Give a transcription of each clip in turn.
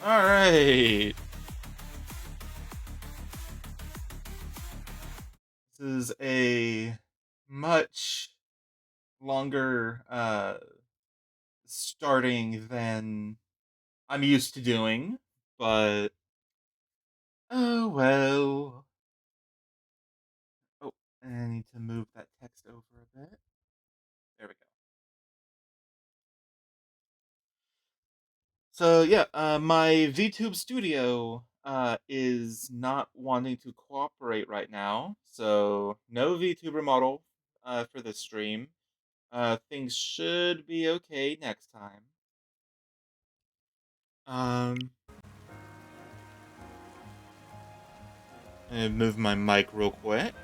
Alright. This is a much longer starting than I'm used to doing, but oh well. Oh, and I need to move that text over a bit. There we go. So yeah, my VTube studio is not wanting to cooperate right now, so no VTuber model for this stream. Things should be okay next time. Um, and move my mic real quick.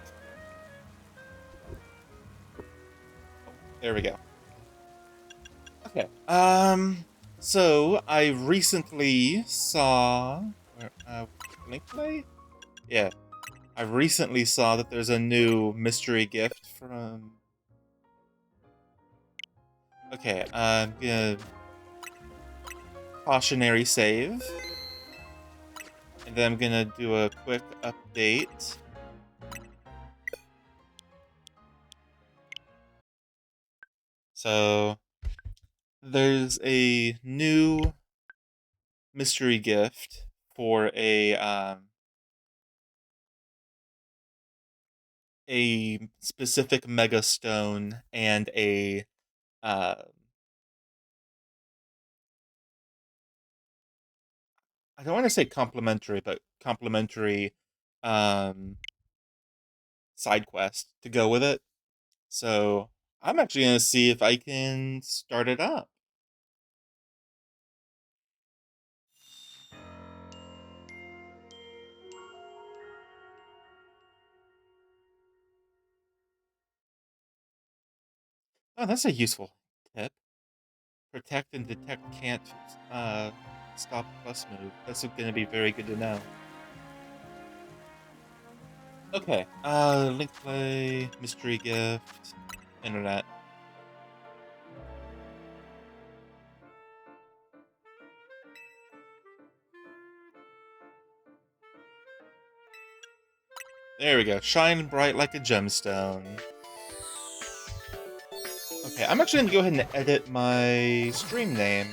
There we go. Okay. So I recently saw. Link play? Yeah. I recently saw that there's a new mystery gift from. Okay. I'm gonna cautionary save, and then I'm gonna do a quick update. So there's a new mystery gift for a specific mega stone and a uh, I don't want to say complimentary, but complimentary um, side quest to go with it. So I'm actually gonna see if I can start it up. Oh, that's a useful tip. Protect and detect can't uh, stop plus move. That's gonna be very good to know. Okay. Link play, mystery gift, internet. There we go. Shine bright like a gemstone. Okay, I'm actually gonna go ahead and edit my stream name.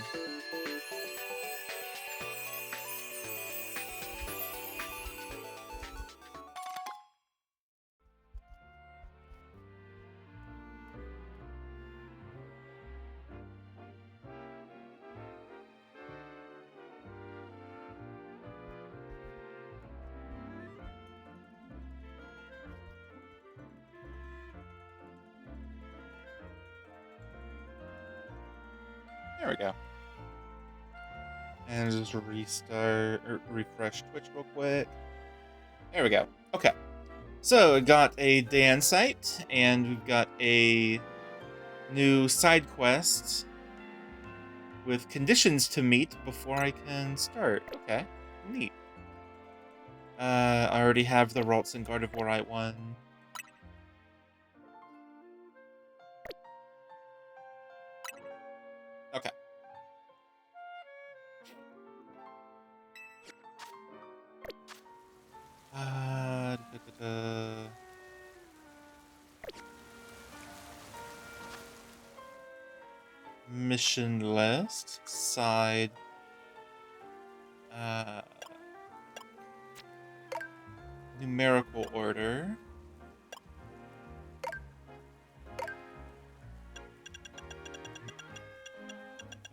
There we go. And just restart or refresh Twitch real quick. There we go. Okay. So we got a Dan site, and we've got a new side quest with conditions to meet before I can start. Okay, neat. I already have the Ralts and Gardevoirite one. Okay. Da, da, da. Mission list, side, uh, numerical order.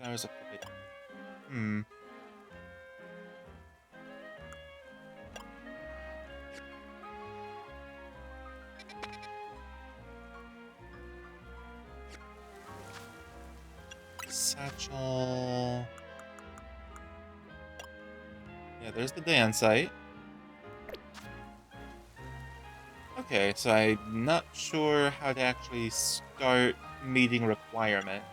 That was a bit. Satchel. Yeah, there's the Dan site. Okay, so I'm not sure how to actually start meeting requirements.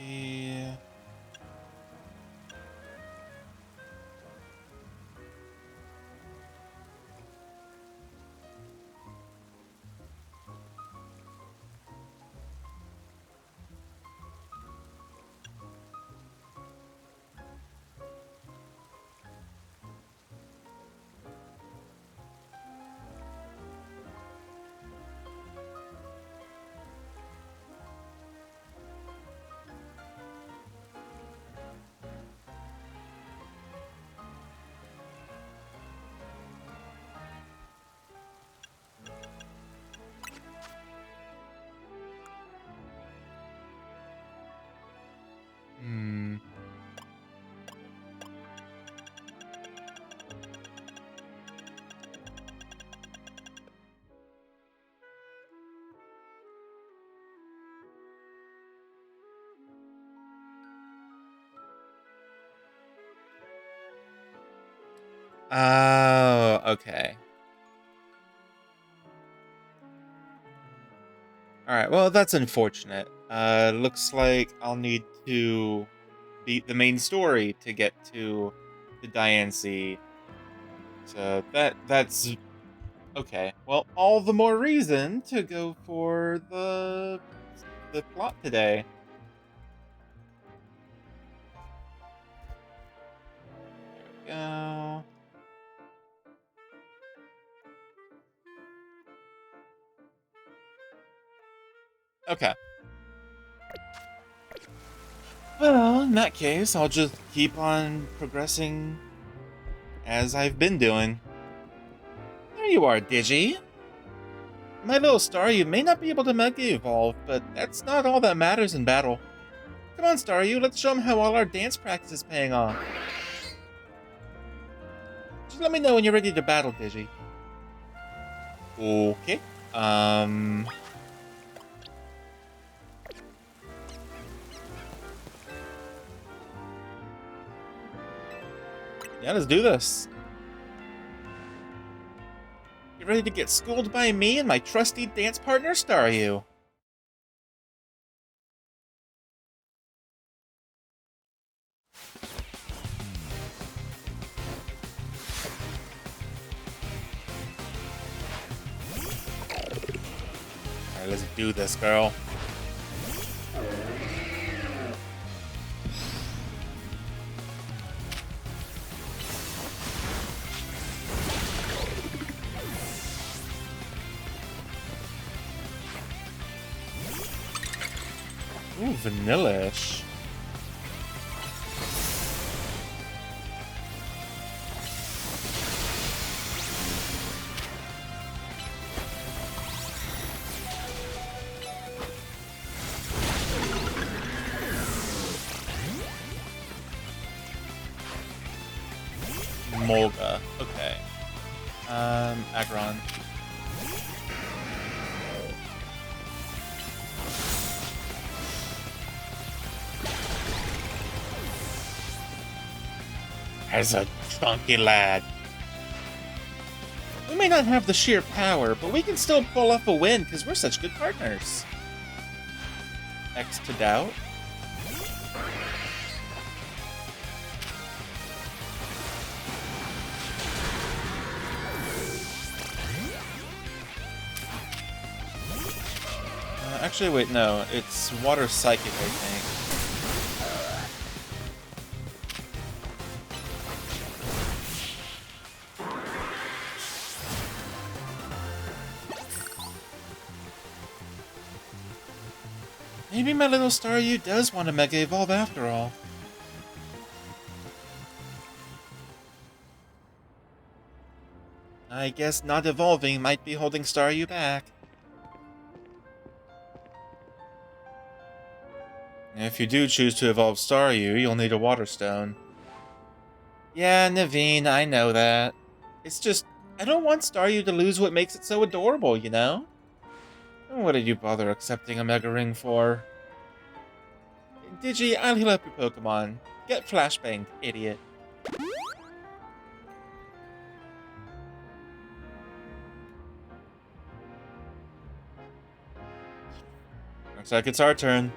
be... Hmm. Oh, okay. Alright, well, that's unfortunate. Looks like I'll need to beat the main story to get to the Diancie. So that's okay. Well, all the more reason to go for the plot today. There we go. Okay. Well, in that case, I'll just keep on progressing as I've been doing. There you are, Digi. My little star, you may not be able to Mega Evolve, but that's not all that matters in battle. Come on, Staryu, let's show them how all our dance practice is paying off. Just let me know when you're ready to battle, Digi. Okay. Yeah, let's do this. You ready to get schooled by me and my trusty dance partner, Staryu? Alright, let's do this, girl. Ooh, vanilla-ish. Molga. Okay. Aggron. As a chunky lad. We may not have the sheer power, but we can still pull off a win because we're such good partners. X to doubt. Actually, wait, no. It's water psychic, I think. Maybe my little Staryu does want to Mega Evolve after all. I guess not evolving might be holding Staryu back. If you do choose to evolve Staryu, you'll need a Water Stone. Yeah, Naveen, I know that. It's just, I don't want Staryu to lose what makes it so adorable, you know? What did you bother accepting a Mega Ring for? Digi, I'll heal up your Pokemon. Get flashbanged, idiot. Looks like it's our turn.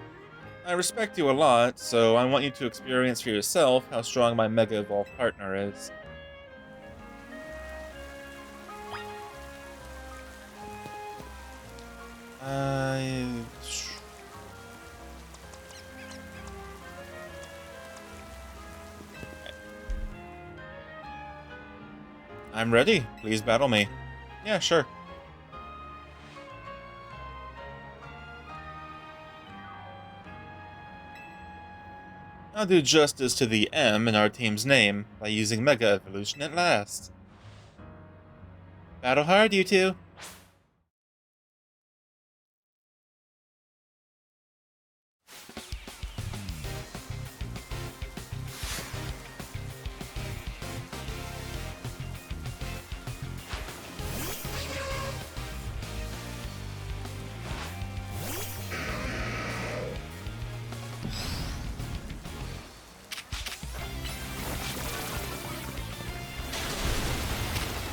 I respect you a lot, so I want you to experience for yourself how strong my Mega Evolve partner is. I... I'm ready. Please battle me. Yeah, sure. I'll do justice to the M in our team's name by using Mega Evolution at last. Battle hard, you two.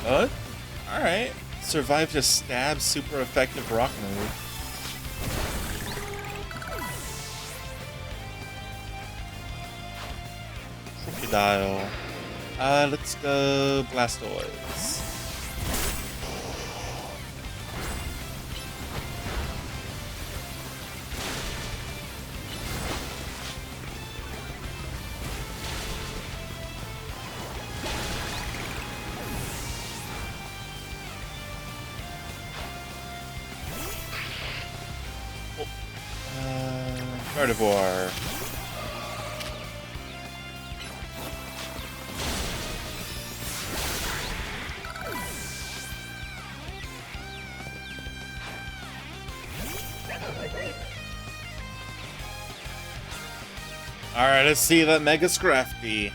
What? Alright. Survived a stab super effective rock move. Crocodile. Let's go Blastoise. Carnivore. Alright, let's see that Mega Scrafty.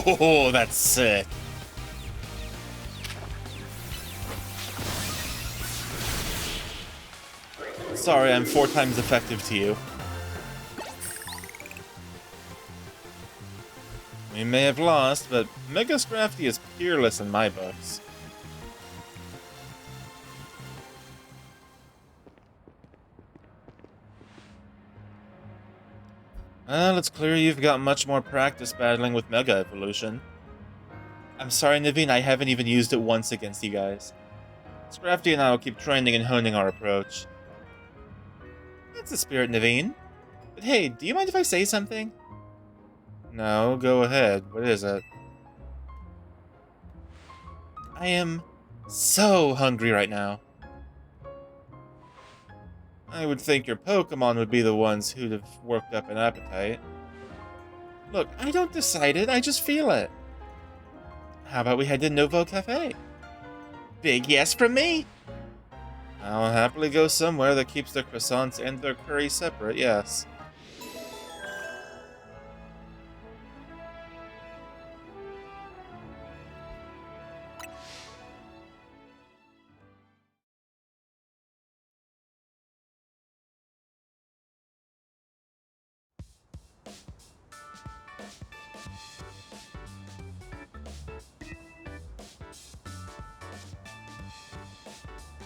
Oh, that's sick. Sorry, I'm 4 times effective to you. We may have lost, but Mega Scrafty is peerless in my books. Well, it's clear you've got much more practice battling with Mega Evolution. I'm sorry, Naveen, I haven't even used it once against you guys. Scrafty and I will keep training and honing our approach. That's the spirit, Naveen. But hey, do you mind if I say something? No, go ahead. What is it? I am so hungry right now. I would think your Pokemon would be the ones who'd have worked up an appetite. Look, I don't decide it, I just feel it. How about we head to Novo Cafe? Big yes from me! I'll happily go somewhere that keeps their croissants and their curry separate, yes.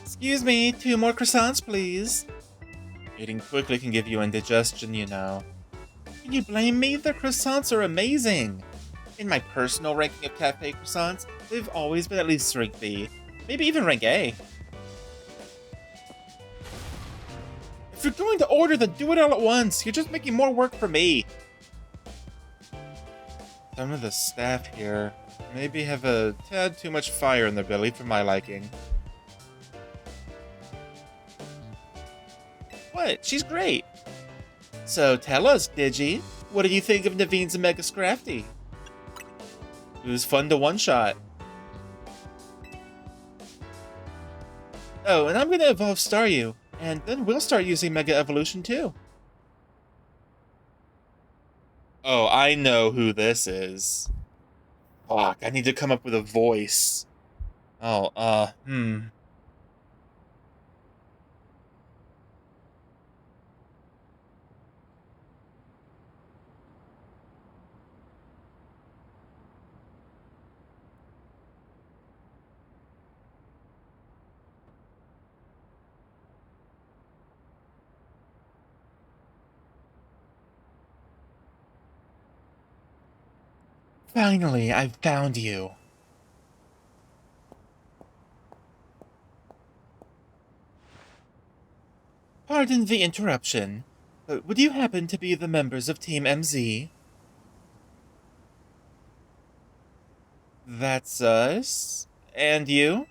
Excuse me, 2 more croissants, please. Eating quickly can give you indigestion, you know. Can you blame me? The croissants are amazing. In my personal ranking of cafe croissants, they've always been at least rank B. Maybe even rank A. If you're going to order, then do it all at once. You're just making more work for me. Some of the staff here maybe have a tad too much fire in their belly for my liking. What? She's great. So tell us, Digi, what do you think of Naveen's Mega Scrafty? It was fun to one-shot. Oh, and I'm gonna evolve Staryu, and then we'll start using Mega Evolution too. Oh, I know who this is. Fuck, I need to come up with a voice. Oh, Finally, I've found you. Pardon the interruption, but would you happen to be the members of Team MZ? That's us. And you?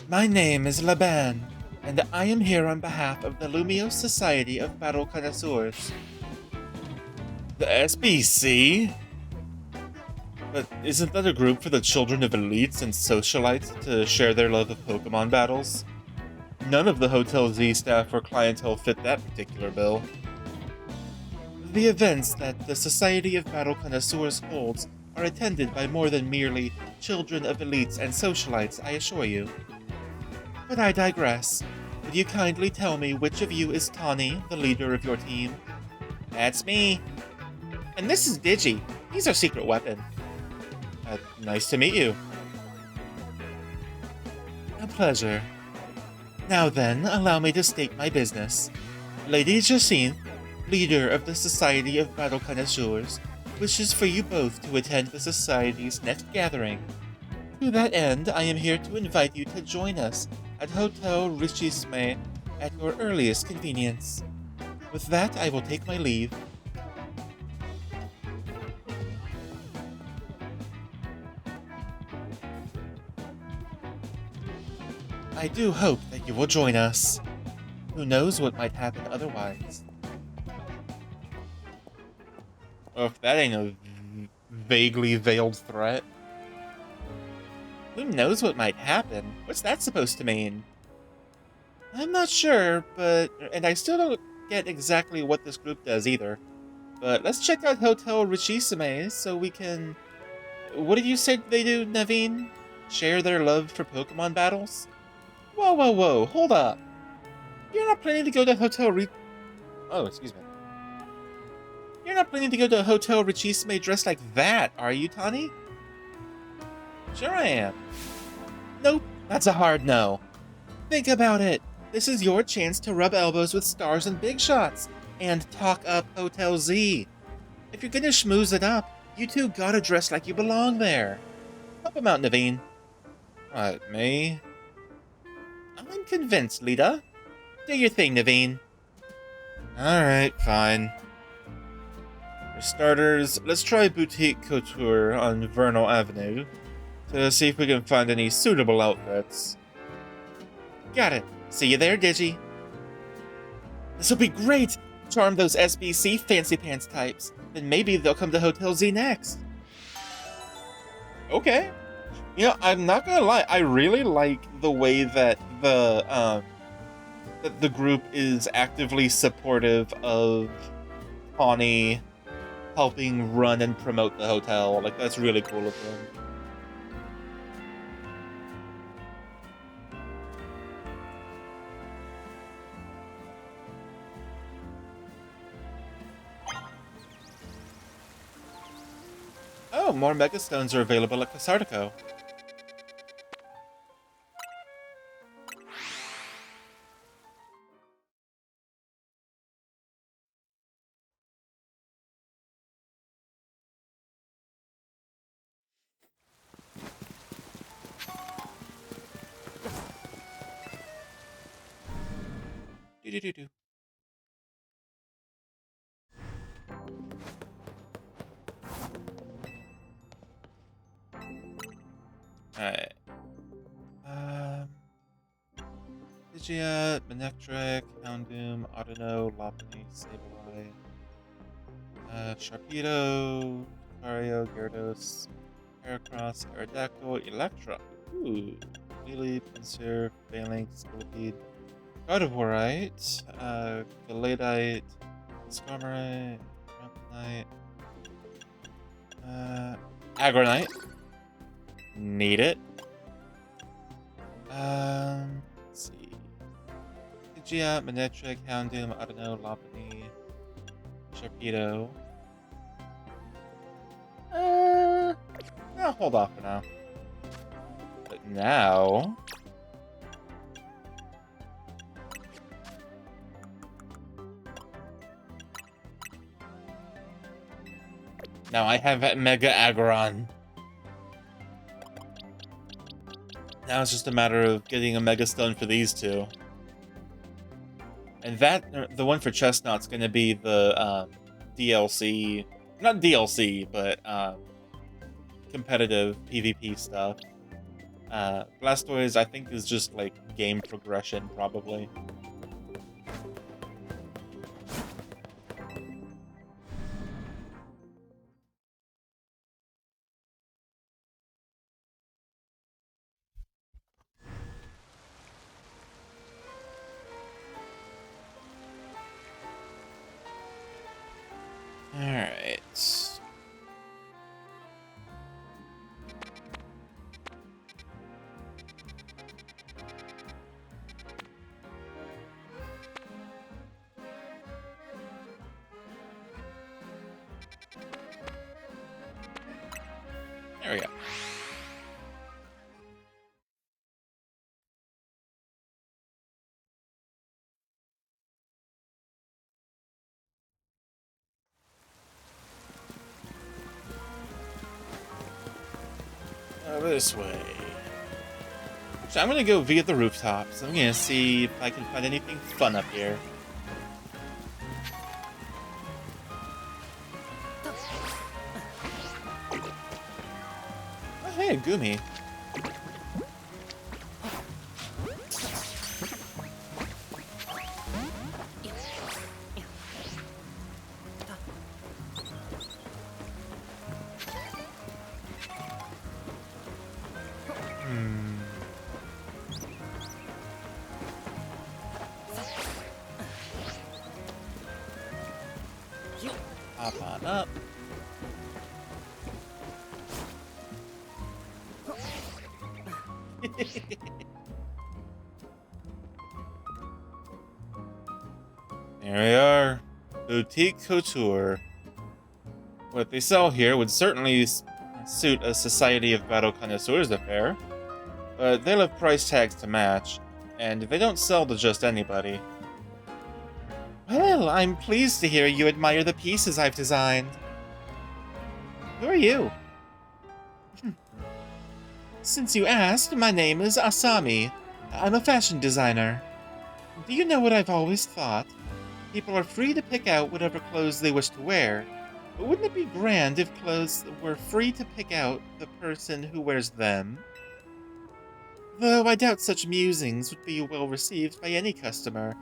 My name is Laban, and I am here on behalf of the Lumiose Society of Battle Connoisseurs. The SBC? But isn't that a group for the children of elites and socialites to share their love of Pokemon battles? None of the Hotel Z staff or clientele fit that particular bill. The events that the Society of Battle Connoisseurs holds are attended by more than merely children of elites and socialites, I assure you. But I digress. Would you kindly tell me which of you is Tawny, the leader of your team? That's me. And this is Digi. He's our secret weapon. Nice to meet you. A pleasure. Now then, allow me to state my business. Lady Jacinthe, leader of the Society of Battle Connoisseurs, wishes for you both to attend the Society's next gathering. To that end, I am here to invite you to join us at Hotel Richisme at your earliest convenience. With that, I will take my leave. I do hope that you will join us. Who knows what might happen otherwise? Oh, if that ain't a vaguely veiled threat. Who knows what might happen? What's that supposed to mean? I'm not sure, and I still don't get exactly what this group does either. But let's check out Hotel Richisime so we can... What did you say they do, Naveen? Share their love for Pokemon battles? Whoa, whoa, whoa, hold up. You're not planning to go to Oh, excuse me. You're not planning to go to Hotel Richisime dressed like that, are you, Tawny? Sure I am. Nope, that's a hard no. Think about it. This is your chance to rub elbows with stars and big shots, and talk up Hotel Z. If you're gonna schmooze it up, you two gotta dress like you belong there. Help him out, Naveen. What, me? I'm convinced, Lita. Do your thing, Naveen. Alright, fine. For starters, let's try Boutique Couture on Vernal Avenue to see if we can find any suitable outfits. Got it. See you there, Digi. This'll be great! Charm those SBC fancy pants types. Then maybe they'll come to Hotel Z next. Okay. You know, I'm not gonna lie, I really like the way that the group is actively supportive of Tawny helping run and promote the hotel. Like, that's really cool of them. Oh, more Megastones are available at Casartico. Do-do-do-do. Alright. Digia, Manectric, Houndoom, Autono, Lopunny, Sableye, Sharpedo, Lucario, Gyarados, Heracross, Aerodactyl, Electra. Ooh. Melee, Pinsir, Phalanx, Scolipede, Gardevoirite, Gallade, Skarmory, Dragonite, Agronite. Need it. Let's see. Digia, Manectric, Houndoom, Autono, Lopunny, Sharpedo. I'll hold off for now. But now... Now I have Mega Aggron. Now it's just a matter of getting a Mega Stone for these two. And that, the one for Chestnut's gonna be the DLC, not DLC, but competitive PvP stuff. Blastoise, I think, is just like game progression, probably. Alright. There we go. This way. So I'm gonna go via the rooftops. I'm gonna see if I can find anything fun up here. Oh, hey, Gumi. Hop on up. There we are. Boutique Couture. What they sell here would certainly suit a Society of Battle Connoisseurs affair, but they'll have price tags to match, and they don't sell to just anybody. Well, I'm pleased to hear you admire the pieces I've designed. Who are you? Since you asked, my name is Asami. I'm a fashion designer. Do you know what I've always thought? People are free to pick out whatever clothes they wish to wear, but wouldn't it be grand if clothes were free to pick out the person who wears them? Though I doubt such musings would be well received by any customer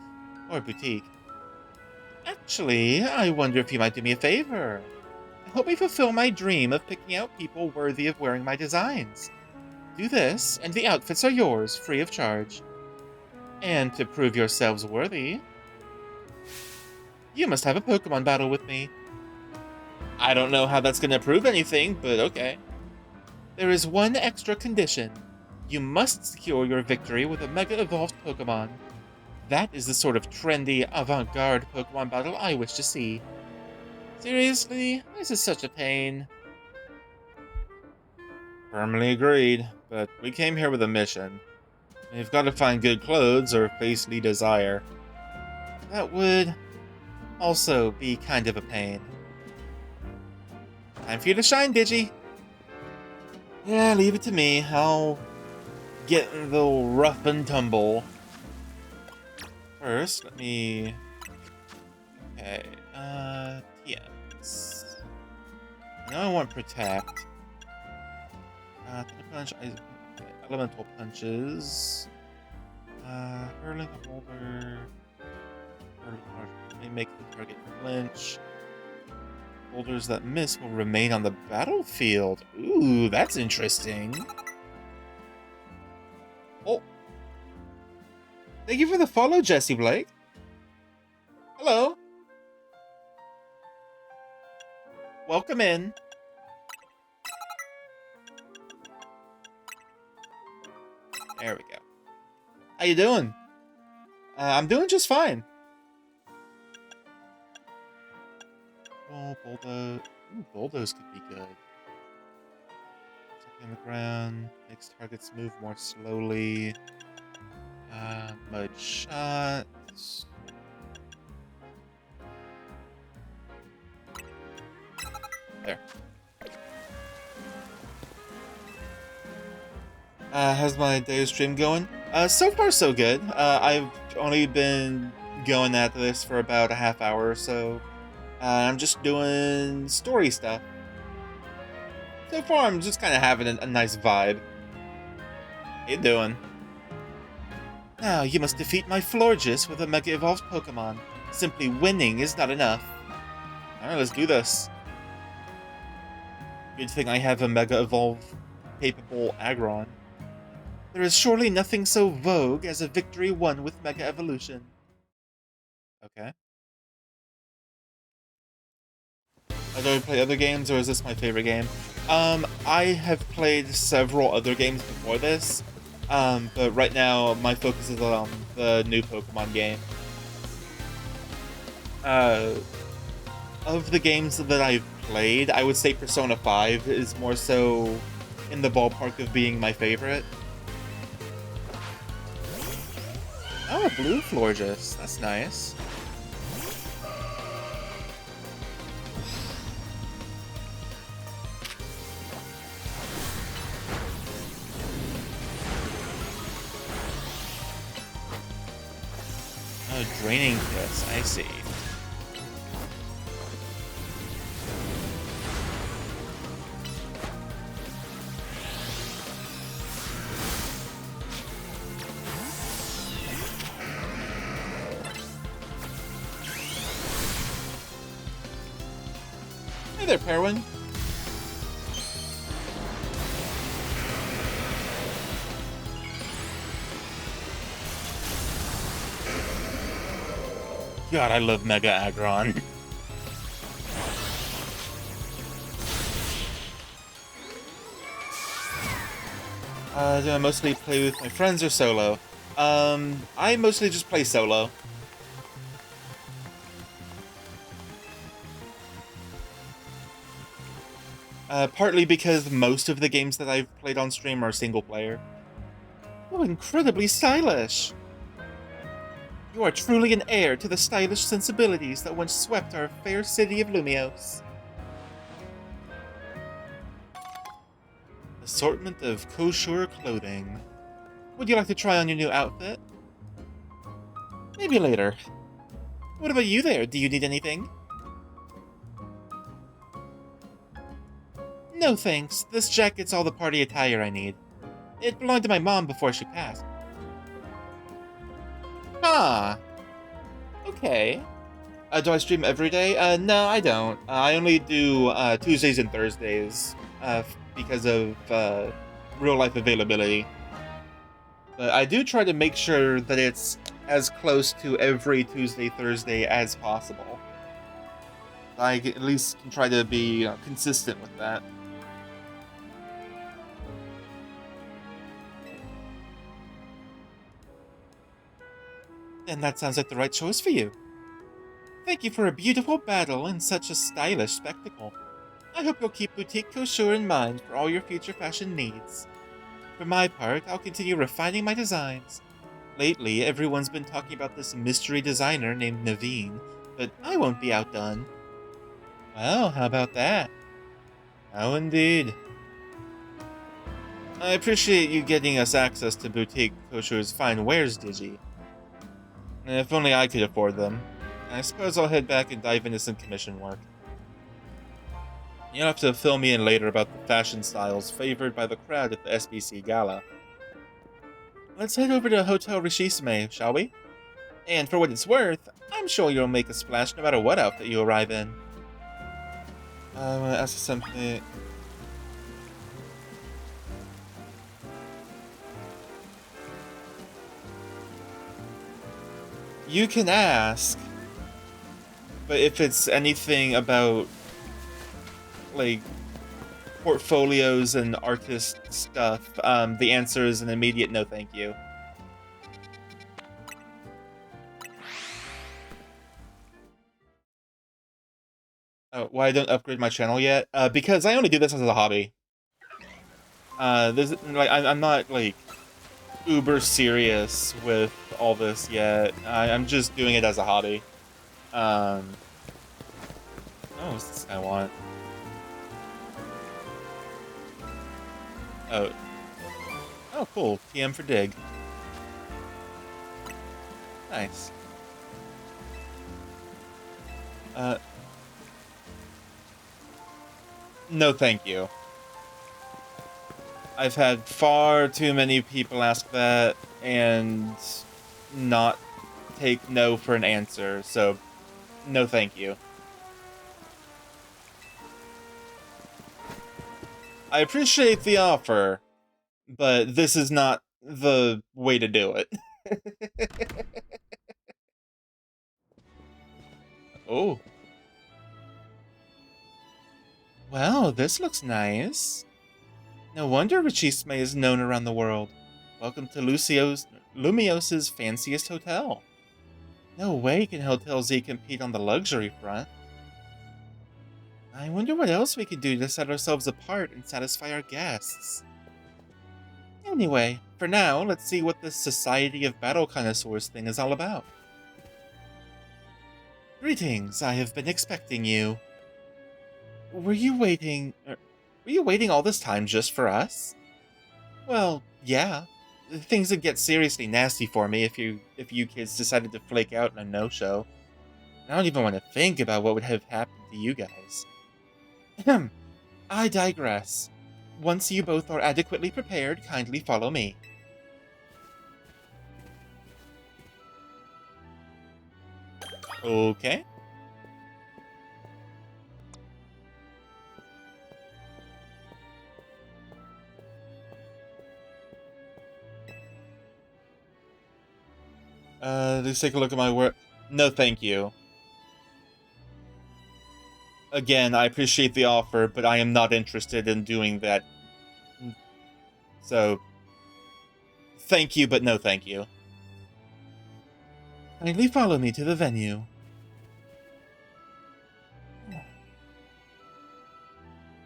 or boutique. Actually, I wonder if you might do me a favor. Help me fulfill my dream of picking out people worthy of wearing my designs. Do this, and the outfits are yours, free of charge. And to prove yourselves worthy, you must have a Pokemon battle with me. I don't know how that's going to prove anything, but okay. There is one extra condition. You must secure your victory with a Mega Evolved Pokemon. That is the sort of trendy, avant-garde Pokemon battle I wish to see. Seriously, this is such a pain. Firmly agreed, but we came here with a mission. We've got to find good clothes or face Lee Desire. That would also be kind of a pain. Time for you to shine, Digi! Yeah, leave it to me. I'll get the rough and tumble. First, let me... Okay, TMs. Now I want Protect. Punch, Elemental Punches. Hurling a Boulder. May make the target flinch. Boulders that miss will remain on the battlefield. Ooh, that's interesting. Oh. Thank you for the follow, Jesse Blake. Hello. Welcome in. There we go. How you doing? I'm doing just fine. Oh, Bulldoze. Ooh, Bulldoze could be good. Something on the ground. Makes targets move more slowly. Mud Shot. There. How's my day stream going? So far so good. I've only been going at this for about a half hour or so. I'm just doing story stuff. So far, I'm just kind of having a nice vibe. How you doing? Now, you must defeat my Florges with a Mega Evolved Pokemon. Simply winning is not enough. Alright, let's do this. Good thing I have a Mega Evolved capable Aggron. There is surely nothing so vogue as a victory won with Mega Evolution. Okay. Do I play other games, or is this my favorite game? I have played several other games before this, but right now my focus is on the new Pokemon game. Of the games that I've played, I would say Persona 5 is more so in the ballpark of being my favorite. Oh, a blue Florges. That's nice. Oh, Draining Kiss. I see. Hey there, Perwin. God, I love Mega Aggron. Do I mostly play with my friends or solo? I mostly just play solo. Partly because most of the games that I've played on stream are single player. Oh, incredibly stylish! You are truly an heir to the stylish sensibilities that once swept our fair city of Lumios. Assortment of kosher clothing. Would you like to try on your new outfit? Maybe later. What about you there? Do you need anything? No thanks. This jacket's all the party attire I need. It belonged to my mom before she passed. Ah. Okay. Do I stream every day? No, I don't. I only do Tuesdays and Thursdays because of real life availability. But I do try to make sure that it's as close to every Tuesday, Thursday as possible. I at least can try to be consistent with that. And that sounds like the right choice for you. Thank you for a beautiful battle and such a stylish spectacle. I hope you'll keep Boutique Couture in mind for all your future fashion needs. For my part, I'll continue refining my designs. Lately, everyone's been talking about this mystery designer named Naveen, but I won't be outdone. Well, how about that? Oh, indeed. I appreciate you getting us access to Boutique Couture's fine wares, Digi. If only I could afford them. I suppose I'll head back and dive into some commission work. You'll have to fill me in later about the fashion styles favored by the crowd at the SBC Gala. Let's head over to Hotel Rishisime, shall we? And for what it's worth, I'm sure you'll make a splash no matter what outfit you arrive in. I want to ask you something. You can ask, but if it's anything about, like, portfolios and artist stuff, the answer is an immediate no thank you. Oh, why I don't upgrade my channel yet? Because I only do this as a hobby. I'm not, like, uber serious with all this yet. I'm just doing it as a hobby. Oh, what's this guy want? Oh. Oh, cool. TM for dig. Nice. No thank you. I've had far too many people ask that and not take no for an answer, so no thank you. I appreciate the offer, but this is not the way to do it. Oh. Well, this looks nice. No wonder Richisme is known around the world. Welcome to Lumios's fanciest hotel. No way can Hotel Z compete on the luxury front. I wonder what else we could do to set ourselves apart and satisfy our guests. Anyway, for now, let's see what this Society of Battle Connoisseurs thing is all about. Greetings, I have been expecting you. Were you waiting all this time just for us? Well, yeah. Things would get seriously nasty for me if you kids decided to flake out in a no-show. I don't even want to think about what would have happened to you guys. Ahem. I digress. Once you both are adequately prepared, kindly follow me. Okay. Let's take a look at my work. No, thank you. Again, I appreciate the offer, but I am not interested in doing that. So, thank you, but no thank you. Kindly follow me to the venue. You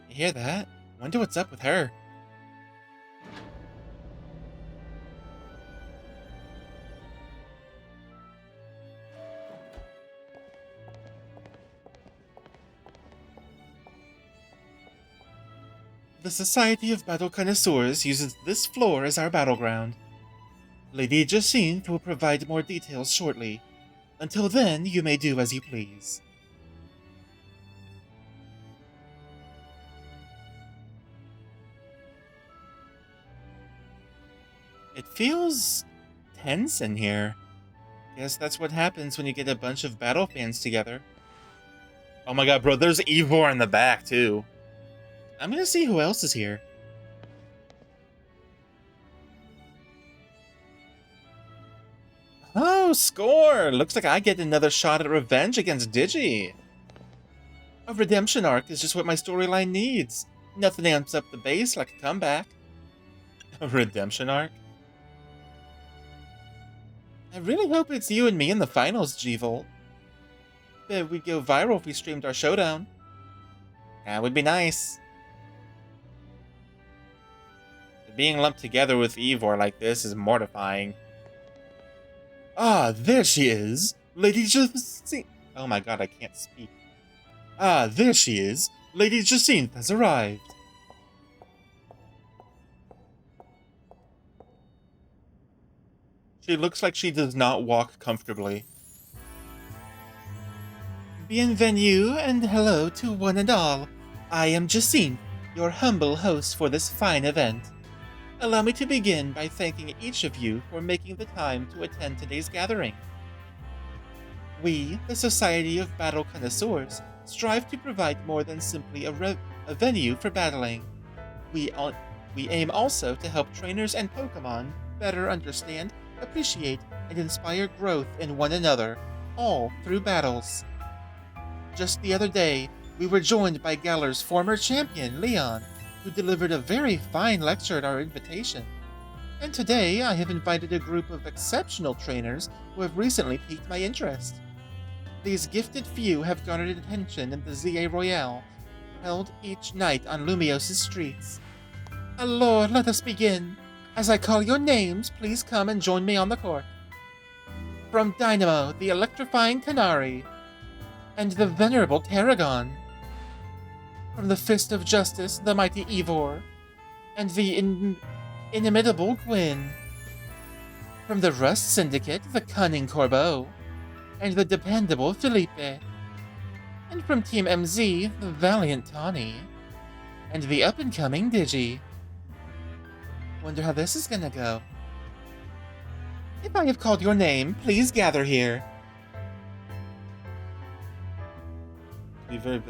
hear that? Wonder what's up with her. The Society of Battle Connoisseurs uses this floor as our battleground. Lady Jacinthe will provide more details shortly. Until then, you may do as you please. It feels tense in here. Guess that's what happens when you get a bunch of battle fans together. Oh my god, bro, there's Ivor in the back, too. I'm gonna see who else is here. Oh, score! Looks like I get another shot at revenge against Digi. A redemption arc is just what my storyline needs. Nothing amps up the base like a comeback. A redemption arc? I really hope it's you and me in the finals, G-Volt. Bet we'd go viral if we streamed our showdown. That would be nice. Being lumped together with Ivor like this is mortifying. Ah, there she is! Lady Jacinthe... Oh my god, I can't speak. Ah, there she is! Lady Jacinthe has arrived! She looks like she does not walk comfortably. Bienvenue and hello to one and all. I am Jacinthe, your humble host for this fine event. Allow me to begin by thanking each of you for making the time to attend today's gathering. We, the Society of Battle Connoisseurs, strive to provide more than simply a venue for battling. We aim also to help trainers and Pokémon better understand, appreciate, and inspire growth in one another, all through battles. Just the other day, we were joined by Galar's former champion, Leon, who delivered a very fine lecture at our invitation. And today, I have invited a group of exceptional trainers who have recently piqued my interest. These gifted few have garnered attention in the ZA Royale, held each night on Lumios's streets. Lord, let us begin. As I call your names, please come and join me on the court. From Dynamo, the electrifying Canary, and the venerable Tarragon. From the Fist of Justice, the mighty Ivor, and the inimitable Gwyn. From the Rust Syndicate, the cunning Corbeau, and the dependable Felipe. And from Team MZ, the valiant Tawny, and the up-and-coming Digi. Wonder how this is gonna go. If I have called your name, please gather here. Be very.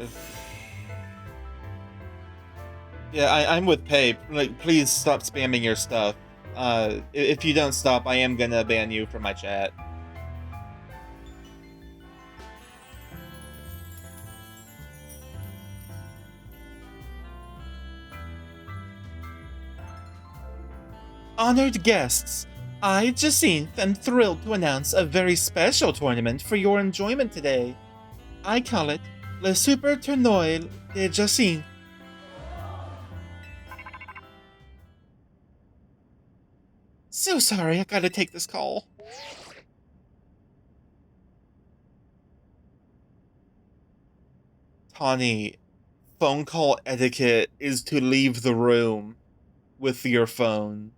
Yeah, I'm with Pei. Like, please stop spamming your stuff. If you don't stop, I am gonna ban you from my chat. Honored guests, I, Jacinth, am thrilled to announce a very special tournament for your enjoyment today. I call it Le Super Tournoi de Jacinth. So sorry, I gotta take this call. Tawny, phone call etiquette is to leave the room with your phone.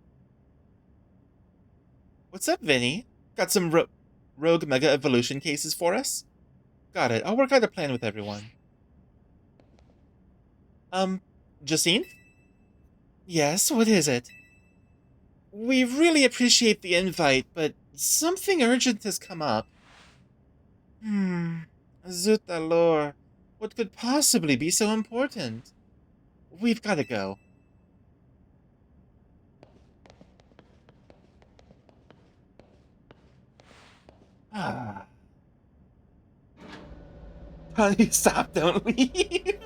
What's up, Vinny? Got some Rogue Mega Evolution cases for us? Got it. I'll work out a plan with everyone. Jacinth? Yes, what is it? We really appreciate the invite, but something urgent has come up. Zut alors. What could possibly be so important? We've gotta go. Tawny, stop, don't leave.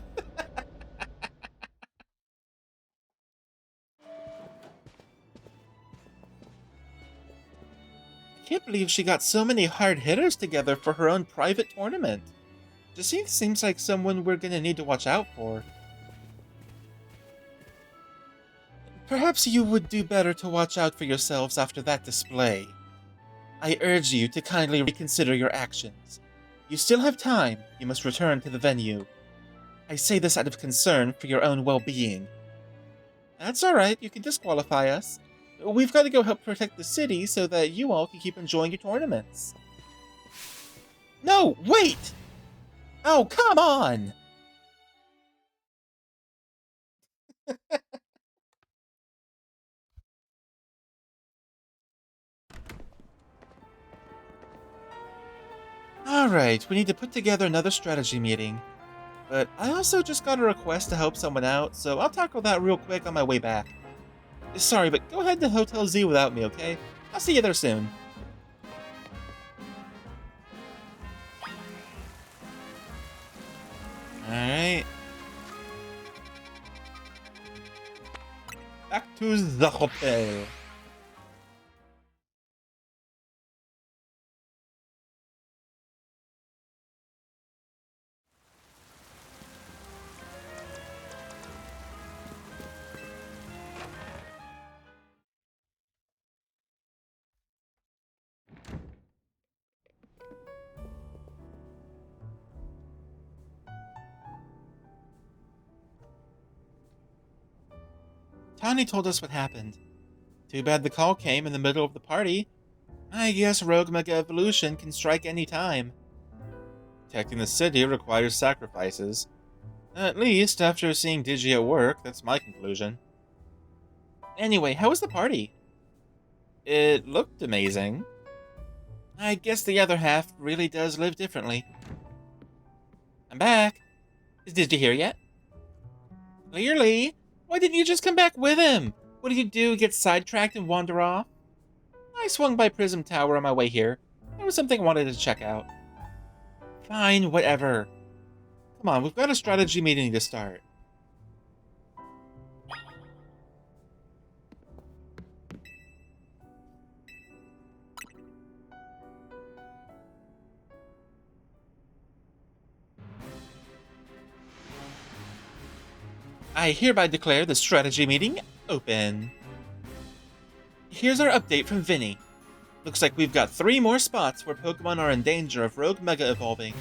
I can't believe she got so many hard hitters together for her own private tournament. Jacinth seems like someone we're gonna need to watch out for. Perhaps you would do better to watch out for yourselves after that display. I urge you to kindly reconsider your actions. You still have time. You must return to the venue. I say this out of concern for your own well-being. That's alright, you can disqualify us. We've got to go help protect the city so that you all can keep enjoying your tournaments. No, wait! Oh, come on! Alright, we need to put together another strategy meeting. But I also just got a request to help someone out, so I'll tackle that real quick on my way back. Sorry, but go ahead to Hotel Z without me, okay? I'll see you there soon. Alright. Back to the hotel. Tawny told us what happened. Too bad the call came in the middle of the party. I guess Rogue Mega Evolution can strike any time. Protecting the city requires sacrifices. At least, after seeing Digi at work, that's my conclusion. Anyway, how was the party? It looked amazing. I guess the other half really does live differently. I'm back. Is Digi here yet? Clearly. Why didn't you just come back with him? What did you do, get sidetracked and wander off? I swung by Prism Tower on my way here. There was something I wanted to check out. Fine, whatever. Come on, we've got a strategy meeting to start. I hereby declare the strategy meeting open. Here's our update from Vinny. Looks like we've got 3 more spots where Pokemon are in danger of Rogue Mega Evolving.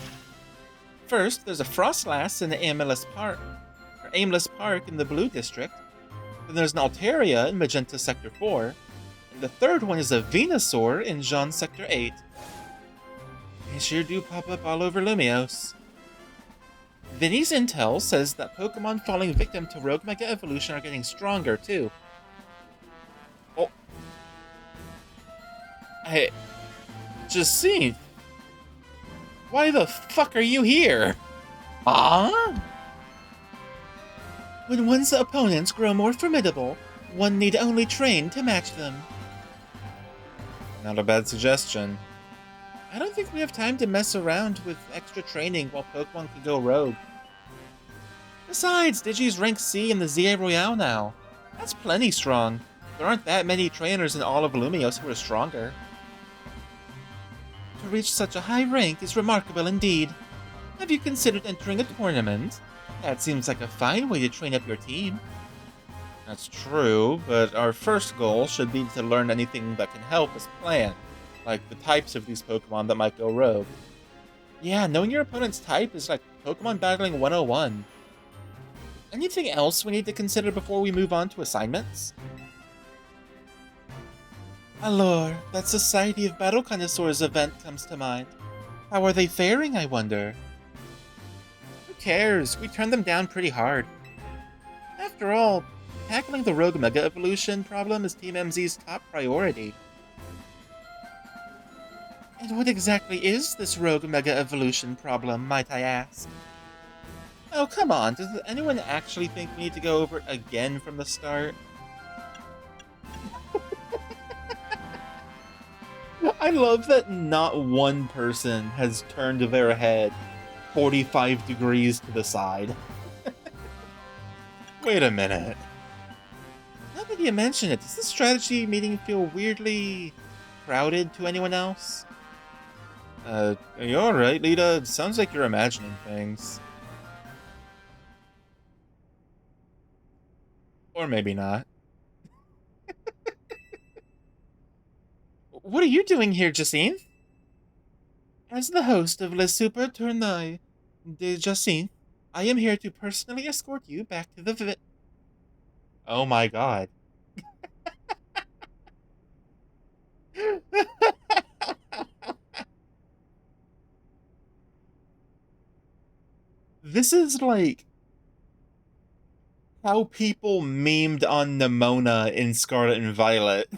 First, there's a Frostlass in the Aimless Park in the Blue District. Then there's an Altaria in Magenta Sector 4. And the third one is a Venusaur in Jean Sector 8. They sure do pop up all over Lumios. Vinny's intel says that Pokemon falling victim to Rogue Mega Evolution are getting stronger, too. Oh. Hey. Jacinthe. Why the fuck are you here? When one's opponents grow more formidable, one need only train to match them. Not a bad suggestion. I don't think we have time to mess around with extra training while Pokemon can go rogue. Besides, Digi's rank C in the ZA Royale now. That's plenty strong. There aren't that many trainers in all of Lumios who are stronger. To reach such a high rank is remarkable indeed. Have you considered entering a tournament? That seems like a fine way to train up your team. That's true, but our first goal should be to learn anything that can help us plan, like the types of these Pokemon that might go rogue. Yeah, knowing your opponent's type is like Pokemon battling 101. Anything else we need to consider before we move on to assignments? Allure, that Society of Battle Connoisseurs event comes to mind. How are they faring, I wonder? Who cares? We turned them down pretty hard. After all, tackling the Rogue Mega Evolution problem is Team MZ's top priority. And what exactly is this Rogue Mega Evolution problem, might I ask? Oh, come on, does anyone actually think we need to go over it again from the start? I love that not one person has turned their head 45 degrees to the side. Wait a minute. Now that you mention it, does this strategy meeting feel weirdly crowded to anyone else? Are you alright, Lita? It sounds like you're imagining things. Or maybe not. What are you doing here, Jacinthe? As the host of Le Super Tournoi de Jacinthe, I am here to personally escort you back to the Oh my god. This is like how people memed on Nimona in Scarlet and Violet.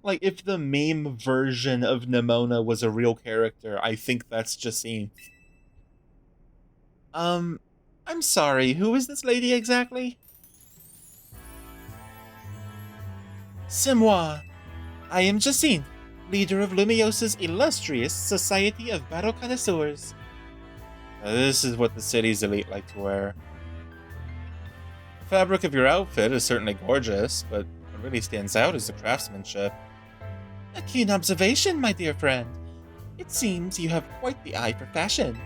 Like, if the meme version of Nimona was a real character, I think that's Jacinthe. I'm sorry, who is this lady exactly? C'est moi. I am Jacinthe, leader of Lumios's illustrious Society of Battle Connoisseurs. This is what the city's elite like to wear. The fabric of your outfit is certainly gorgeous, but what really stands out is the craftsmanship. A keen observation, my dear friend. It seems you have quite the eye for fashion.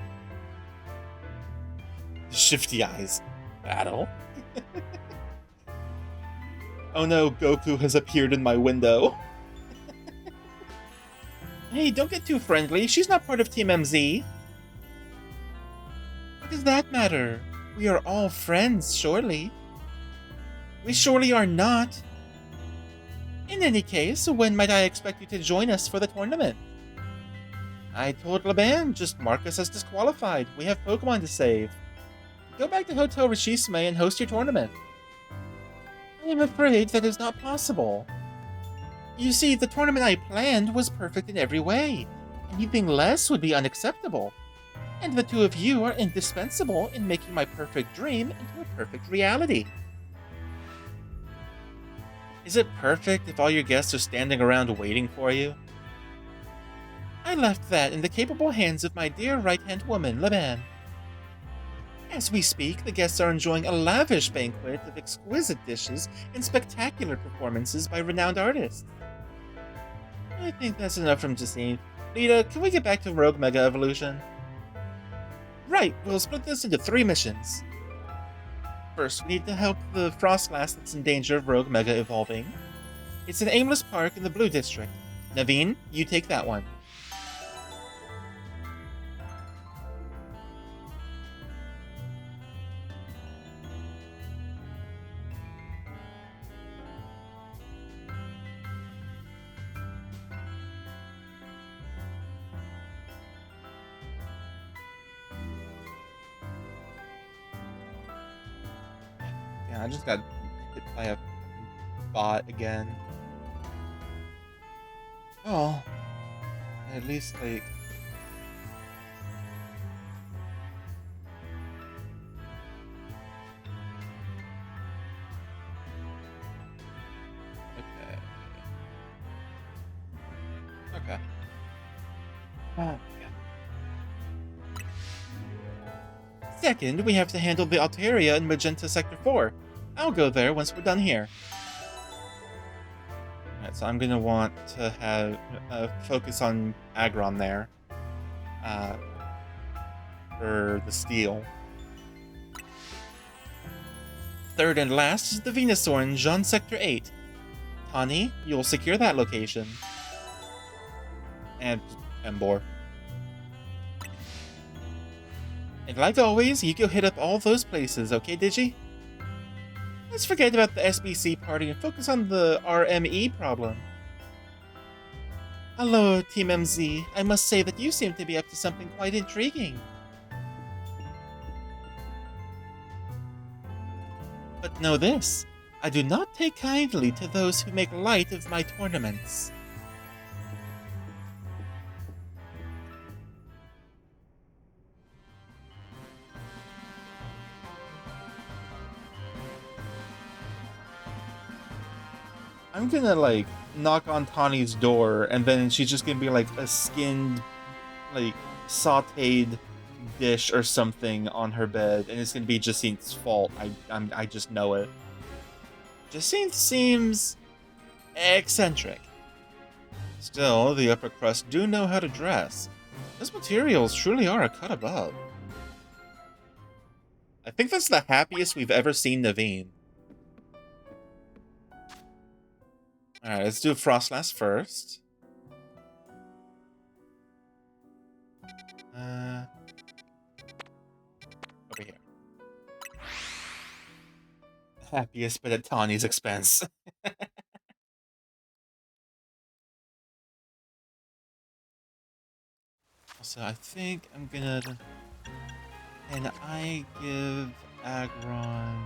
Shifty eyes. Battle? Oh no, Goku has appeared in my window. Hey, don't get too friendly. She's not part of Team MZ. What does that matter? We are all friends, surely. We surely are not. In any case, when might I expect you to join us for the tournament? I told Laban, just mark us as disqualified. We have Pokemon to save. Go back to Hotel Rishisme and host your tournament. I am afraid that is not possible. You see, the tournament I planned was perfect in every way. Anything less would be unacceptable. And the two of you are indispensable in making my perfect dream into a perfect reality. Is it perfect if all your guests are standing around waiting for you? I left that in the capable hands of my dear right-hand woman, Laban. As we speak, the guests are enjoying a lavish banquet of exquisite dishes and spectacular performances by renowned artists. I think that's enough from Jacinthe. Lita, can we get back to Rogue Mega Evolution? Right, we'll split this into 3 missions. First, we need to help the Frostlass that's in danger of Rogue Mega evolving. It's an aimless park in the Blue District. Naveen, you take that one. Yeah, I just got hit by a bot again. Oh, at least like. Okay. Okay. Oh, yeah. Second, we have to handle the Altaria in Magenta Sector 4. I'll go there once we're done here. Alright, so I'm gonna want to have focus on Agron there. Uh, for the steel. Third and last is the Venusaur in Jean Sector 8. Tani, you'll secure that location. And Embor. And like always, you go hit up all those places, okay, Digi? Let's forget about the SBC party and focus on the RME problem. Hello, Team MZ. I must say that you seem to be up to something quite intriguing. But know this, I do not take kindly to those who make light of my tournaments. I'm gonna, like, knock on Tani's door, and then she's just gonna be, like, a skinned, like, sauteed dish or something on her bed, and it's gonna be Jacinth's fault. I just know it. Jacinthe seems eccentric. Still, the upper crust do know how to dress. Those materials truly are a cut above. I think that's the happiest we've ever seen Naveen. Alright, let's do Frostlass first. Over here. Happiest, but at Tawny's expense. So I think I'm gonna... Can I give Agron...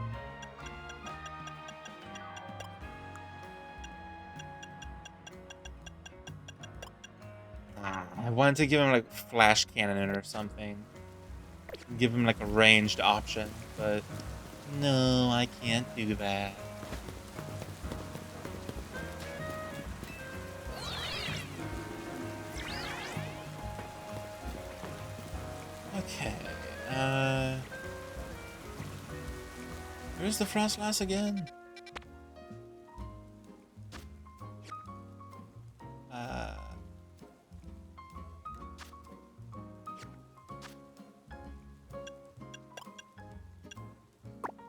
I wanted to give him, like, Flash Cannon or something. Give him, like, a ranged option, but... No, I can't do that. Okay, where's the Frostlass again?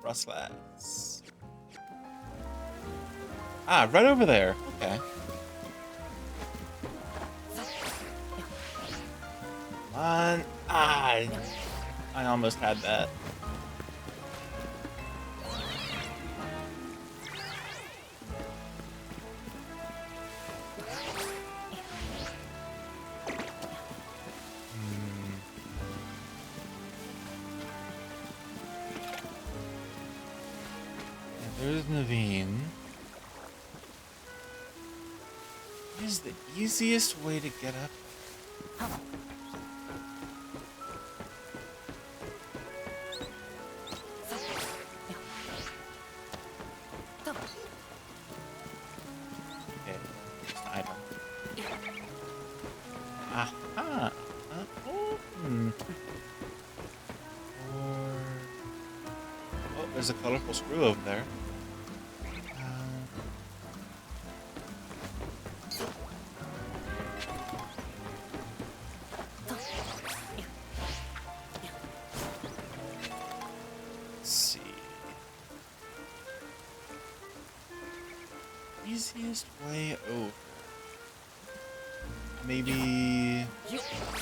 Frostlass. Ah, right over there. Okay. Come on. Ah, I almost had that. There's Naveen. What is the easiest way to get up? Okay, just item. Aha! Oh, there's a colorful screw over there. Easiest way over. Maybe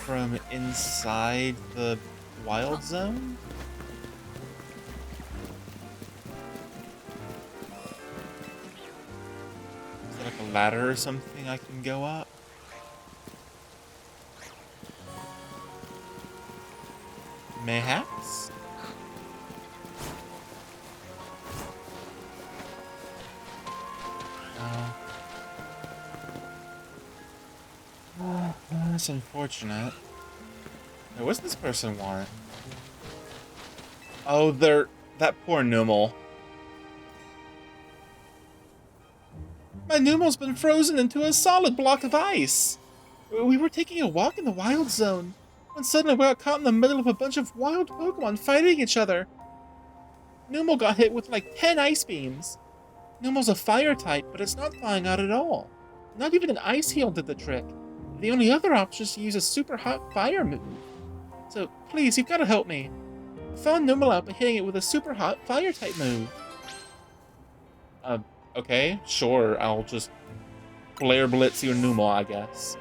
from inside the wild zone? Is there like a ladder or something I can go up? Mayhaps? That's unfortunate. Hey, what's this person want? Oh, that poor Numel. My Numel's been frozen into a solid block of ice. We were taking a walk in the wild zone, when suddenly we got caught in the middle of a bunch of wild Pokemon fighting each other. Numel got hit with like 10 ice beams. Numel's a fire type, but it's not thawing out at all. Not even an ice heal did the trick. The only other option is to use a super hot fire move. So please, you've got to help me. Thaw Numel out by hitting it with a super hot fire type move. Okay, sure, I'll just Flare Blitz your Numel, I guess.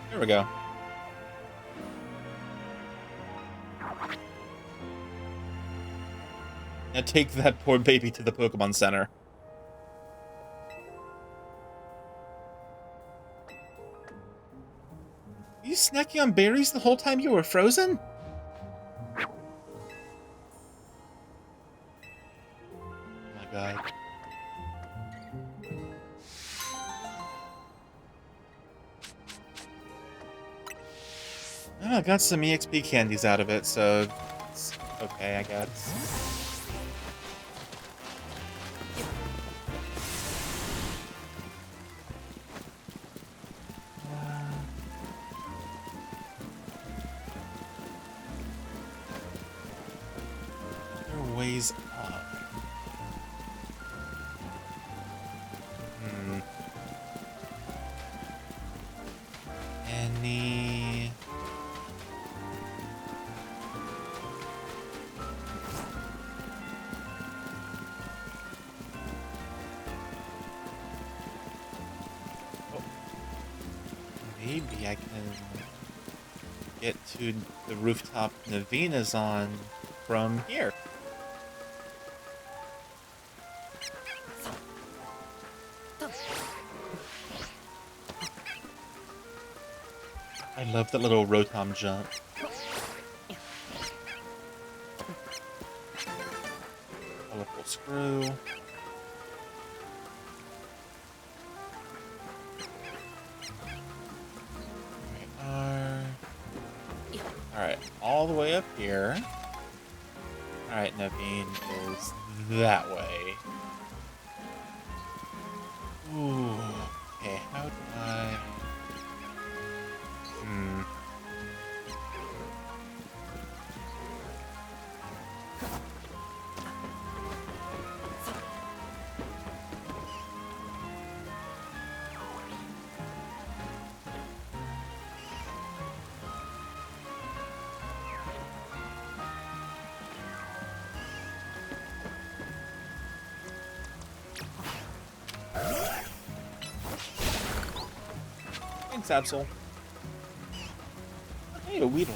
There we go. Now take that poor baby to the Pokemon Center. You snacking on berries the whole time you were frozen? Oh my god. Well, I got some EXP candies out of it, so it's okay, I guess. There are ways up. Any... Maybe I can get to the rooftop Navina's on from here. I love that little Rotom jump. Colorful screw. Alright, all the way up here. Alright, Naveen is that way. Ooh, okay, how do I... Thanks, Absol. Hey, a Weedle.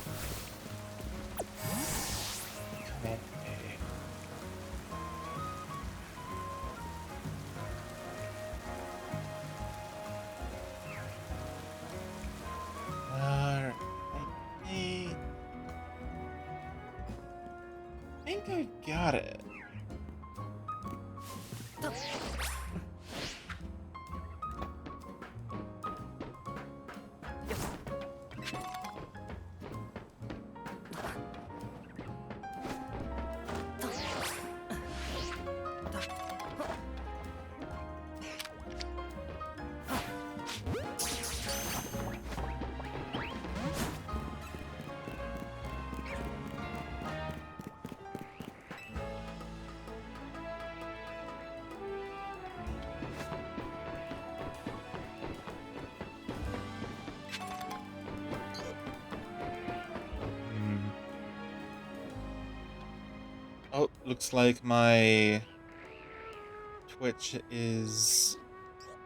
I think I got it. Oh, looks like my Twitch is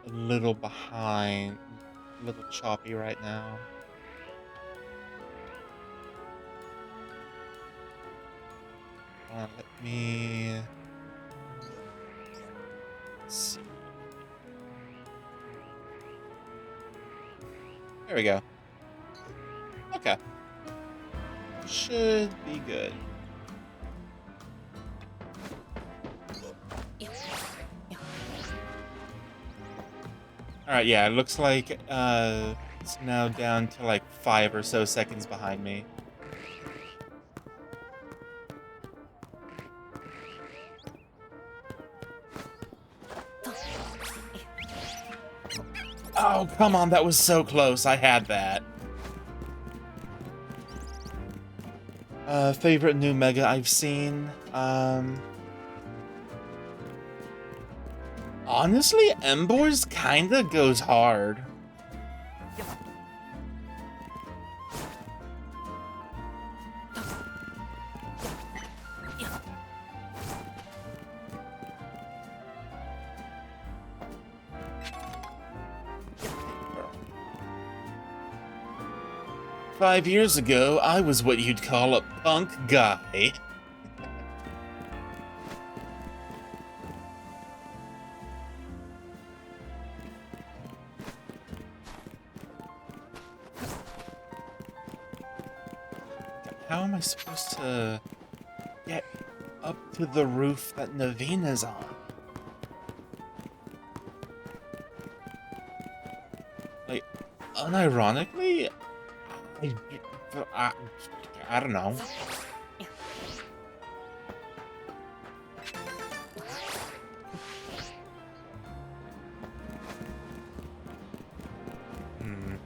a little behind, a little choppy right now. Let me see. There we go. Okay. Should be good. Alright, yeah, it looks like it's now down to like 5 or so seconds behind me. Oh, come on, that was so close. I had that. Favorite new mega I've seen? Honestly, Embor's kinda goes hard. "5 years ago, I was what you'd call a punk guy." How am I supposed to get up to the roof that Naveena's on? Like, unironically, I, I don't know. Hmm.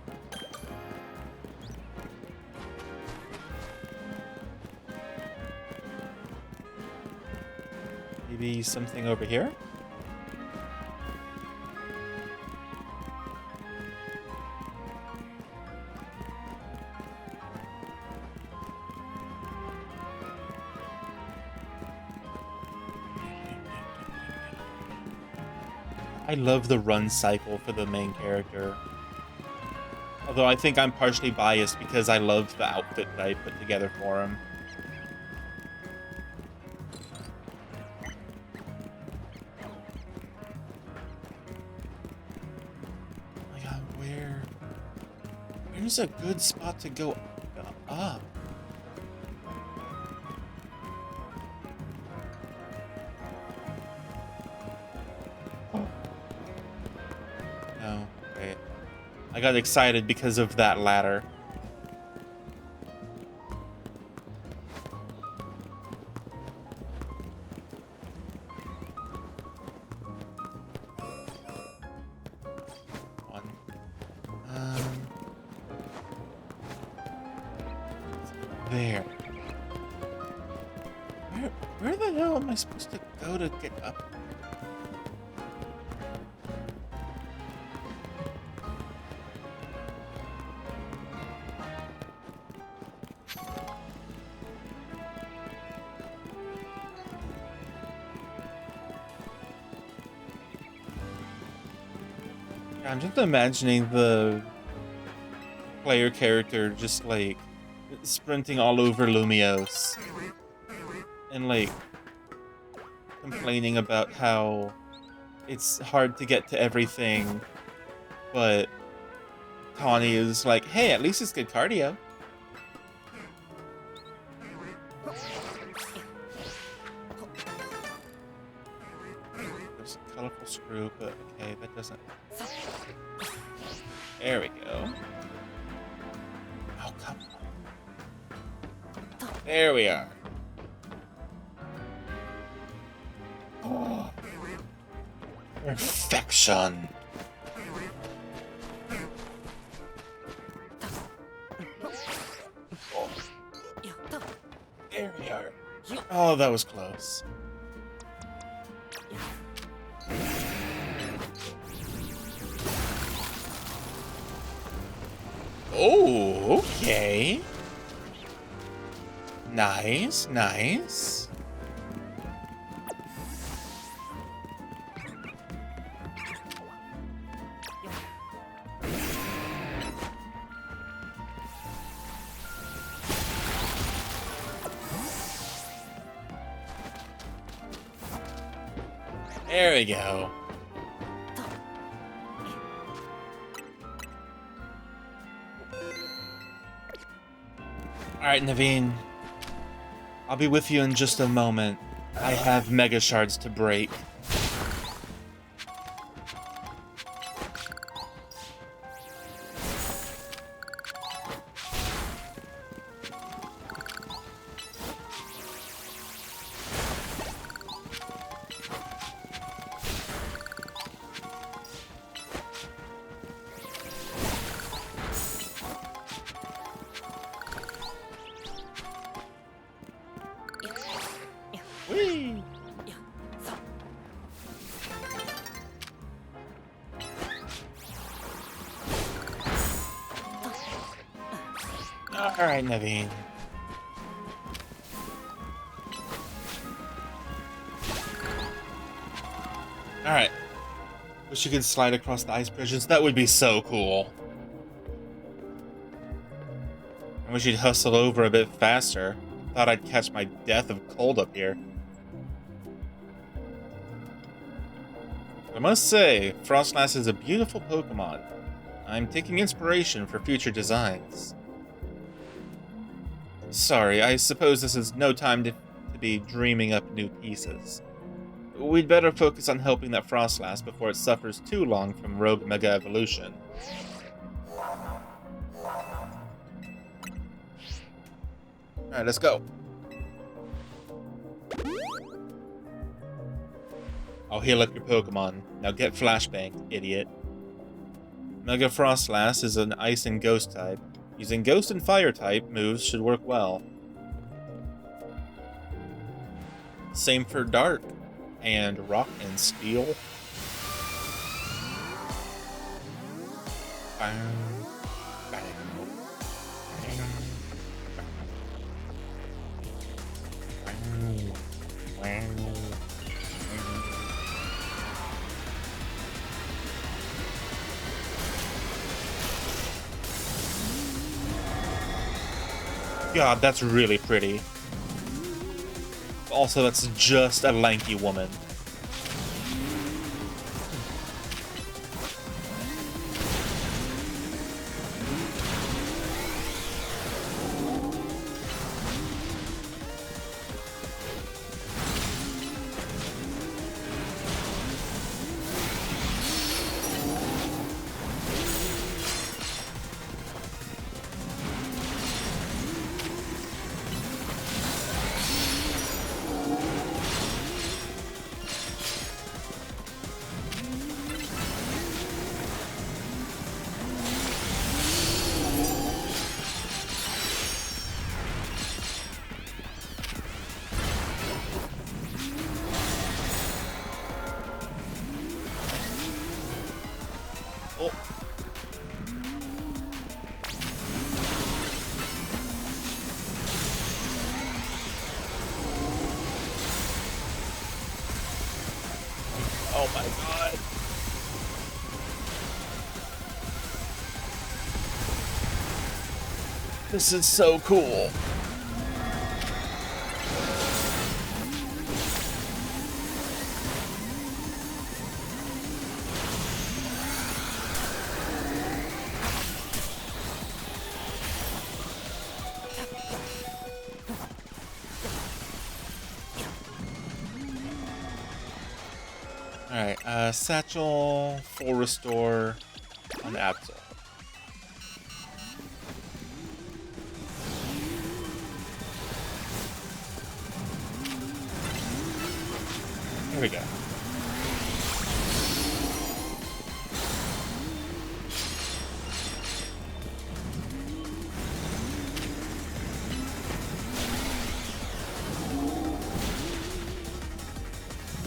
Maybe something over here? I love the run cycle for the main character. Although I think I'm partially biased because I love the outfit that I put together for him. Oh my god, where's a good spot to go up? No, wait. I got excited because of that ladder. One. There. Where the hell am I supposed to go to get up? I'm just imagining the player character just like sprinting all over Lumios and like complaining about how it's hard to get to everything, but Tawny is like, hey, at least it's good cardio. There's a colorful screw, but okay, that doesn't... There we go. Oh, come on. There we are. Oh. Perfection. Oh. There we are. Oh, that was close. Oh, okay. Nice, nice. There we go. Alright, Naveen. I'll be with you in just a moment. I have mega shards to break. Whee! Alright, Naveen. Alright. Wish you could slide across the ice bridges. That would be so cool. I wish you'd hustle over a bit faster. Thought I'd catch my death of cold up here. I must say, Frostlass is a beautiful Pokemon. I'm taking inspiration for future designs. Sorry, I suppose this is no time to be dreaming up new pieces. We'd better focus on helping that Frostlass before it suffers too long from Rogue Mega Evolution. Alright, let's go. I'll heal up your Pokemon. Now get Flashbanged, idiot. Mega Frostlass is an Ice and Ghost type. Using Ghost and Fire type moves should work well. Same for Dark and Rock and Steel. God, that's really pretty. Also, that's just a lanky woman. Oh. Oh my god. This is so cool. Alright, Satchel, full restore on Absol. Here we go.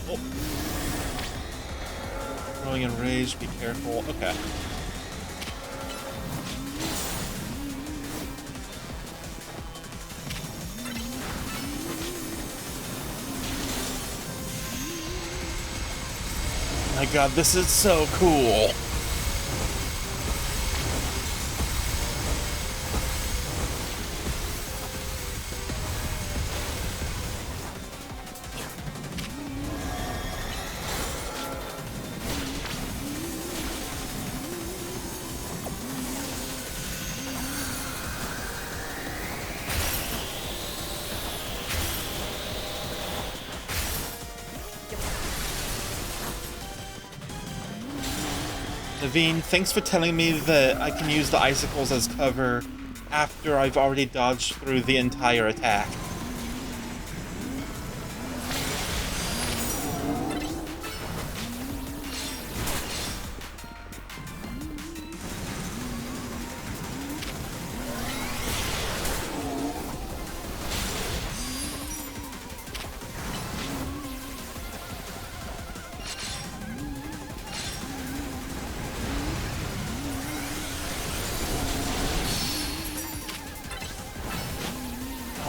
Oh. Growing in rage, be careful. Okay. My god, this is so cool. Naveen, thanks for telling me that I can use the icicles as cover after I've already dodged through the entire attack.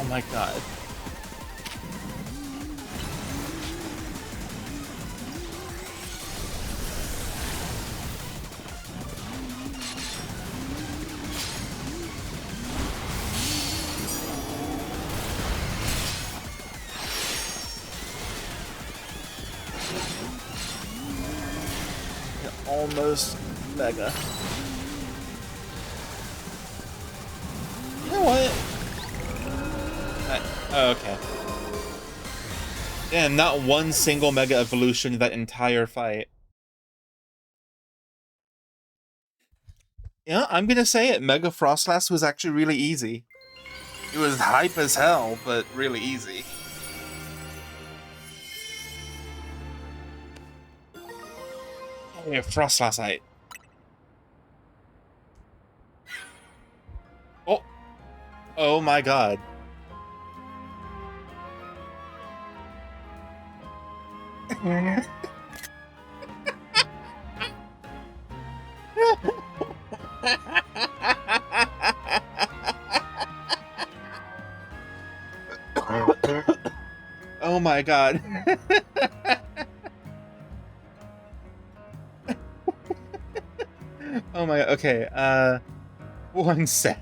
Oh my god. Almost mega. You know what? Oh, okay. Damn, not one single mega evolution that entire fight. Yeah, I'm gonna say it. Mega Frostlass was actually really easy. It was hype as hell, but really easy. Yeah, Frostlass. Oh, oh my god. Oh my god. Oh my god. Okay, one sec.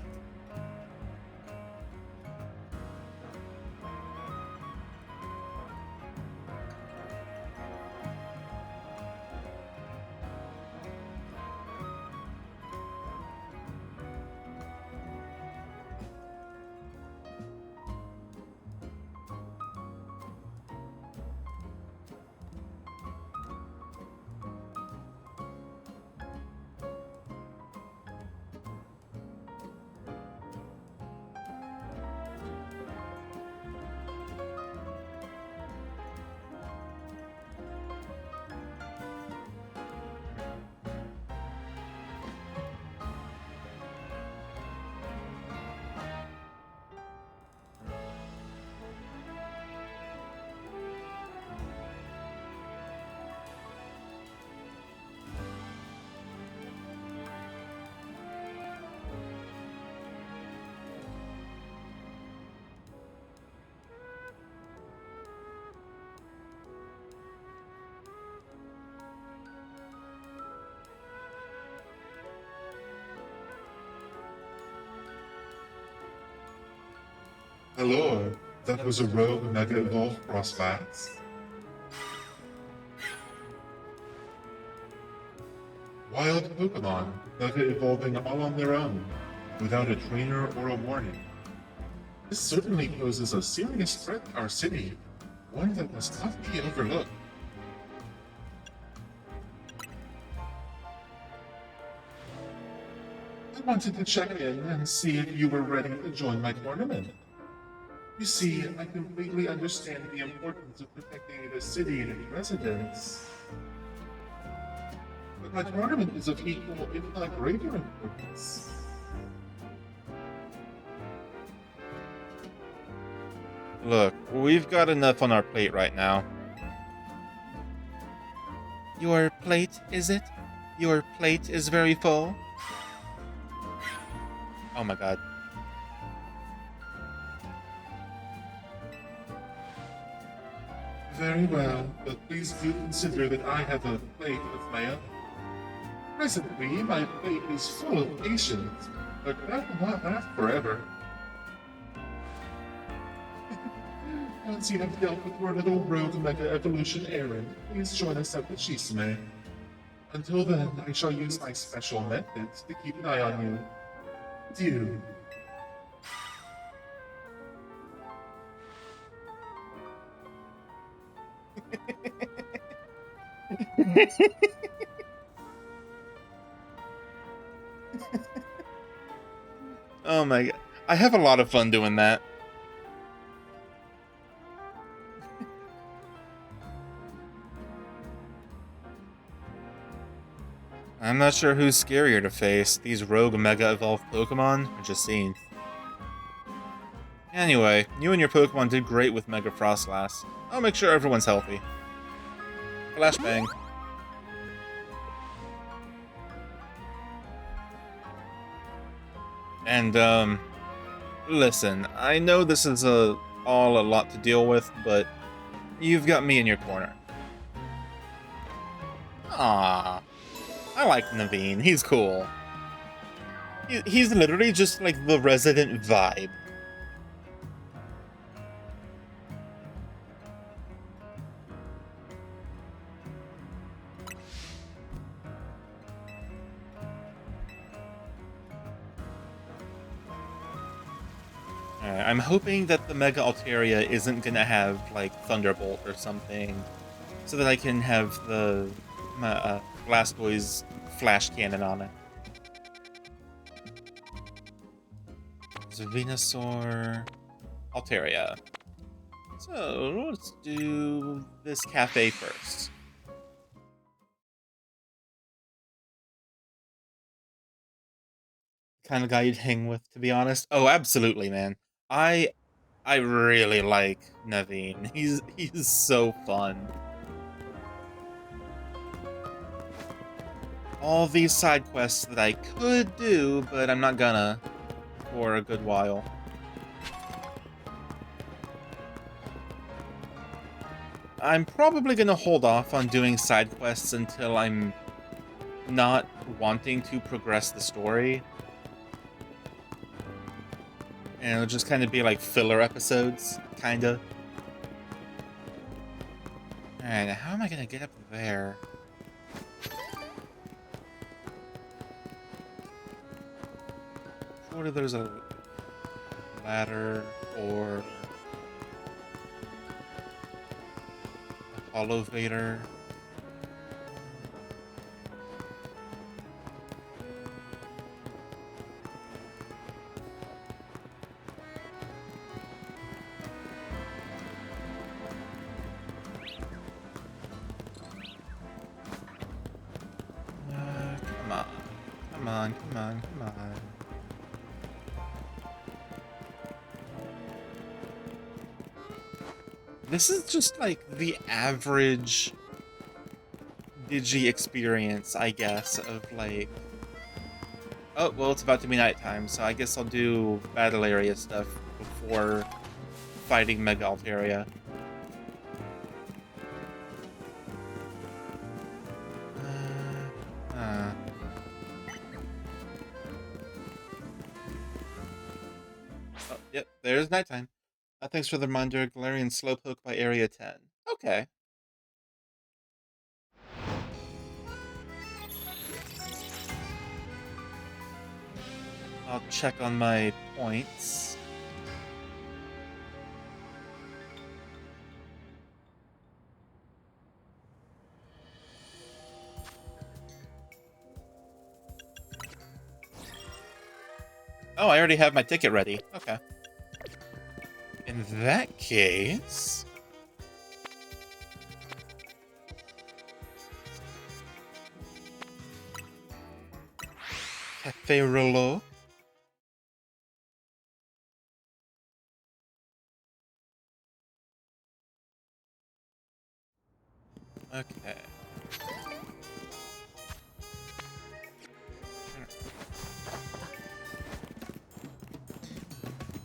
Hello, that was a rogue Mega Evolve Frostbats. Wild Pokemon, Mega evolving all on their own, without a trainer or a warning. This certainly poses a serious threat to our city, one that must not be overlooked. I wanted to check in and see if you were ready to join my tournament. You see, I completely understand the importance of protecting the city and its residents. But my tournament is of equal, if not greater importance. Look, we've got enough on our plate right now. Your plate, is it? Your plate is very full? Oh my god. Very well, but please do consider that I have a plate of my own. Presently, my plate is full of patience, but that will not last forever. Once you have dealt with your little rogue Mega Evolution errand, please join us at the Chisme. Until then, I shall use my special methods to keep an eye on you. Do. Oh my god. I have a lot of fun doing that. I'm not sure who's scarier to face, these rogue Mega Evolved Pokemon, or just Justine. Anyway, you and your Pokemon did great with Mega Frostlass. I'll make sure everyone's healthy. Flashbang. And, Listen, I know this is all a lot to deal with, but you've got me in your corner. Ah, I like Naveen. He's cool. He's literally just like the resident vibe. Alright, I'm hoping that the Mega Altaria isn't gonna have, like, Thunderbolt or something, so that I can have the Blastoise Flash Cannon on it. So Venusaur, Altaria. So, let's do this cafe first. Kind of guy you'd hang with, to be honest. Oh, absolutely, man. I really like Naveen. He's so fun. All these side quests that I could do, but I'm not gonna for a good while. I'm probably gonna hold off on doing side quests until I'm not wanting to progress the story. And it'll just kind of be like filler episodes, kinda. Alright, now how am I gonna get up there? What if there's a ladder or a elevator? Come on. Come on, come on, come on. This is just like the average Digi experience, I guess, of like... Oh, well, it's about to be nighttime, so I guess I'll do battle area stuff before fighting Mega Altaria. Oh, yep, there's nighttime. Thanks for the reminder, Galarian Slowpoke by Area 10. Okay. I'll check on my points. Oh, I already have my ticket ready. Okay. In that case... Cafe Rouleau. Okay.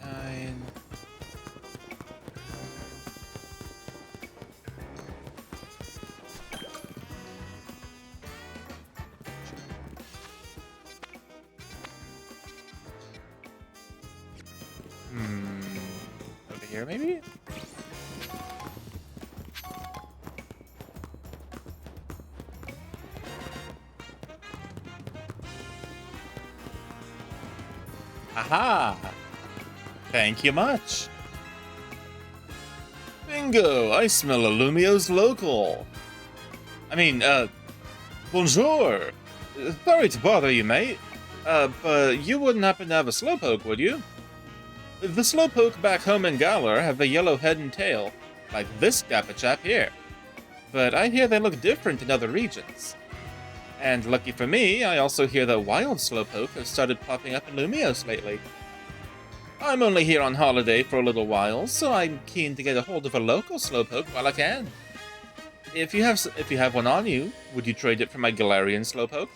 Nine. Over here, maybe? Aha! Thank you much. Bingo! I smell a Lumio's local. Bonjour. Sorry to bother you, mate. But you wouldn't happen to have a Slowpoke, would you? The Slowpoke back home in Galar have a yellow head and tail, like this dapper chap here. But I hear they look different in other regions. And lucky for me, I also hear that wild Slowpoke have started popping up in Lumios lately. I'm only here on holiday for a little while, so I'm keen to get a hold of a local Slowpoke while I can. If you have one on you, would you trade it for my Galarian Slowpoke?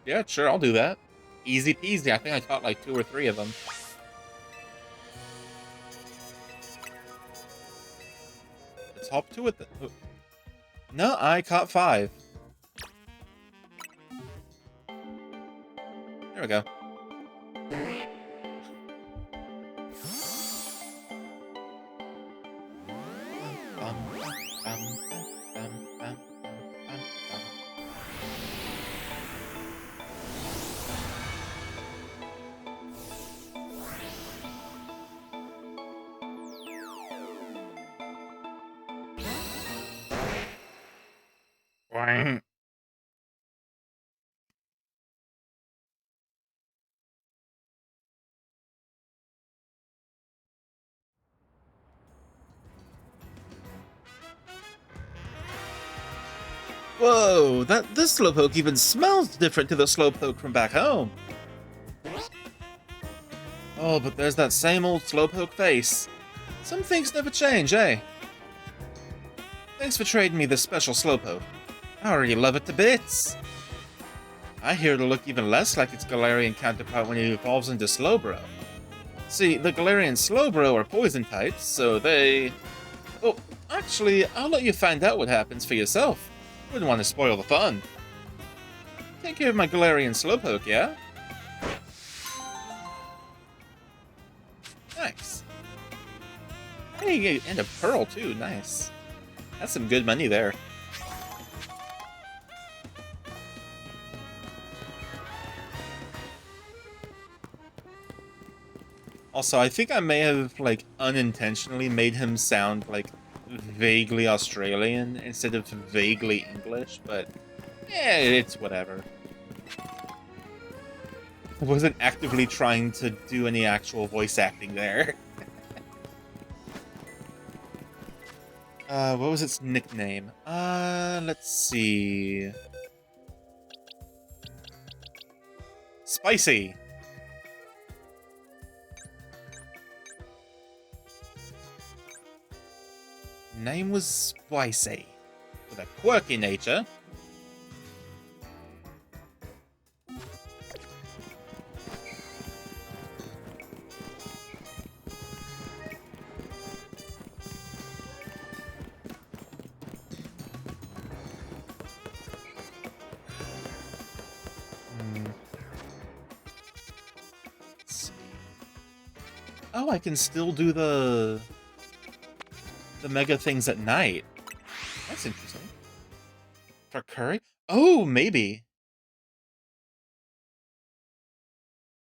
Yeah, sure, I'll do that. Easy peasy. I think I caught like 2 or 3 of them. Let's hop to it. No, I caught 5. There we go. Whoa, this Slowpoke even smells different to the Slowpoke from back home. Oh, but there's that same old Slowpoke face. Some things never change, eh? Thanks for trading me this special Slowpoke. I already love it to bits. I hear it'll look even less like its Galarian counterpart when it evolves into Slowbro. See, the Galarian Slowbro are poison types, so they... Oh, actually, I'll let you find out what happens for yourself. Wouldn't want to spoil the fun. Take care of my Galarian Slowpoke, yeah? Nice. Hey, and a pearl too, nice. That's some good money there. Also, I think I may have, like, unintentionally made him sound, like, vaguely Australian instead of vaguely English, but yeah, it's whatever. I wasn't actively trying to do any actual voice acting there. What was its nickname? Let's see. Spicy! Name was Spicy, with a quirky nature. Let's see. Oh, I can still do the mega things at night. That's interesting. For curry? Oh, maybe.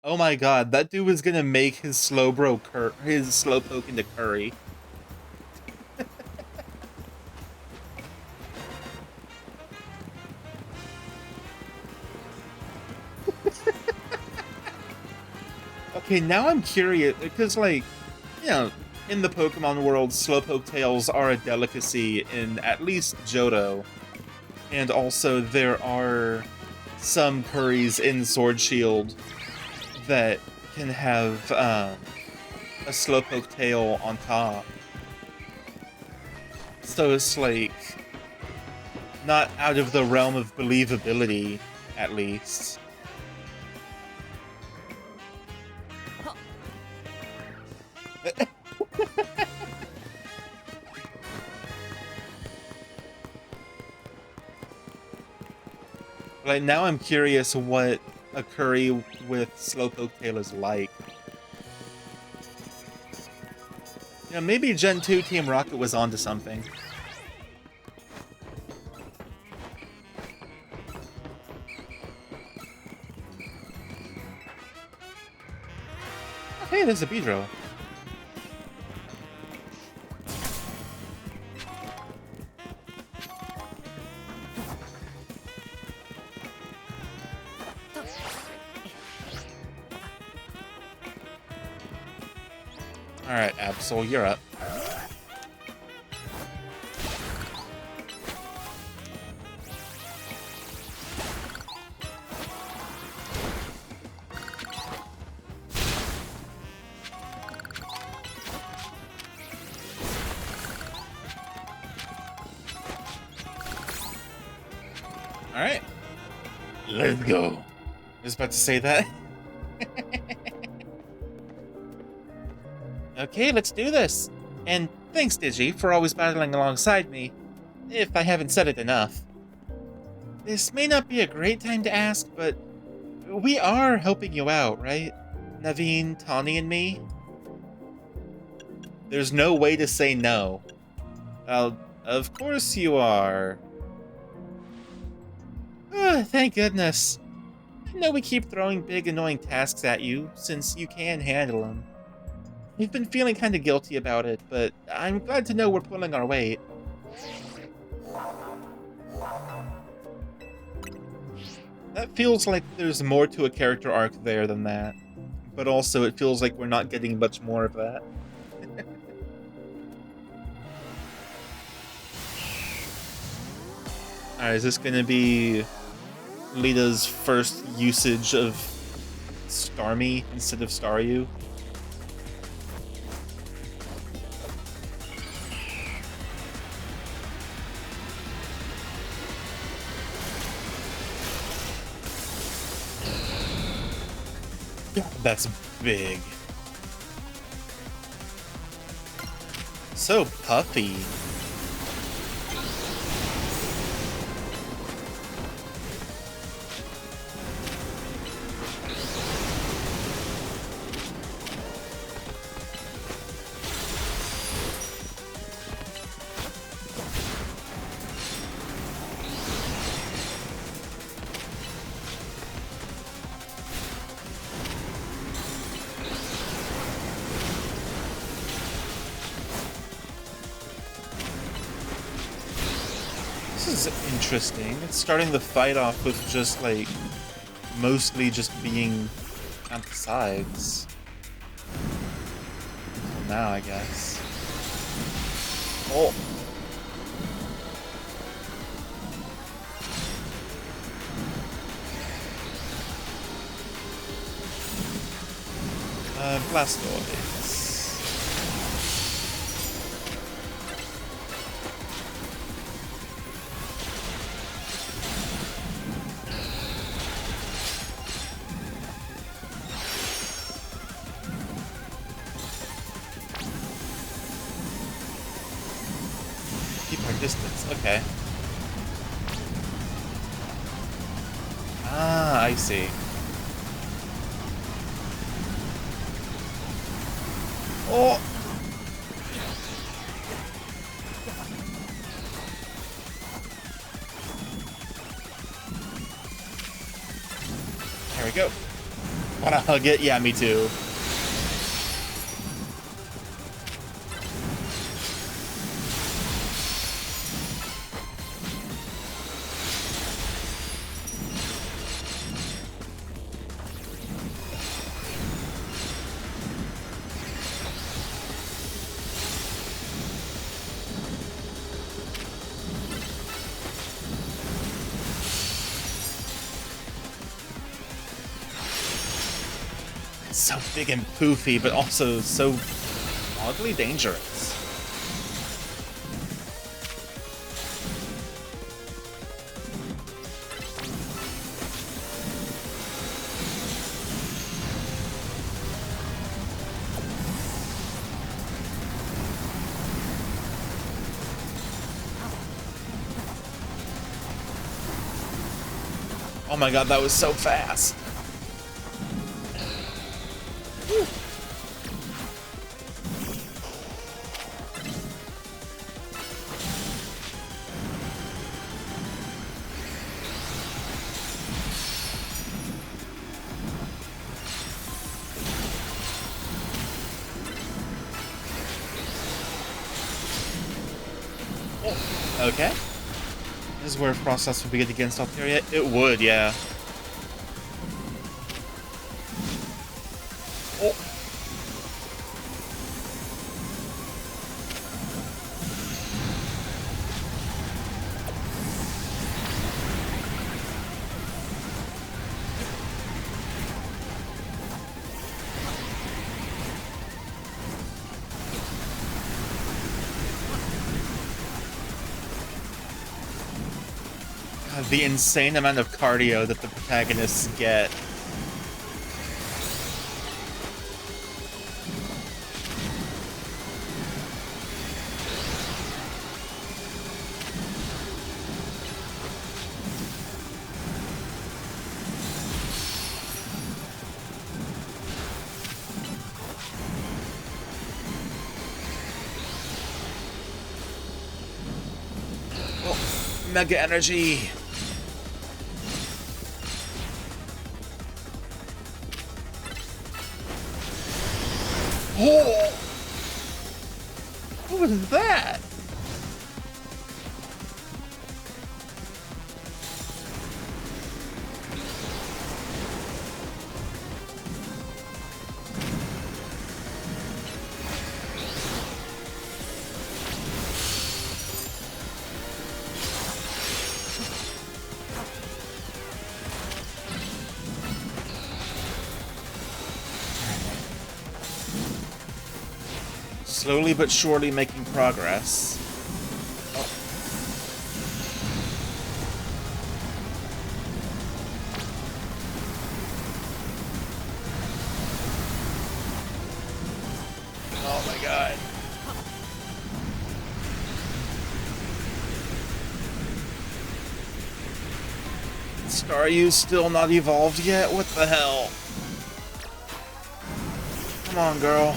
Oh my god, that dude was gonna make his his Slowpoke into curry. Okay, now I'm curious, because, like, you know, in the Pokemon world, Slowpoke tails are a delicacy in at least Johto. And also, there are some curries in Sword Shield that can have a Slowpoke tail on top. So it's, like, not out of the realm of believability, at least. Like, now I'm curious what a curry with Slowpoke tail is like. You know, maybe Gen 2 Team Rocket was onto something. Oh, hey, there's a Beedrill. Alright, Absol, you're up. Alright. Let's go. I was about to say that. Okay, let's do this. And thanks, Digi, for always battling alongside me, if I haven't said it enough. This may not be a great time to ask, but we are helping you out, right? Naveen, Tawny, and me? There's no way to say no. Of course you are. Thank goodness. I know we keep throwing big annoying tasks at you, since you can handle them. We've been feeling kinda guilty about it, but I'm glad to know we're pulling our weight. That feels like there's more to a character arc there than that. But also, it feels like we're not getting much more of that. Alright, is this gonna be Lita's first usage of Starmie instead of Staryu? That's big. So puffy. This is interesting. It's starting the fight off with just, like, mostly just being on the sides. Until now, I guess. Oh. Blastoise. Keep our distance, okay. Ah, I see. Oh! There we go. Wanna hug it? Yeah, me too. So big and poofy, but also so oddly dangerous. Oh my god, that was so fast. Okay. This is where process would be good against Altaria. It would, yeah. Oh. The insane amount of cardio that the protagonists get. Mega energy! Oh! What was that? Slowly but surely making progress. Oh. Oh my god. Staryu's still not evolved yet? What the hell? Come on, girl.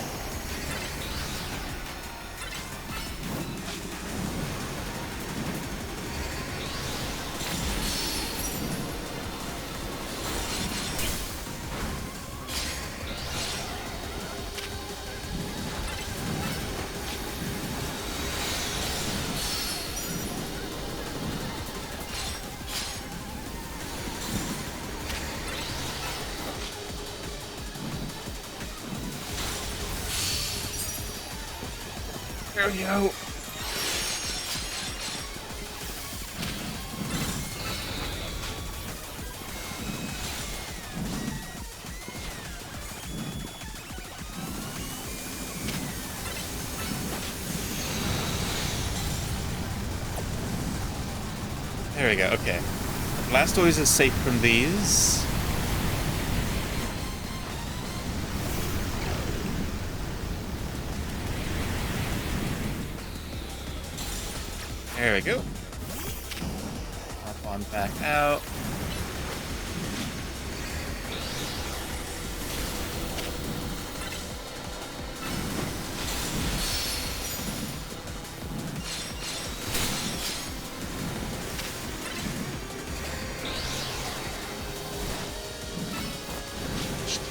There we go. There we go, okay. Blastoise is safe from these. There we go. Hop on back out.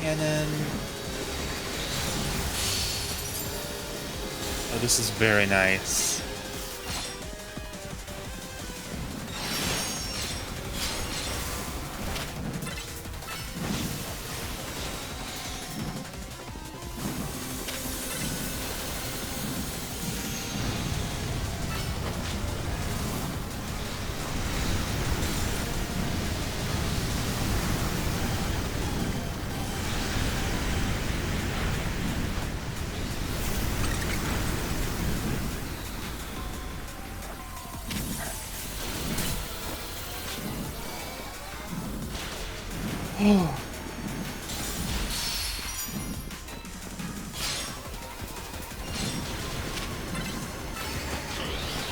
Cannon. Oh, this is very nice.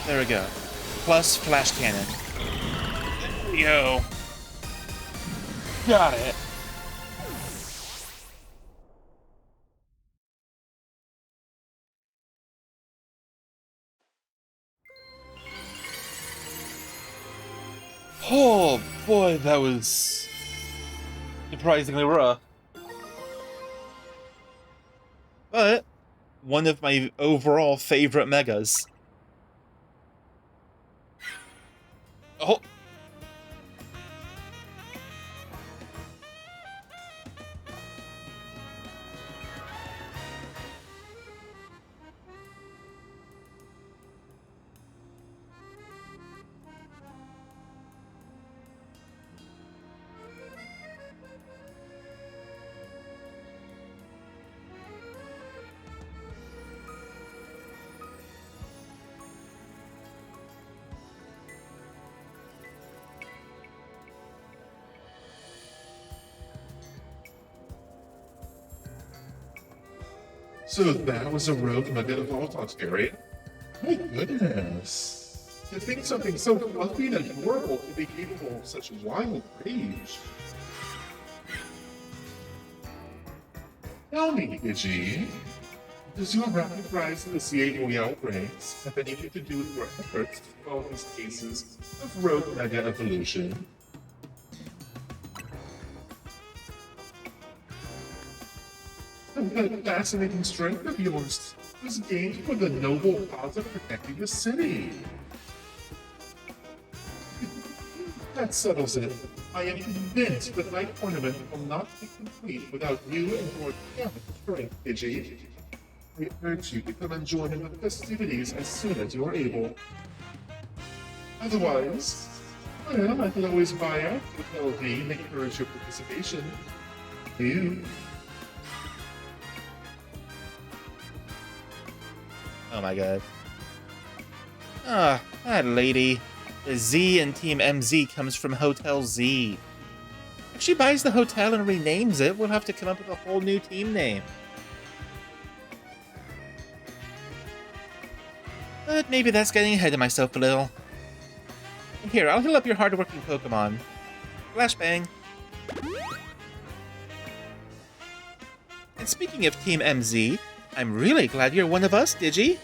There we go. Plus flash cannon. There we go. Got it. Oh boy, that was surprisingly rough. But one of my overall favorite megas. Oh. So that was a rogue Mega Evolved Ontario? My goodness. To think something so fluffy and adorable could be capable of such wild rage. Tell me, Digi, As you are rapid rise in the ZA Royale ranks, I need you to do your efforts to solve these cases of rogue mega evolution. And that fascinating strength of yours was gained for the noble cause of protecting the city. That settles it. I am convinced that my tournament will not be complete without you and your talent strength, Digi. I urge you to come and join in the festivities as soon as you are able. Otherwise, well, I can always buy out with LV and encourage your participation. You. Oh my god. Ah, that lady. The Z in Team MZ comes from Hotel Z. If she buys the hotel and renames it, we'll have to come up with a whole new team name. But maybe that's getting ahead of myself a little. Here, I'll heal up your hardworking Pokemon. Flashbang. And speaking of Team MZ, I'm really glad you're one of us, Digi.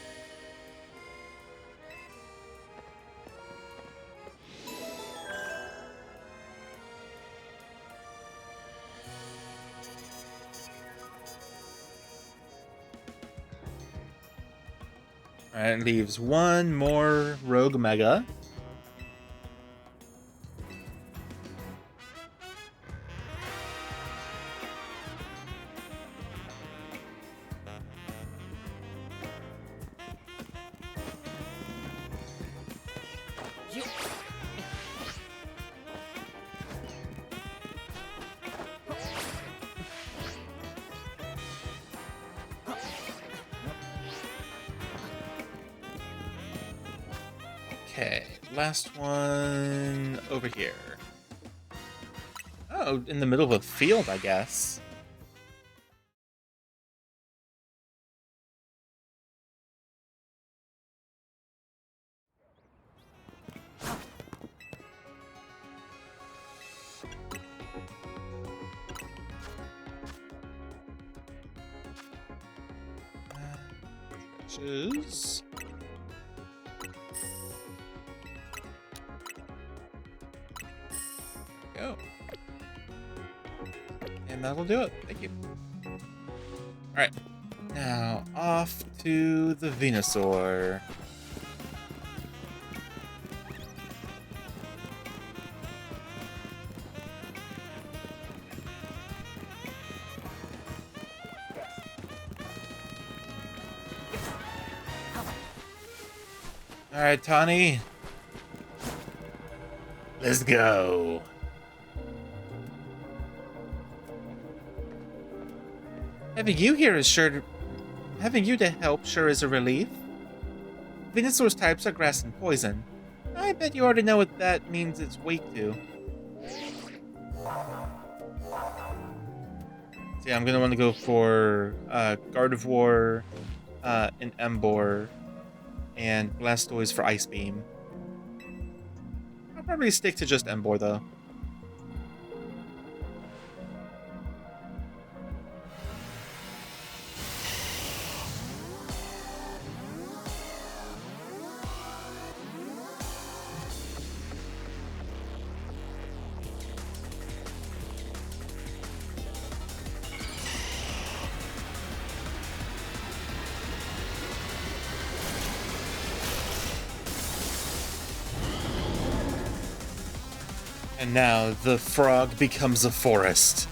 Alright, leaves one more Rogue Mega. Okay, last one over here. Oh, in the middle of a field, I guess. Choose. Go. And that'll do it. Thank you. Alright. Now, off to the Venusaur. Alright, Tawny. Let's go. Having you here is sure to... Having you to help sure is a relief. Venusaur's types are grass and poison. I bet you already know what that means it's weak to. So yeah, I'm gonna want to go for Gardevoir, and Emboar, and Blastoise for Ice Beam. I'll probably stick to just Emboar though. And now the frog becomes a forest.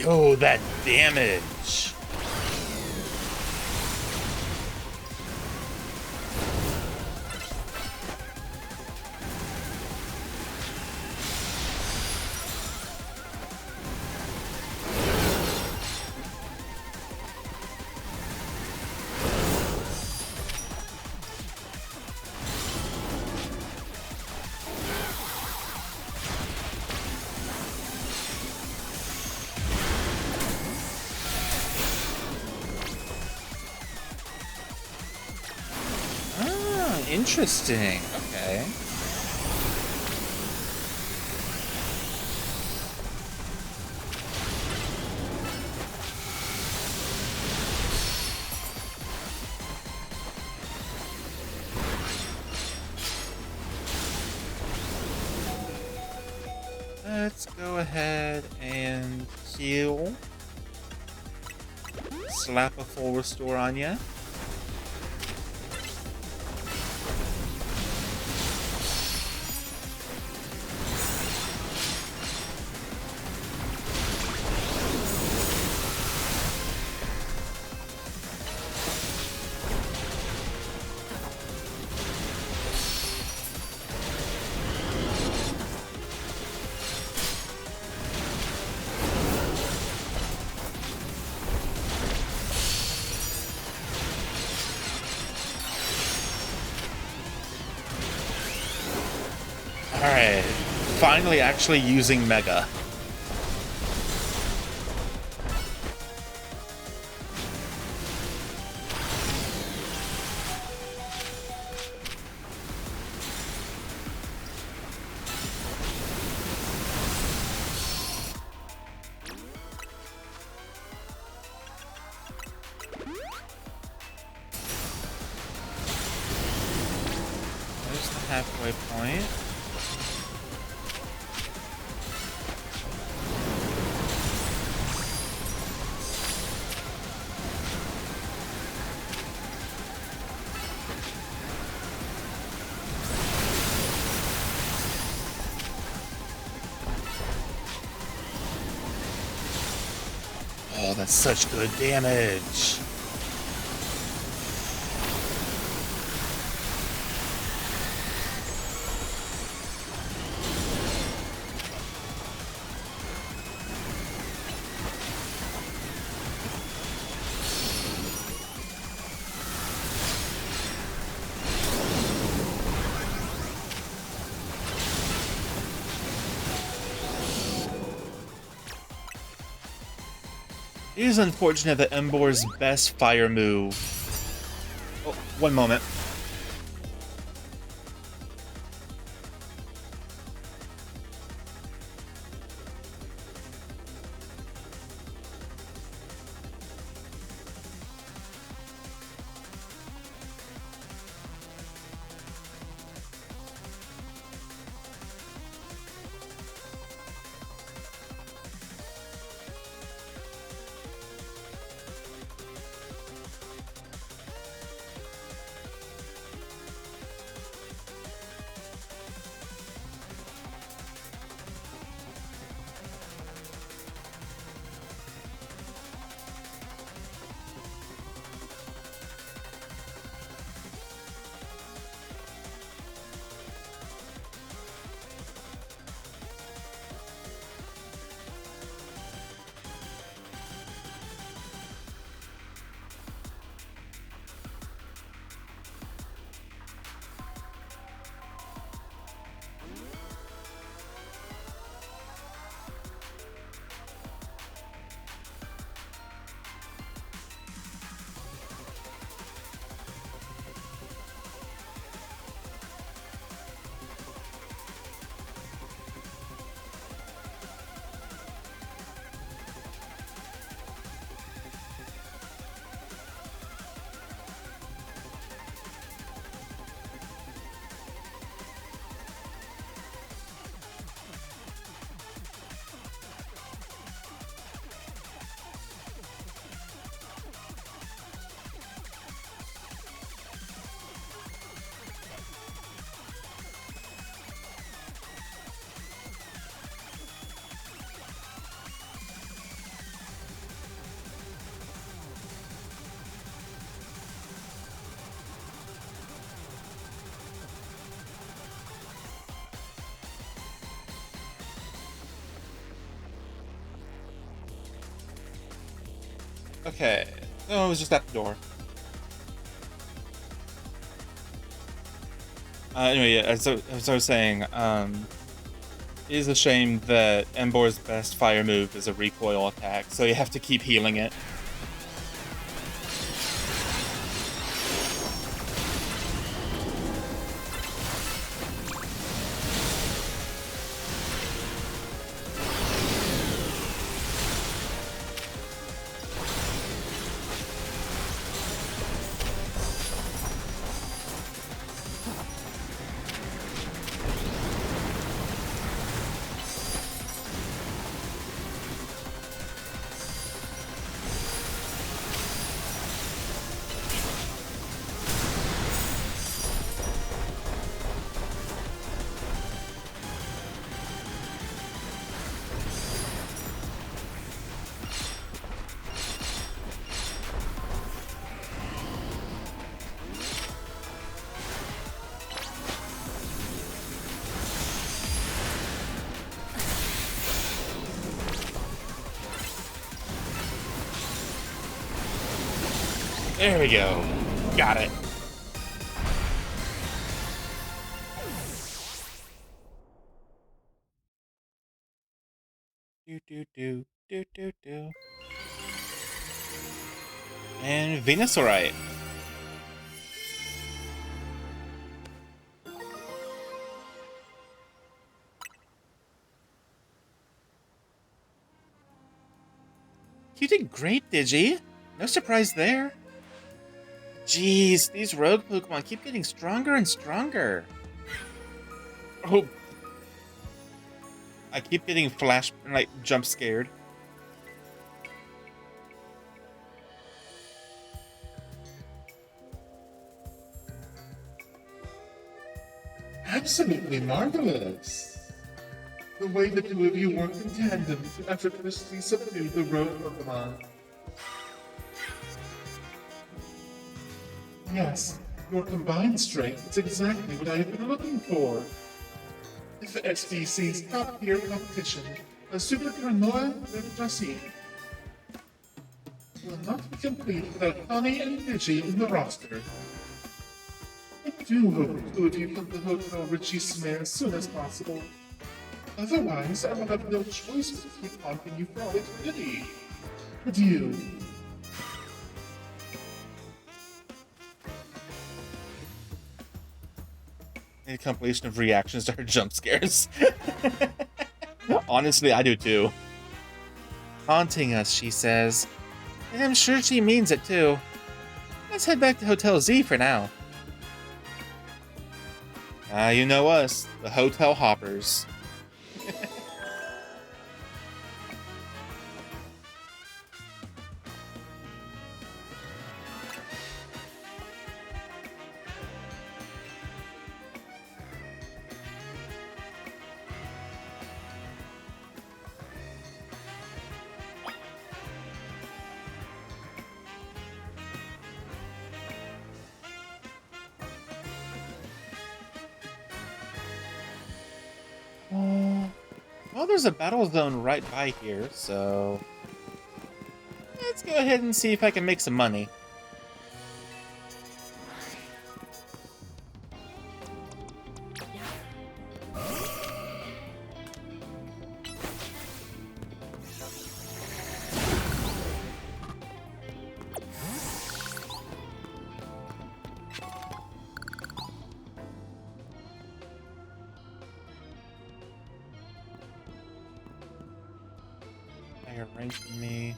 Oh, that damage! Interesting. Okay. Let's go ahead and heal. Slap a full restore on ya. Alright, finally actually using Mega. There's the halfway point. Oh, that's such good damage. It is unfortunate that Embor's best fire move... Oh, one moment. Okay. Oh, it was just at the door. Anyway, yeah, as I was saying, it is a shame that Embor's best fire move is a recoil attack, so you have to keep healing it. There we go. Got it. Do. And Venusaurite. You did great, Digi. No surprise there. Jeez, these rogue Pokemon keep getting stronger and stronger. Oh. I keep getting jump scared. Absolutely marvelous. The way the two of you worked in tandem to effortlessly subdue the rogue Pokemon. Yes, your combined strength is exactly what I have been looking for. If the SDC's top-tier competition, the Super Carnoa Dressy, will not be complete without Connie and Digi in the roster. I do hope the two of you come to Hotel Richie-Smere as soon as possible. Otherwise, I will have no choice but to keep haunting you for all eternity. Adieu. A compilation of reactions to her jump scares. Honestly, I do too. Haunting us, she says. And I'm sure she means it too. Let's head back to Hotel Z for now. You know us, the Hotel Hoppers. Well, there's a battle zone right by here, so let's go ahead and see if I can make some money. Higher rank than me.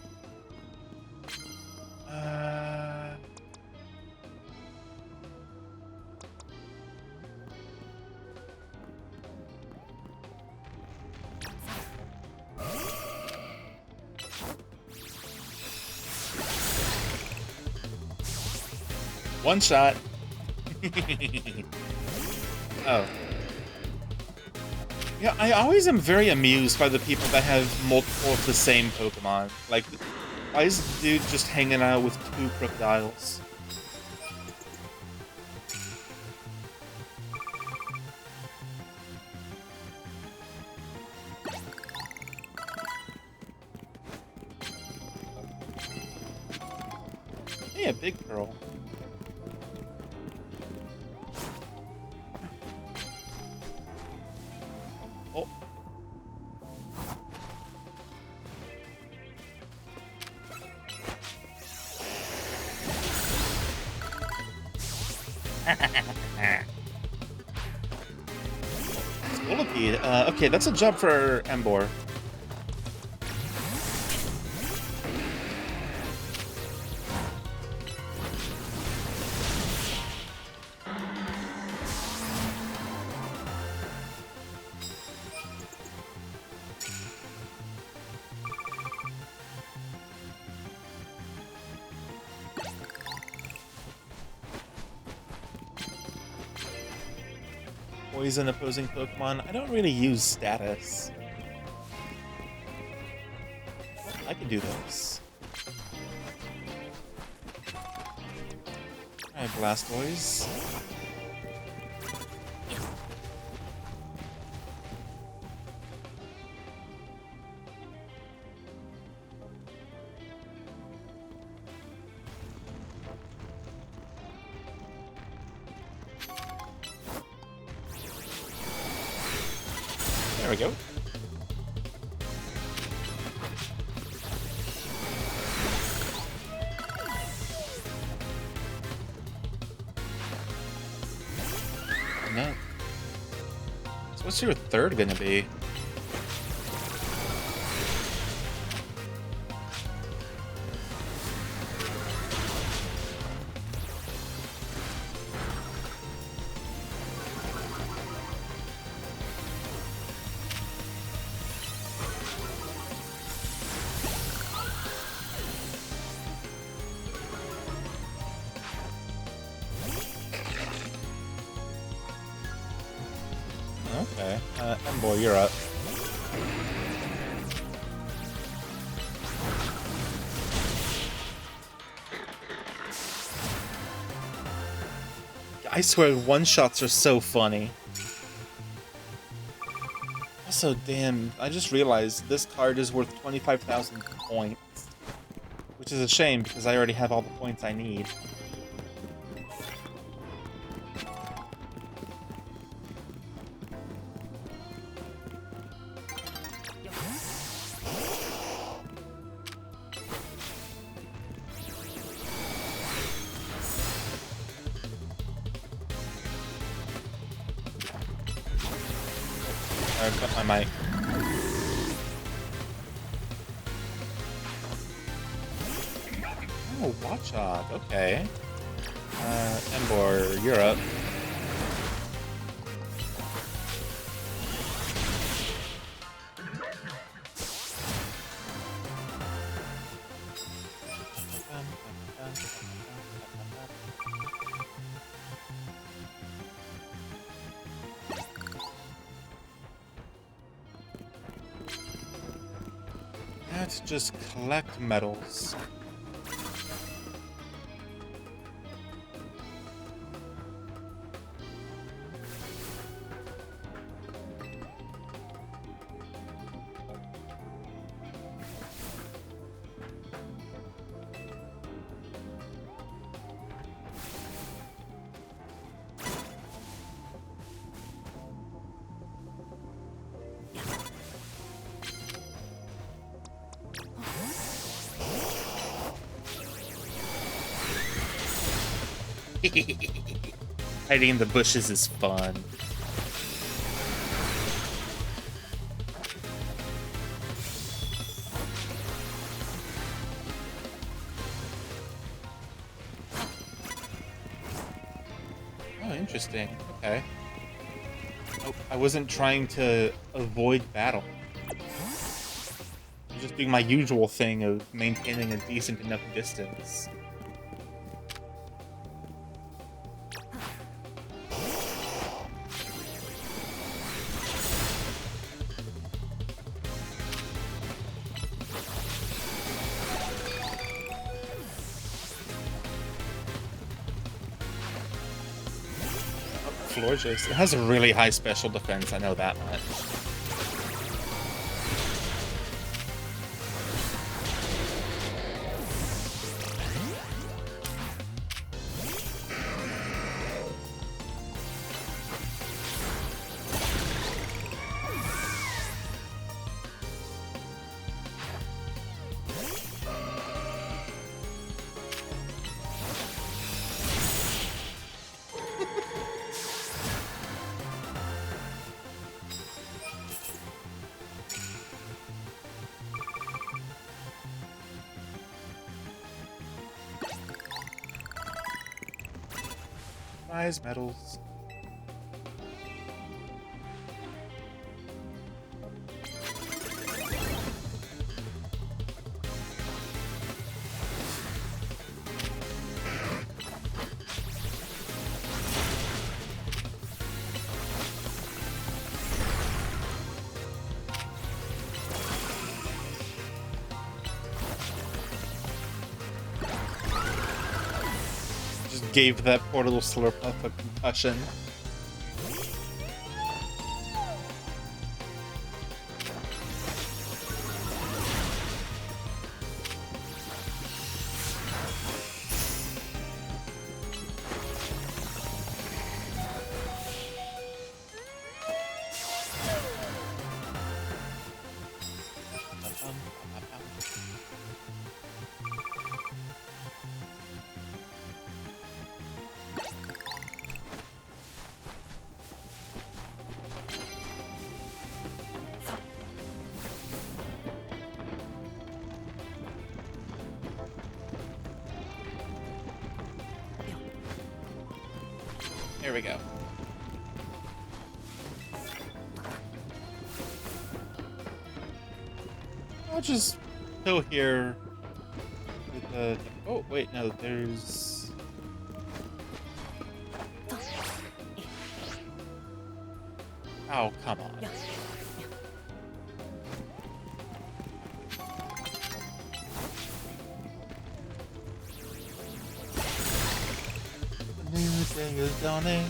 One shot. Oh. Yeah, I always am very amused by the people that have multiple of the same Pokemon. Like, why is the dude just hanging out with 2 crocodiles? me a big pearl. Oh. Scolipede. Okay, that's a job for Embor. Poison opposing Pokemon. I don't really use status. I can do this. Alright, Blastoise. There we go. No. So what's your third gonna be? Okay. Embor, you're up. I swear, one-shots are so funny. Also, damn, I just realized this card is worth 25,000 points. Which is a shame, because I already have all the points I need. I cut my mic. Oh, Watchog, okay. Embor, you're up. Let's just collect medals. Hiding in the bushes is fun. Oh, interesting. Okay. Oh, I wasn't trying to avoid battle. I'm just doing my usual thing of maintaining a decent enough distance. Florges. It has a really high special defense, I know that much. Prize medals. Gave that poor little Slurpuff a concussion. Here we go. I'll just go here with the... Oh, wait, no, there's... Oh, come on. The new day is dawning.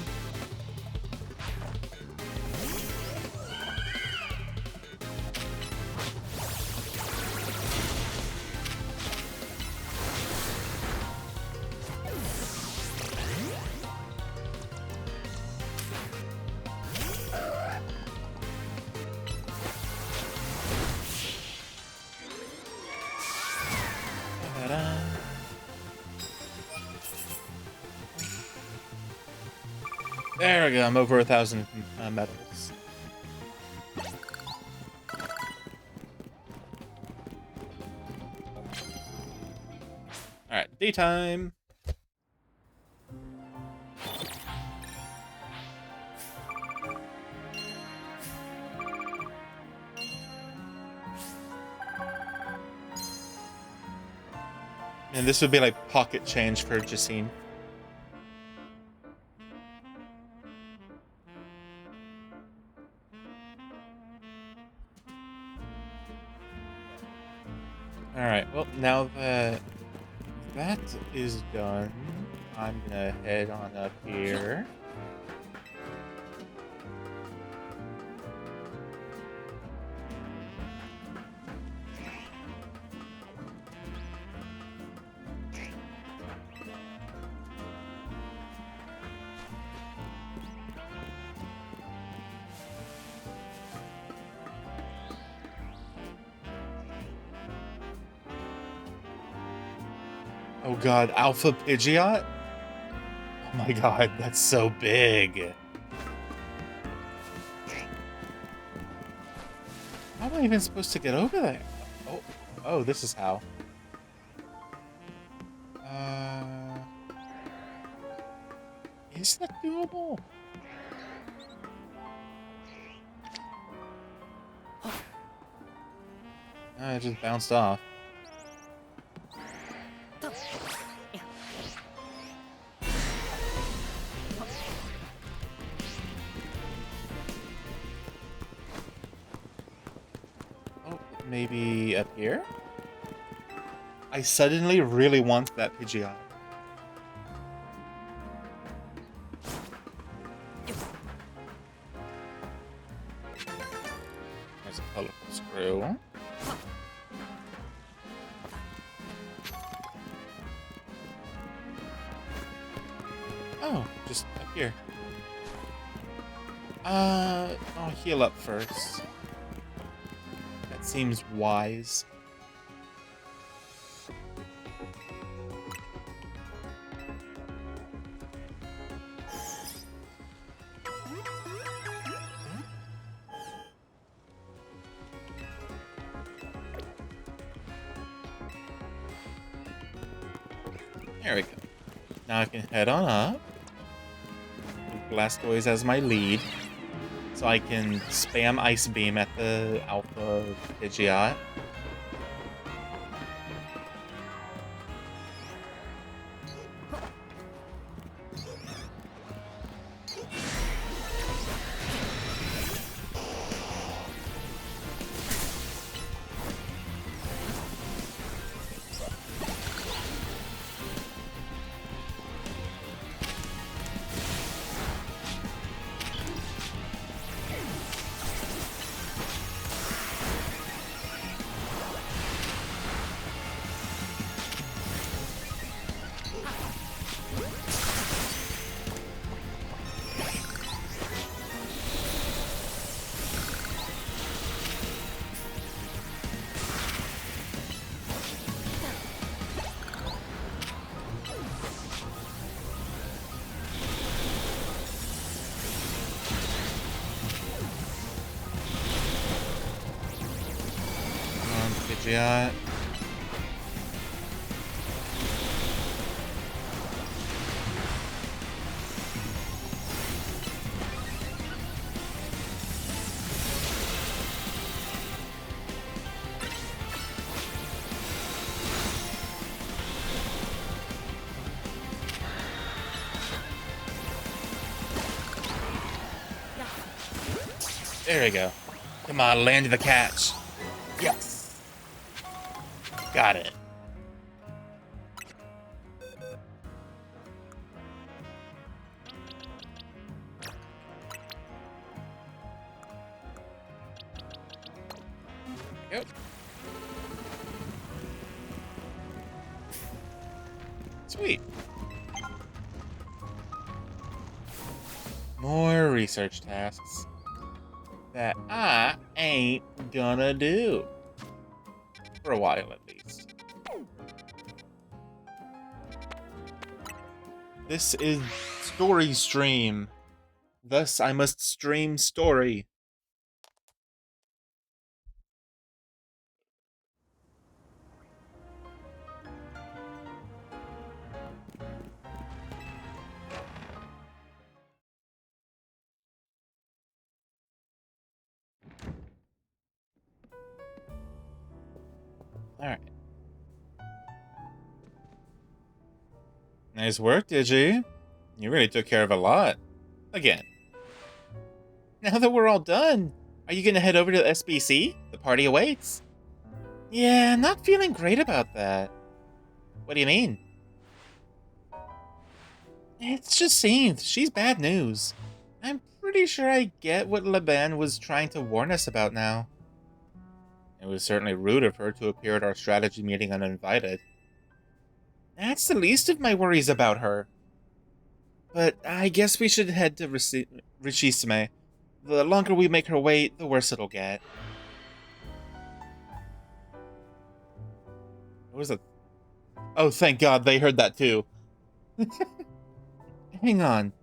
There we go, I'm over 1,000 medals. Alright, daytime. And this would be like pocket change for Jacine. Alright, well, now that that is done, I'm gonna head on up here. Oh god, Alpha Pidgeot? Oh my god, that's so big. How am I even supposed to get over there? Oh, this is how. Is that doable? I just bounced off. Maybe up here? I suddenly really want that Pidgeot. There's a colorful screw. Oh, just up here. I'll heal up first. Seems wise. There we go. Now I can head on up. Blastoise as my lead, so I can spam Ice Beam at the Alpha Pidgeot. Pidgeot. There we go. Come on, land the catch. Yes. Got it. Yep. Sweet. More research tasks that I ain't gonna do. For a while, at least. This is story stream. Thus, I must stream story. Alright. Nice work, Digi. You really took care of a lot. Again. Now that we're all done, are you gonna head over to the SBC? The party awaits. Yeah, not feeling great about that. What do you mean? It's just Jacinthe. She's bad news. I'm pretty sure I get what Laban was trying to warn us about now. It was certainly rude of her to appear at our strategy meeting uninvited. That's the least of my worries about her. But I guess we should head to Richisime. The longer we make her wait, the worse it'll get. What was it? Oh, thank God they heard that too. Hang on.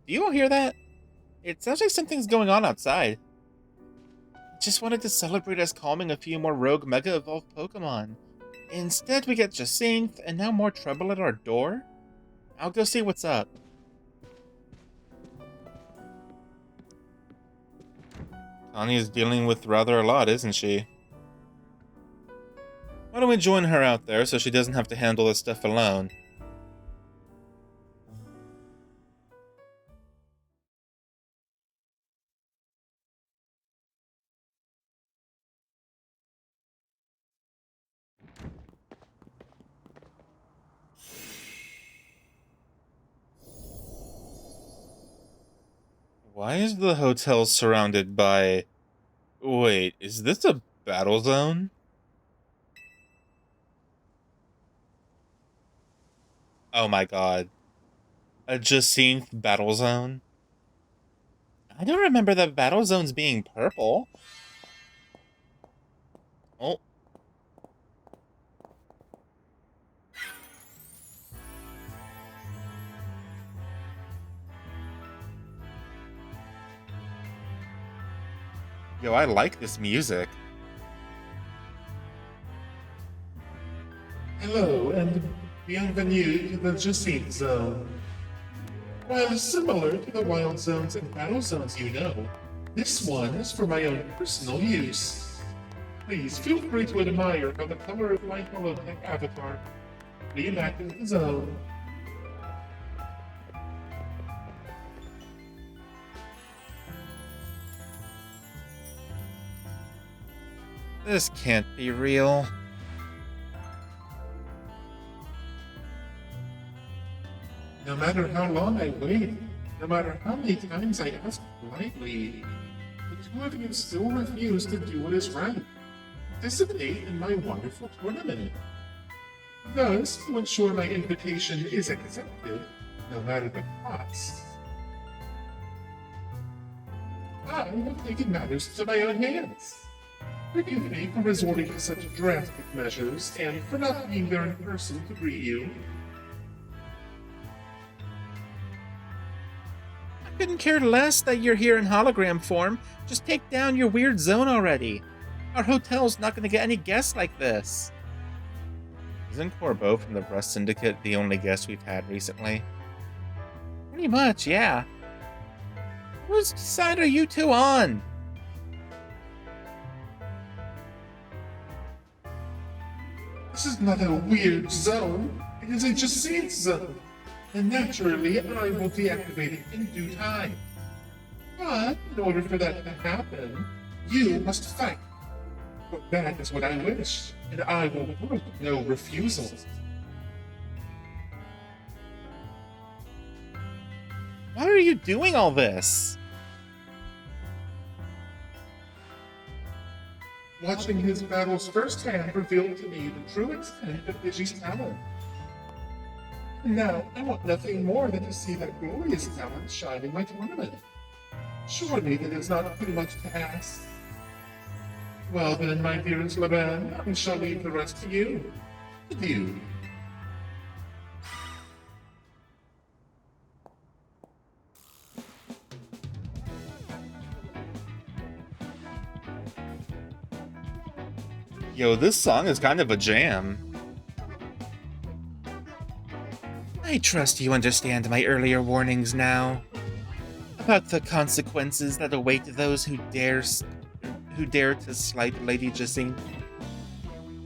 Do you all hear that? It sounds like something's going on outside. Just wanted to celebrate us calming a few more rogue Mega Evolved Pokemon. Instead, we get Jacinthe, and now more trouble at our door? I'll go see what's up. Tanya's dealing with rather a lot, isn't she? Why don't we join her out there so she doesn't have to handle this stuff alone? Why is the hotel surrounded by... Wait, is this a battle zone? Oh my god. A Jacinthe battle zone? I don't remember the battle zones being purple. Oh. Yo, I like this music. Hello, and bienvenue to the Jacinthe Zone. While similar to the wild zones and battle zones you know, this one is for my own personal use. Please feel free to admire how the color of my holotech avatar reenacted the zone. This can't be real. No matter how long I wait, no matter how many times I ask politely, the two of you still refuse to do what is right. Participate in my wonderful tournament. Thus, to ensure my invitation is accepted, no matter the cost, I have taken matters into my own hands. Forgive me for resorting to such drastic measures and for not being there in person to greet you. I couldn't care less that you're here in hologram form. Just take down your weird zone already. Our hotel's not gonna get any guests like this. Isn't Corbeau from the Rust Syndicate the only guest we've had recently? Pretty much, yeah. Whose side are you two on? This is not a weird zone, it is a Jacinthe zone, and naturally I will deactivate it in due time. But in order for that to happen, you must fight. But that is what I wish, and I will brook no refusal. Why are you doing all this? Watching his battles firsthand revealed to me the true extent of Digi's talent. Now, I want nothing more than to see that glorious talent shine in my tournament. Surely that is not too much to ask. Well then, my dearest Laban, I shall leave the rest to you. Adieu. Yo, this song is kind of a jam. I trust you understand my earlier warnings now. About the consequences that await those who dare to slight Lady Jacinthe.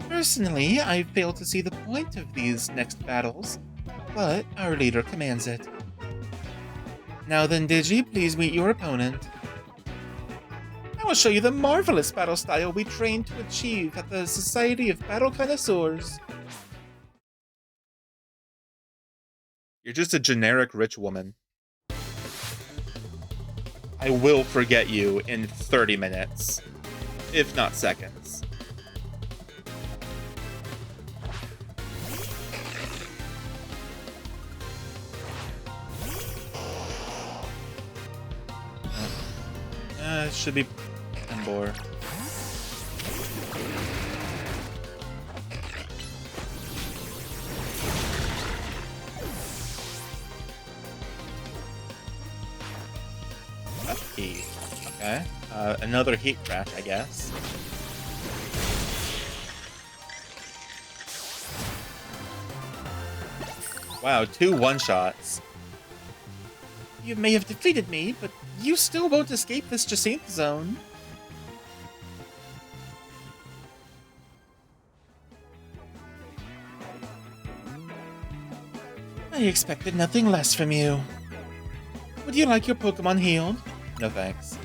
Personally, I fail to see the point of these next battles, but our leader commands it. Now then, Digi, please meet your opponent. I will show you the marvelous battle style we trained to achieve at the Society of Battle Connoisseurs. You're just a generic rich woman. I will forget you in 30 minutes, if not seconds. It should be Embor. Heat. Okay. Another heat crash, I guess. Wow, 2 one-shots. You may have defeated me, but you still won't escape this Jacinthe zone. I expected nothing less from you. Would you like your Pokemon healed? No thanks.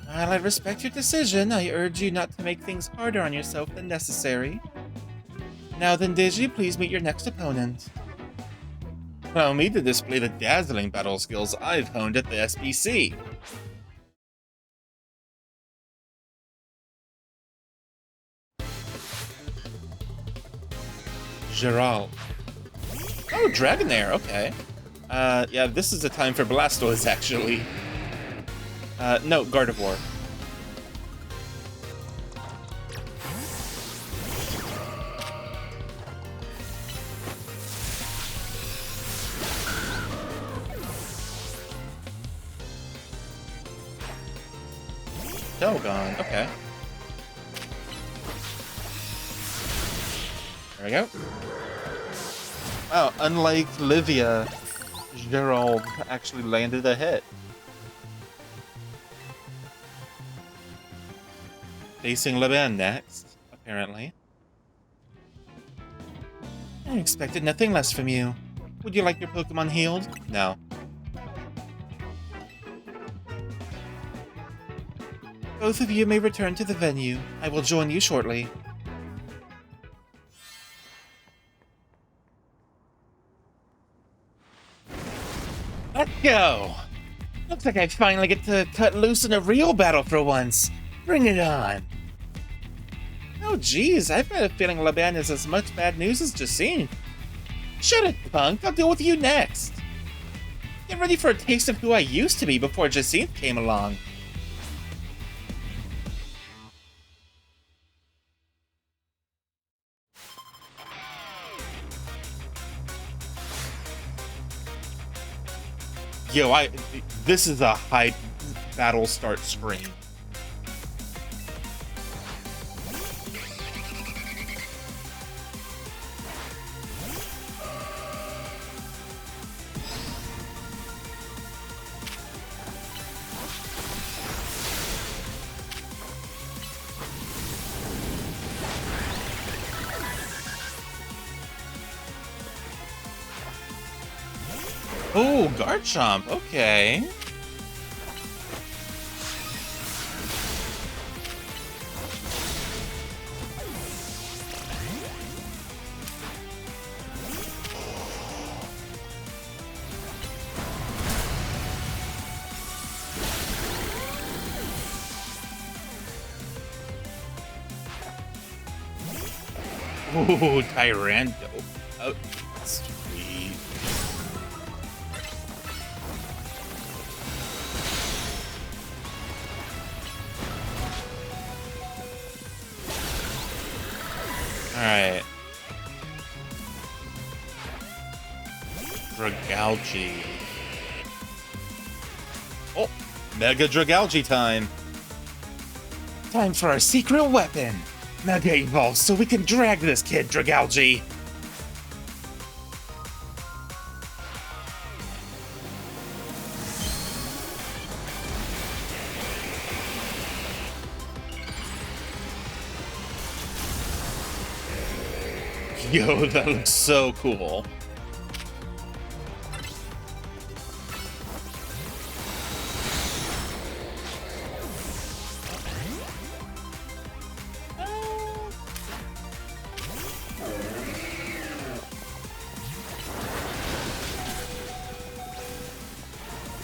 While I respect your decision, I urge you not to make things harder on yourself than necessary. Now then, Digi, please meet your next opponent. Allow me to display the dazzling battle skills I've honed at the SBC. Gerald. Oh, Dragonair, okay. Yeah, this is the time for Blastoise, actually. No, Gardevoir. Telgon, okay. There we go. Wow, unlike Livia, Gerald actually landed a hit. Facing Leban next, apparently. I expected nothing less from you. Would you like your Pokemon healed? No. Both of you may return to the venue. I will join you shortly. Let's go! Looks like I finally get to cut loose in a real battle for once. Bring it on. Oh geez, I've got a feeling Laban is as much bad news as Jacine. Shut it, punk. I'll deal with you next. Get ready for a taste of who I used to be before Jacine came along. Yo, this is a hype battle start screen. Oh, Garchomp, okay. Ooh, Tyrando. Oh, sweet. Alright. Dragalge. Oh, Mega Dragalge time. Time for our secret weapon. Mega Evolve so we can drag this kid, Dragalge. Yo, that looks so cool.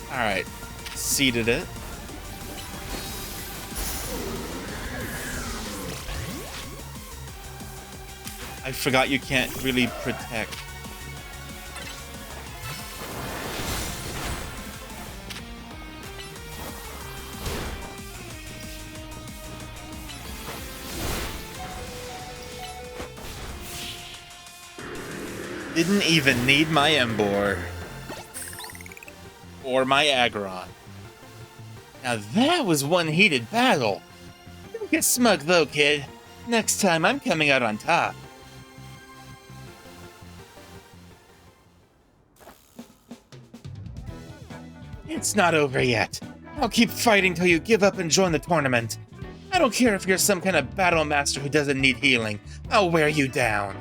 Alright, seeded it. I forgot you can't really protect. Didn't even need my Embor. Or my Aggron. Now that was one heated battle. Don't get smug though, kid. Next time I'm coming out on top. It's not over yet. I'll keep fighting till you give up and join the tournament. I don't care if you're some kind of battle master who doesn't need healing. I'll wear you down.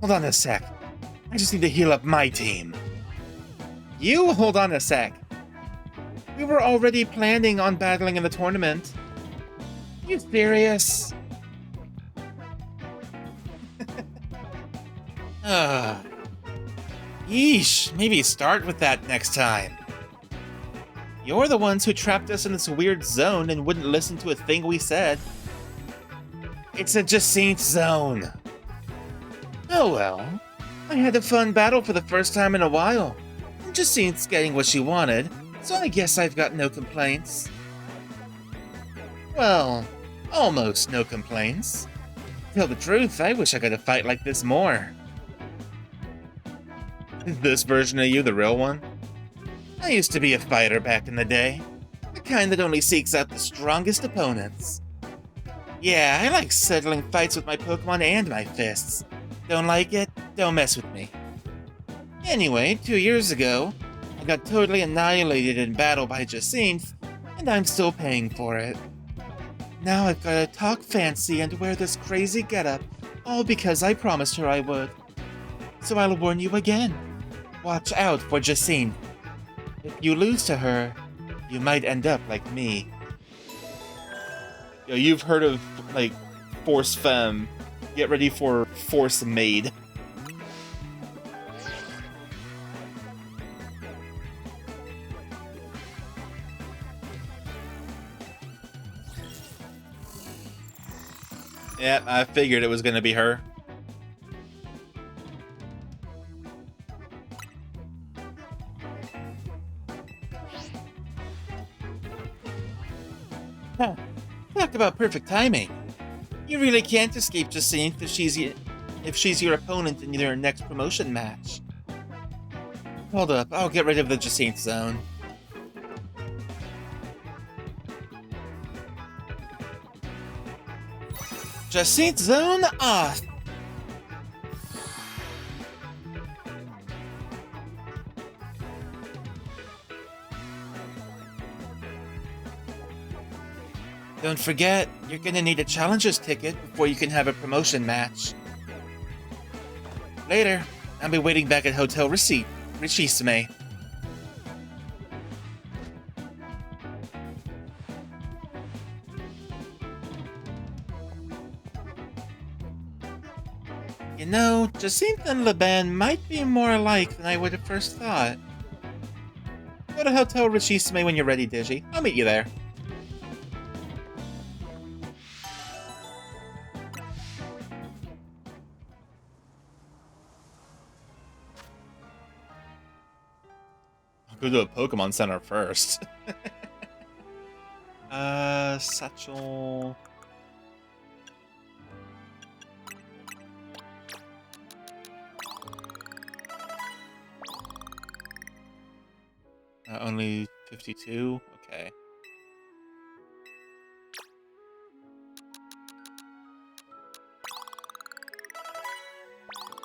Hold on a sec. I just need to heal up my team. You hold on a sec. We were already planning on battling in the tournament. You serious? Yeesh, maybe start with that next time. You're the ones who trapped us in this weird zone and wouldn't listen to a thing we said. It's a Jacinthe zone. Oh well. I had a fun battle for the first time in a while. Jacinthe's getting what she wanted, so I guess I've got no complaints. Well, almost no complaints. To tell the truth, I wish I got a fight like this more. This version of you the real one? I used to be a fighter back in the day. The kind that only seeks out the strongest opponents. Yeah, I like settling fights with my Pokemon and my fists. Don't like it? Don't mess with me. Anyway, 2 years ago, I got totally annihilated in battle by Jacinth, and I'm still paying for it. Now I've gotta talk fancy and wear this crazy getup, all because I promised her I would. So I'll warn you again. Watch out for Jacinth. If you lose to her, you might end up like me. Yo, you've heard of, like, Force Femme. Get ready for Force Maid. Yeah, I figured it was gonna be her. Huh. Talk about perfect timing. You really can't escape Jacinth if she's your opponent in your next promotion match. Hold up, I'll get rid of the Jacinth zone. Jacinth zone off! Don't forget, you're gonna need a challenger's ticket before you can have a promotion match. Later, I'll be waiting back at Hotel Richisime. You know, Jacinth and Laban might be more alike than I would have first thought. Go to Hotel Richisime when you're ready, Digi. I'll meet you there. I'll go to a Pokemon Center first. Satchel... only 52? Okay.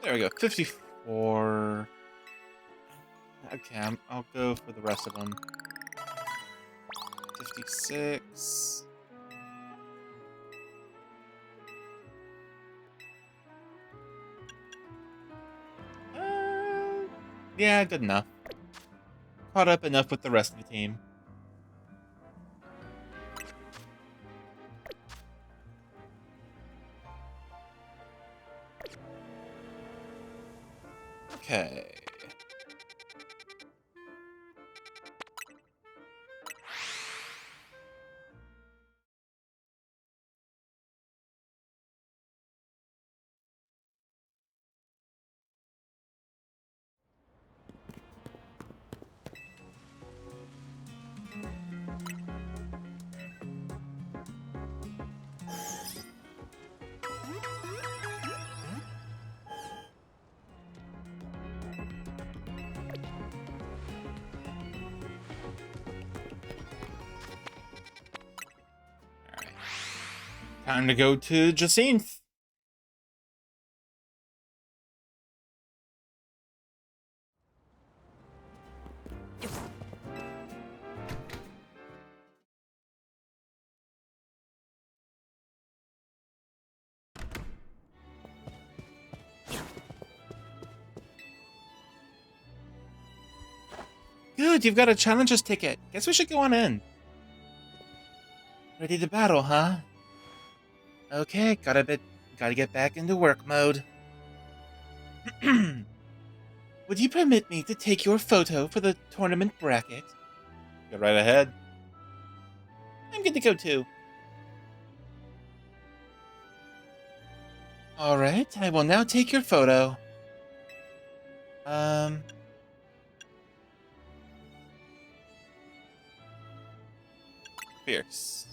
There we go, 54. Okay, I'll go for the rest of them. 56. Yeah, good enough. Caught up enough with the rest of the team. Okay. Time to go to Jacinth. Good, you've got a challenger's ticket. Guess we should go on in. Ready to battle, huh? Okay, gotta get back into work mode. Would you permit me to take your photo for the tournament bracket? Go right ahead. I'm good to go too. Alright, I will now take your photo. Fierce.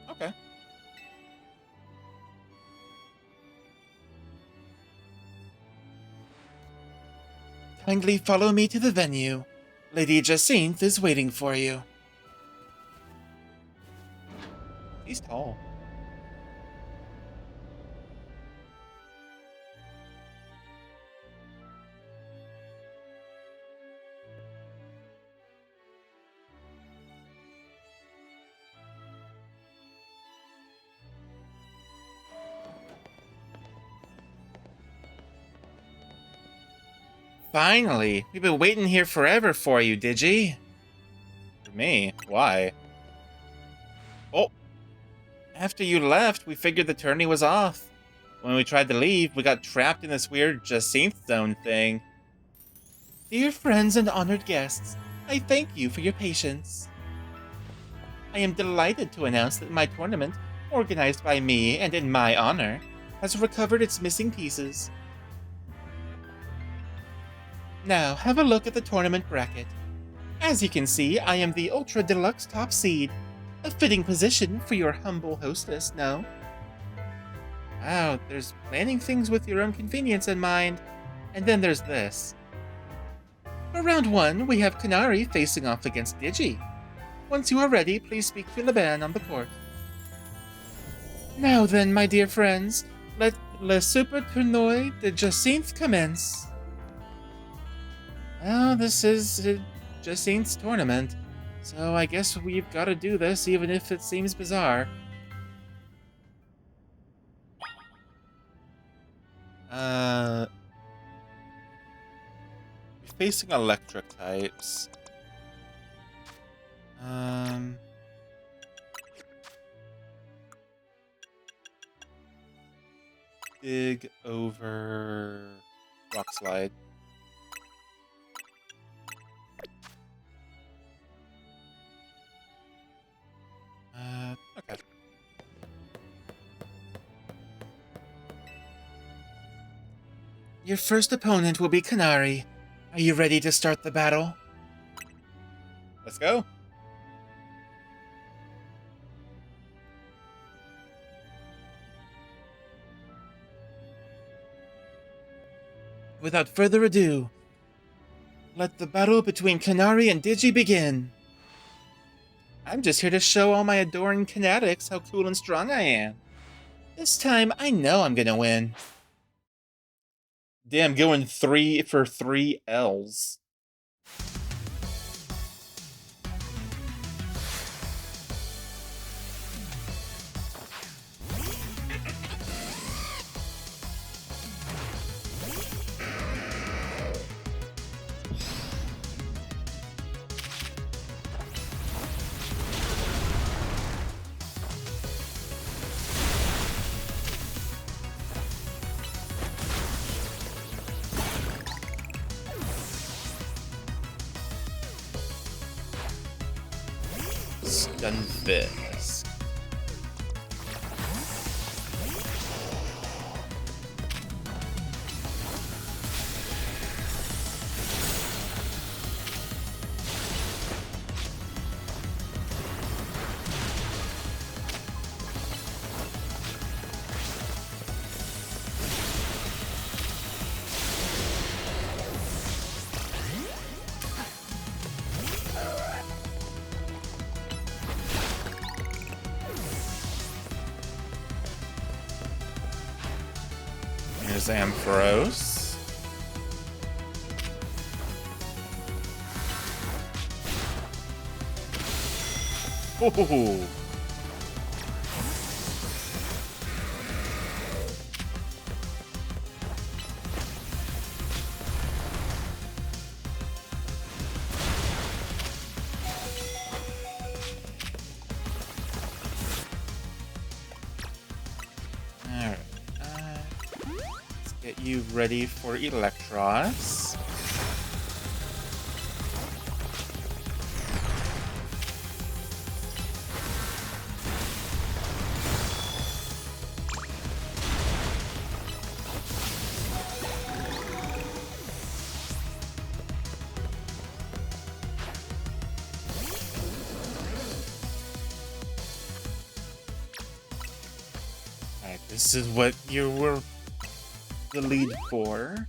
Okay. Kindly follow me to the venue. Lady Jacinth is waiting for you. He's tall. Finally! We've been waiting here forever for you, Digi. For me? Why? Oh! After you left, we figured the tourney was off. When we tried to leave, we got trapped in this weird Jacinth Zone thing. Dear friends and honored guests, I thank you for your patience. I am delighted to announce that my tournament, organized by me and in my honor, has recovered its missing pieces. Now, have a look at the tournament bracket. As you can see, I am the Ultra Deluxe Top Seed. A fitting position for your humble hostess, no? Wow, there's planning things with your own convenience in mind. And then there's this. For round 1, we have Kanari facing off against Digi. Once you are ready, please speak to Laban on the court. Now then, my dear friends, let Le Super Tournoi de Jacinth commence. Well, this is Jacinth's tournament, so I guess we've got to do this even if it seems bizarre. We're facing electric types. Dig over rock slide. Okay. Your first opponent will be Kanari. Are you ready to start the battle? Let's go. Without further ado, let the battle between Kanari and Digi begin. I'm just here to show all my adoring Kanatics how cool and strong I am. This time, I know I'm gonna win. Damn, going 3 for 3 L's. Stunfisk. Here's Ampharos. Ooh. Alright. Let's get you ready for Electros. Alright, this is what you were the lead for.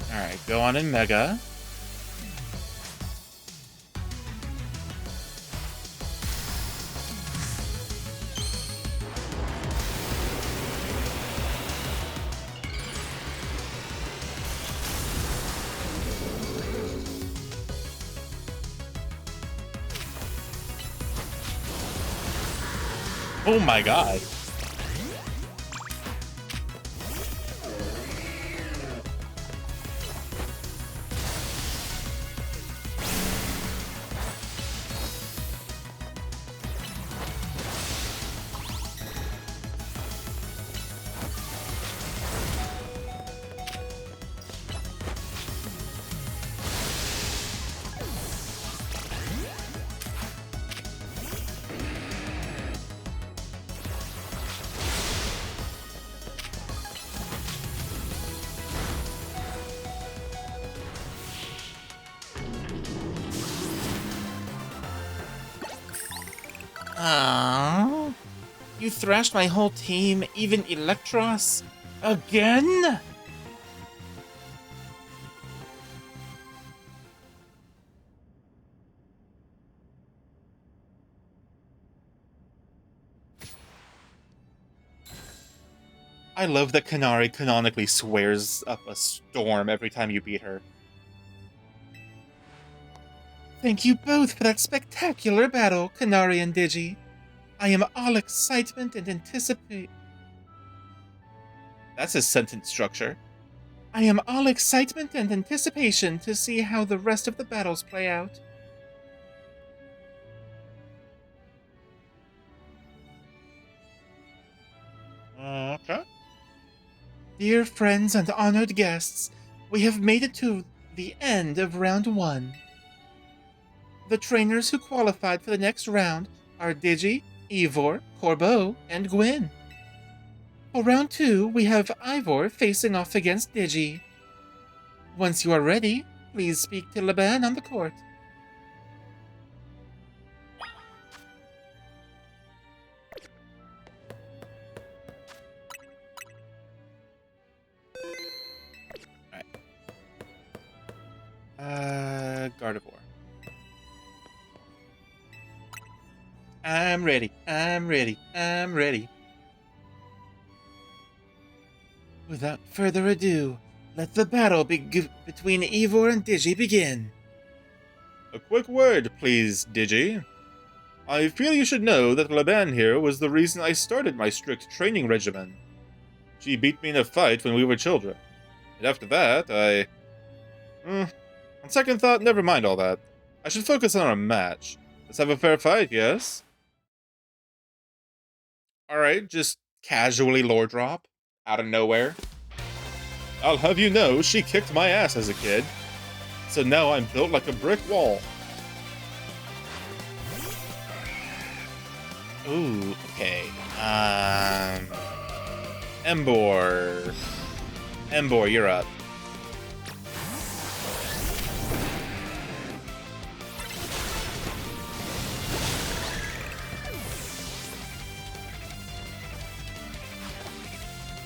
Alright, go on in Mega. Oh my god. Aww. You thrashed my whole team, even Electros? Again? I love that Kanari canonically swears up a storm every time you beat her. Thank you both for that spectacular battle, Kanari and Digi. I am all excitement and anticipate. That's his sentence structure. I am all excitement and anticipation to see how the rest of the battles play out. Okay. Dear friends and honored guests, we have made it to the end of round 1. The trainers who qualified for the next round are Digi, Ivor, Corbeau, and Gwen. For round 2, we have Ivor facing off against Digi. Once you are ready, please speak to Laban on the court. Gardevoir. I'm ready. Without further ado, let the battle between Ivor and Digi begin. A quick word, please, Digi. I feel you should know that Laban here was the reason I started my strict training regimen. She beat me in a fight when we were children. And after that, on second thought, never mind all that. I should focus on our match. Let's have a fair fight, yes? Alright, just casually lore drop. Out of nowhere. I'll have you know, she kicked my ass as a kid. So now I'm built like a brick wall. Ooh, okay. Embor. Embor, you're up.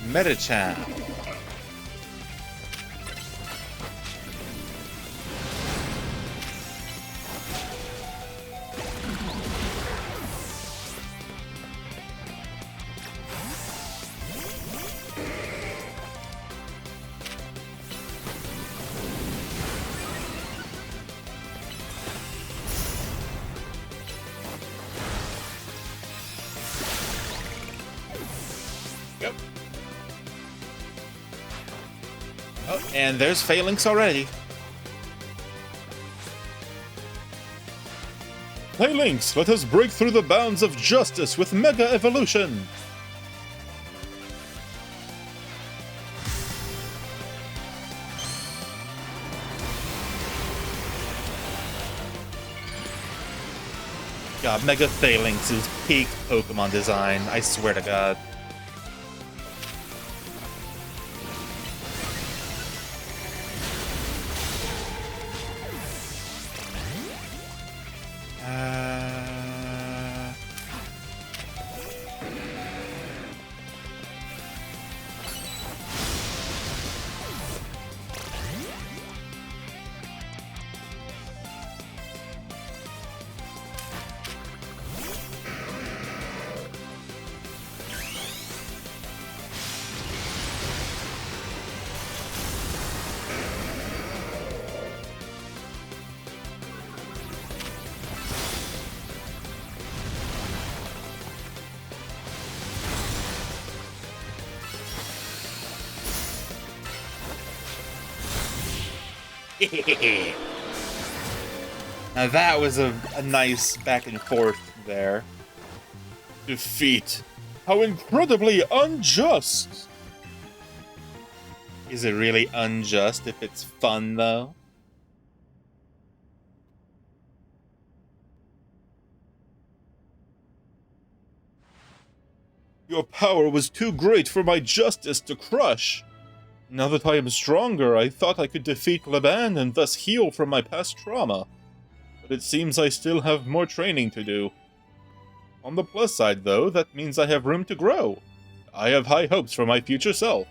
Metachan. Yep. Oh, and there's Phalanx already. Phalanx, let us break through the bounds of justice with Mega Evolution! God, Mega Phalanx is peak Pokemon design, I swear to God. Now that was a nice back and forth there. Defeat. How incredibly unjust! Is it really unjust if it's fun, though? Your power was too great for my justice to crush. Now that I am stronger, I thought I could defeat Laban and thus heal from my past trauma. But it seems I still have more training to do. On the plus side, though, that means I have room to grow. I have high hopes for my future self.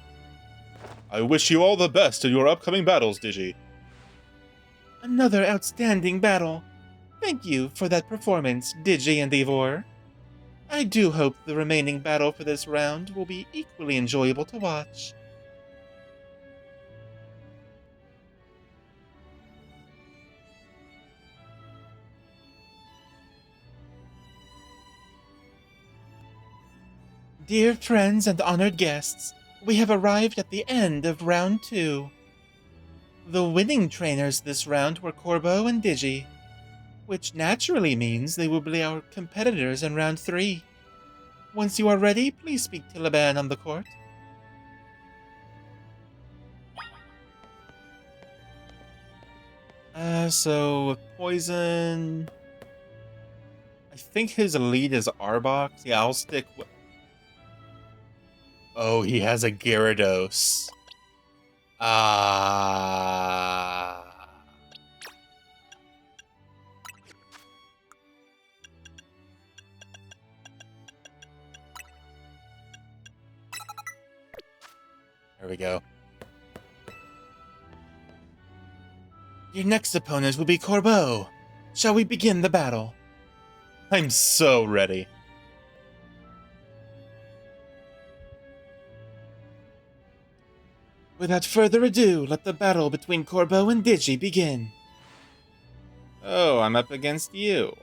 I wish you all the best in your upcoming battles, Digi. Another outstanding battle. Thank you for that performance, Digi and Ivor. I do hope the remaining battle for this round will be equally enjoyable to watch. Dear friends and honored guests, we have arrived at the end of round 2. The winning trainers this round were Corbo and Digi, which naturally means they will be our competitors in round 3. Once you are ready, please speak to Laban on the court. So poison. I think his lead is Arbok. Yeah, I'll stick with. Oh, he has a Gyarados. Ah. There we go. Your next opponent will be Corbo. Shall we begin the battle? I'm so ready. Without further ado, let the battle between Corbo and Digi begin. Oh, I'm up against you.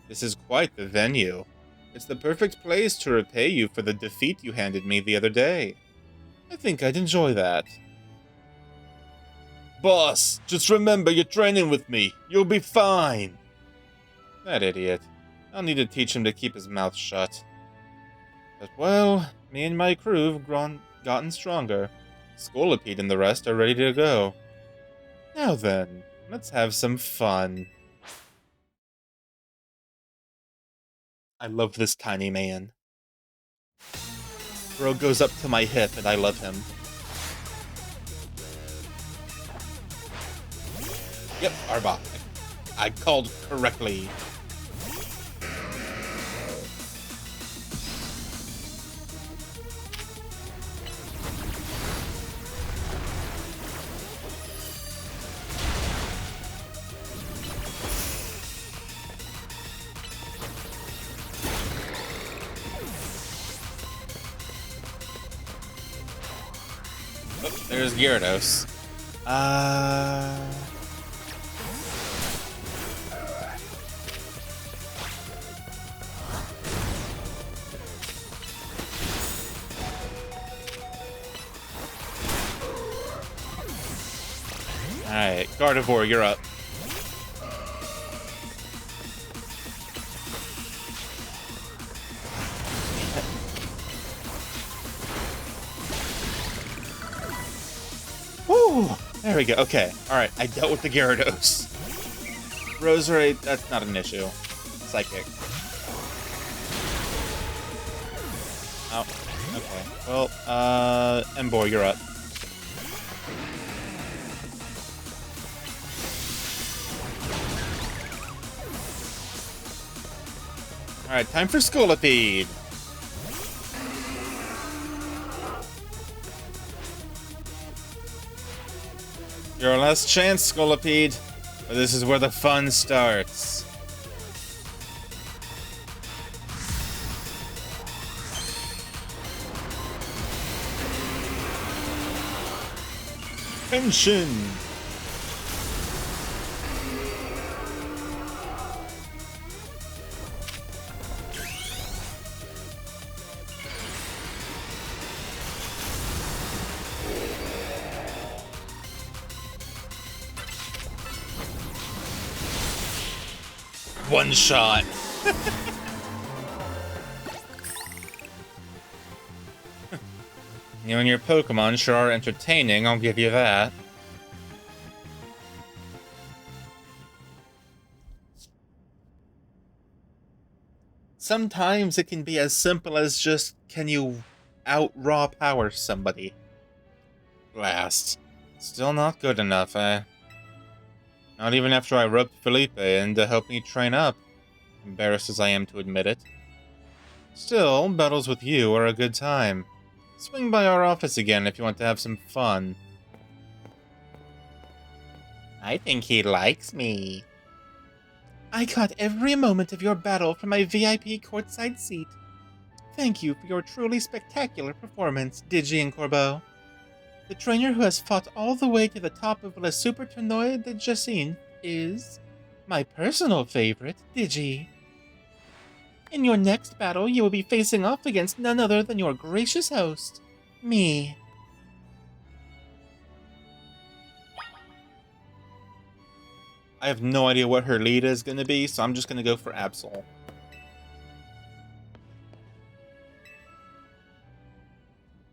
This is quite the venue. It's the perfect place to repay you for the defeat you handed me the other day. I think I'd enjoy that. Boss, just remember you're training with me. You'll be fine. That idiot. I'll need to teach him to keep his mouth shut. But well, me and my crew have gotten stronger. Scolipede and the rest are ready to go. Now then, let's have some fun. I love this tiny man. Bro goes up to my hip and I love him. Yep, Arbok. I called correctly. Oh, there's Gyarados. Alright, Gardevoir, you're up. Woo! There we go. Okay. Alright, I dealt with the Gyarados. Roserade, that's not an issue. Psychic. Oh, okay. Well, Emboar, you're up. Alright, time for Scolipede. Your last chance, Scolipede. But this is where the fun starts. Tension! One shot. You and your Pokemon sure are entertaining, I'll give you that. Sometimes it can be as simple as just, can you out-raw power somebody? Blast. Still not good enough, eh? Not even after I roped Felipe in to help me train up. Embarrassed as I am to admit it. Still, battles with you are a good time. Swing by our office again if you want to have some fun. I think he likes me. I caught every moment of your battle from my VIP courtside seat. Thank you for your truly spectacular performance, Digi and Corbeau. The trainer who has fought all the way to the top of Le Super Tournoi de Jacinthe is my personal favorite, Digi. In your next battle, you will be facing off against none other than your gracious host, me. I have no idea what her lead is going to be, so I'm just going to go for Absol.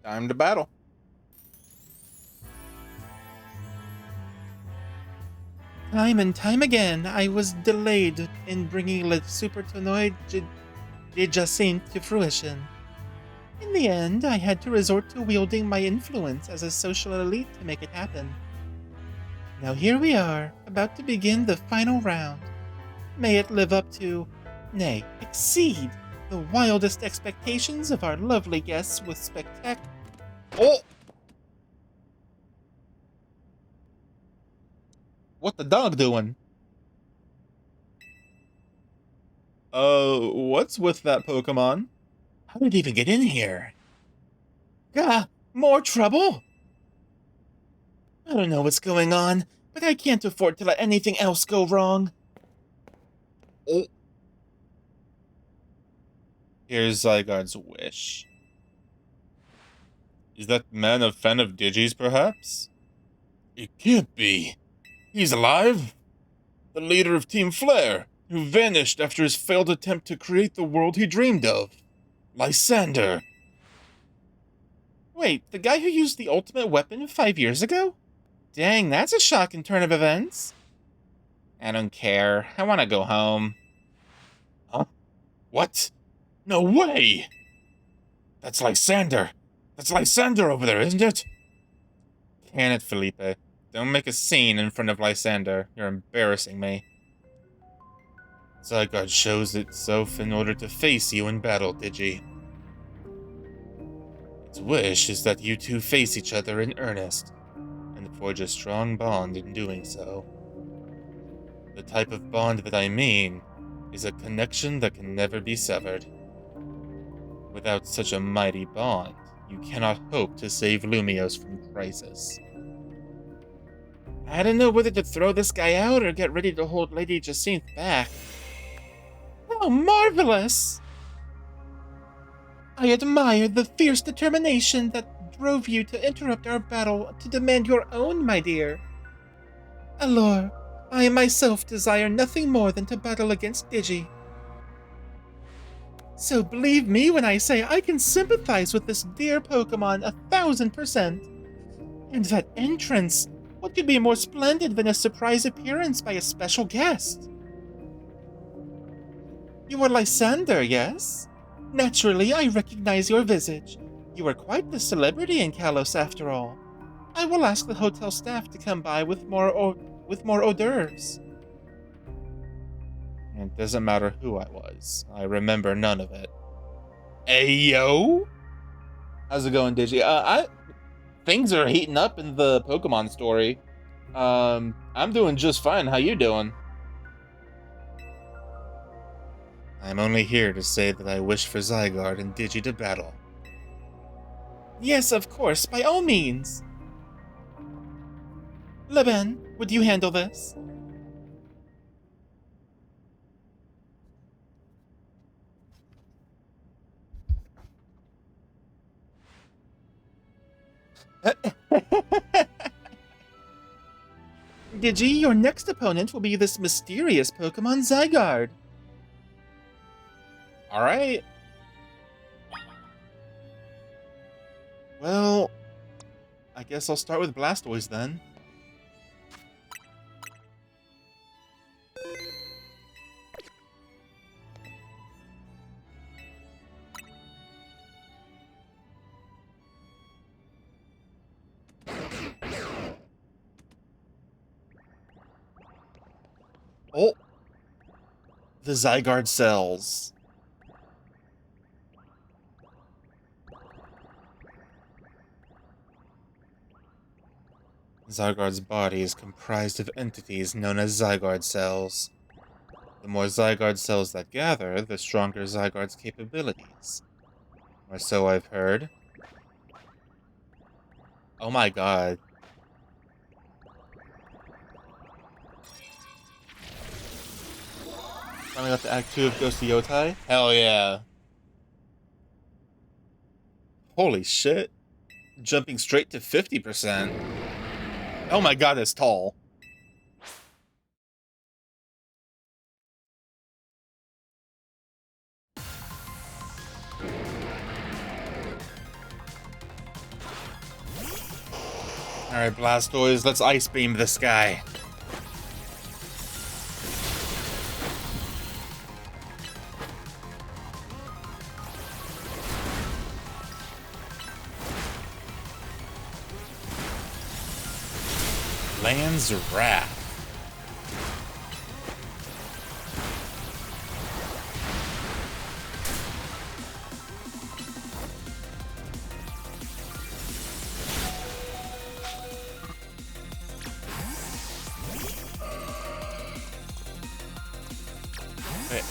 Time to battle. Time and time again, I was delayed in bringing Le Super Tournoi de Jacinthe to fruition. In the end, I had to resort to wielding my influence as a social elite to make it happen. Now here we are, about to begin the final round. May it live up to, nay, exceed, the wildest expectations of our lovely guests with Oh! What the dog doing? What's with that Pokemon? How did it even get in here? Gah, more trouble? I don't know what's going on, but I can't afford to let anything else go wrong. Oh. Here's Zygarde's wish. Is that man a fan of Digi's, perhaps? It can't be. He's alive? The leader of Team Flare, who vanished after his failed attempt to create the world he dreamed of. Lysander. Wait, the guy who used the ultimate weapon 5 years ago? Dang, that's a shocking turn of events. I don't care. I want to go home. Huh? What? No way! That's Lysander! That's Lysander over there, isn't it? Can it, Felipe? Don't make a scene in front of Lysander. You're embarrassing me. Zygarde shows itself in order to face you in battle, Digi. Its wish is that you two face each other in earnest, and forge a strong bond in doing so. The type of bond that I mean is a connection that can never be severed. Without such a mighty bond, you cannot hope to save Lumios from crisis. I don't know whether to throw this guy out or get ready to hold Lady Jacinthe back. Oh, marvelous! I admire the fierce determination that drove you to interrupt our battle to demand your own, my dear. Allure, I myself desire nothing more than to battle against Digi. So believe me when I say I can sympathize with this dear Pokemon 1000%. And that entrance, what could be more splendid than a surprise appearance by a special guest? You are Lysander, yes? Naturally, I recognize your visage. You are quite the celebrity in Kalos, after all. I will ask the hotel staff to come by with more hors d'oeuvres. It doesn't matter who I was. I remember none of it. Ayo? How's it going, Digi? Things are heating up in the Pokemon story. I'm doing just fine. How you doing? I'm only here to say that I wish for Zygarde and Digi to battle. Yes, of course, by all means. Leben, would you handle this? Digi, your next opponent will be this mysterious Pokemon Zygarde. Alright. Well, I guess I'll start with Blastoise then. Oh! The Zygarde cells. Zygarde's body is comprised of entities known as Zygarde cells. The more Zygarde cells that gather, the stronger Zygarde's capabilities. Or so I've heard. Oh my god. Finally got to Act 2 of Ghost of Yotai? Hell yeah. Holy shit. Jumping straight to 50%. Oh my god, it's tall. Alright, Blastoise, let's Ice Beam this guy. Land's Wrath. Wait.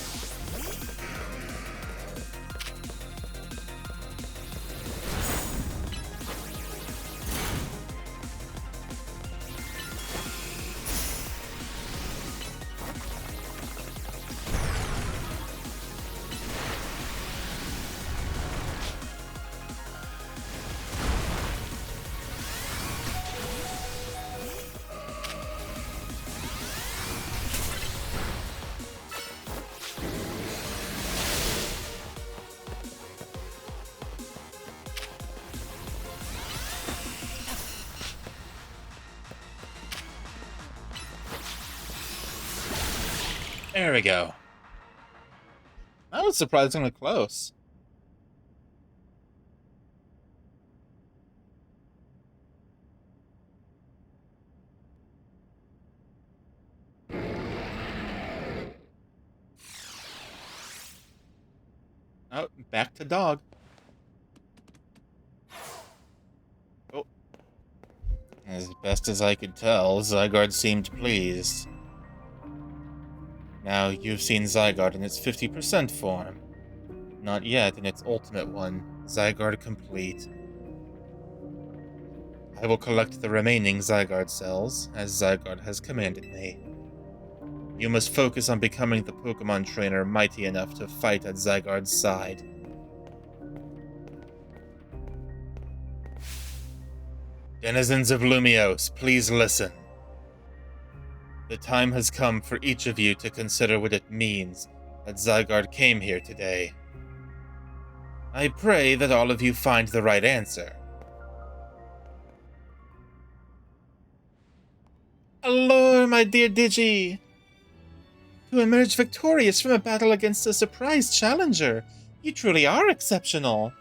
There we go. That was surprisingly close. Oh, back to dog. Oh. As best as I could tell, Zygarde seemed pleased. Now, you've seen Zygarde in its 50% form. Not yet in its ultimate one, Zygarde Complete. I will collect the remaining Zygarde cells, as Zygarde has commanded me. You must focus on becoming the Pokemon trainer mighty enough to fight at Zygarde's side. Denizens of Lumiose, please listen. The time has come for each of you to consider what it means that Zygarde came here today. I pray that all of you find the right answer. Allure, my dear Digi! To emerge victorious from a battle against a surprise challenger, you truly are exceptional.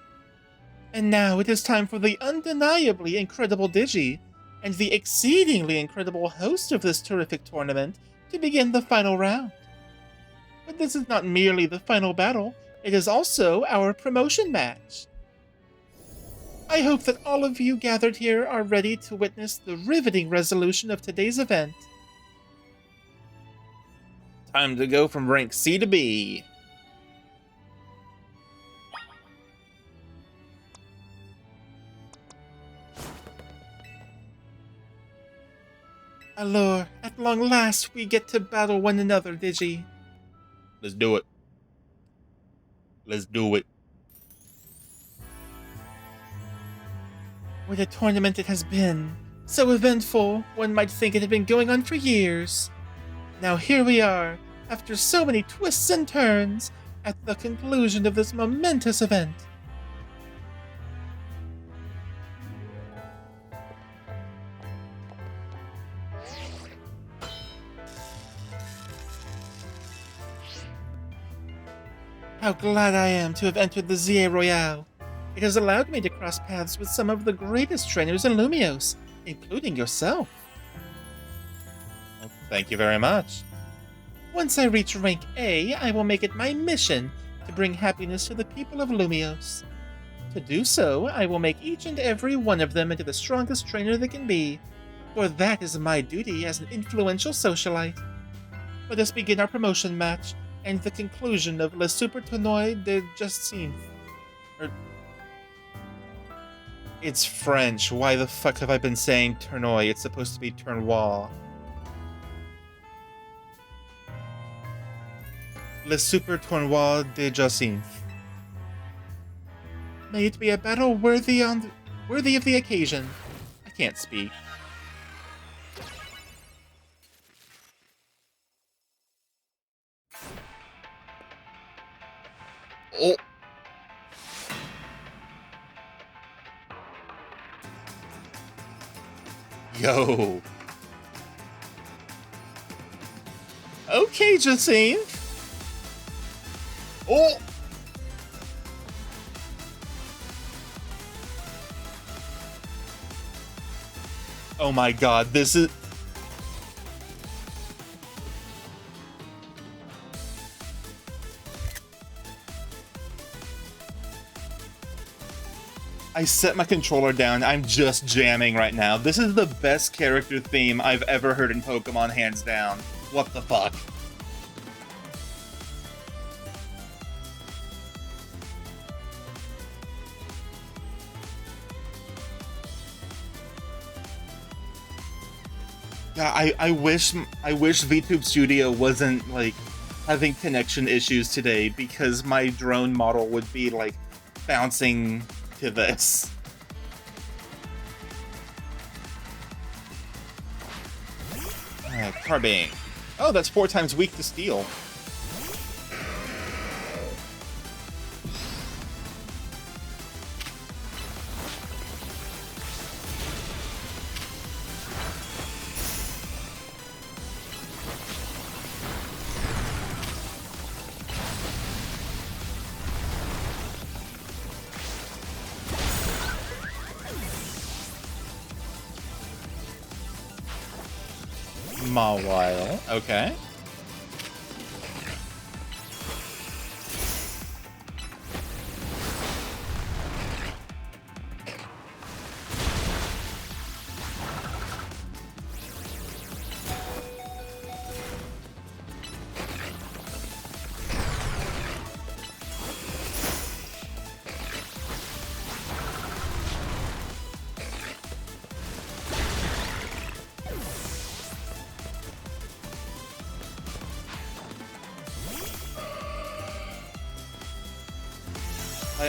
And now it is time for the undeniably incredible Digi, and the exceedingly incredible host of this terrific tournament, to begin the final round. But this is not merely the final battle, it is also our promotion match. I hope that all of you gathered here are ready to witness the riveting resolution of today's event. Time to go from rank C to B. Allure, at long last we get to battle one another, Digi. Let's do it. Let's do it. What a tournament it has been. So eventful, one might think it had been going on for years. Now here we are, after so many twists and turns, at the conclusion of this momentous event. How glad I am to have entered the ZA Royale. It has allowed me to cross paths with some of the greatest trainers in Lumiose, including yourself. Well, thank you very much. Once I reach rank A, I will make it my mission to bring happiness to the people of Lumiose. To do so, I will make each and every one of them into the strongest trainer they can be. For that is my duty as an influential socialite. Let us begin our promotion match and the conclusion of Le Super Tournoi de Justine. It's French. Why the fuck have I been saying tournoi? It's supposed to be tournoi. Le Super Tournoi de Justine. May it be a battle worthy of the occasion. I can't speak. Oh. Yo. Okay, Justine. Oh. Oh my god, this is... I set my controller down. I'm just jamming right now. This is the best character theme I've ever heard in Pokemon, hands down. What the fuck? Yeah, I wish VTube Studio wasn't, like, having connection issues today, because my drone model would be, like, bouncing to this. Carbine. Oh, that's 4 times weak to steel. Mawile. Okay.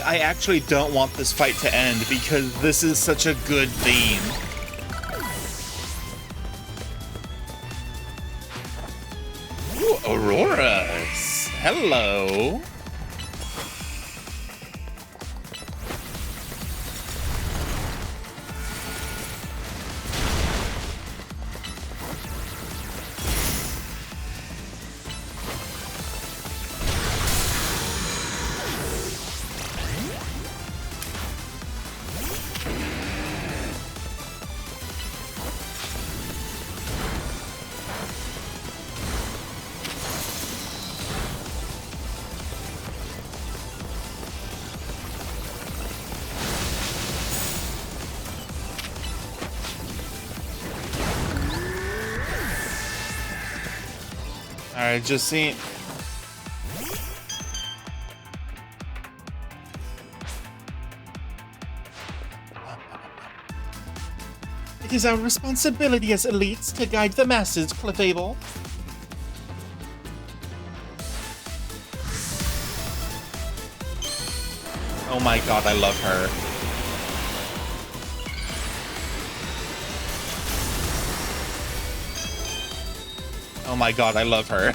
I actually don't want this fight to end because this is such a good theme. Ooh, Auroras! Hello! Alright, just see. It is our responsibility as elites to guide the masses, Clefable. Oh my god, I love her. Oh my god, I love her.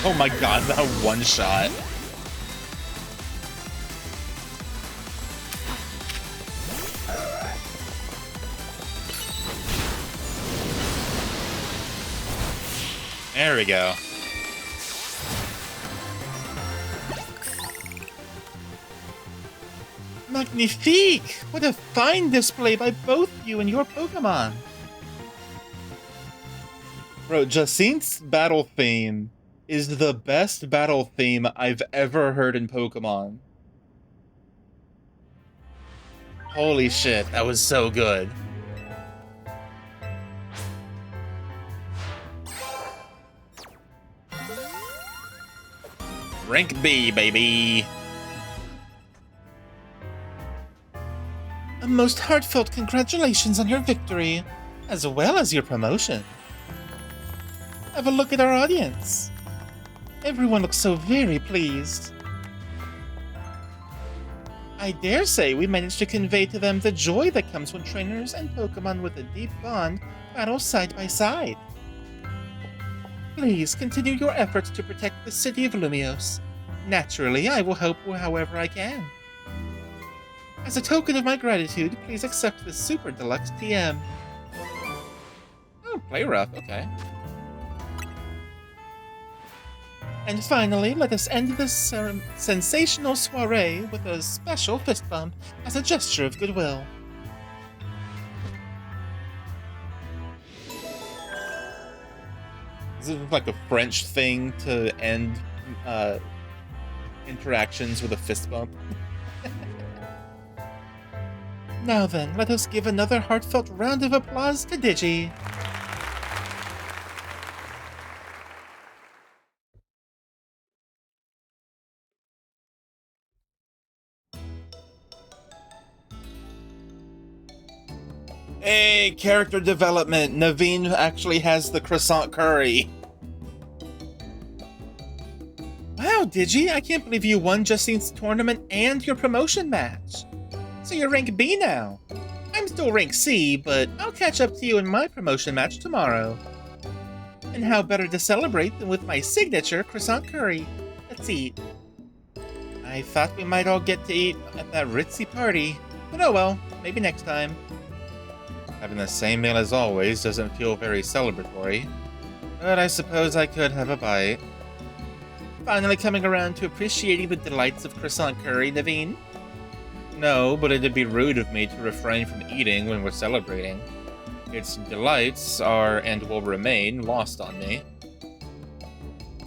Oh my god, that one shot. There we go. Magnifique! What a fine display by both you and your Pokemon! Bro, Jacinth's battle theme is the best battle theme I've ever heard in Pokemon. Holy shit, that was so good. Rank B, baby. A most heartfelt congratulations on your victory, as well as your promotion. Have a look at our audience. Everyone looks so very pleased. I dare say we managed to convey to them the joy that comes when trainers and Pokemon with a deep bond battle side by side. Please continue your efforts to protect the city of Lumios. Naturally, I will help however I can. As a token of my gratitude, please accept this Super Deluxe TM. Oh, play rough, okay. And finally, let us end this sensational soiree with a special fist bump as a gesture of goodwill. Is it like a French thing to end interactions with a fist bump? Now then, let us give another heartfelt round of applause to Digi. Hey, character development. Naveen actually has the croissant curry. Wow, Digi, I can't believe you won Justine's tournament and your promotion match. So you're rank B now. I'm still rank C, but I'll catch up to you in my promotion match tomorrow. And how better to celebrate than with my signature croissant curry. Let's eat. I thought we might all get to eat at that ritzy party, but oh well, maybe next time. Having the same meal as always doesn't feel very celebratory, but I suppose I could have a bite. Finally coming around to appreciating the delights of croissant curry, Naveen? No, but it'd be rude of me to refrain from eating when we're celebrating. Its delights are and will remain lost on me.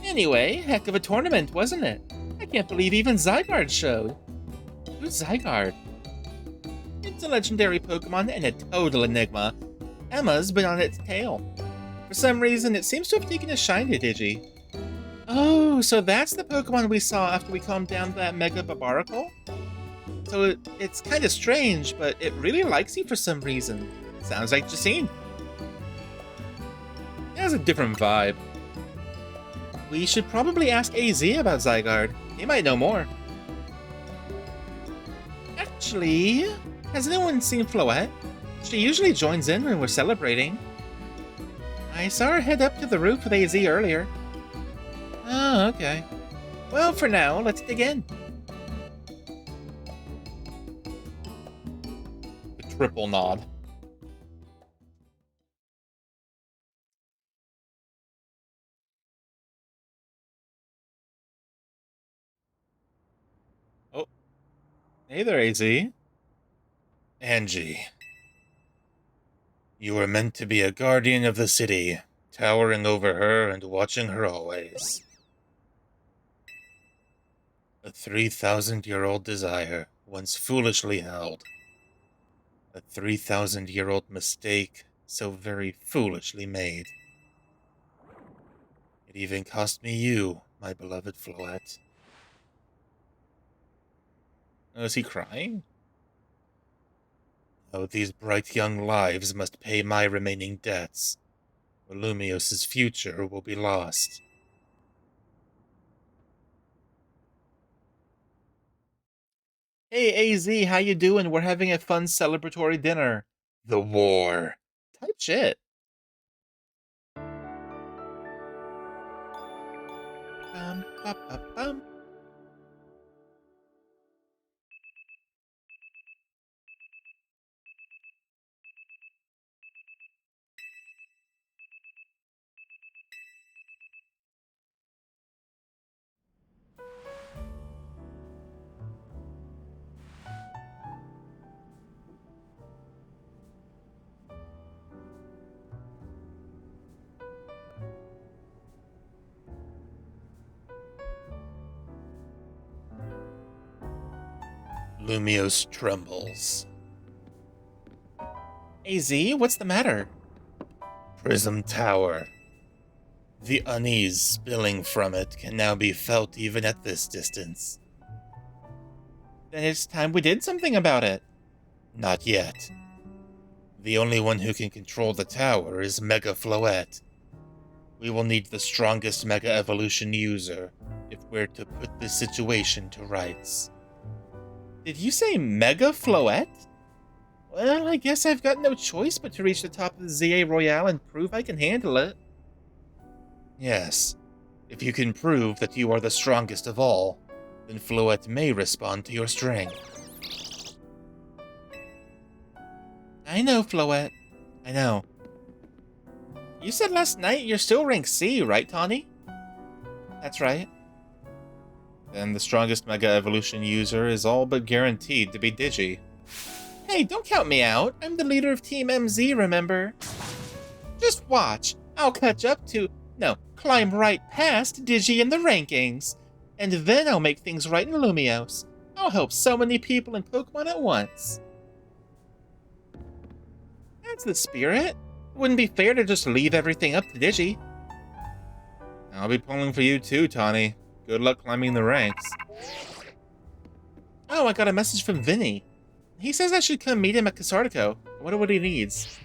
Anyway, heck of a tournament, wasn't it? I can't believe even Zygarde showed. Who's Zygarde? It's a legendary Pokemon and a total enigma. Emma's been on its tail. For some reason, it seems to have taken a shine to Digi. Oh, so that's the Pokemon we saw after we calmed down that Mega Barbaracle? So it's kind of strange, but it really likes you for some reason. Sounds like Jacine. It has a different vibe. We should probably ask AZ about Zygarde. He might know more. Actually, has anyone seen Floette? She usually joins in when we're celebrating. I saw her head up to the roof with AZ earlier. Oh, okay. Well, for now, let's dig in. The triple nod. Oh. Hey there, AZ. Angie. You were meant to be a guardian of the city, towering over her and watching her always. A 3,000-year-old desire, once foolishly held. A 3,000-year-old mistake, so very foolishly made. It even cost me you, my beloved Floette. Oh, is he crying? Oh, these bright young lives must pay my remaining debts, or Lumios's future will be lost. Hey AZ, how you doing? We're having a fun celebratory dinner. The war. Type shit. Bum, ba, ba, bum. Lumios trembles. AZ, what's the matter? Prism Tower. The unease spilling from it can now be felt even at this distance. Then it's time we did something about it. Not yet. The only one who can control the tower is Mega Floette. We will need the strongest Mega Evolution user if we're to put this situation to rights. Did you say Mega Floette? Well, I guess I've got no choice but to reach the top of the ZA Royale and prove I can handle it. Yes, if you can prove that you are the strongest of all, then Floette may respond to your strength. I know, Floette. I know. You said last night you're still rank C, right, Tawny? That's right. Then the strongest Mega Evolution user is all but guaranteed to be Digi. Hey, don't count me out. I'm the leader of Team MZ, remember? Just watch. I'll catch up to... No, climb right past Digi in the rankings. And then I'll make things right in Lumios. I'll help so many people in Pokemon at once. That's the spirit. It wouldn't be fair to just leave everything up to Digi. I'll be pulling for you too, Tawny. Good luck climbing the ranks. Oh, I got a message from Vinny. He says I should come meet him at Casartico. I wonder what he needs.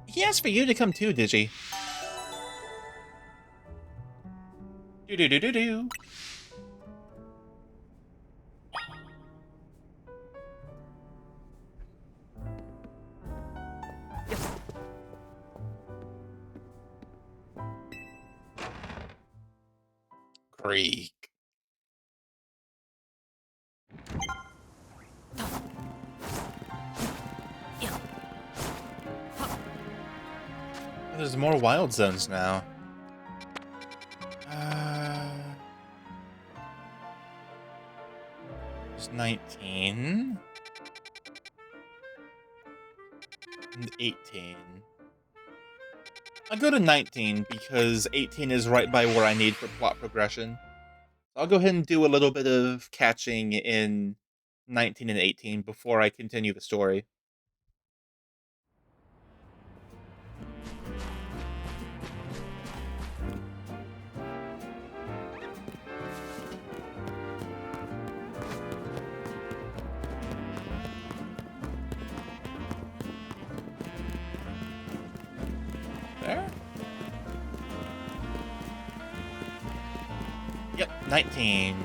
He asked for you to come too, Digi. Do-do-do-do-do. Creek. There's more wild zones now. There's 19. And 18. I'll go to 19 because 18 is right by where I need for plot progression. I'll go ahead and do a little bit of catching in 19 and 18 before I continue the story. There? Yep, 19.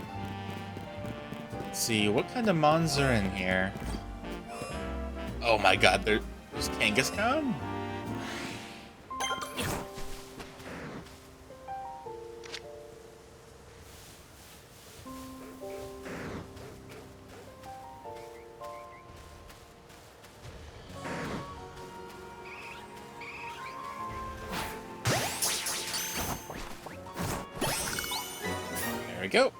Let's see, what kind of mons are in here? Oh my god, there's Kangaskhan? There we go.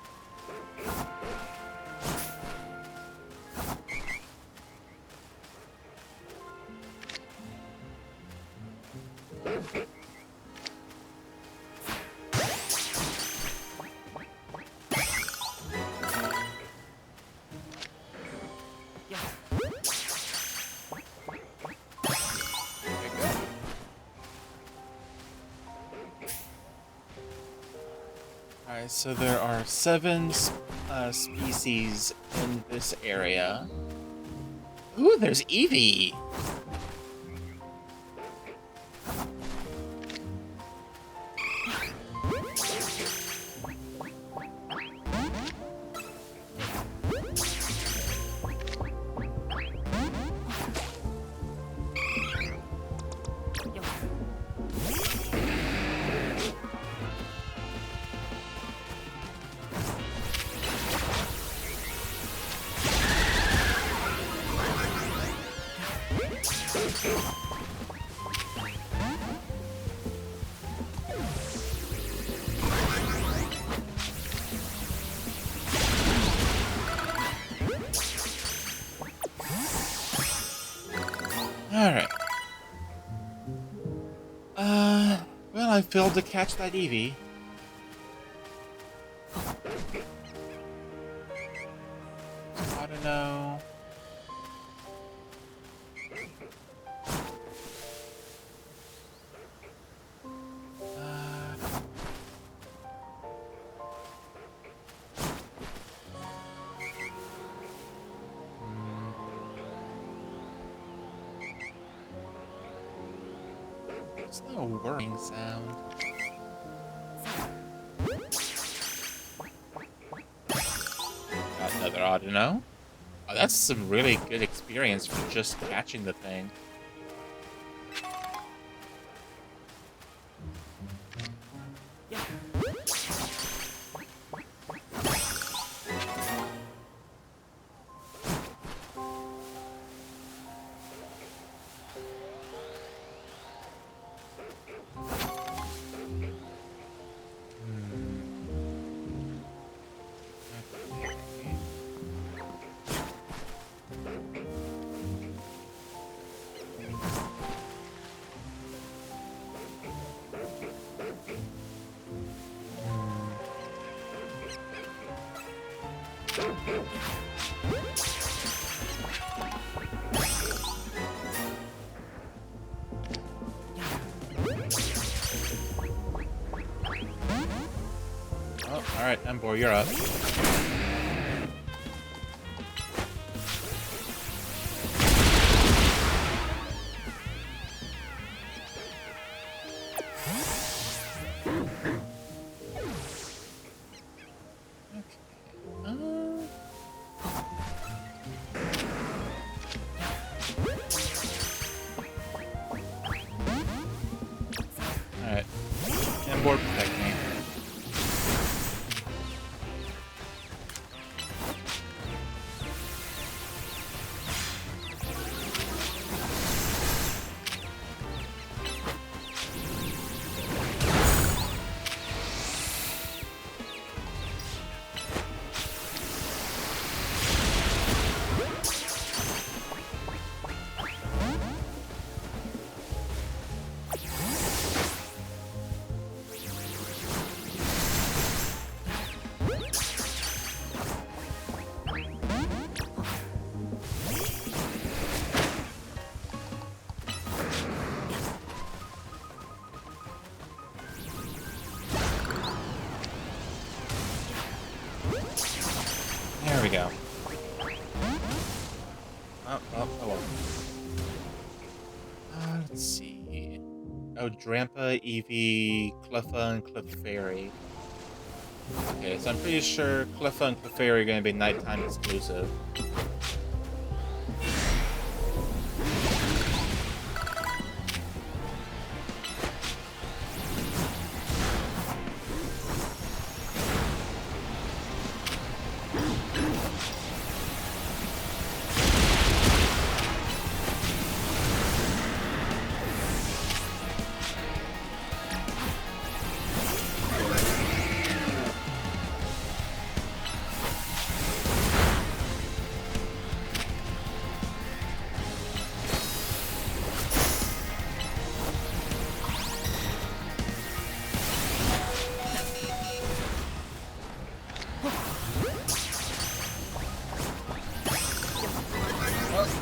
Alright, so there are 7 species in this area. Ooh, there's Eevee! Alright. Well, I failed to catch that Eevee. What's the whirring sound? Got another Audino. Oh, that's some really good experience for just catching the thing. Oh, alright, Embor, you're up. Alright. Embor, protect me. There we go. Oh. Let's see. Oh, Drampa, Eevee, Cleffa, and Clefairy. Okay, so I'm pretty sure Cleffa and Clefairy are going to be nighttime exclusive.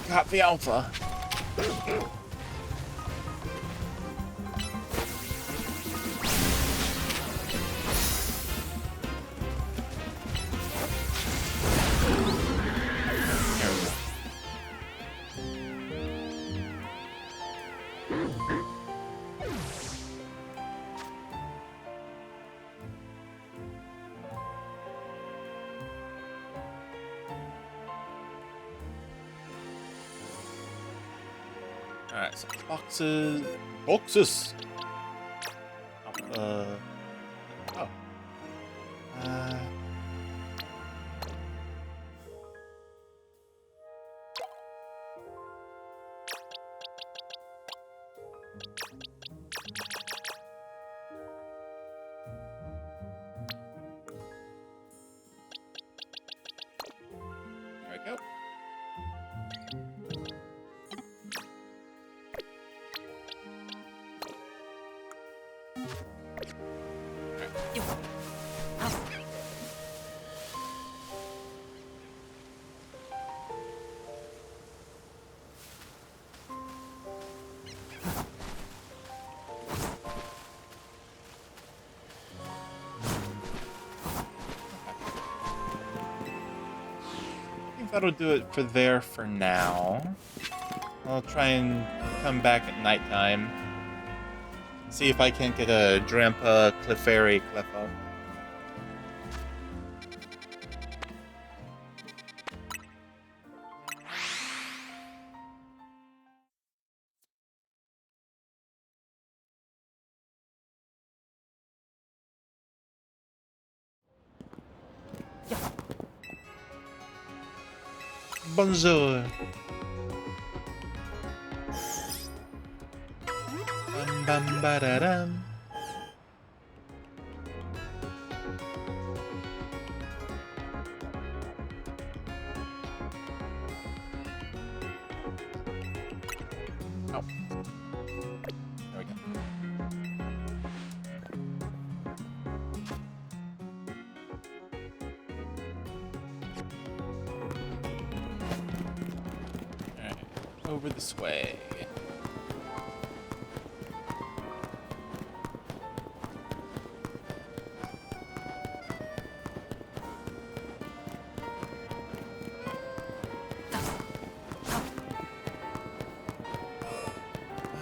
Got the alpha. Alright, so boxes. Oh. There we go. I think that'll do it for there for now. I'll try and come back at nighttime. See if I can't get a Drampa Clefairy Cleffa. Bonjour. Bum bum ba da dum. Oh. There we go. Alright. Over this way.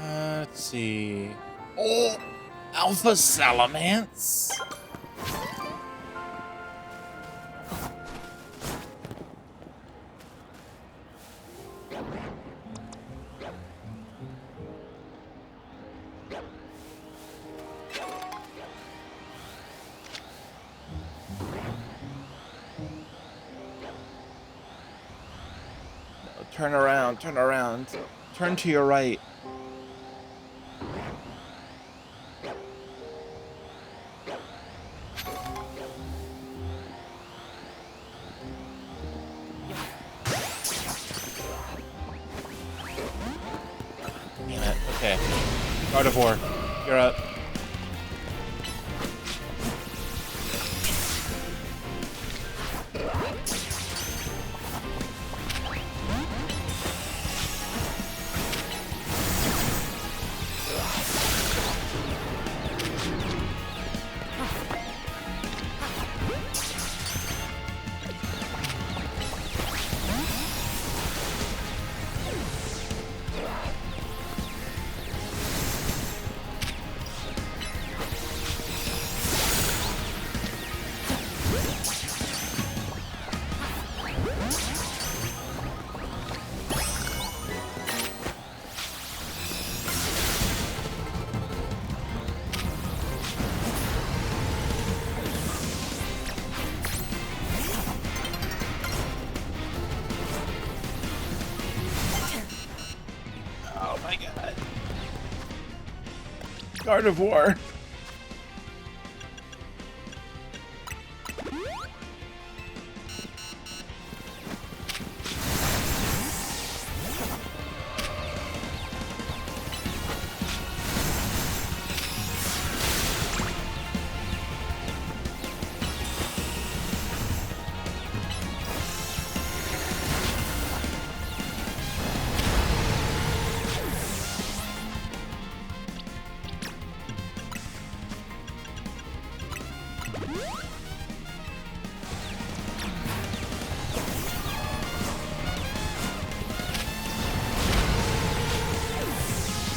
Let's see. Oh, Alpha Salamence. No, turn around, turn around. Turn to your right. Damn it. Okay. Gardevoir, you're up. Oh my god. Gardevoir.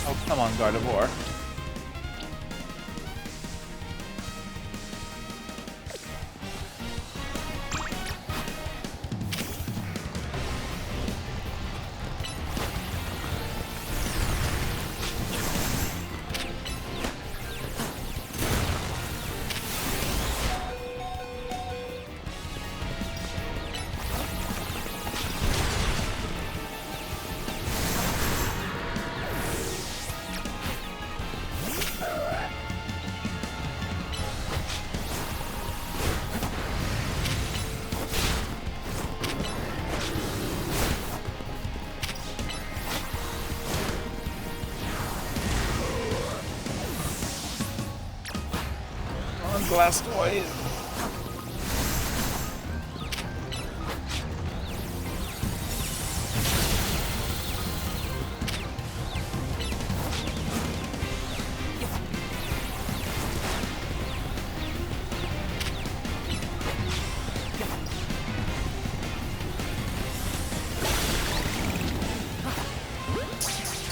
Oh, come on, Gardevoir. Blastoise.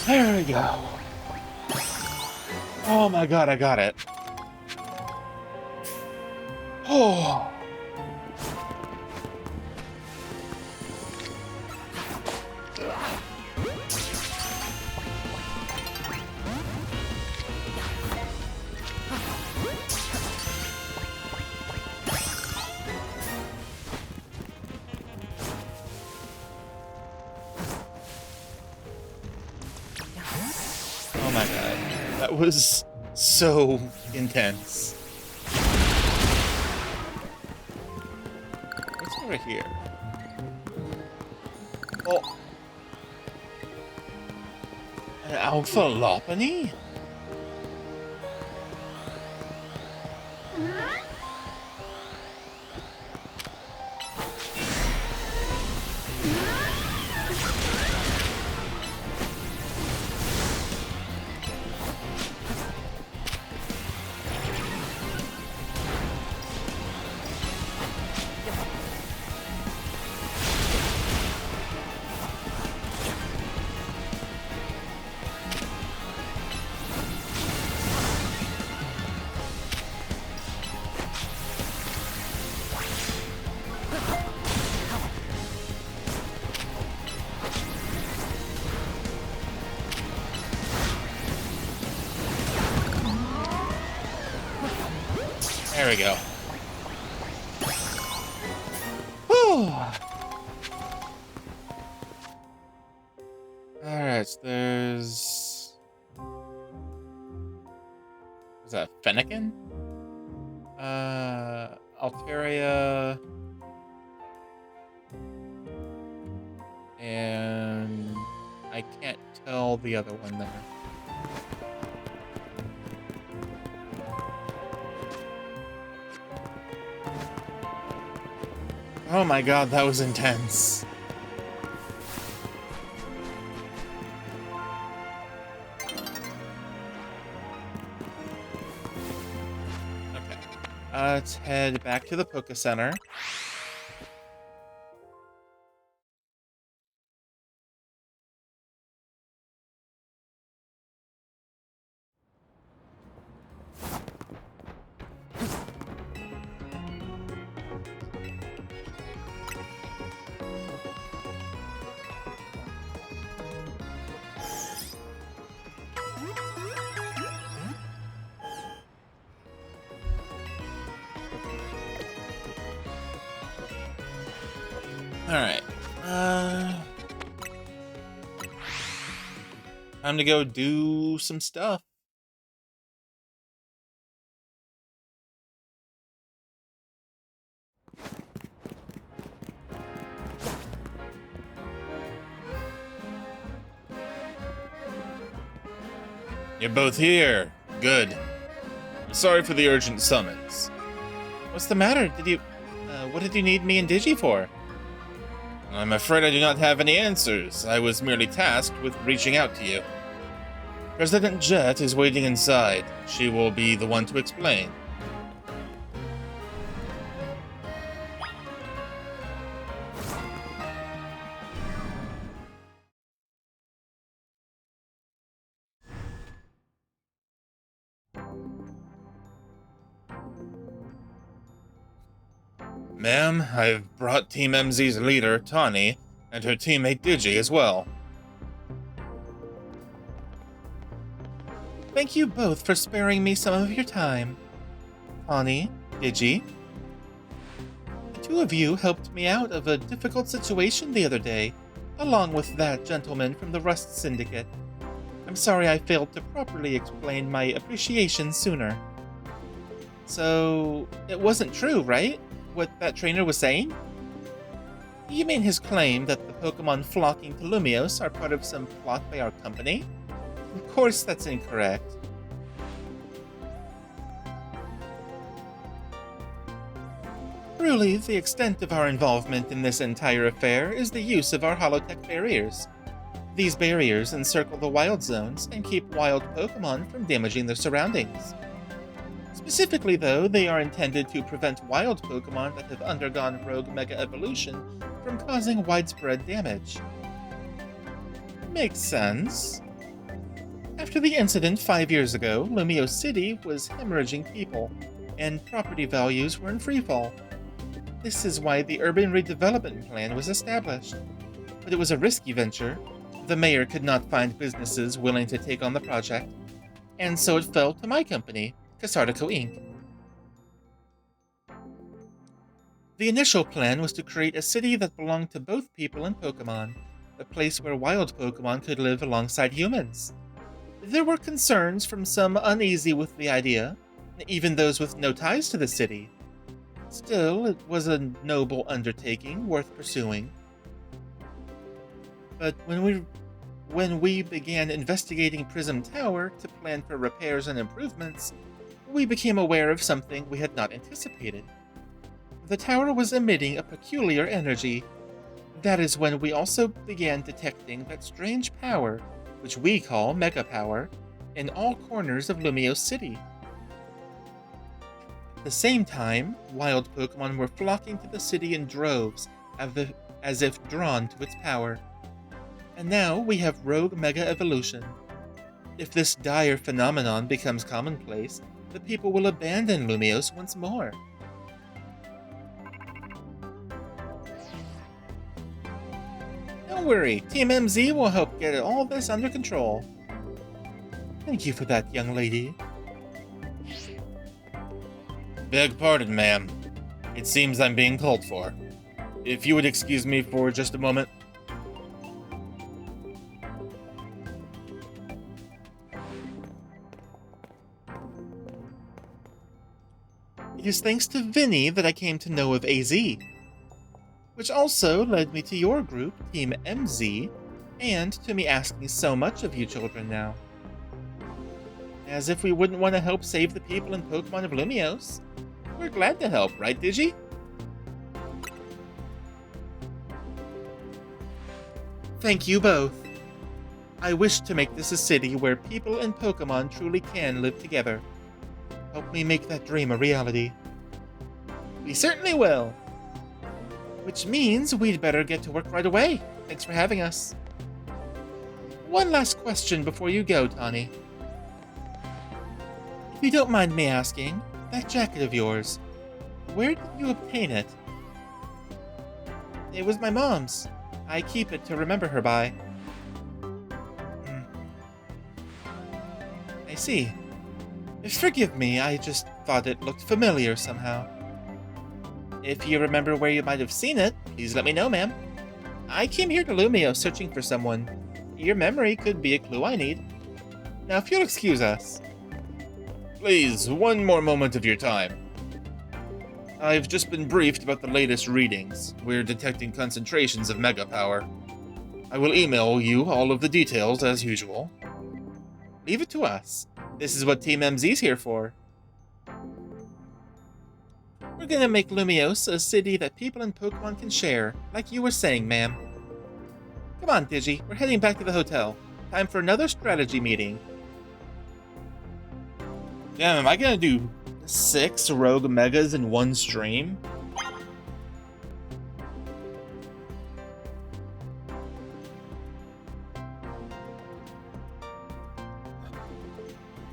There we go. Oh my god, I got it. Oh. Oh my god. That was so intense. What's over here? Oh. An alphalopany? There we go. Whew. Alright, there's... Is that Fennekin? Alteria... And... I can't tell the other one there. Oh my god, that was intense. Okay. Let's head back to the Poke Center. Alright. Time to go do some stuff. You're both here. Good. I'm sorry for the urgent summons. What's the matter? What did you need me and Digi for? I'm afraid I do not have any answers. I was merely tasked with reaching out to you. President Jet is waiting inside. She will be the one to explain. Ma'am, I've brought Team MZ's leader, Tawny, and her teammate Digi as well. Thank you both for sparing me some of your time. Tawny, Digi. The two of you helped me out of a difficult situation the other day, along with that gentleman from the Rust Syndicate. I'm sorry I failed to properly explain my appreciation sooner. So, it wasn't true, right? What that trainer was saying? You mean his claim that the Pokemon flocking to Lumios are part of some plot by our company? Of course that's incorrect. Truly, the extent of our involvement in this entire affair is the use of our holotech barriers. These barriers encircle the wild zones and keep wild Pokemon from damaging their surroundings. Specifically, though, they are intended to prevent wild Pokemon that have undergone rogue Mega Evolution from causing widespread damage. Makes sense. After the incident 5 years ago, Lumio City was hemorrhaging people, and property values were in freefall. This is why the Urban Redevelopment Plan was established. But it was a risky venture. The mayor could not find businesses willing to take on the project, and so it fell to my company, Casardico Inc. The initial plan was to create a city that belonged to both people and Pokemon, a place where wild Pokemon could live alongside humans. There were concerns from some uneasy with the idea, even those with no ties to the city. Still, it was a noble undertaking worth pursuing. But when we began investigating Prism Tower to plan for repairs and improvements, we became aware of something we had not anticipated. The tower was emitting a peculiar energy. That is when we also began detecting that strange power, which we call Mega Power, in all corners of Lumio City. At the same time, wild Pokemon were flocking to the city in droves, as if drawn to its power. And now we have Rogue Mega Evolution. If this dire phenomenon becomes commonplace, the people will abandon Lumios once more. Don't worry, Team MZ will help get all this under control. Thank you for that, young lady. Beg pardon, ma'am. It seems I'm being called for. If you would excuse me for just a moment. It is thanks to Vinny that I came to know of AZ, which also led me to your group, Team MZ, and to me asking so much of you children now. As if we wouldn't want to help save the people and Pokemon of Lumios. We're glad to help, right, Digi? Thank you both. I wish to make this a city where people and Pokemon truly can live together. Help me make that dream a reality. We certainly will. Which means we'd better get to work right away. Thanks for having us. One last question before you go, Tani. If you don't mind me asking, that jacket of yours, where did you obtain it? It was my mom's. I keep it to remember her by. I see. Forgive me, I just thought it looked familiar somehow. If you remember where you might have seen it, please let me know, ma'am. I came here to Lumio searching for someone. Your memory could be a clue I need. Now, if you'll excuse us. Please, one more moment of your time. I've just been briefed about the latest readings. We're detecting concentrations of Mega Power. I will email you all of the details as usual. Leave it to us. This is what Team MZ's here for. We're gonna make Lumios a city that people and Pokemon can share, like you were saying, ma'am. Come on, Digi, we're heading back to the hotel. Time for another strategy meeting. Damn, am I gonna do 6 Rogue Megas in one stream?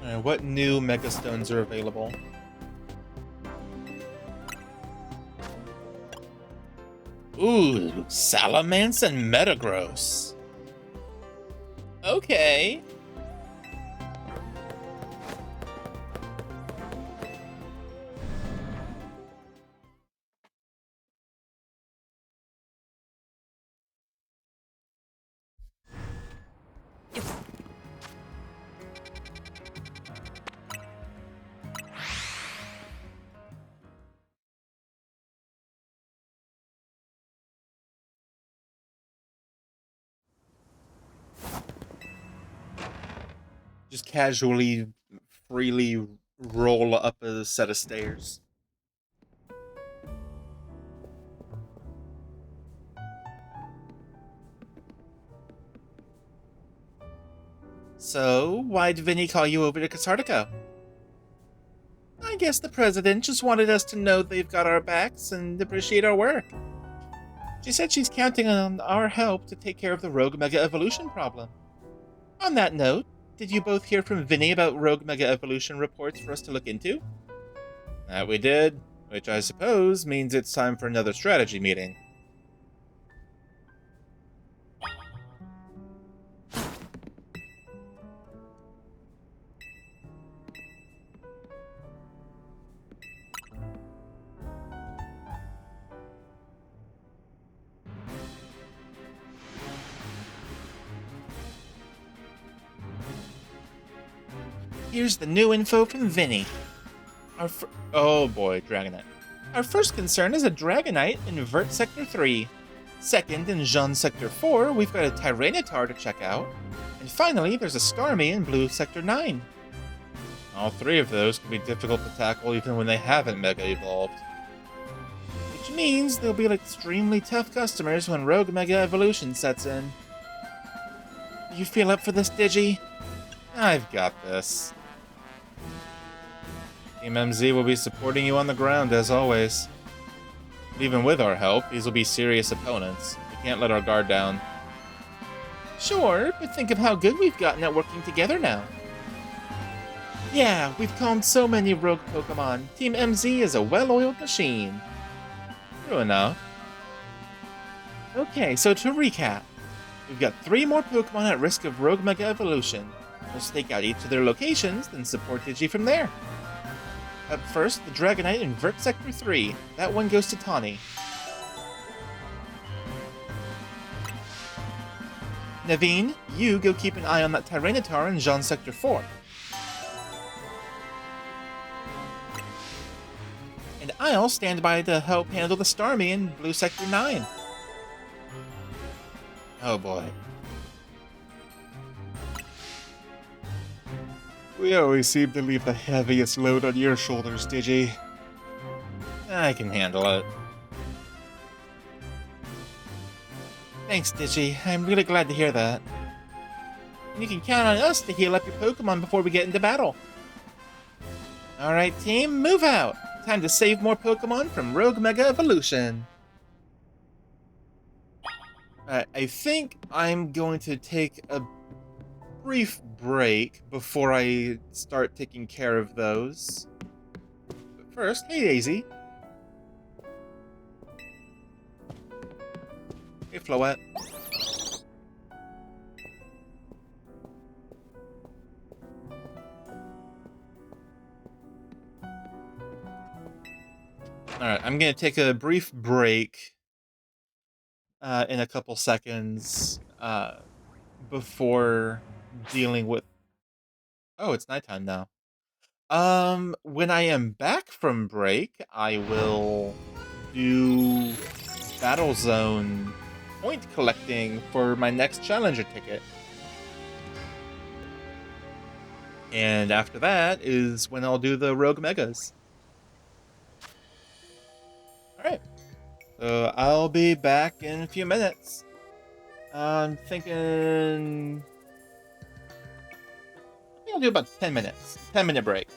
Alright, what new Mega Stones are available? Ooh, Salamence and Metagross. Okay. Just casually, freely roll up a set of stairs. So, why'd Vinny call you over to Casardico? I guess the president just wanted us to know they've got our backs and appreciate our work. She said she's counting on our help to take care of the Rogue Mega Evolution problem. On that note, did you both hear from Vinny about Rogue Mega Evolution reports for us to look into? That we did, which I suppose means it's time for another strategy meeting. Here's the new info from Vinny. Oh boy, Dragonite. Our first concern is a Dragonite in Vert Sector 3. Second, in Jean Sector 4, we've got a Tyranitar to check out. And finally, there's a Starmie in Blue Sector 9. All three of those can be difficult to tackle even when they haven't Mega Evolved. Which means they'll be extremely tough customers when Rogue Mega Evolution sets in. Do you feel up for this, Digi? I've got this. Team MZ will be supporting you on the ground as always. Even with our help, these will be serious opponents. We can't let our guard down. Sure, but think of how good we've gotten at working together now. Yeah, we've calmed so many rogue Pokemon. Team MZ is a well-oiled machine. True enough. Okay, so to recap, we've got 3 more Pokemon at risk of Rogue Mega Evolution. We'll stake out each of their locations, then support Digi from there. Up first, the Dragonite in Vert Sector 3. That one goes to Tawny. Naveen, you go keep an eye on that Tyranitar in Jean Sector 4. And I'll stand by to help handle the Starmie in Blue Sector 9. Oh boy. We always seem to leave the heaviest load on your shoulders, Digi. I can handle it. Thanks, Digi. I'm really glad to hear that. And you can count on us to heal up your Pokemon before we get into battle. Alright, team, move out! Time to save more Pokemon from Rogue Mega Evolution. I think I'm going to take a brief break before I start taking care of those. But first, hey Daisy. Hey Floette. Alright, I'm gonna take a brief break in a couple seconds before dealing with... Oh, it's nighttime now. When I am back from break, I will do Battle Zone point collecting for my next Challenger ticket. And after that is when I'll do the Rogue Megas. Alright. So I'll be back in a few minutes. I'm thinking... I think I'll do about 10 minutes. 10-minute break.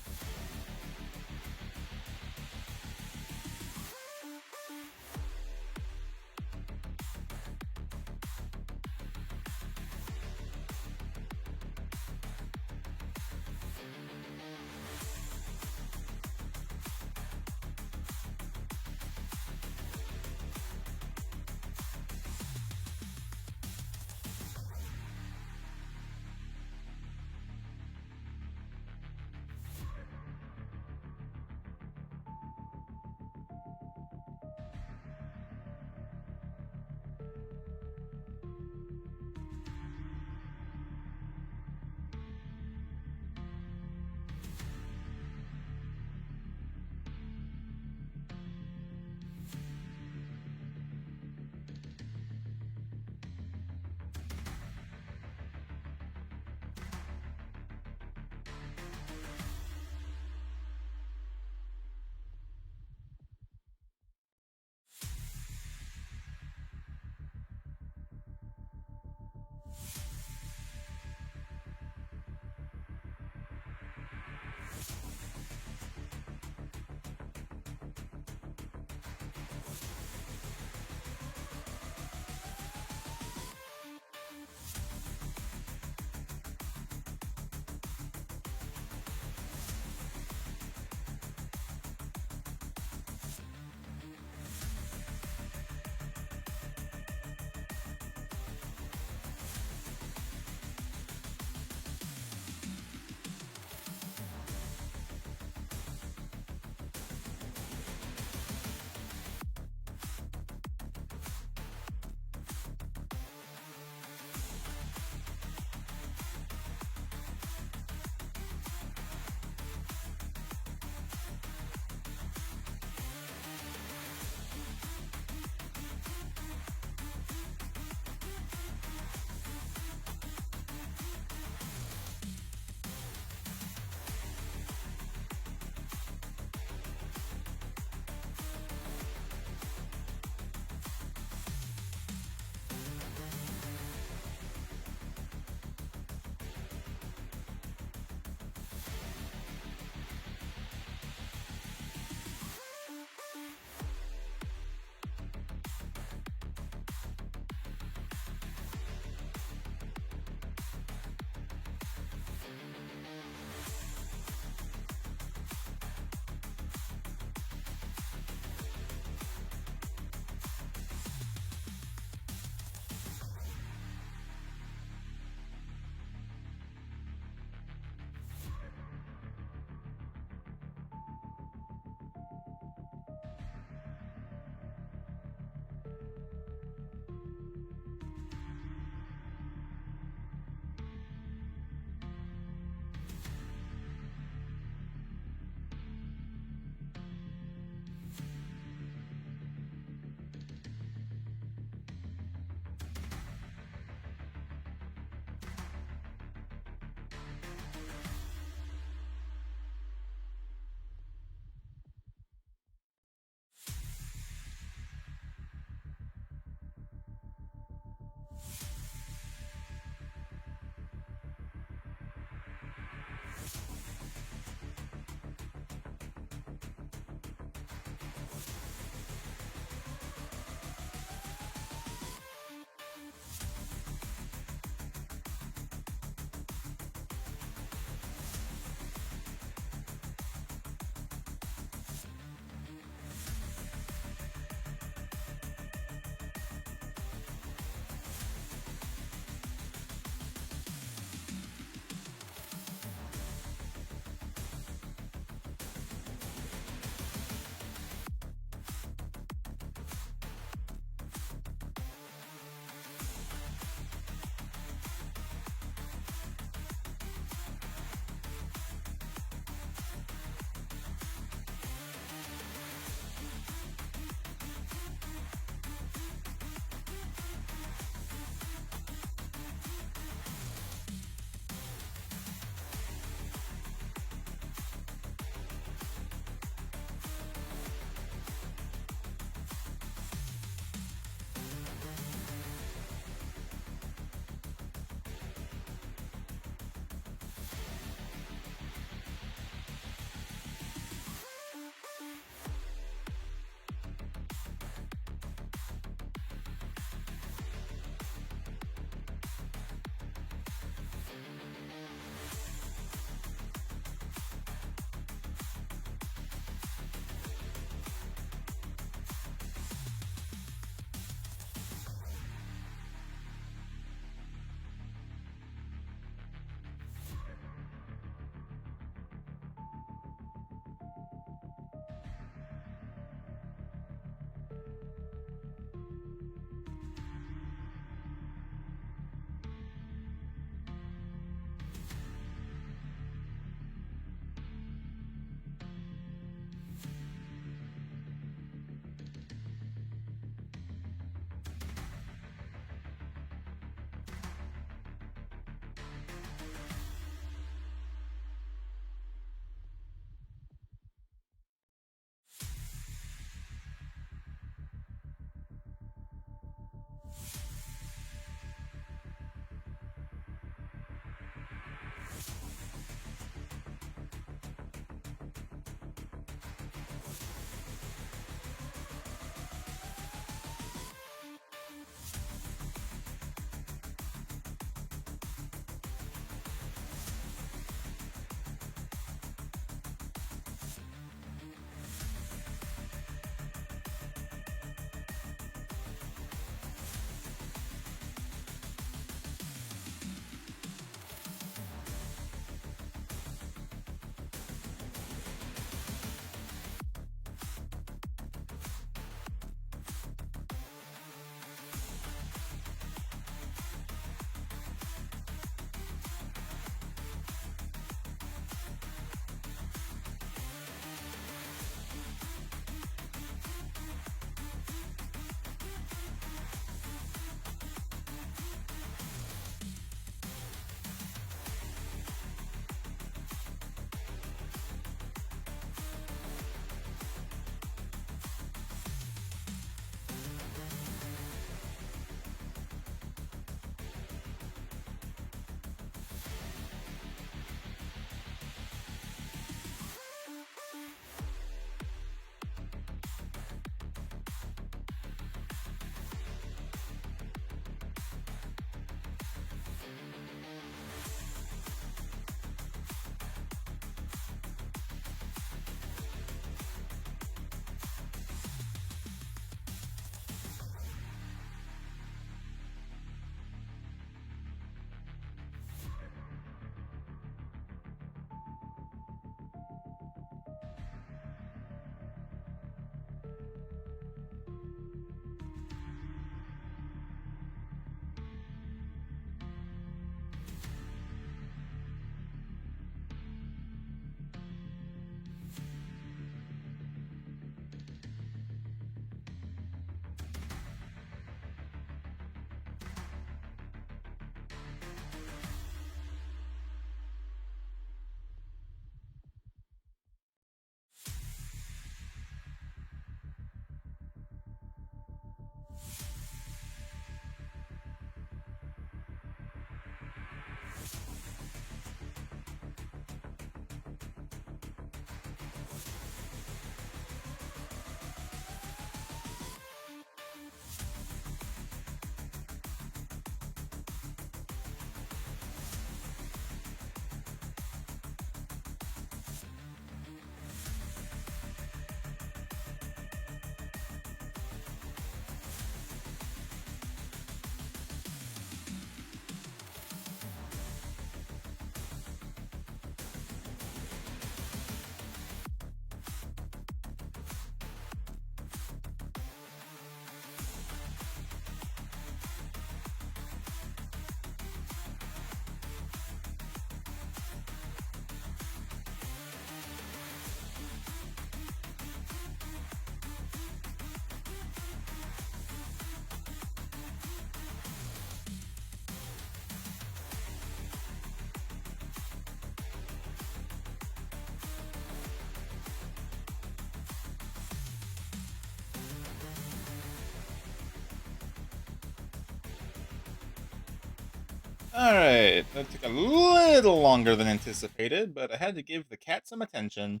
Alright, that took a little longer than anticipated, but I had to give the cat some attention.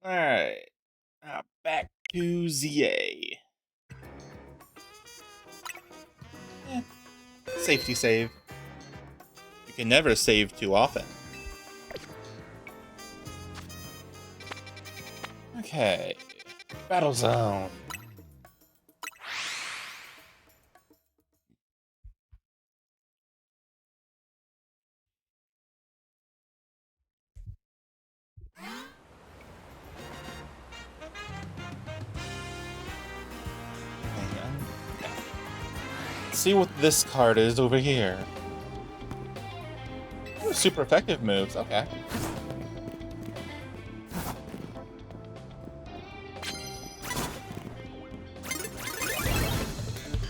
Alright, back to ZA. Eh, safety save. You can never save too often. Okay, battle zone. Hang on. Okay. Let's see what this card is over here. Ooh, super effective moves, okay.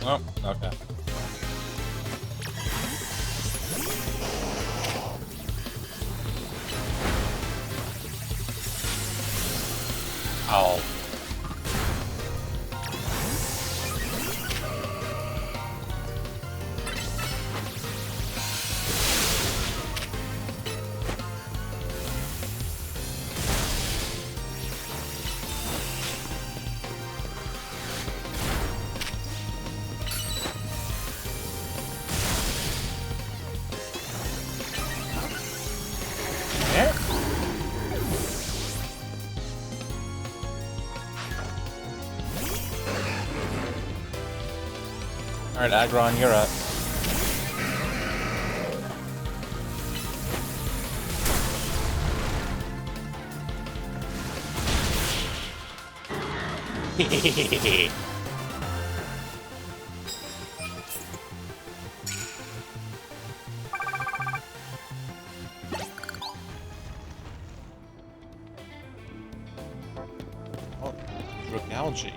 Oh, okay. Oh. There. Alright, Agron, you're up. Oh, Dragalge.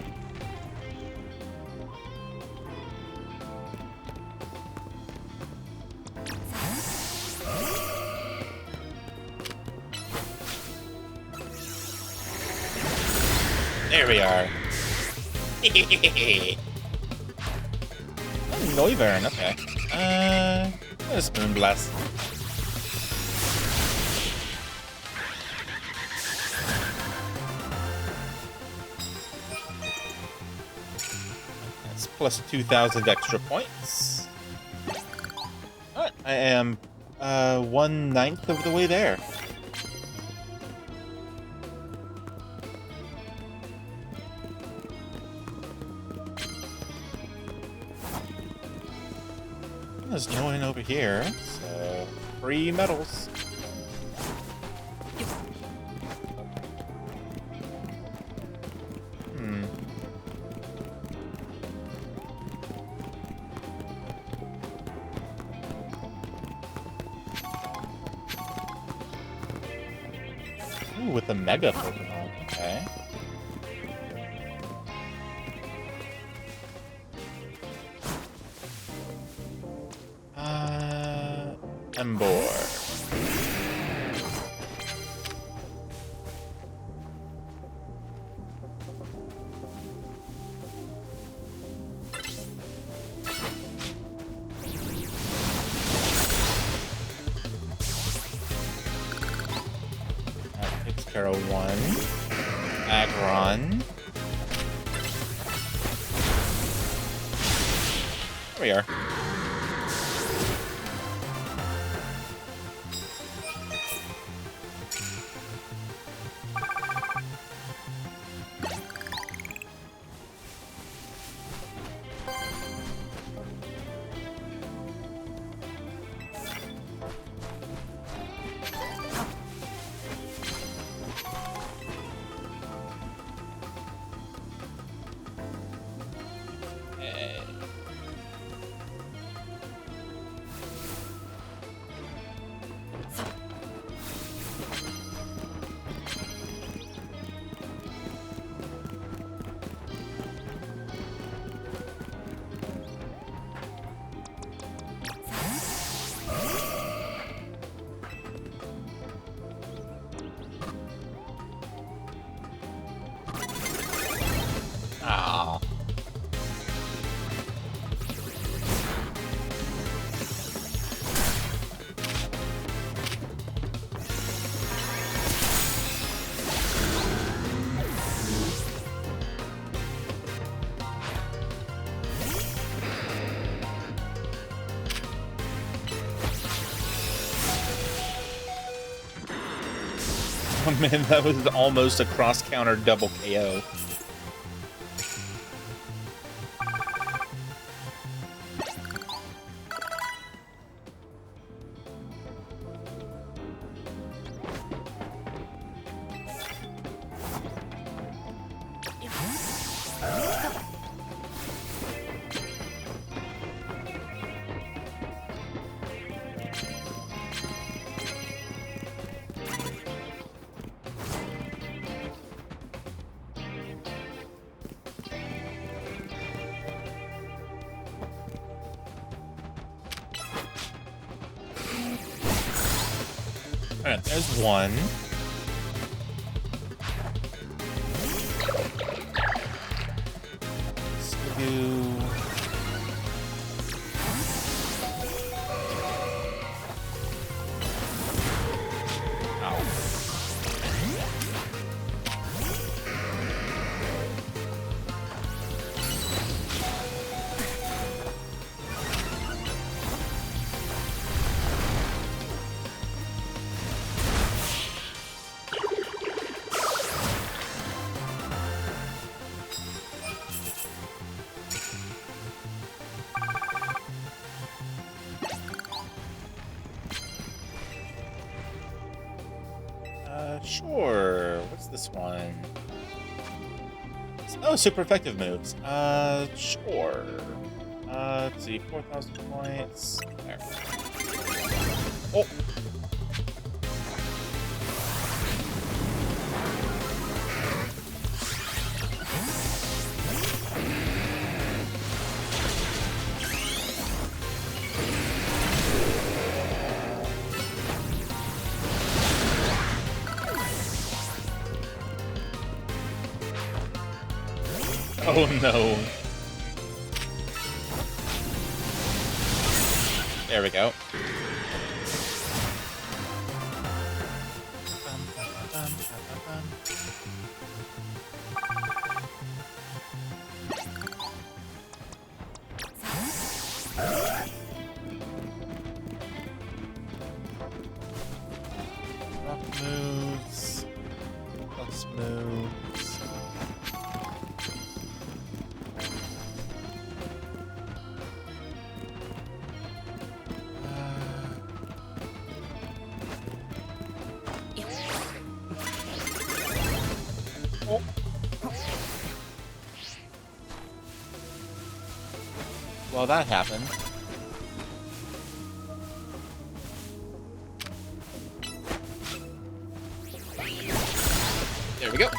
There we are. Oh, Noivern, okay. Spoon Blast. That's plus 2,000 extra points. Alright, I am 1/9 of the way there. There's no one over here, so free medals. Ooh, with a Mega Pokemon, okay. Embor. That takes care of one. Agron. There we are. Oh man, that was almost a cross-counter double KO. Alright, there's one. Let's do... Sure. What's this one? Oh, super effective moves. Sure. Let's see, 4,000 points. There. Oh! Oh no. There we go. Rock moves. Plus moves. Well, that happened. There we go.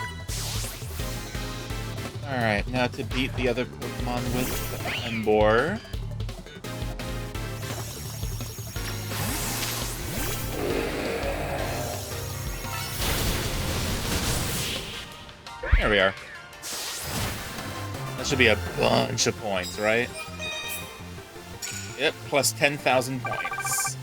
Alright, now to beat the other Pokemon with the Embor. There we are. That should be a bunch of points, right? Yep, plus 10,000 points.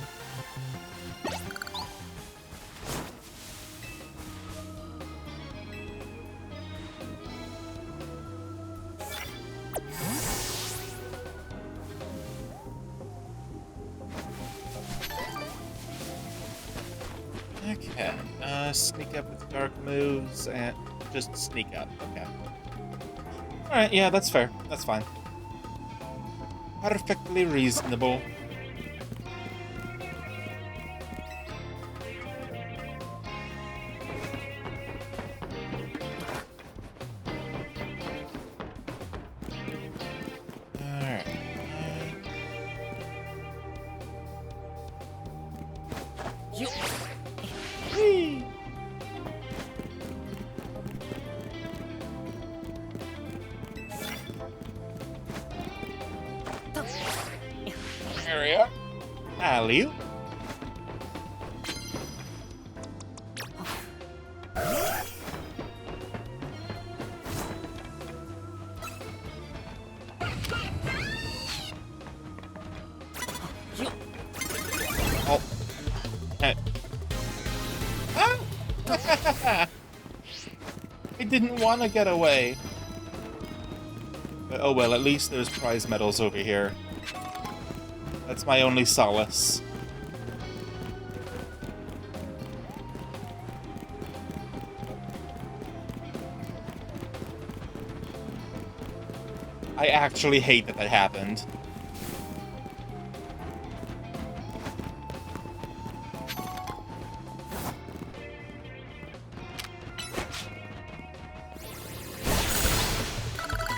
Okay, sneak up with dark moves and just sneak up, okay. Alright, yeah, that's fair. That's fine. Perfectly reasonable. Alright. Whee! There we are. Alley. Oh. Hey. Ah! I didn't want to get away. But, oh well, at least there's prize medals over here. That's my only solace. I actually hate that that happened.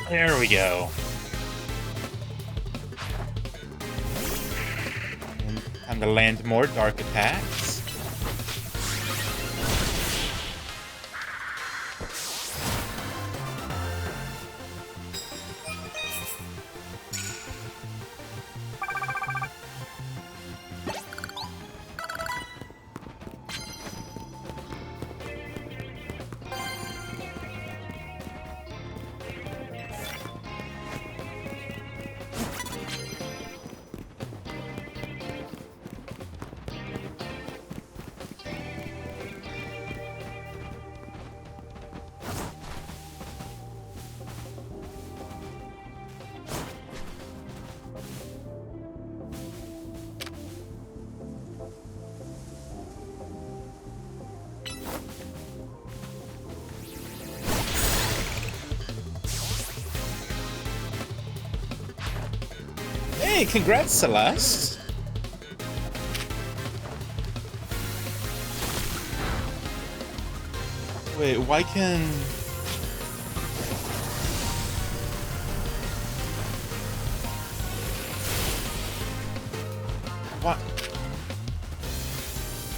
There we go. And time to land more dark attacks. Hey, congrats, Celeste. Wait, why can... What?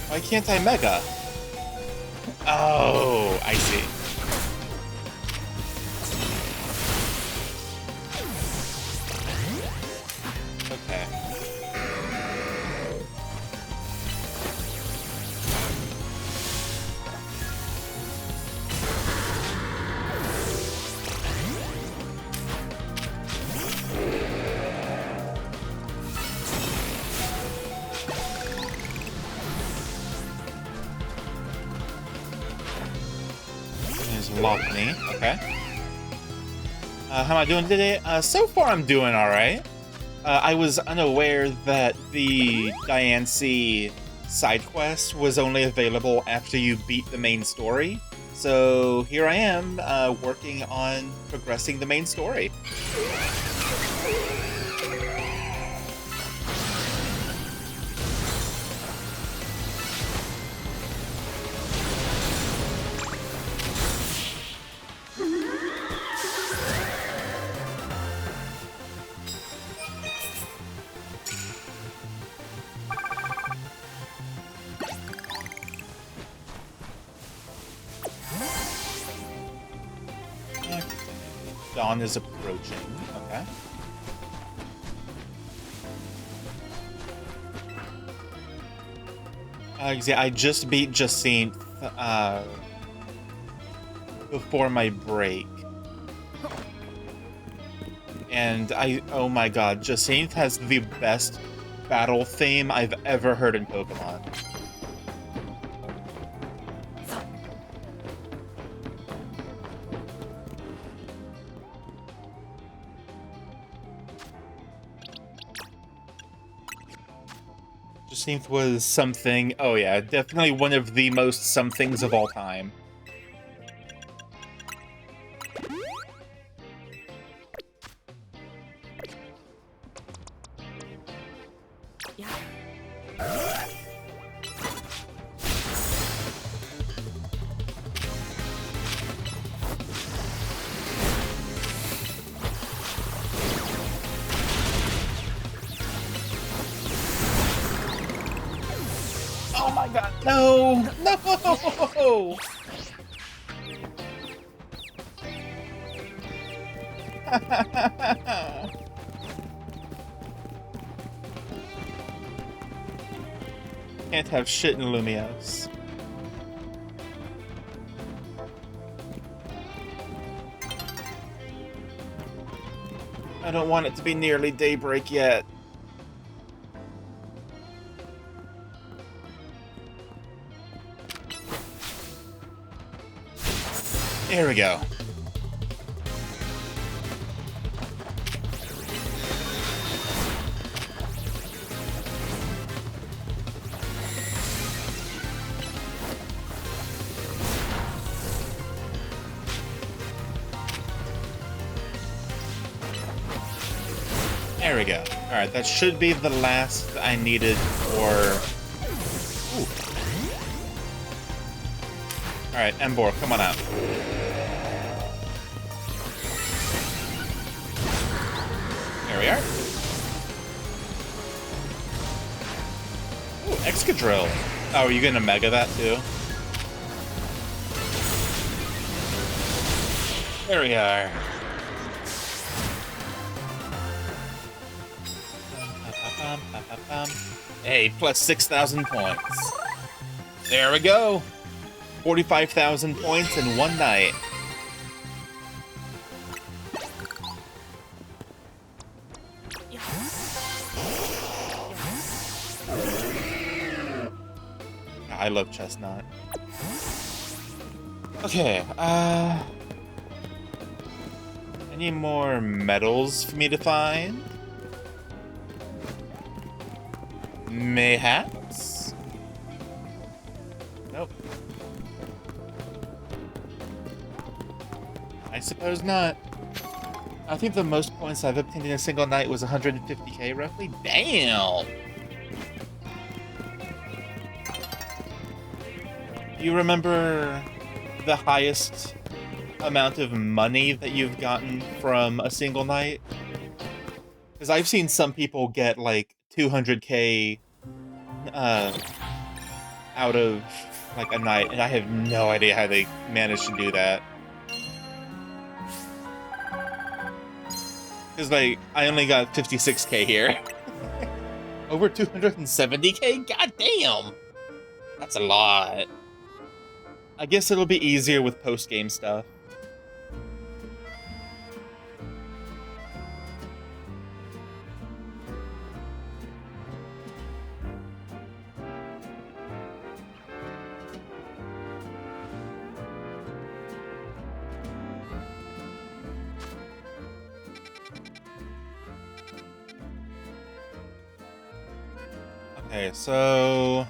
Why can't I Mega? Oh, I see. Okay. Here's Lockney. Okay. How am I doing today? So far I'm doing alright. I was unaware that the Diancie side quest was only available after you beat the main story. So here I am, working on progressing the main story. Dawn is approaching. Okay. Yeah, I just beat Jacinth before my break. And oh my god, Jacinth has the best battle theme I've ever heard in Pokemon. Jacinth was something. Oh yeah, definitely one of the most somethings of all time. Yeah. Oh my god, no! No! Can't have shit in Lumios. I don't want it to be nearly daybreak yet. There we go. There we go. Alright, that should be the last I needed for... Ooh. Alright, Embor, come on out. There we are. Ooh, Excadrill. Oh, are you gonna Mega that too? There we are. Hey, plus 6,000 points. There we go. 45,000 points in one night. I love Chestnut. Okay, any more medals for me to find? Mayhaps? Nope. I suppose not. I think the most points I've obtained in a single night was 150k roughly. Damn! Do you remember the highest amount of money that you've gotten from a single night? Because I've seen some people get like 200k out of like a night, and I have no idea how they managed to do that. Because like I only got 56k here. Over 270k? God damn! That's a lot. I guess it'll be easier with post-game stuff. Okay, so...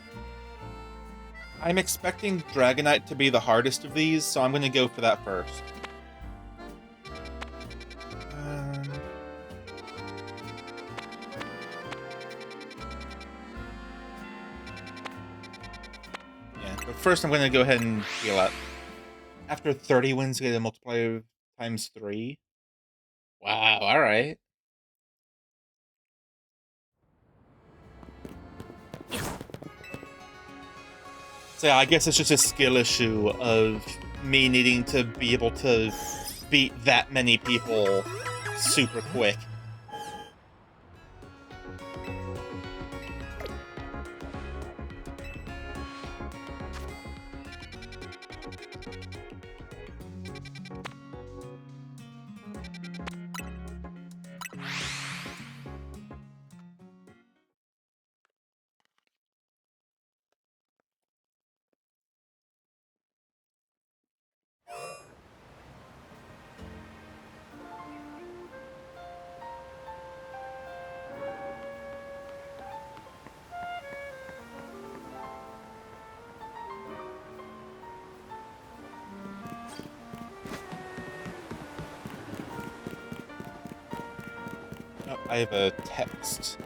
I'm expecting Dragonite to be the hardest of these, so I'm gonna go for that first. Yeah, but first I'm gonna go ahead and heal up. After 30 wins, get a multiplier times 3. Wow, alright. So yeah, I guess it's just a skill issue of me needing to be able to beat that many people super quick. Oh, I have a text.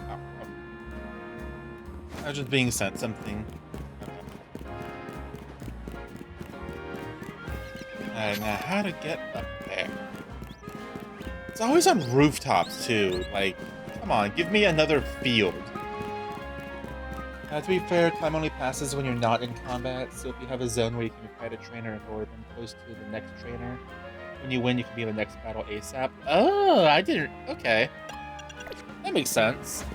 Oh. I was just being sent something. Alright, now how to get up there? It's always on rooftops, too. Like, come on, give me another field. To be fair, time only passes when you're not in combat, so if you have a zone where you can fight a trainer and lure them close to the next trainer, when you win, you can be in the next battle ASAP. Oh, I didn't... Okay. That makes sense.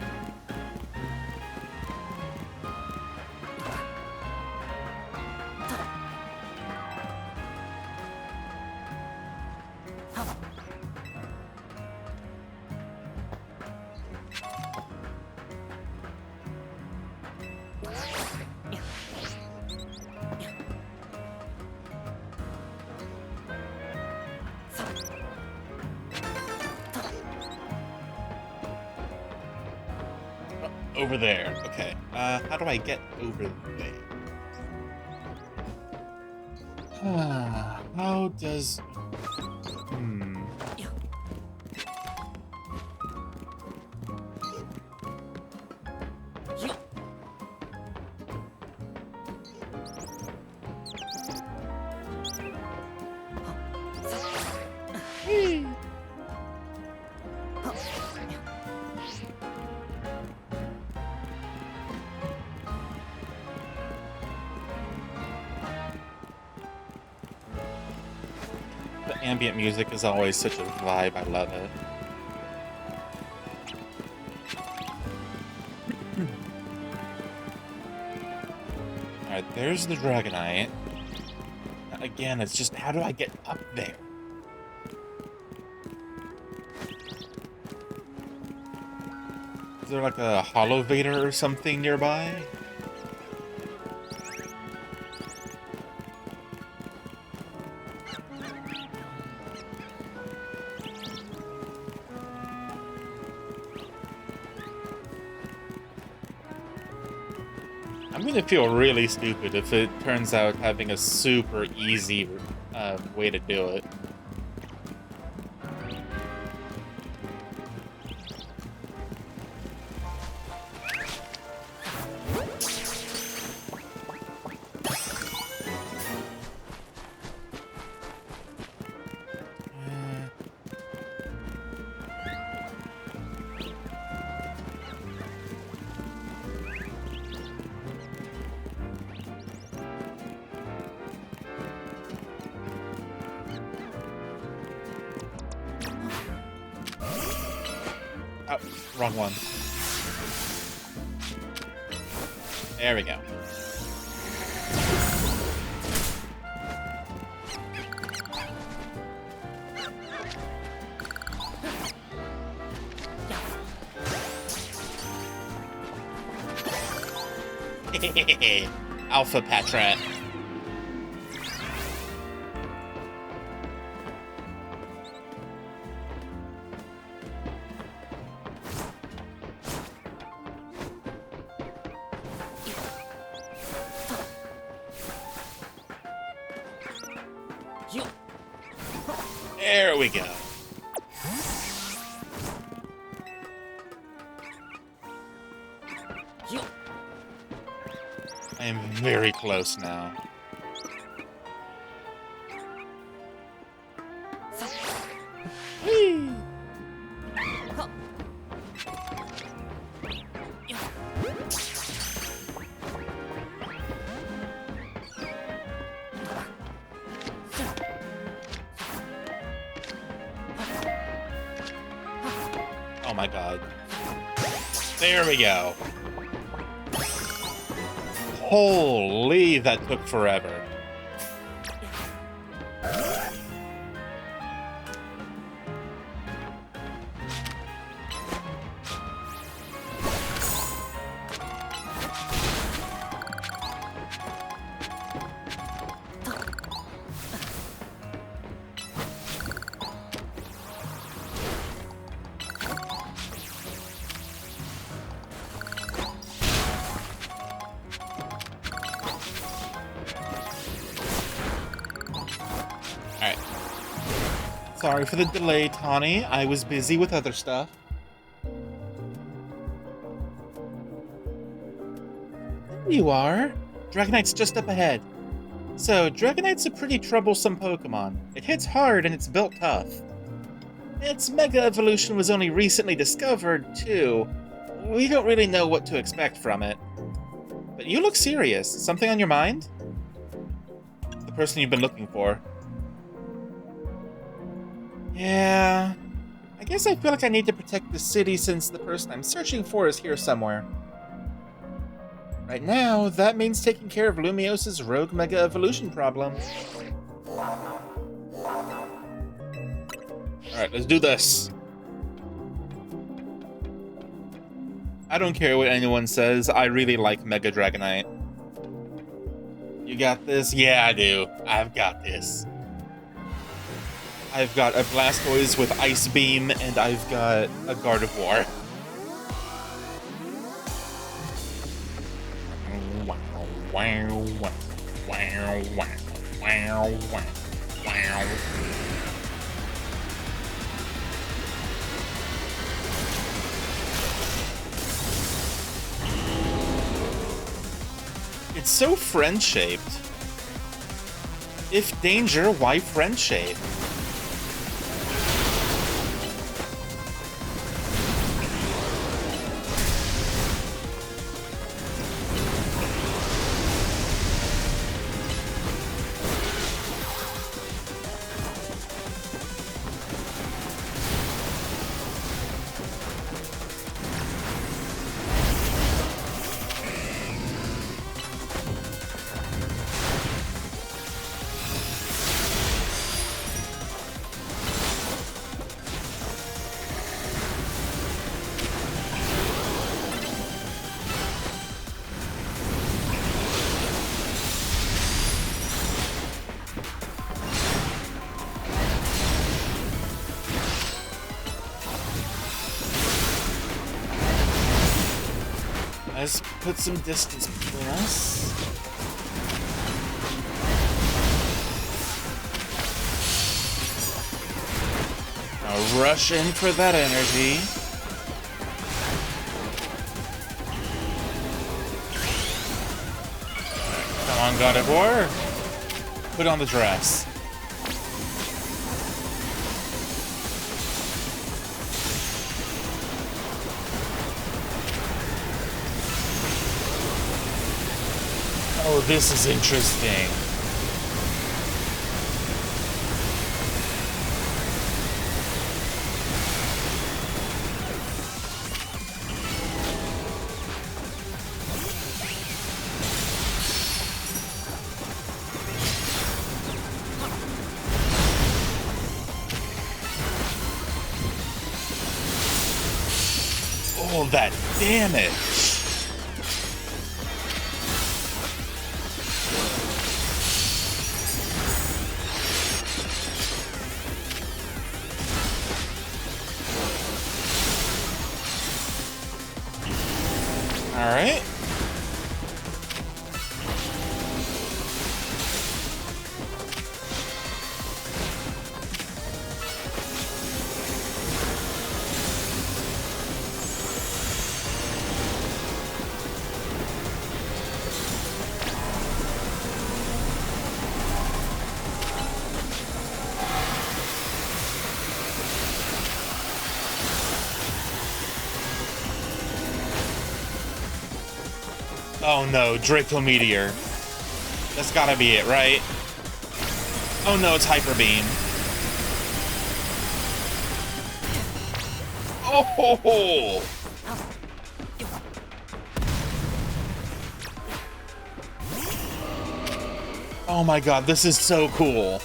Over there. Okay. How do I get over there? How does... The ambient music is always such a vibe, I love it. Alright, there's the Dragonite. Again, it's just, how do I get up there? Is there like a Holovator or something nearby? I'm gonna feel really stupid if it turns out having a super easy way to do it. Oh, wrong one. There we go. Alpha Patrat. There we go. I am very close now. Whee! Oh my god. There we go. Holy, that took forever. Alright. Sorry for the delay, Tawny. I was busy with other stuff. There you are. Dragonite's just up ahead. So, Dragonite's a pretty troublesome Pokemon. It hits hard and it's built tough. Its Mega Evolution was only recently discovered, too. We don't really know what to expect from it. But you look serious. Something on your mind? The person you've been looking for. Yeah, I guess I feel like I need to protect the city since the person I'm searching for is here somewhere. Right now, that means taking care of Lumios's rogue Mega Evolution problem. Alright, let's do this. I don't care what anyone says, I really like Mega Dragonite. You got this? Yeah, I do. I've got this. I've got a Blastoise with Ice Beam, and I've got a Gardevoir. Wow, wow, wow. It's so friend-shaped. If danger, why friend-shaped? Let's put some distance between us. Now rush in for that energy. Come on, God of War. Put on the dress. Oh, this is interesting. Oh, that damage. Alright. Oh no, Draco Meteor. That's gotta be it, right? Oh no, it's Hyper Beam. Oh ho ho! Oh my god, this is so cool.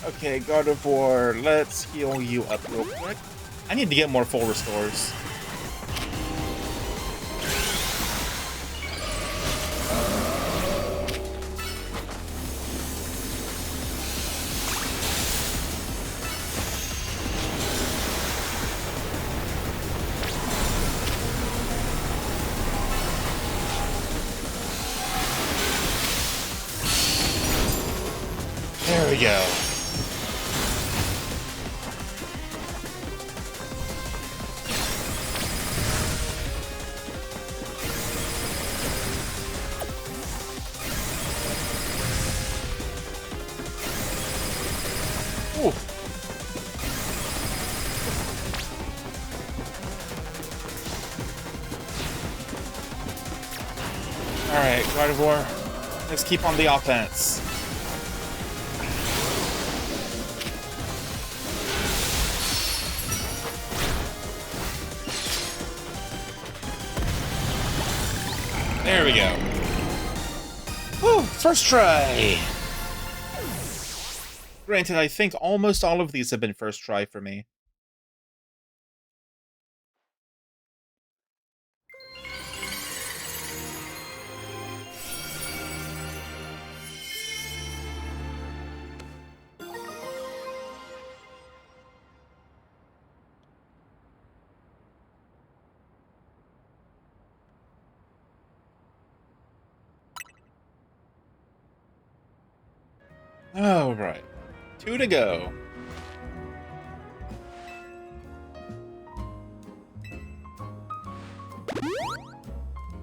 Okay, God of War, let's heal you up real quick. I need to get more full restores. There we go. Ooh. Alright, Gardevoir. Let's keep on the offense. There we go. Woo! First try! Granted, I think almost all of these have been first try for me. Alright. 2 to go.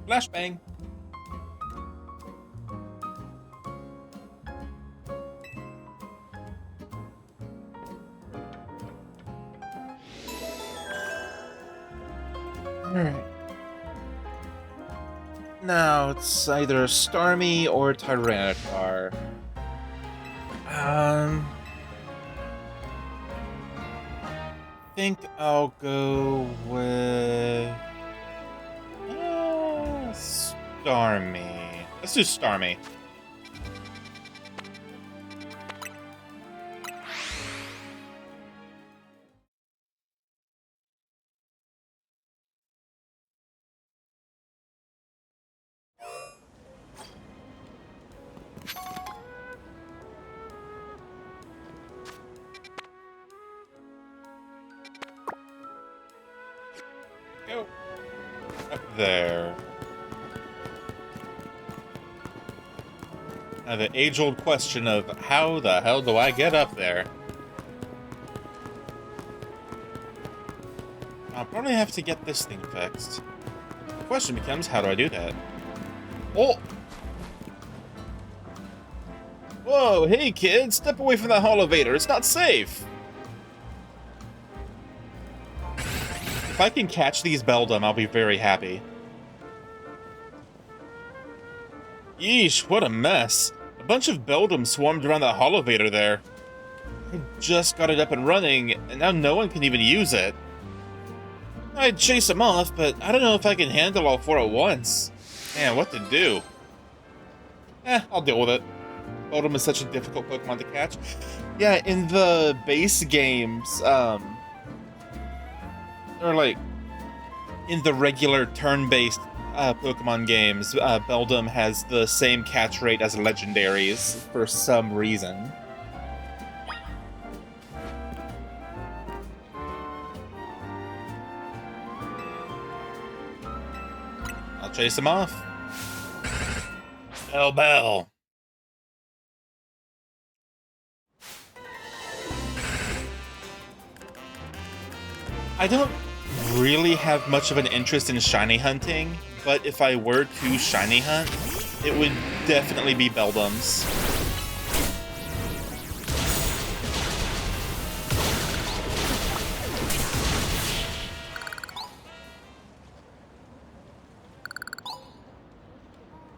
Flashbang. Alright. Now it's either Starmie or Tyranitar. Think I'll go with Starmie. Let's do Starmie. Go up there. Now the age-old question of how the hell do I get up there? I'll probably have to get this thing fixed. The question becomes, how do I do that? Oh! Whoa, hey kid, step away from that elevator, it's not safe! If I can catch these Beldum, I'll be very happy. Yeesh, what a mess. A bunch of Beldum swarmed around that elevator there. I just got it up and running, and now no one can even use it. I'd chase them off, but I don't know if I can handle all 4 at once. Man, what to do? I'll deal with it. Beldum is such a difficult Pokemon to catch. Yeah, in the base games, or like, in the regular turn-based Pokemon games, Beldum has the same catch rate as legendaries for some reason. I'll chase him off. Bell. I don't really have much of an interest in shiny hunting, but if I were to shiny hunt, it would definitely be Beldums.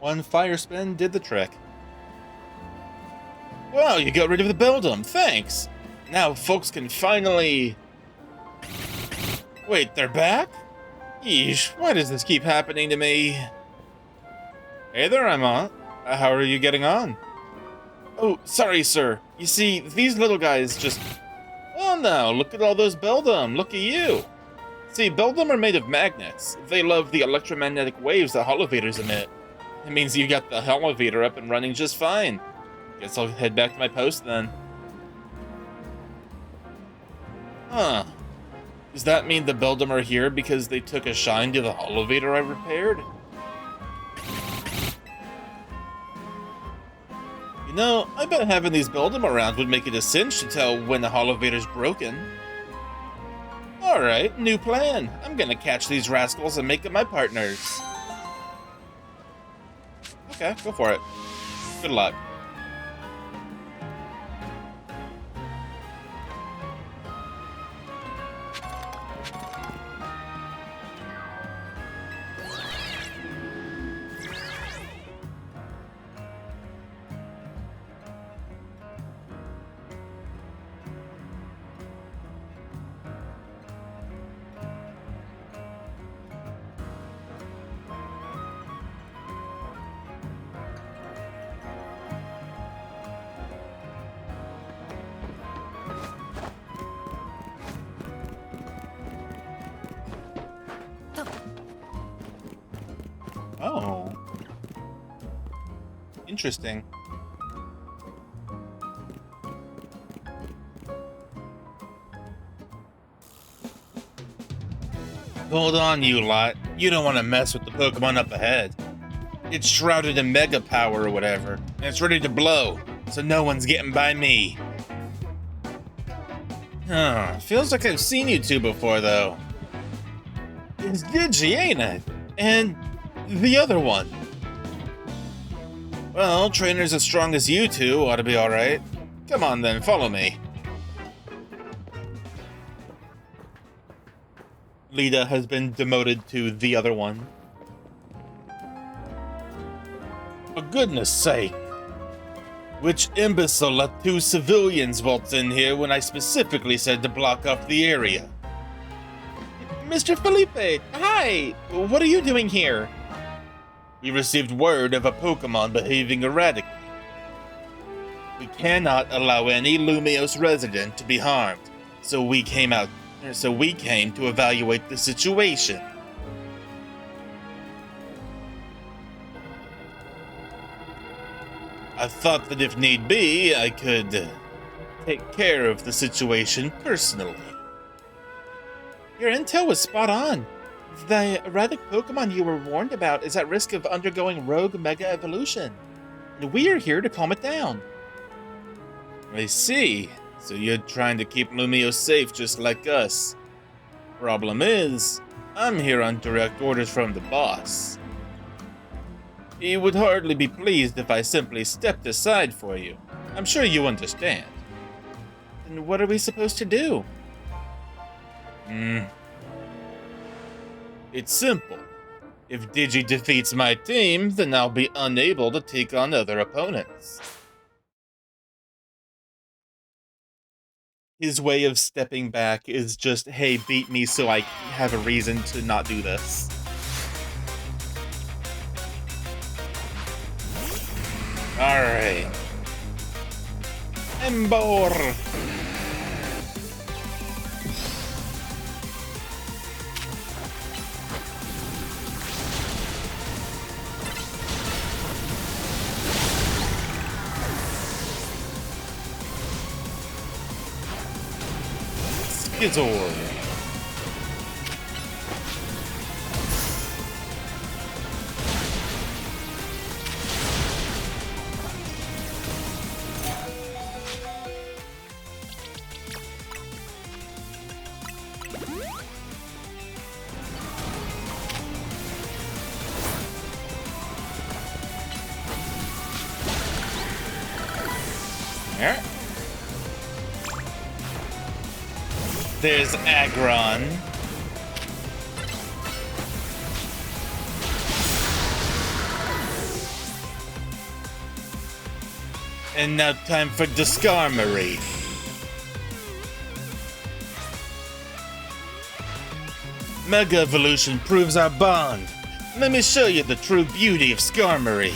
One fire spin did the trick. Well, you got rid of the Beldum, thanks! Now folks can finally... Wait, they're back? Yeesh, why does this keep happening to me? Hey there, Emma. How are you getting on? Oh, sorry, sir. You see, these little guys just... Oh no, look at all those Beldum, look at you! See, Beldum are made of magnets. They love the electromagnetic waves that elevators emit. It means you got the elevator up and running just fine. Guess I'll head back to my post then. Huh. Does that mean the Beldum are here because they took a shine to the elevator I repaired? You know, I bet having these Beldum around would make it a cinch to tell when the elevator's broken. Alright, new plan. I'm gonna catch these rascals and make them my partners. Okay, go for it. Good luck. Oh. Interesting. Hold on, you lot. You don't want to mess with the Pokemon up ahead. It's shrouded in Mega Power or whatever, and it's ready to blow, so no one's getting by me. Huh, feels like I've seen you two before, though. It's Digi, ain't it? And the other one. Well, trainers as strong as you two ought to be alright. Come on then, follow me. Lita has been demoted to the other one. For goodness sake. Which imbecile let two civilians waltz in here when I specifically said to block off the area? Mr. Felipe, hi! What are you doing here? We received word of a Pokemon behaving erratically. We cannot allow any Lumios resident to be harmed, so we came to evaluate the situation. I thought that if need be, I could take care of the situation personally. Your intel was spot on. The erratic Pokemon you were warned about is at risk of undergoing rogue mega evolution, and we are here to calm it down. I see. So you're trying to keep Lumio safe just like us. Problem is, I'm here on direct orders from the boss. He would hardly be pleased if I simply stepped aside for you. I'm sure you understand. Then what are we supposed to do? It's simple. If Digi defeats my team, then I'll be unable to take on other opponents. His way of stepping back is just, hey, beat me so I have a reason to not do this. Alright. Embor! Skizor! There. There's Aggron. And now time for Discarmery. Mega Evolution proves our bond. Let me show you the true beauty of Skarmory.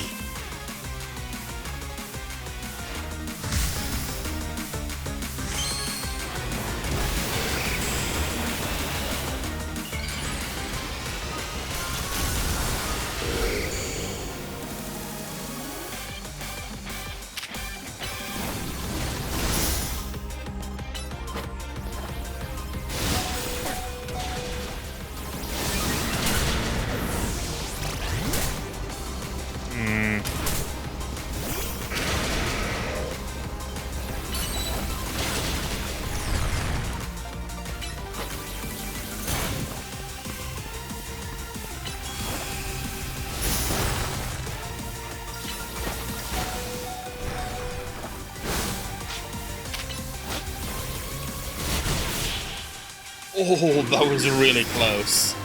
Oh, that was really close.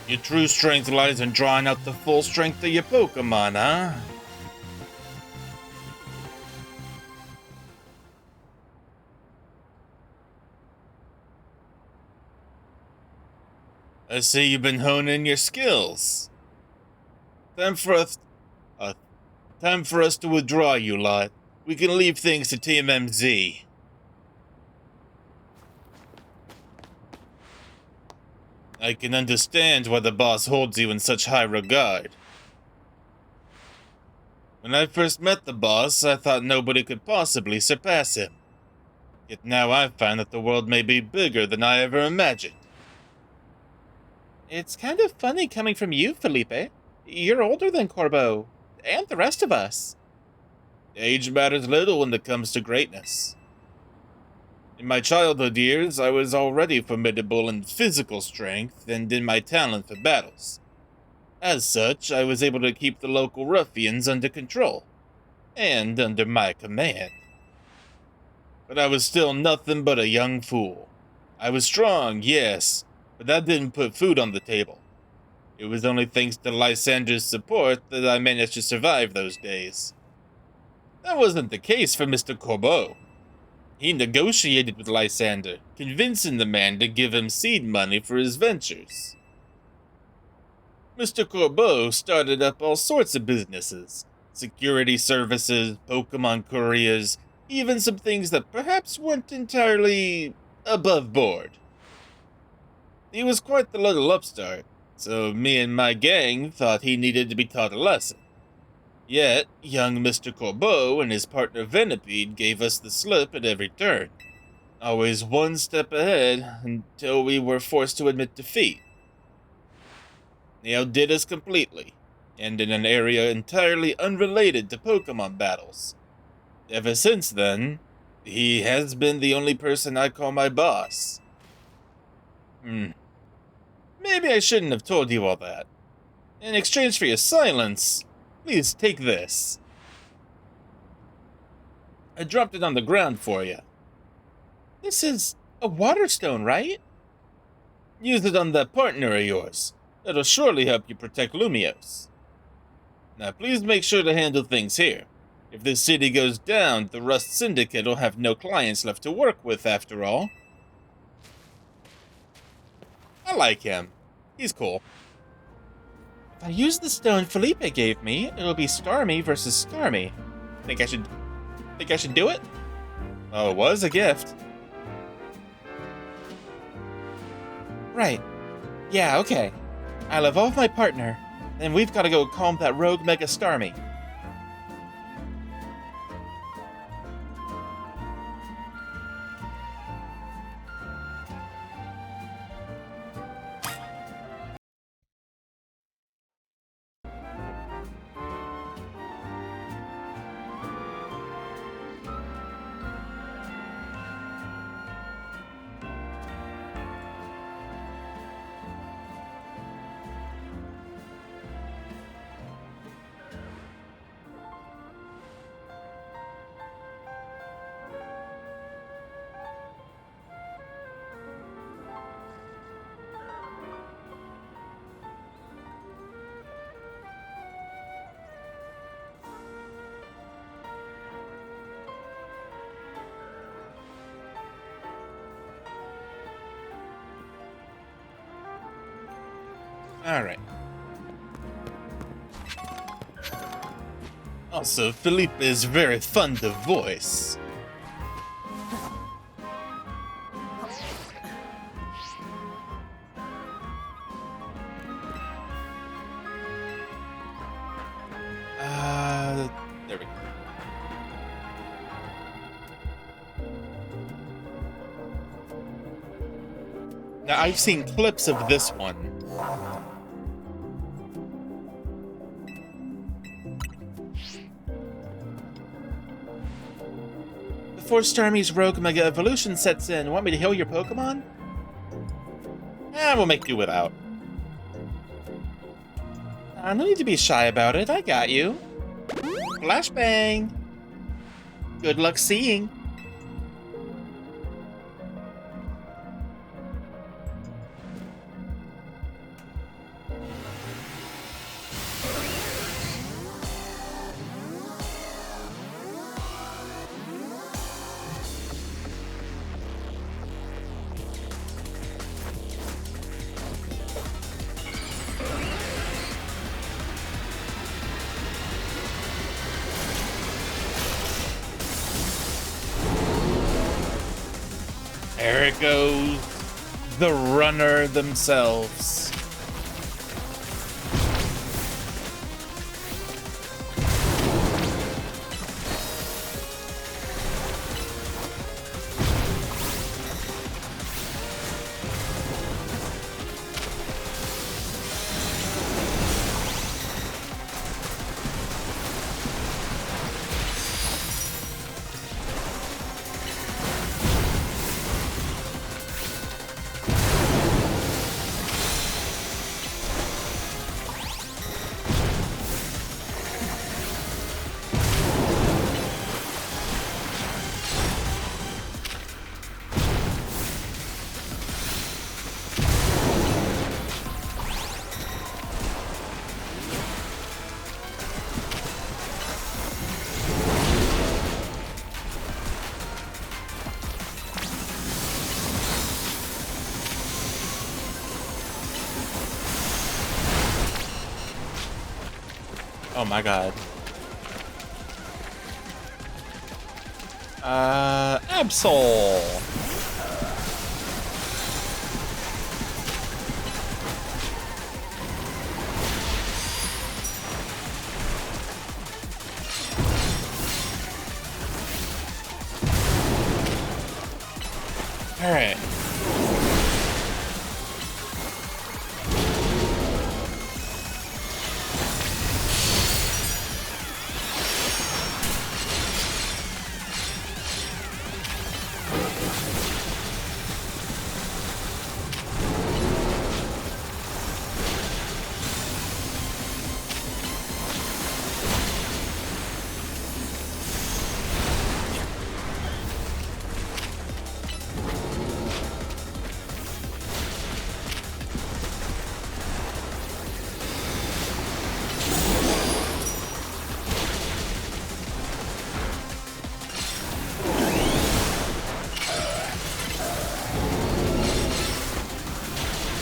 Your true strength lies in drawing out the full strength of your Pokemon, huh? I see you've been honing your skills. Time for us to withdraw, you lot. We can leave things to Team MZ. I can understand why the boss holds you in such high regard. When I first met the boss, I thought nobody could possibly surpass him. Yet now I've found that the world may be bigger than I ever imagined. It's kind of funny coming from you, Felipe. You're older than Corbeau, and the rest of us. Age matters little when it comes to greatness. In my childhood years, I was already formidable in physical strength and in my talent for battles. As such, I was able to keep the local ruffians under control, and under my command. But I was still nothing but a young fool. I was strong, yes, but that didn't put food on the table. It was only thanks to Lysander's support that I managed to survive those days. That wasn't the case for Mr. Corbeau. He negotiated with Lysander, convincing the man to give him seed money for his ventures. Mr. Corbeau started up all sorts of businesses. Security services, Pokemon couriers, even some things that perhaps weren't entirely above board. He was quite the little upstart, so me and my gang thought he needed to be taught a lesson. Yet, young Mr. Corbeau and his partner Venipede gave us the slip at every turn, always one step ahead until we were forced to admit defeat. They outdid us completely, and in an area entirely unrelated to Pokemon battles. Ever since then, he has been the only person I call my boss. Maybe I shouldn't have told you all that. In exchange for your silence, please take this. I dropped it on the ground for you. This is a water stone, right? Use it on that partner of yours. That'll surely help you protect Lumios. Now please make sure to handle things here. If this city goes down, the Rust Syndicate will have no clients left to work with after all. I like him. He's cool. If I use the stone Felipe gave me, it'll be Starmie versus Starmie. Think I should do it? Oh, it was a gift. Right. Yeah, okay. I'll evolve my partner, then we've got to go calm that rogue Mega Starmie. Alright. Also, Felipe is very fun to voice. There we go. Now, I've seen clips of this one. Before Starmie's Rogue Mega Evolution sets in, want me to heal your Pokemon? We'll make do without. No need to be shy about it, I got you. Flashbang! Good luck seeing. There it goes. the runner themselves. Oh my god. Absol! Alright.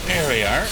There we are.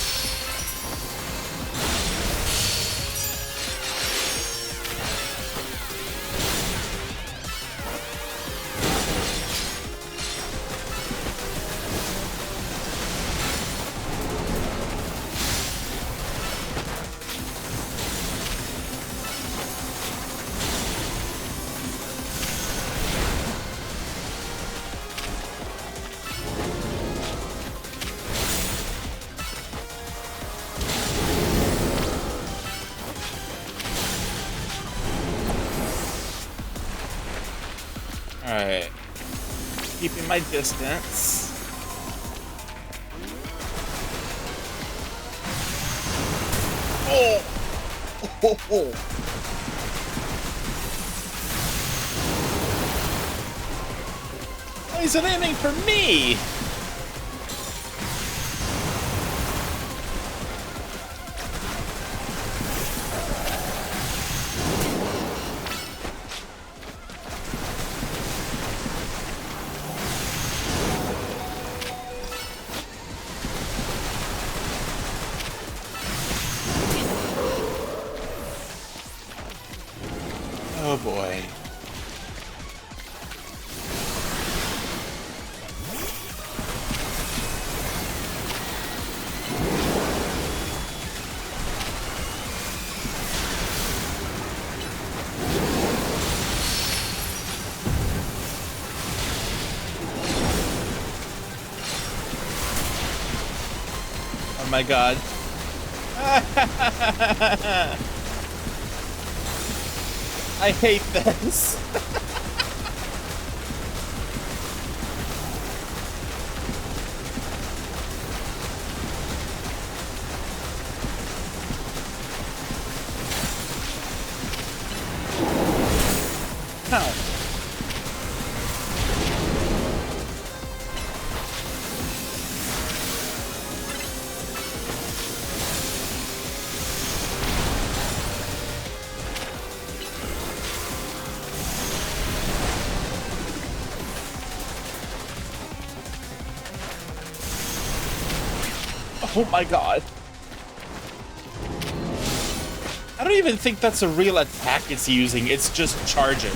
Alright. Keeping my distance. Oh! Oh, oh. He's aiming for me! Oh boy. Oh my god. I hate this. Ow. Oh my god. I don't even think that's a real attack it's using, it's just charging.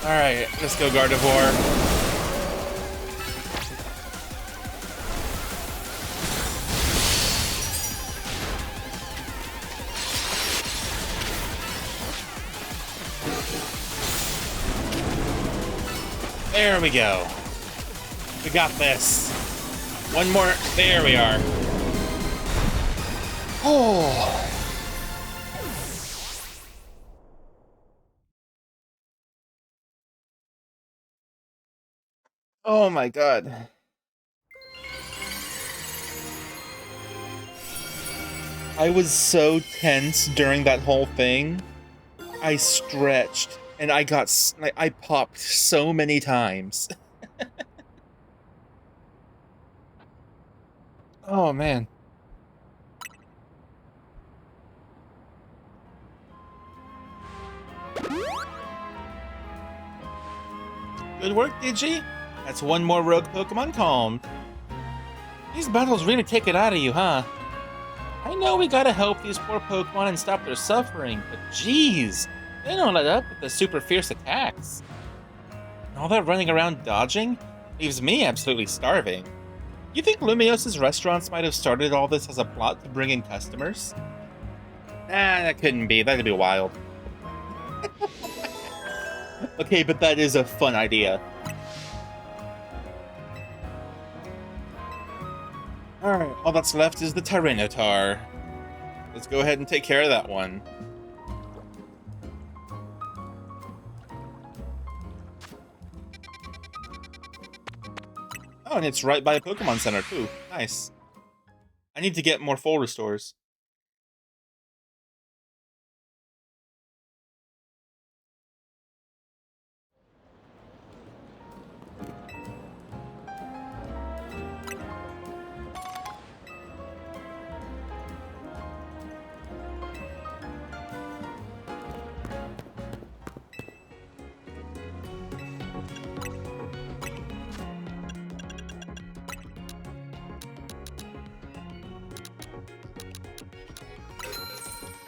Alright, let's go, Gardevoir. There we go. We got this. One more. There we are. Oh. Oh my god. I was so tense during that whole thing. I stretched and I popped so many times. Oh man. Good work, Digi. That's one more rogue Pokemon calmed. These battles really take it out of you, huh? I know we gotta help these poor Pokemon and stop their suffering, but jeez, they don't let up with the super fierce attacks. And all that running around dodging leaves me absolutely starving. You think Lumios's restaurants might have started all this as a plot to bring in customers? That couldn't be. That'd be wild. Okay, but that is a fun idea. Alright, all that's left is the Tyranitar. Let's go ahead and take care of that one. Oh, and it's right by a Pokemon Center, too. Nice. I need to get more full restores.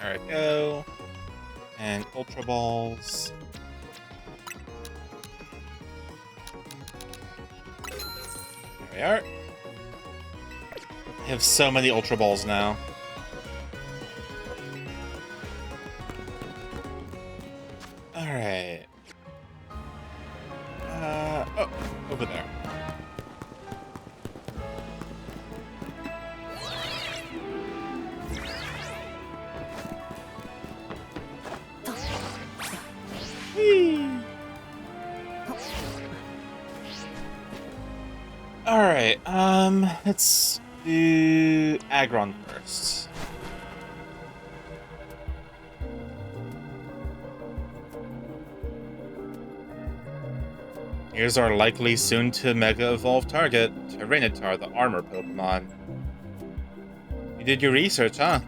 Alright, go. And Ultra Balls. There we are. I have so many Ultra Balls now. Alright. Oh, over there. Alright, let's do Aggron first. Here's our likely soon-to-Mega Evolve target, Tyranitar, the armor Pokemon. You did your research, huh?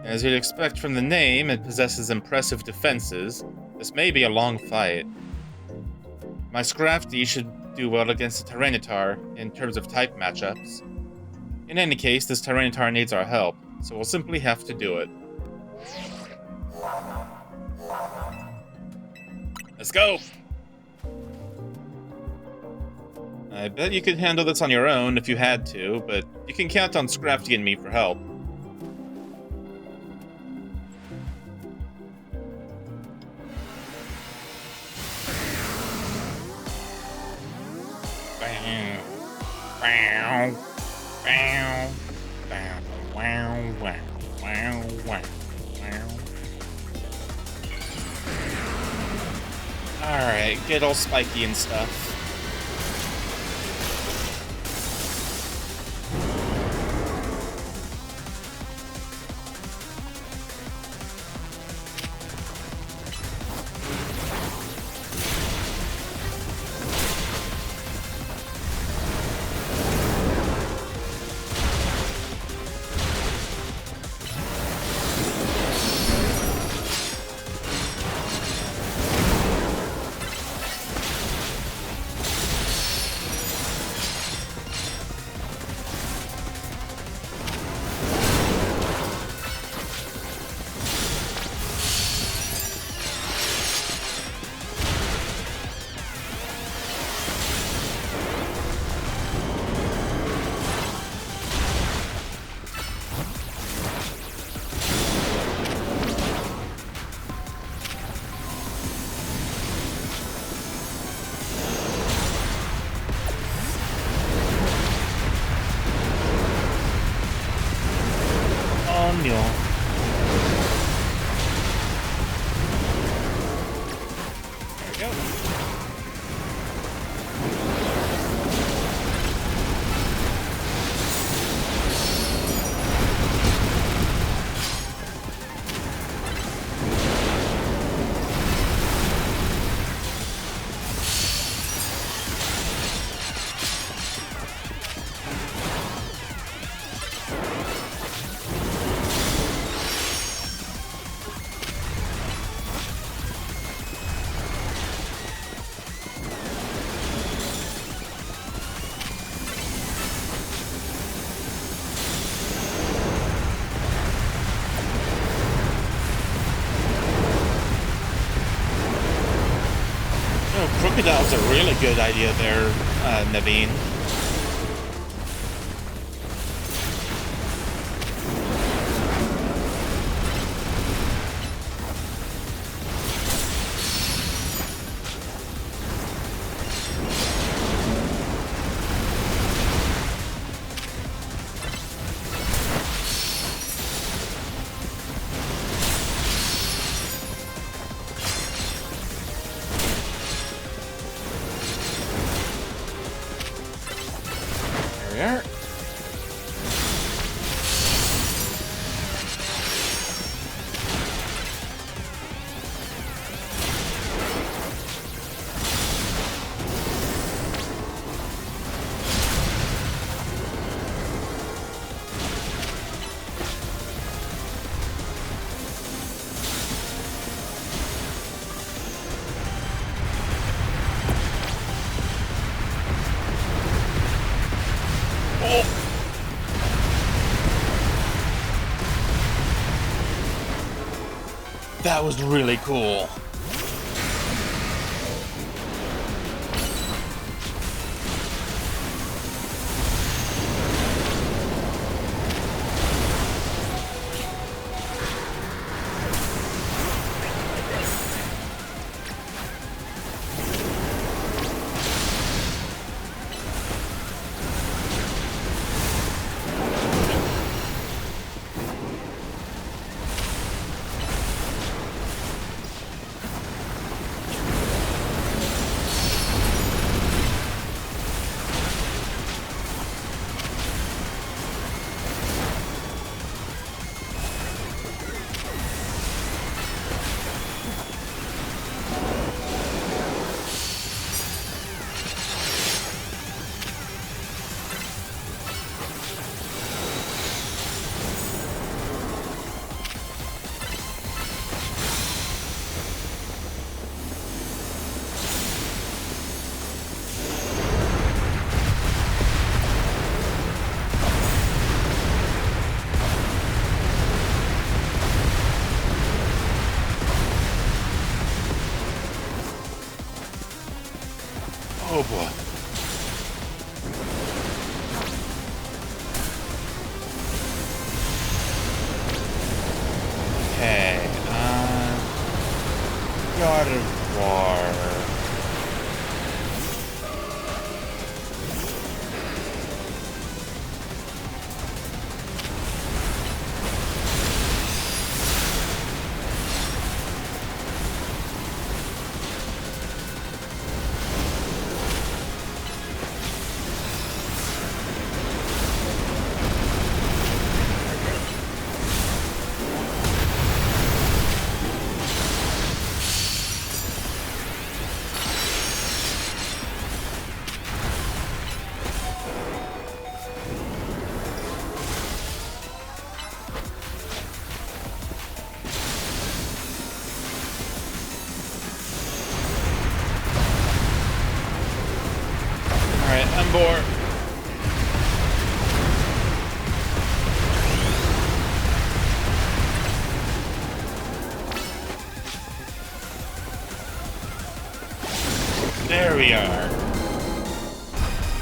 As you'd expect from the name, it possesses impressive defenses. This may be a long fight. My Scrafty should do well against the Tyranitar in terms of type matchups. In any case, this Tyranitar needs our help, so we'll simply have to do it. Let's go! I bet you could handle this on your own if you had to, but you can count on Scrafty and me for help. Alright, get all spiky and stuff. Maybe that was a really good idea there, Naveen. There. That was really cool. Oh boy. Okay, God of War. Alright, I'm bored. There we are.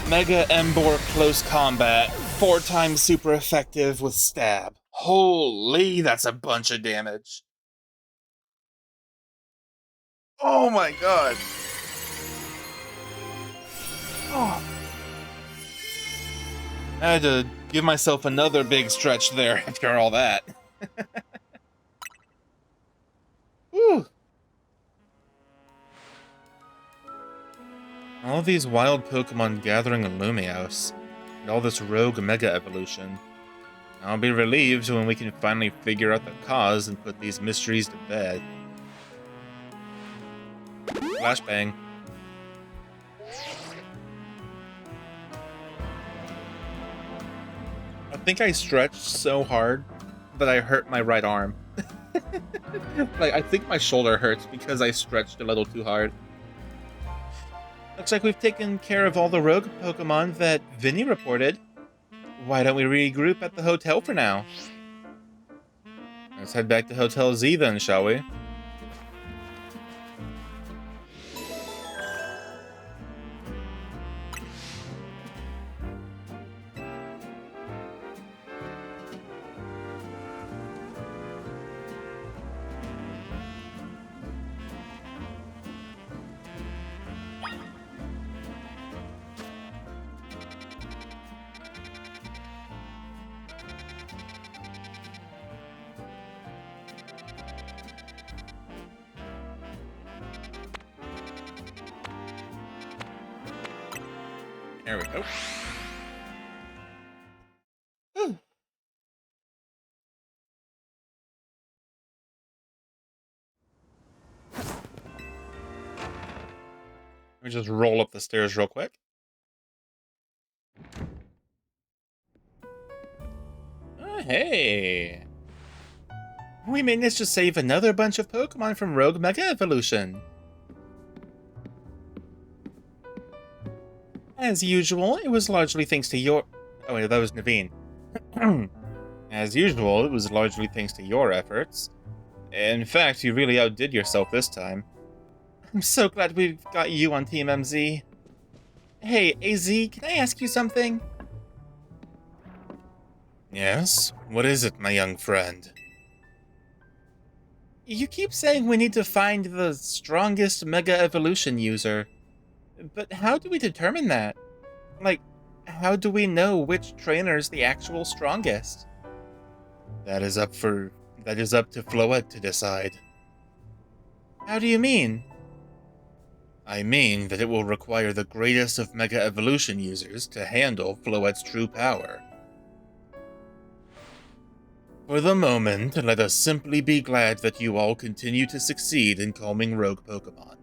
Mega Embor Close Combat. 4 times super effective with stab. Holy, that's a bunch of damage. Oh my god. Oh. I had to give myself another big stretch there after all that. Whew. All of these wild Pokemon gathering in Lumiose, and all this rogue Mega Evolution. I'll be relieved when we can finally figure out the cause and put these mysteries to bed. Flashbang. I think I stretched so hard that I hurt my right arm. Like, I think my shoulder hurts because I stretched a little too hard. Looks like we've taken care of all the rogue Pokemon that Vinny reported. Why don't we regroup at the hotel for now? Let's head back to Hotel Z then, shall we? There we go. Whew. Let me just roll up the stairs real quick. Oh, hey. We managed to save another bunch of Pokemon from Rogue Mega Evolution. As usual, it was largely thanks to your... Oh, wait, that was Naveen. As usual, it was largely thanks to your efforts. In fact, you really outdid yourself this time. I'm so glad we've got you on Team MZ. Hey, AZ, can I ask you something? Yes? What is it, my young friend? You keep saying we need to find the strongest Mega Evolution user. But how do we determine that? Like, how do we know which trainer's the actual strongest? That is up to Floette to decide. How do you mean? I mean that it will require the greatest of Mega Evolution users to handle Floette's true power. For the moment, let us simply be glad that you all continue to succeed in calming rogue Pokemon.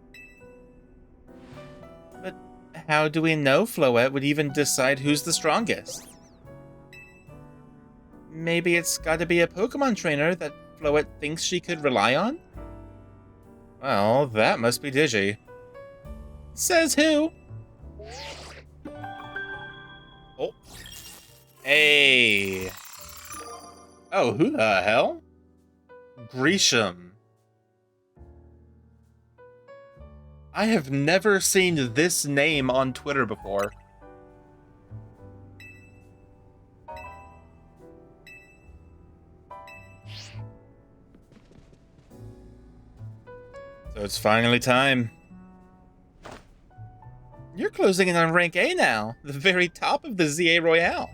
But how do we know Floette would even decide who's the strongest? Maybe it's gotta be a Pokemon trainer that Floette thinks she could rely on? Well, that must be Digi. Says who? Oh. Hey. Oh, who the hell? Grisham. I have never seen this name on Twitter before. So it's finally time. You're closing in on rank A now, the very top of the ZA Royale.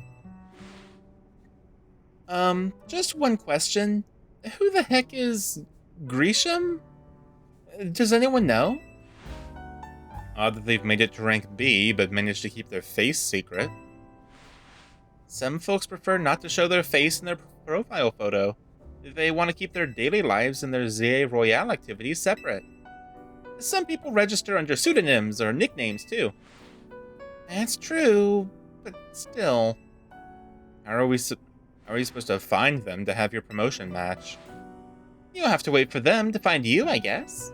Just one question. Who the heck is Grisham? Does anyone know? Odd that they've made it to rank B, but managed to keep their face secret. Some folks prefer not to show their face in their profile photo. They want to keep their daily lives and their ZA Royale activities separate. Some people register under pseudonyms or nicknames, too. That's true, but still. How are we supposed to find them to have your promotion match? You'll have to wait for them to find you, I guess.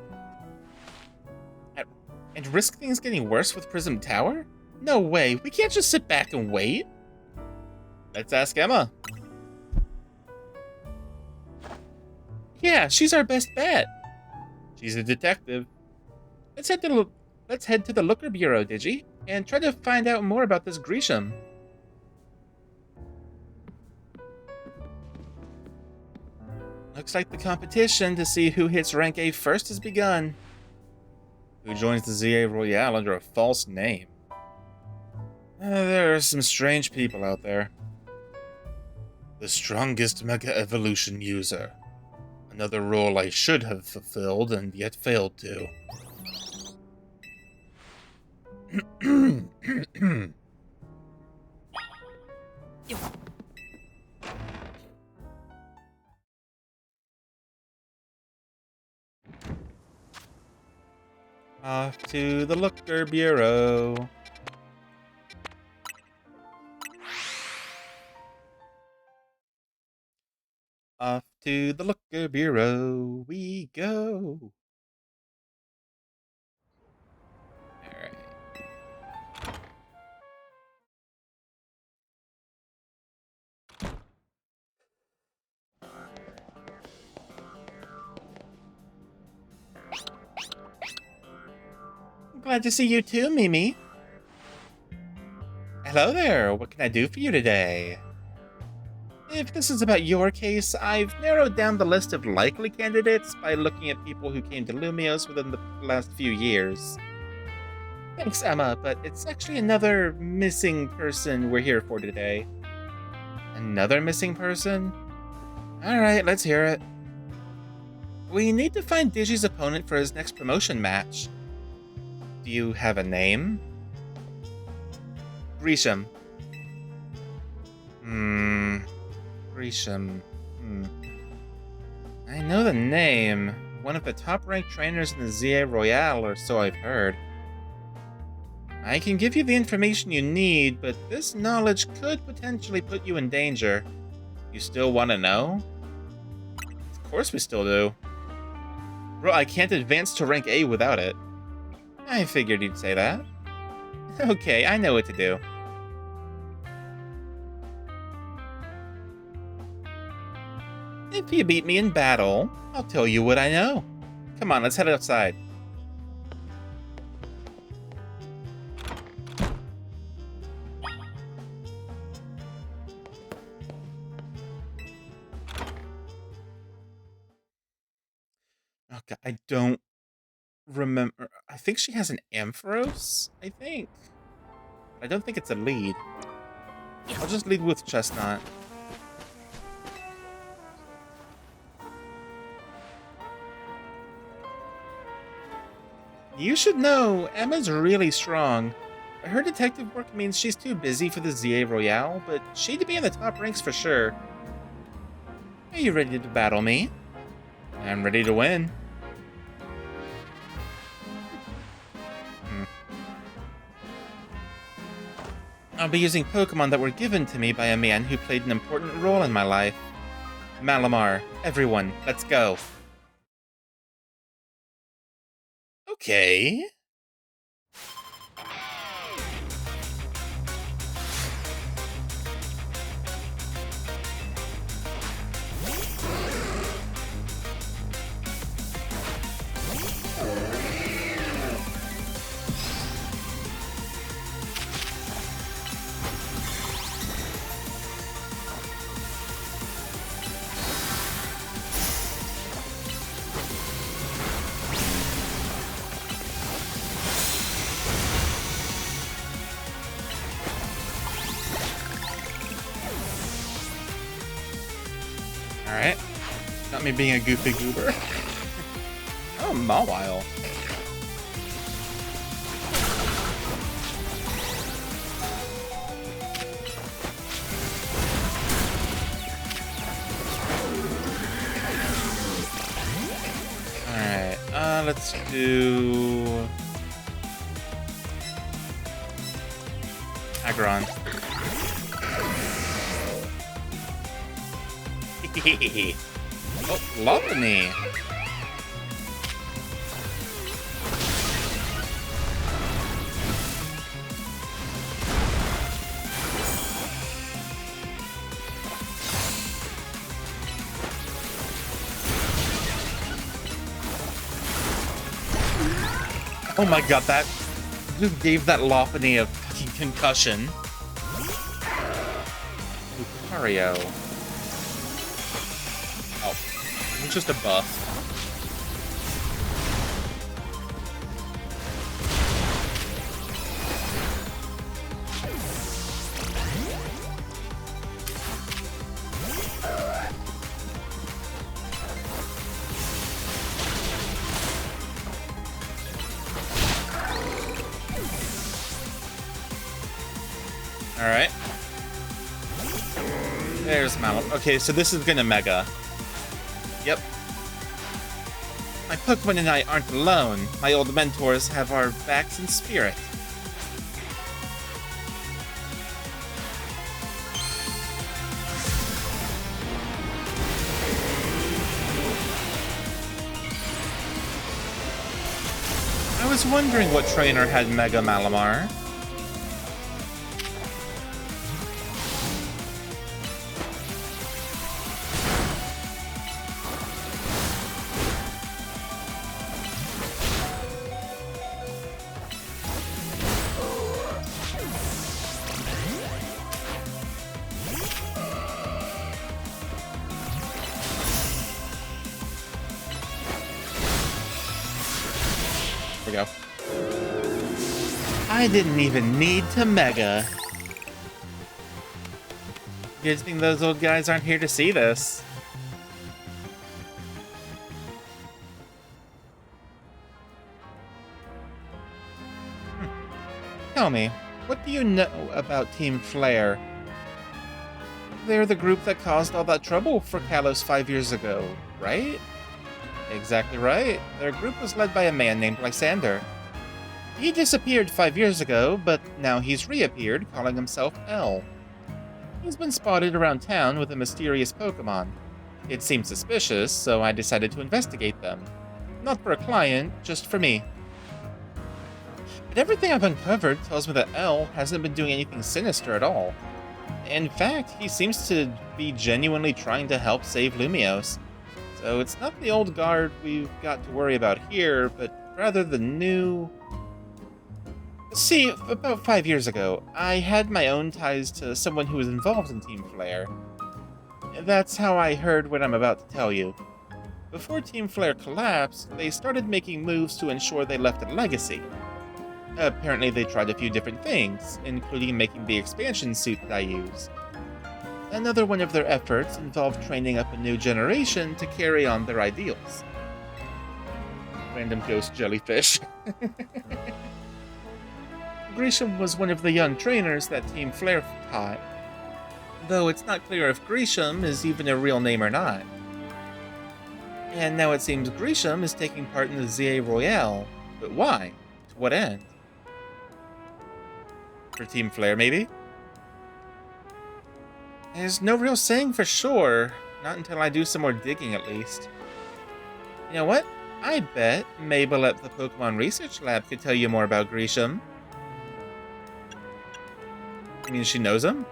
And risk things getting worse with Prism Tower? No way, we can't just sit back and wait. Let's ask Emma. Yeah, she's our best bet. She's a detective. Let's head to the Looker Bureau, Digi, and try to find out more about this Grisham. Looks like the competition to see who hits rank A first has begun. Who joins the ZA Royale under a false name? There are some strange people out there. The strongest Mega Evolution user. Another role I should have fulfilled and yet failed to. Off to the Looker Bureau. Off to the Looker Bureau we go. Alright. Glad to see you too, Mimi. Hello there, what can I do for you today? If this is about your case, I've narrowed down the list of likely candidates by looking at people who came to Lumios within the last few years. Thanks, Emma, but it's actually another missing person we're here for today. Another missing person? Alright, let's hear it. We need to find Digi's opponent for his next promotion match. Do you have a name? Grisham. Grisham. I know the name. One of the top-ranked trainers in the ZA Royale, or so I've heard. I can give you the information you need, but this knowledge could potentially put you in danger. You still want to know? Of course we still do. Bro, I can't advance to rank A without it. I figured you'd say that. Okay, I know what to do. If you beat me in battle, I'll tell you what I know. Come on, let's head outside. Oh god, I don't remember. I think she has an Ampharos, I think. I don't think it's a lead. I'll just lead with Chestnut. You should know, Emma's really strong. Her detective work means she's too busy for the ZA Royale, but she'd be in the top ranks for sure. Are you ready to battle me? I'm ready to win. I'll be using Pokemon that were given to me by a man who played an important role in my life. Malamar, everyone, let's go. Okay. Alright. Not me being a goofy goober. Oh, Mawile. Alright, let's do... Aggron. Oh, Lopunny. Oh my god, that just gave that Lopunny a fucking concussion. Lucario. Oh, it's just a buff. Alright. There's Malum. Okay, so this is gonna Mega. Yep. My Pokemon and I aren't alone. My old mentors have our backs in spirit. I was wondering what trainer had Mega Malamar. We go. I didn't even need to Mega. Good thing those old guys aren't here to see this. Tell me, What do you know about Team Flare? They're the group that caused all that trouble for Kalos 5 years ago, right? Exactly right. Their group was led by a man named Lysander. He disappeared 5 years ago, but now he's reappeared, calling himself L. He's been spotted around town with a mysterious Pokemon. It seemed suspicious, so I decided to investigate them. Not for a client, just for me. But everything I've uncovered tells me that L hasn't been doing anything sinister at all. In fact, he seems to be genuinely trying to help save Lumiose. So it's not the old guard we've got to worry about here, but rather the new... See, about 5 years ago, I had my own ties to someone who was involved in Team Flare. That's how I heard what I'm about to tell you. Before Team Flare collapsed, they started making moves to ensure they left a legacy. Apparently they tried a few different things, including making the expansion suit that I use. Another one of their efforts involved training up a new generation to carry on their ideals. Random ghost jellyfish. Grisham was one of the young trainers that Team Flare taught, though it's not clear if Grisham is even a real name or not. And now it seems Grisham is taking part in the ZA Royale, but why? To what end? For Team Flare, maybe? There's no real saying for sure, not until I do some more digging at least. You know what? I bet Mabel at the Pokemon Research Lab could tell you more about Grisham. I mean, she knows him?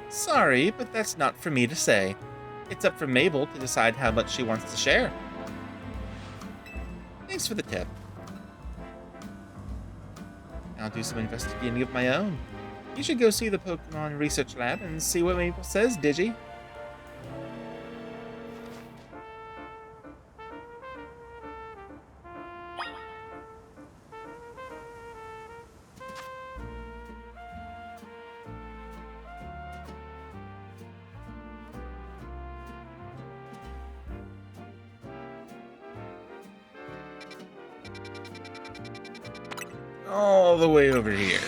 Sorry, but that's not for me to say. It's up for Mabel to decide how much she wants to share. Thanks for the tip. I'll do some investigating of my own. You should go see the Pokemon Research Lab and see what Mabel says, Digi. All the way over here.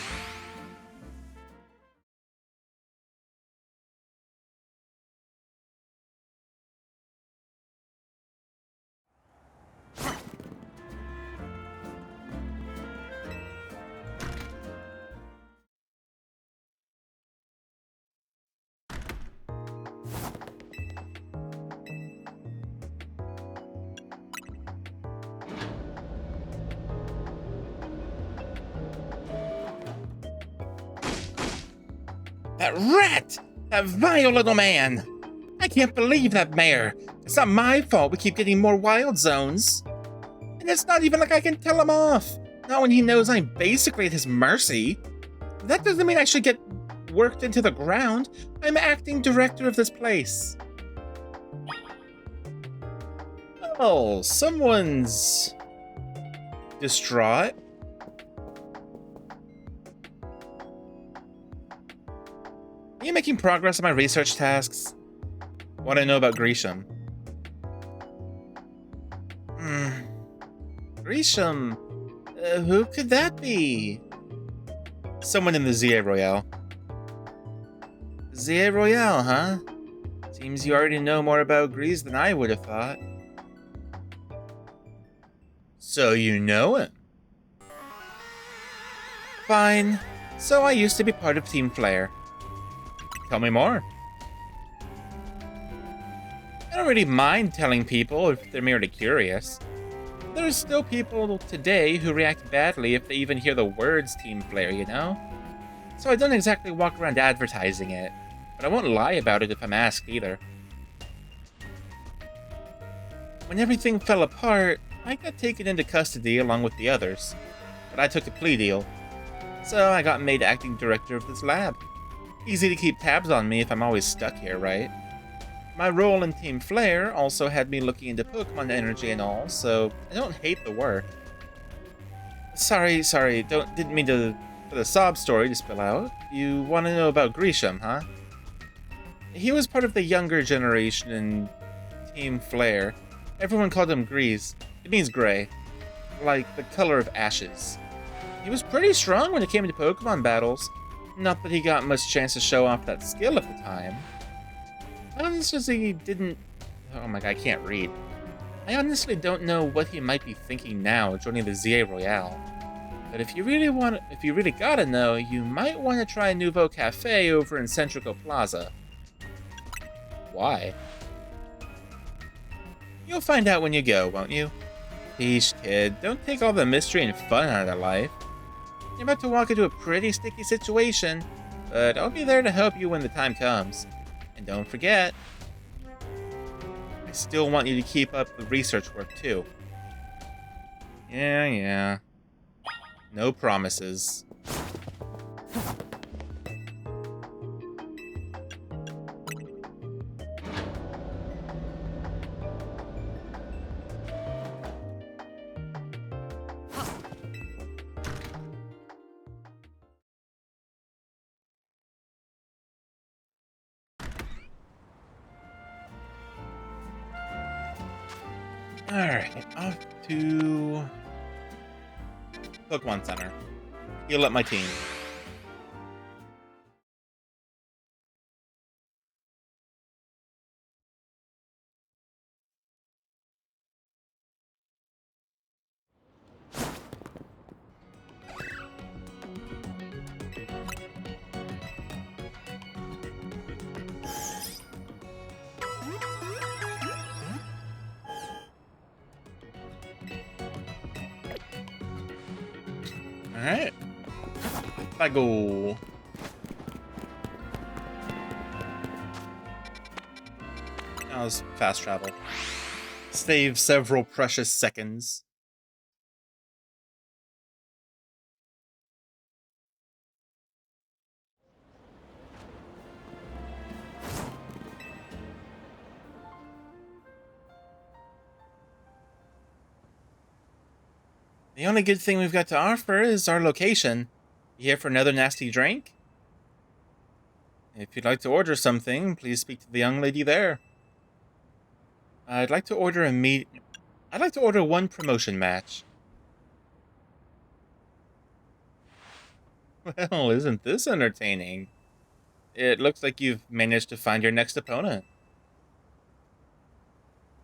That rat! That vile little man! I can't believe that mayor! It's not my fault we keep getting more wild zones! And it's not even like I can tell him off! Not when he knows I'm basically at his mercy! That doesn't mean I should get worked into the ground! I'm acting director of this place! Oh, someone's... distraught? Are you making progress on my research tasks? What do I know about Grisham? Grisham? Who could that be? Someone in the ZA Royale. ZA Royale, huh? Seems you already know more about Grease than I would have thought. So you know him? Fine. So I used to be part of Team Flare. Tell me more. I don't really mind telling people if they're merely curious. There's still people today who react badly if they even hear the words Team Flare, you know? So I don't exactly walk around advertising it, but I won't lie about it if I'm asked either. When everything fell apart, I got taken into custody along with the others, but I took a plea deal. So I got made acting director of this lab. Easy to keep tabs on me if I'm always stuck here, right? My role in Team Flare also had me looking into Pokemon energy and all, so I don't hate the work. Sorry, didn't mean for the sob story to spill out. You want to know about Grisham, huh? He was part of the younger generation in Team Flare. Everyone called him Grease. It means gray, like the color of ashes. He was pretty strong when it came to Pokemon battles. Not that he got much chance to show off that skill at the time. I honestly didn't... Oh my god, I can't read. I honestly don't know what he might be thinking now joining the ZA Royale. But if you really gotta know, you might want to try Nouveau Cafe over in Centrico Plaza. Why? You'll find out when you go, won't you? Peace, kid. Don't take all the mystery and fun out of life. You're about to walk into a pretty sticky situation, but I'll be there to help you when the time comes. And don't forget, I still want you to keep up the research work, too. Yeah. No promises. Alright, off to Pokemon Center. Heal up my team. Alright. Let's go. That was fast travel. Save several precious seconds. The only good thing we've got to offer is our location. You here for another nasty drink? If you'd like to order something, please speak to the young lady there. I'd like to order one promotion match. Well, isn't this entertaining? It looks like you've managed to find your next opponent.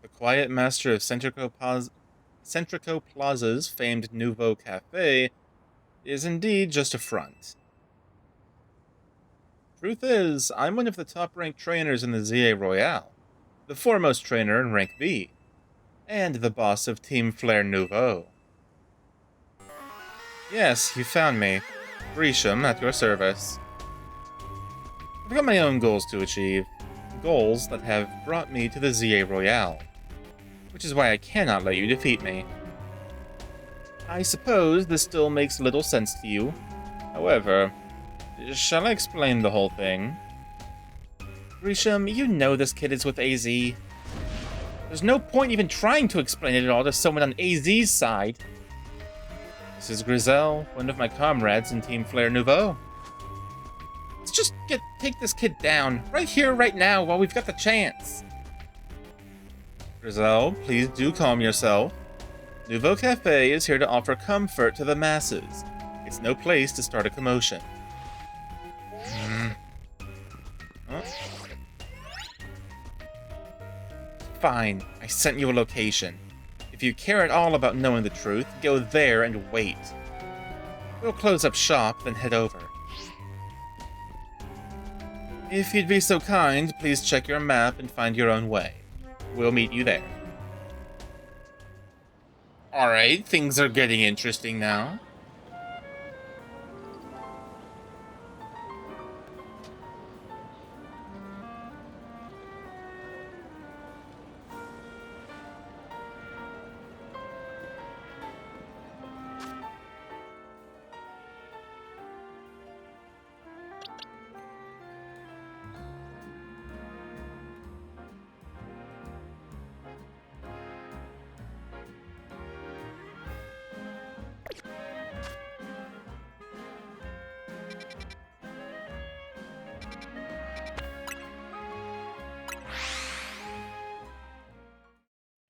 The quiet master of Centrico Plaza's famed Nouveau Cafe is indeed just a front. Truth is, I'm one of the top-ranked trainers in the ZA Royale, the foremost trainer in rank B, and the boss of Team Flare Nouveau. Yes, you found me. Grisham at your service. I've got my own goals to achieve. Goals that have brought me to the ZA Royale. Which is why I cannot let you defeat me. I suppose this still makes little sense to you. However, shall I explain the whole thing? Grisham, you know this kid is with AZ. There's no point even trying to explain it at all to someone on AZ's side. This is Grizel, one of my comrades in Team Flare Nouveau. Let's just take this kid down, right here, right now, while we've got the chance. Grizel, please do calm yourself. Nouveau Cafe is here to offer comfort to the masses. It's no place to start a commotion. Oh. Fine, I sent you a location. If you care at all about knowing the truth, go there and wait. We'll close up shop, then head over. If you'd be so kind, please check your map and find your own way. We'll meet you there. Alright, things are getting interesting now.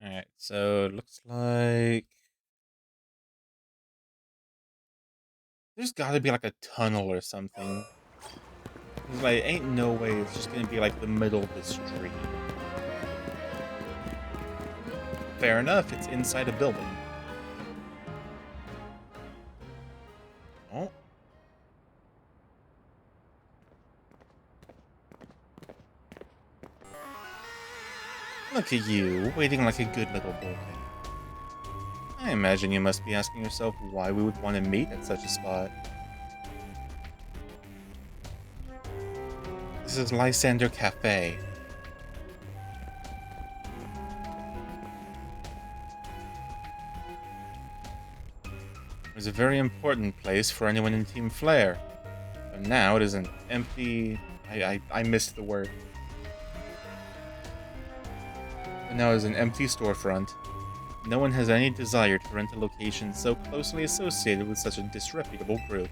Alright, so it looks like There's gotta be like a tunnel or something. 'Cause, like, ain't no way it's just gonna be like the middle of the street. Fair enough, it's inside a building. Oh. Look at you, waiting like a good little boy. I imagine you must be asking yourself why we would want to meet at such a spot. This is Lysander Cafe. It was a very important place for anyone in Team Flare. But now it is an empty... I missed the word. But now it is an empty storefront. No one has any desire to rent a location so closely associated with such a disreputable group.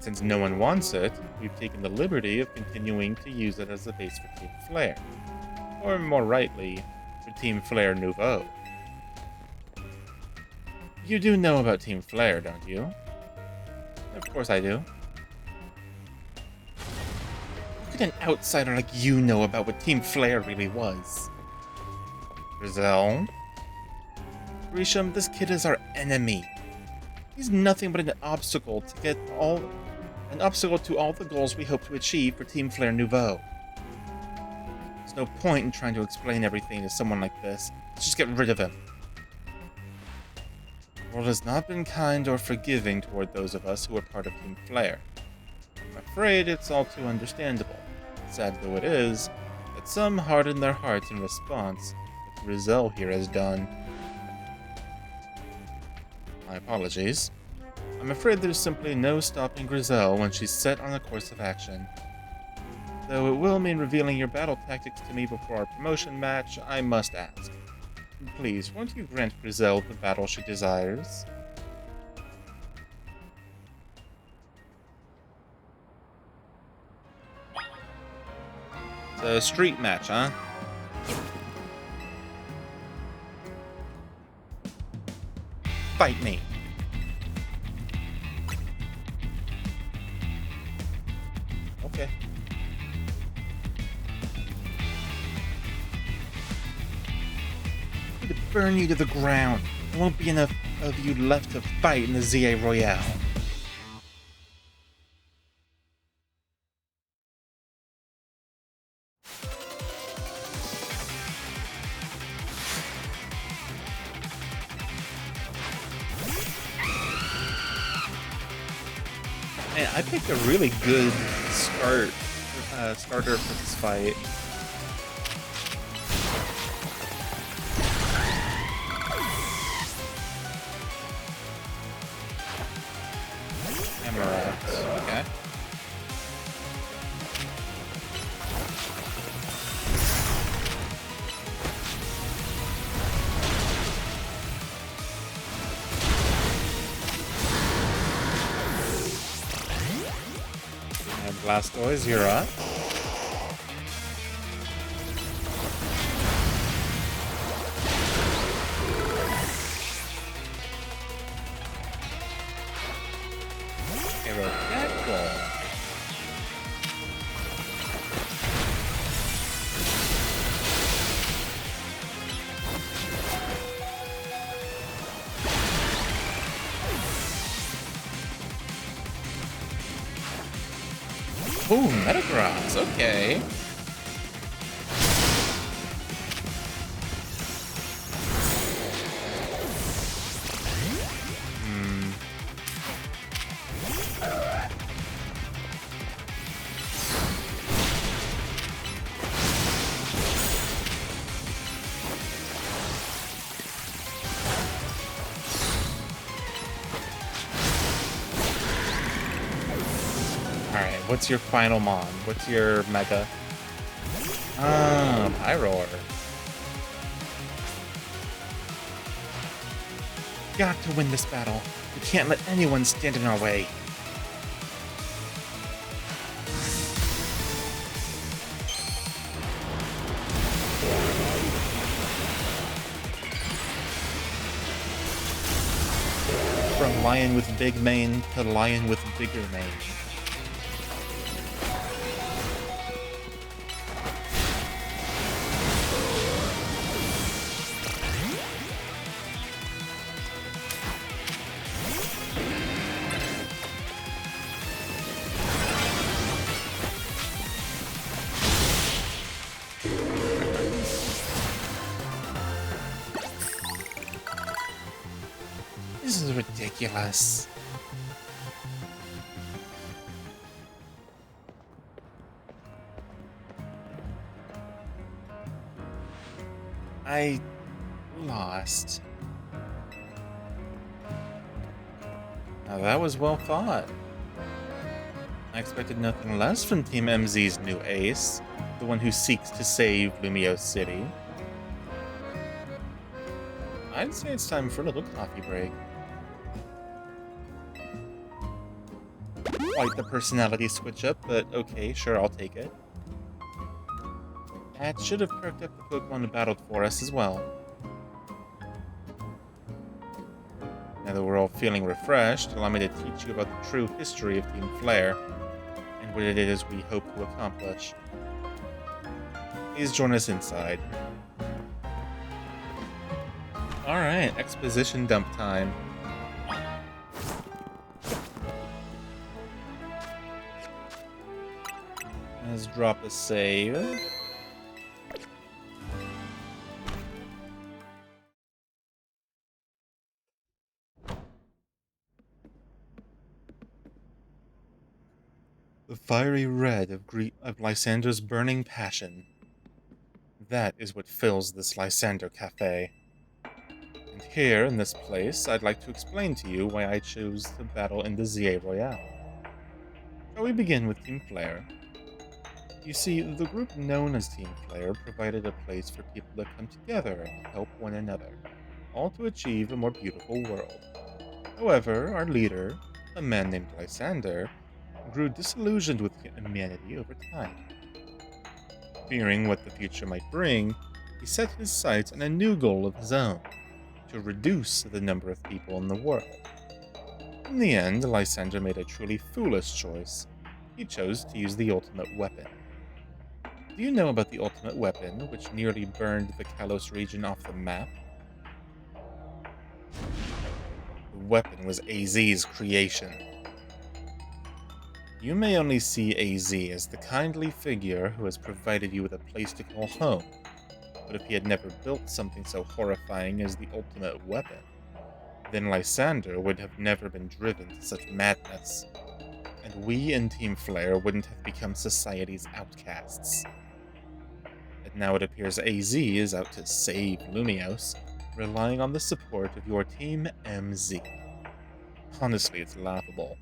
Since no one wants it, we've taken the liberty of continuing to use it as the base for Team Flare. Or more rightly, for Team Flare Nouveau. You do know about Team Flare, don't you? Of course I do. How could an outsider like you know about what Team Flare really was? Grizel? Grisham, this kid is our enemy. He's nothing but an obstacle to all the goals we hope to achieve for Team Flare Nouveau. There's no point in trying to explain everything to someone like this. Let's just get rid of him. The world has not been kind or forgiving toward those of us who are part of Team Flare. I'm afraid it's all too understandable, sad though it is, that some harden their hearts in response to what Grizel here has done. My apologies. I'm afraid there's simply no stopping Grizel when she's set on a course of action. Though it will mean revealing your battle tactics to me before our promotion match, I must ask. Please, won't you grant Grizel the battle she desires? It's a street match, huh? Fight me! Okay. I'm going to burn you to the ground. There won't be enough of you left to fight in the ZA Royale. Man, I picked a really good starter for this fight. Emeralds, okay. And Blastoise, you're up. Ooh, Metagross, okay. Alright, what's your final mon? What's your mega? Ah, Pyroar. Got to win this battle. We can't let anyone stand in our way. from lion with big mane to lion with bigger mane. This is ridiculous. I lost. Now that was well thought. I expected nothing less from Team MZ's new ace, the one who seeks to save Lumio City. I'd say it's time for a little coffee break. Quite the personality switch up, but okay, sure, I'll take it. That should have perked up the Pokemon who battled for us as well. Now that we're all feeling refreshed, allow me to teach you about the true history of Team Flare, and what it is we hope to accomplish. Please join us inside. Alright, exposition dump time. Let's drop a save. The fiery red of Lysander's burning passion. That is what fills this Lysander Cafe. And here, in this place, I'd like to explain to you why I chose to battle in the ZA Royale. Shall we begin with Team Flare? You see, the group known as Team Flare provided a place for people to come together and help one another, all to achieve a more beautiful world. However, our leader, a man named Lysander, grew disillusioned with humanity over time. Fearing what the future might bring, he set his sights on a new goal of his own, to reduce the number of people in the world. In the end, Lysander made a truly foolish choice. He chose to use the ultimate weapon. Do you know about the ultimate weapon, which nearly burned the Kalos region off the map? The weapon was AZ's creation. You may only see AZ as the kindly figure who has provided you with a place to call home, but if he had never built something so horrifying as the ultimate weapon, then Lysander would have never been driven to such madness, and we in Team Flare wouldn't have become society's outcasts. And now it appears AZ is out to save Lumios, relying on the support of your Team MZ. Honestly, it's laughable.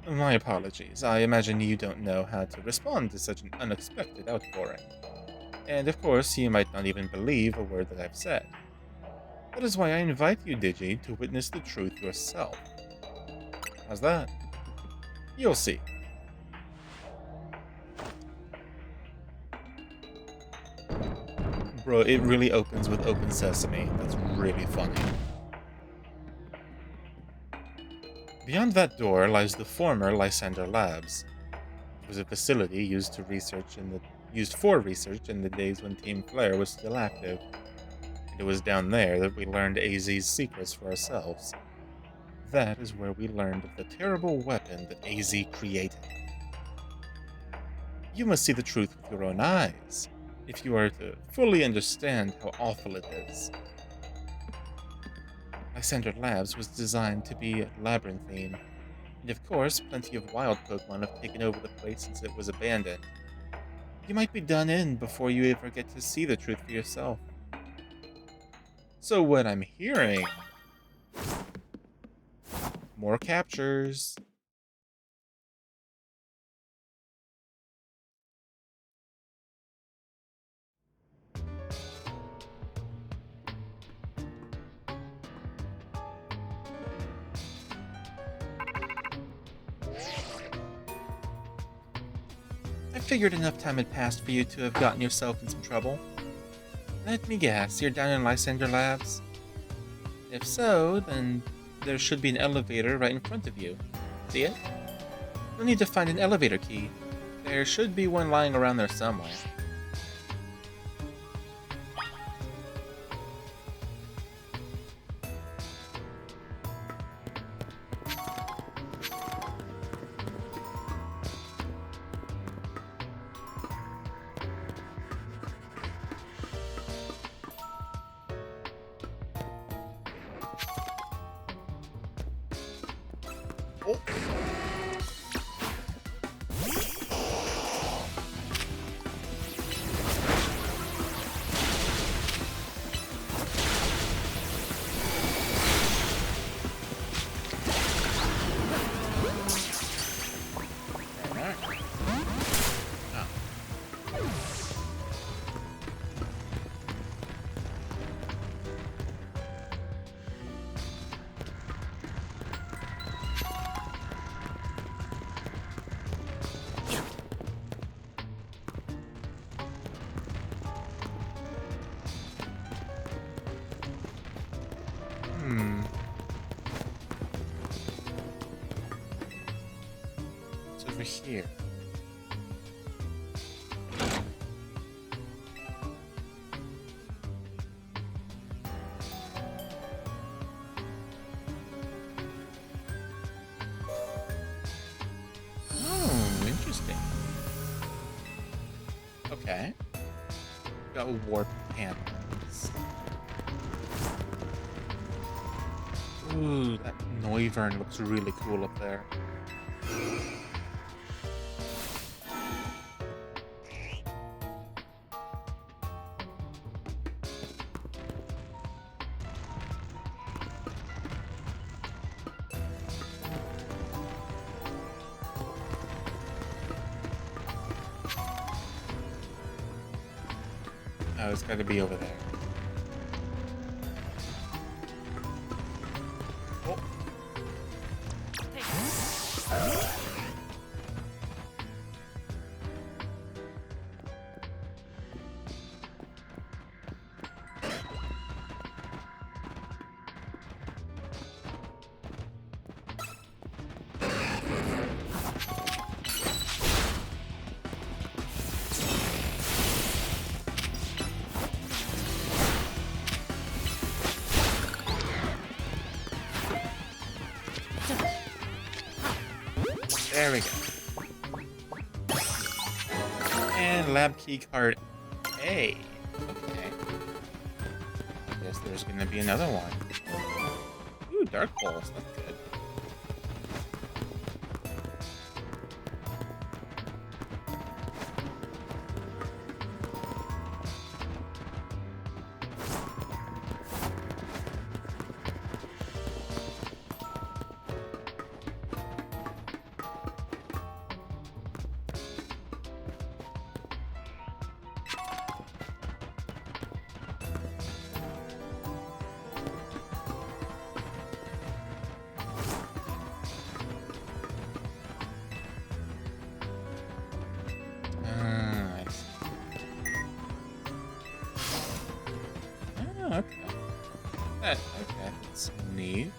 My apologies. I imagine you don't know how to respond to such an unexpected outpouring. And of course, you might not even believe a word that I've said. That is why I invite you, Digi, to witness the truth yourself. How's that? You'll see. Bro, it really opens with Open Sesame. That's really funny. Beyond that door lies the former Lysander Labs. It was a facility used for research in the days when Team Flare was still active. And it was down there that we learned AZ's secrets for ourselves. That is where we learned of the terrible weapon that AZ created. You must see the truth with your own eyes, if you are to fully understand how awful it is. Lysander Labs was designed to be labyrinthine, and of course, plenty of wild Pokemon have taken over the place since it was abandoned. You might be done in before you ever get to see the truth for yourself. So what I'm hearing... more captures. I figured enough time had passed for you to have gotten yourself in some trouble. Let me guess, you're down in Lysander Labs? If so, then there should be an elevator right in front of you. See it? You'll need to find an elevator key. There should be one lying around there somewhere. Oh. It's over here. Oh, interesting. Okay. Got warp panels. Ooh, that Noivern looks really cool up there. Oh, it's got to be over there. Oh. There we go. And lab key card A. Okay. I guess there's gonna be another one. Ooh, dark pulse. That's good. I see. Oh, okay. Okay, that's neat.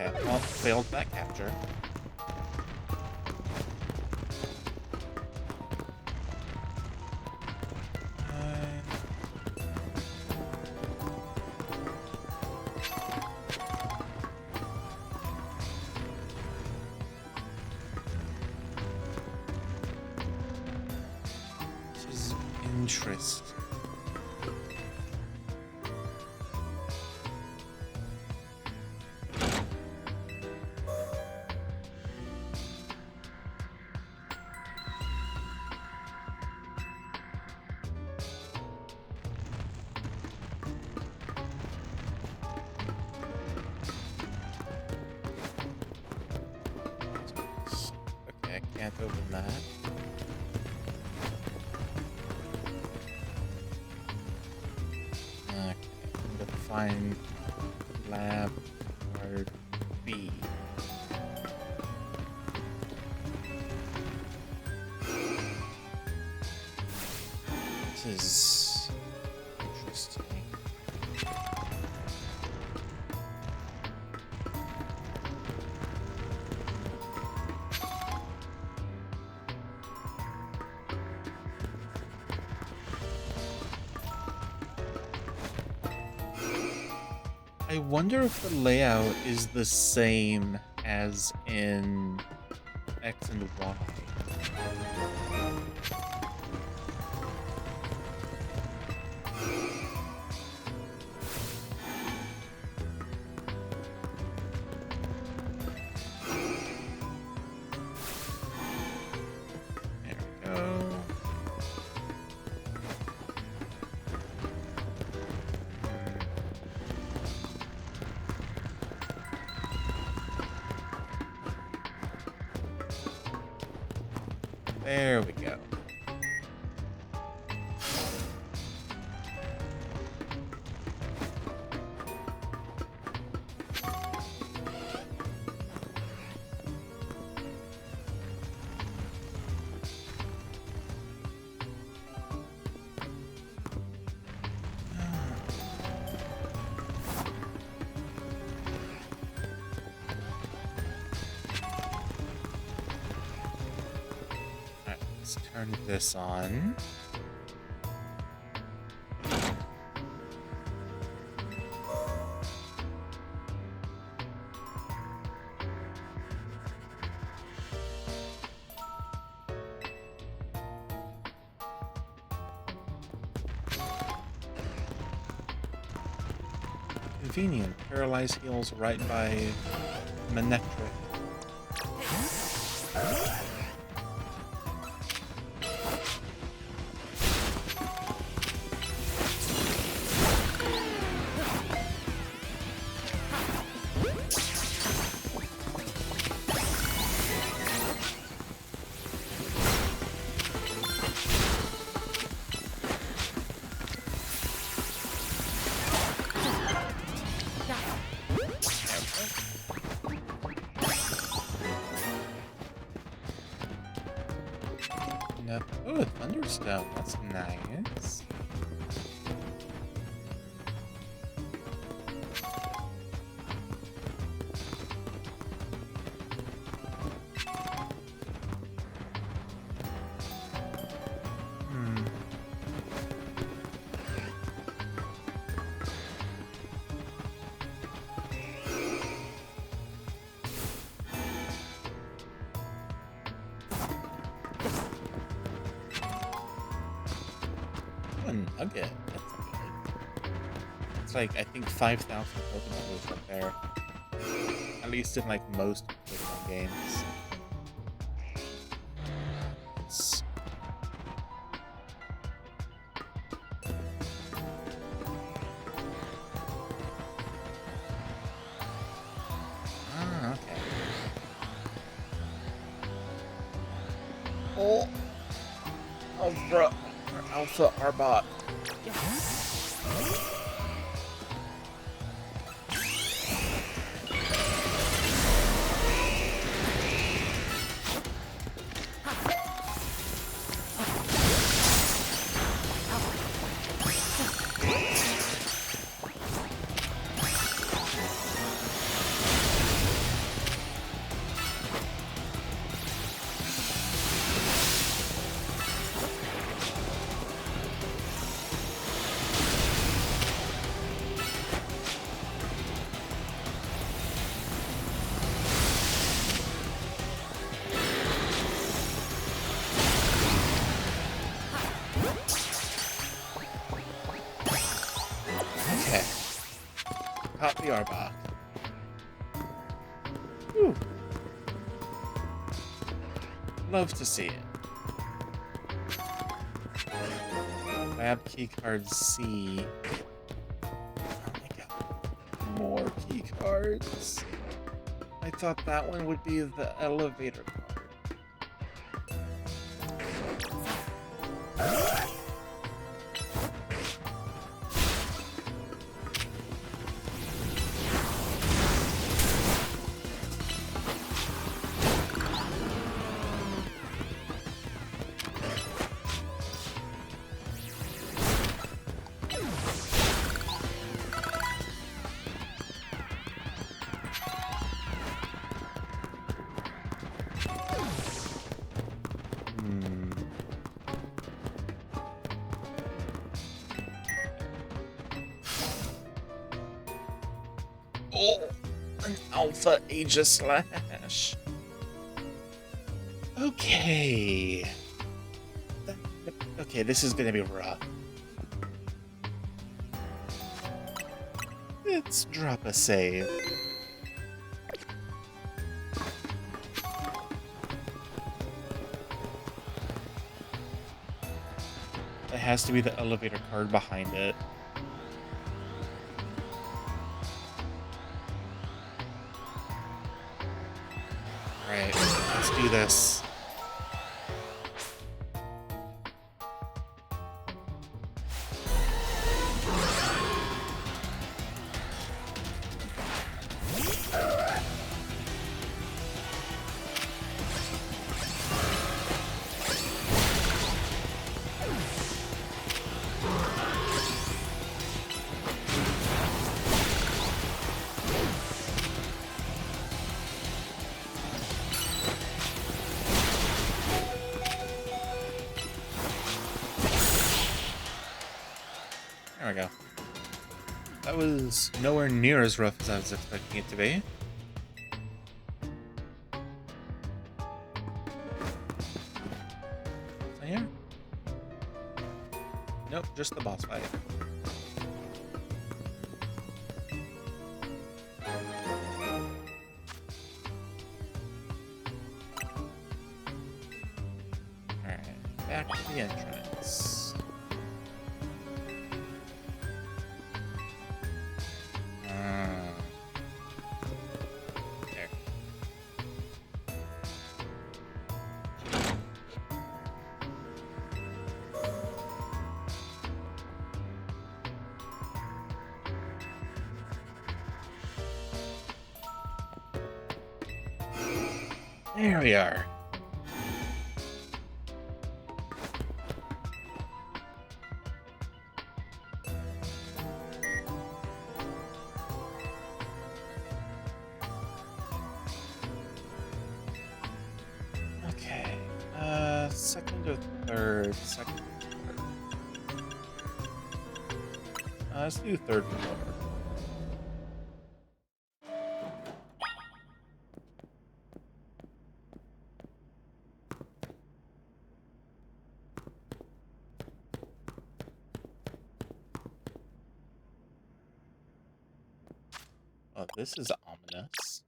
Okay, well, failed that capture. interest. Okay, I can't open that. Okay, I'm gonna find lab card B. This is interesting. I wonder if the layout is the same as in X and Y. There we go. There we go. Alright, let's turn this on. Convenient. Paralyze heals right by Manectric. No. Oh, a thunderstone. That's nice. Hmm. Oh, a nugget. That's good. It's like, I think 5,000 Pokemon moves up there. At least in like most Pokemon games. It's... Ah, okay. Oh! Alpha Arbok. We are back. Whew. Love to see it. Lab keycard C. Oh my god. More keycards. I thought that one would be the elevator card. Oh, an Alpha Aegis Slash. Okay. Okay, this is gonna be rough. Let's drop a save. It has to be the elevator card behind it. Alright, let's do this. There we go. That was nowhere near as rough as I was expecting it to be. So yeah. Nope, just the boss fight. Alright, back to the entrance. There. There we are. Okay. Second or third? Second or third? Let's do third floor. Oh, this is ominous.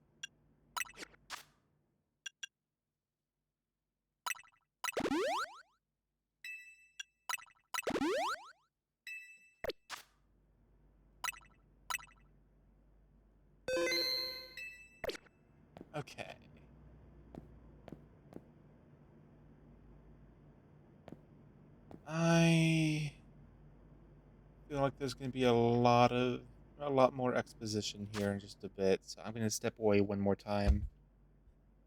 Okay. I feel like there's going to be a lot more exposition here in just a bit, so I'm going to step away one more time.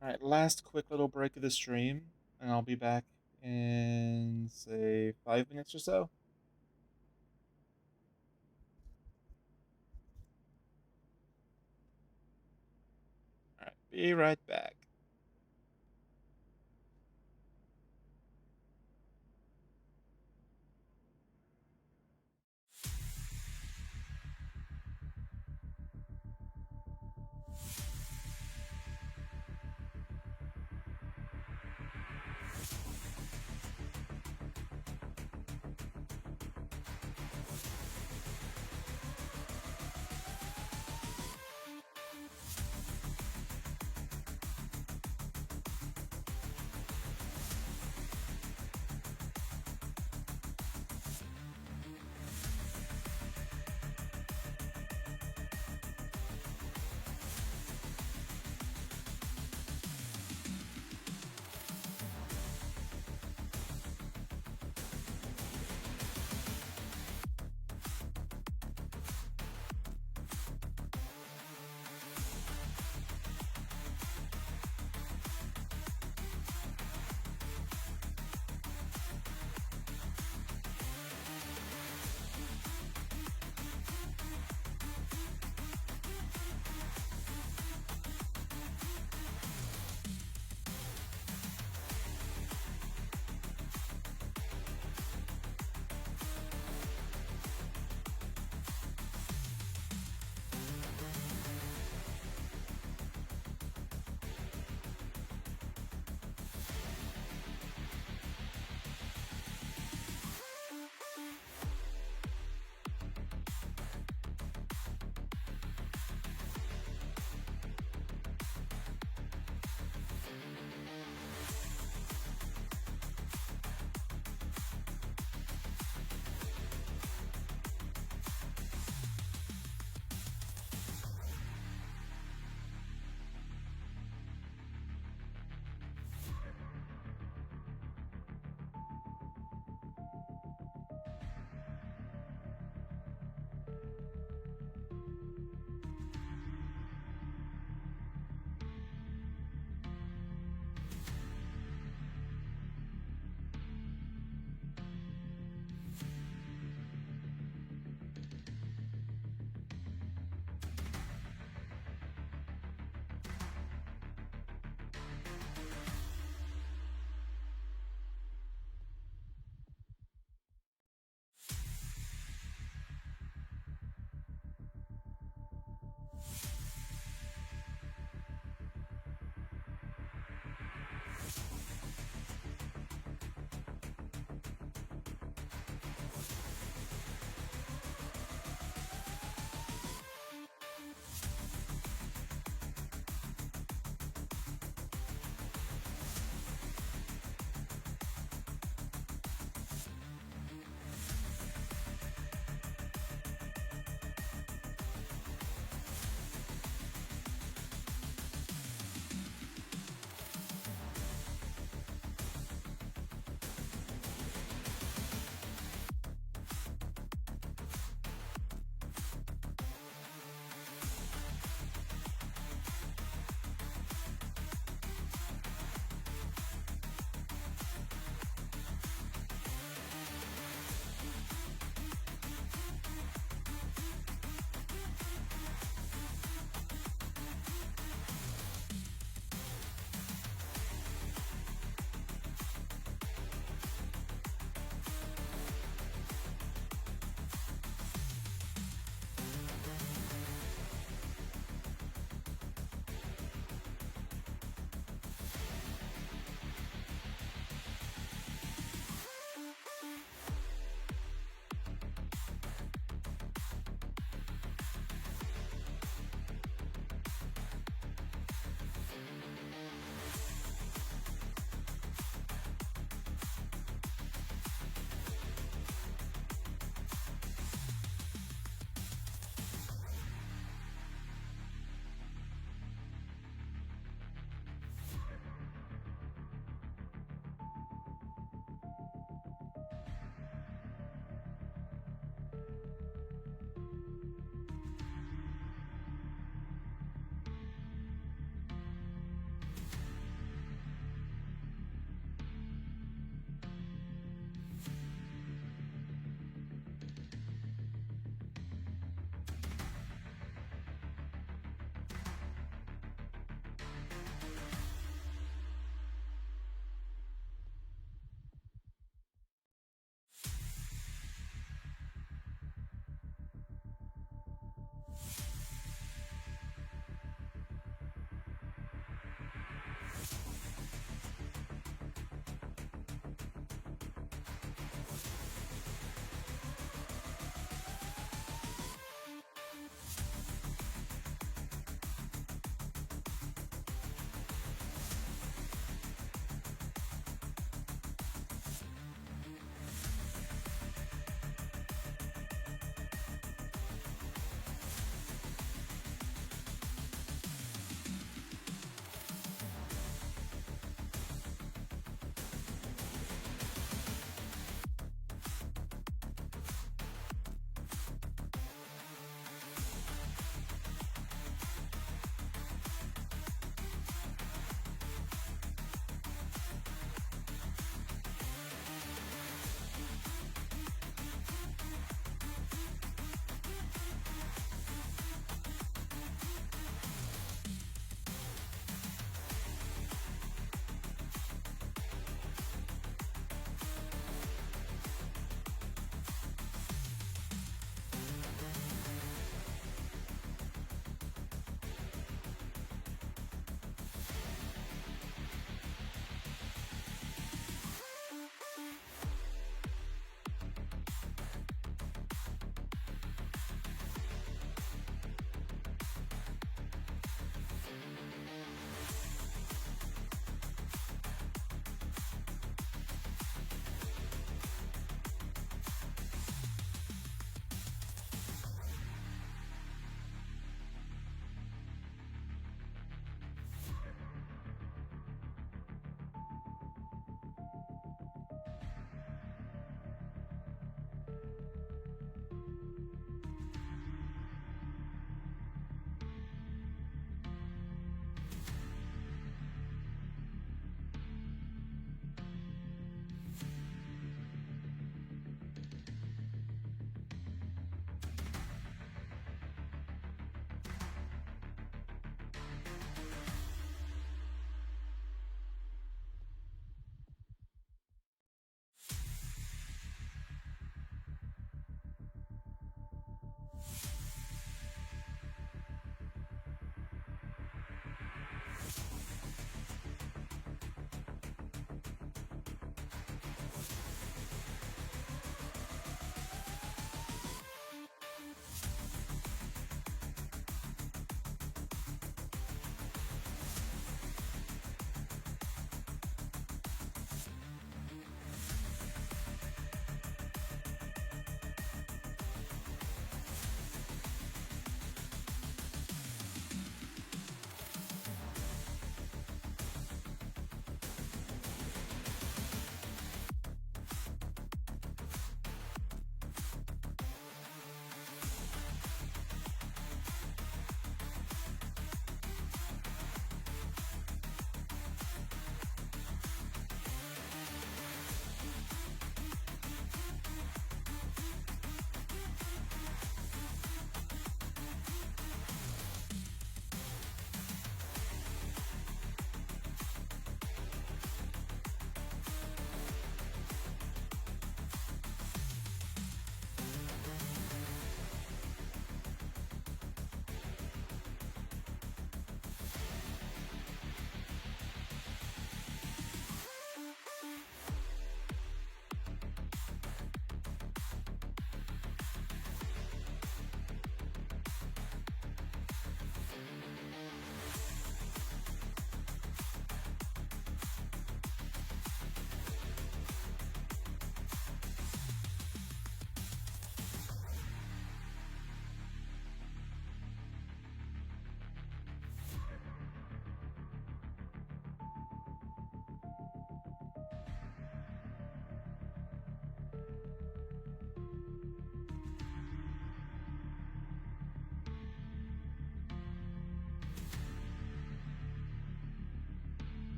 Alright, last quick little break of the stream, and I'll be back in, say, 5 minutes or so. Alright, be right back.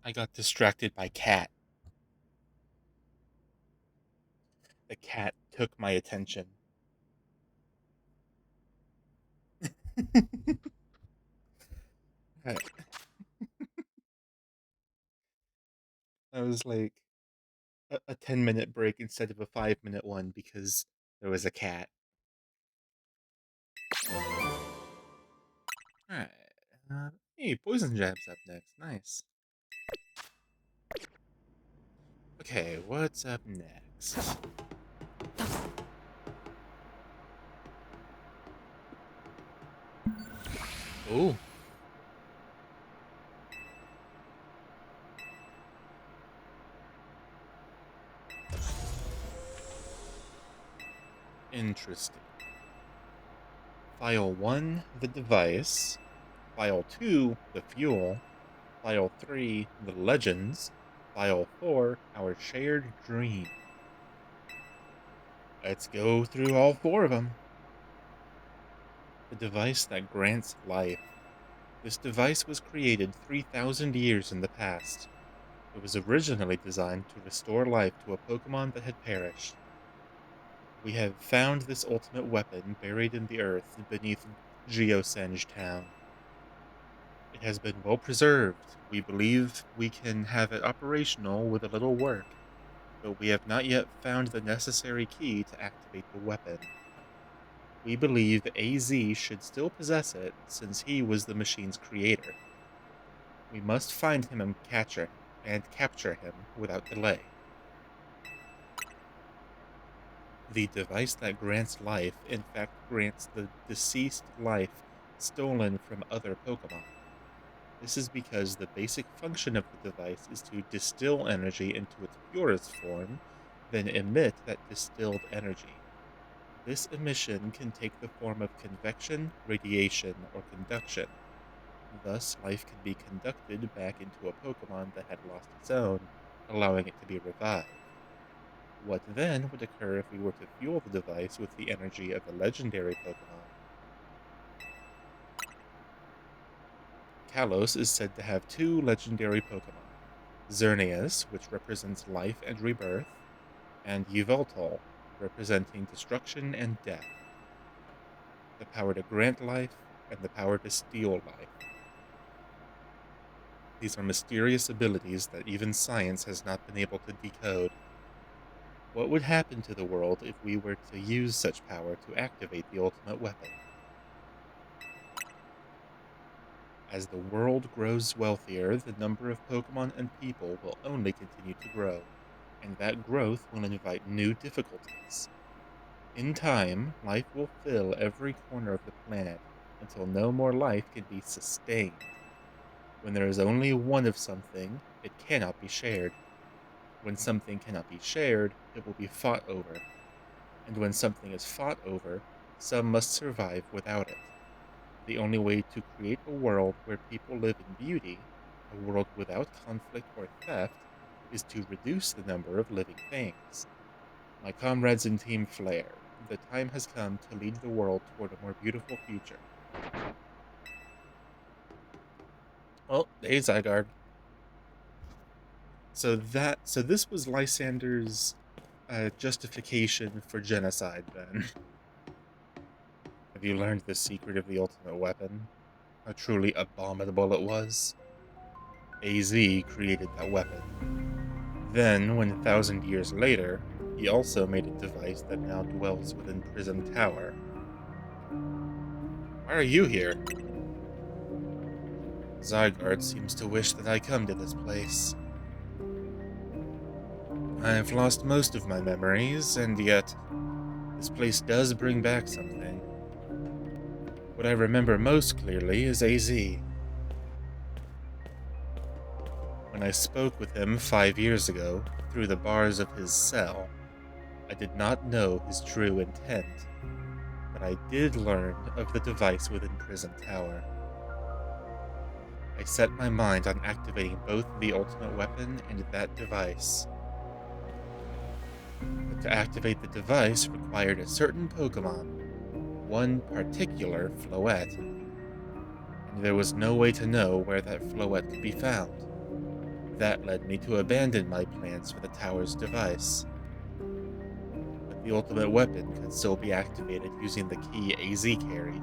I got distracted by cat. The cat took my attention. Right. I was like a 10-minute break instead of a 5-minute one because there was a cat. Alright. Hey, Poison Jab's up next. Nice. Okay, what's up next? Oh. Interesting. File 1, the device. File 2, the fuel. File 3, the legends. File 4, our shared dream. Let's go through all 4 of them. The device that grants life. This device was created 3,000 years in the past. It was originally designed to restore life to a Pokemon that had perished. We have found this ultimate weapon buried in the earth beneath Geosenge Town. It has been well preserved. We believe we can have it operational with a little work, but we have not yet found the necessary key to activate the weapon. We believe AZ should still possess it, since he was the machine's creator. We must find him and capture him without delay. The device that grants life, in fact, grants the deceased life stolen from other Pokemon. This is because the basic function of the device is to distill energy into its purest form, then emit that distilled energy. This emission can take the form of convection, radiation, or conduction. Thus, life can be conducted back into a Pokemon that had lost its own, allowing it to be revived. What then would occur if we were to fuel the device with the energy of a legendary Pokemon? Kalos is said to have 2 legendary Pokemon, Xerneas, which represents life and rebirth, and Yveltal, representing destruction and death. The power to grant life, and the power to steal life. These are mysterious abilities that even science has not been able to decode. What would happen to the world if we were to use such power to activate the ultimate weapon? As the world grows wealthier, the number of Pokemon and people will only continue to grow, and that growth will invite new difficulties. In time, life will fill every corner of the planet until no more life can be sustained. When there is only one of something, it cannot be shared. When something cannot be shared, it will be fought over. And when something is fought over, some must survive without it. The only way to create a world where people live in beauty, a world without conflict or theft, is to reduce the number of living things. My comrades in Team Flare, the time has come to lead the world toward a more beautiful future. Well, hey Zygarde. So this was Lysander's justification for genocide, then. Have you learned the secret of the ultimate weapon? How truly abominable it was? AZ created that weapon. Then, 1,000 years later, he also made a device that now dwells within Prism Tower. Why are you here? Zygarde seems to wish that I come to this place. I've lost most of my memories, and yet, this place does bring back something. What I remember most clearly is AZ. When I spoke with him 5 years ago, through the bars of his cell, I did not know his true intent, but I did learn of the device within Prism Tower. I set my mind on activating both the ultimate weapon and that device. But to activate the device required a certain Pokemon, one particular Floette, and there was no way to know where that Floette could be found. That led me to abandon my plans for the tower's device. But the ultimate weapon could still be activated using the key AZ carried.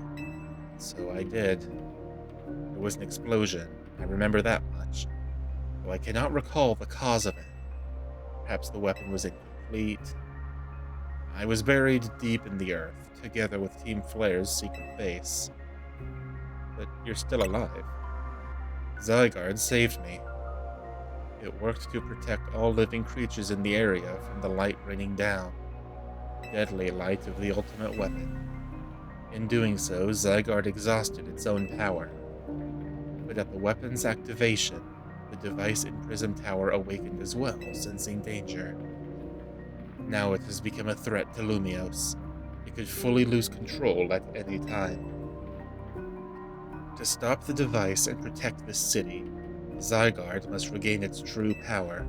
So I did. There was an explosion, I remember that much, though I cannot recall the cause of it. Perhaps the weapon was incomplete. I was buried deep in the earth, together with Team Flare's secret base. But you're still alive. Zygarde saved me. It worked to protect all living creatures in the area from the light raining down, the deadly light of the ultimate weapon. In doing so, Zygarde exhausted its own power. But at the weapon's activation, the device in Prism Tower awakened as well, sensing danger. Now it has become a threat to Lumios. It could fully lose control at any time. To stop the device and protect this city, Zygarde must regain its true power.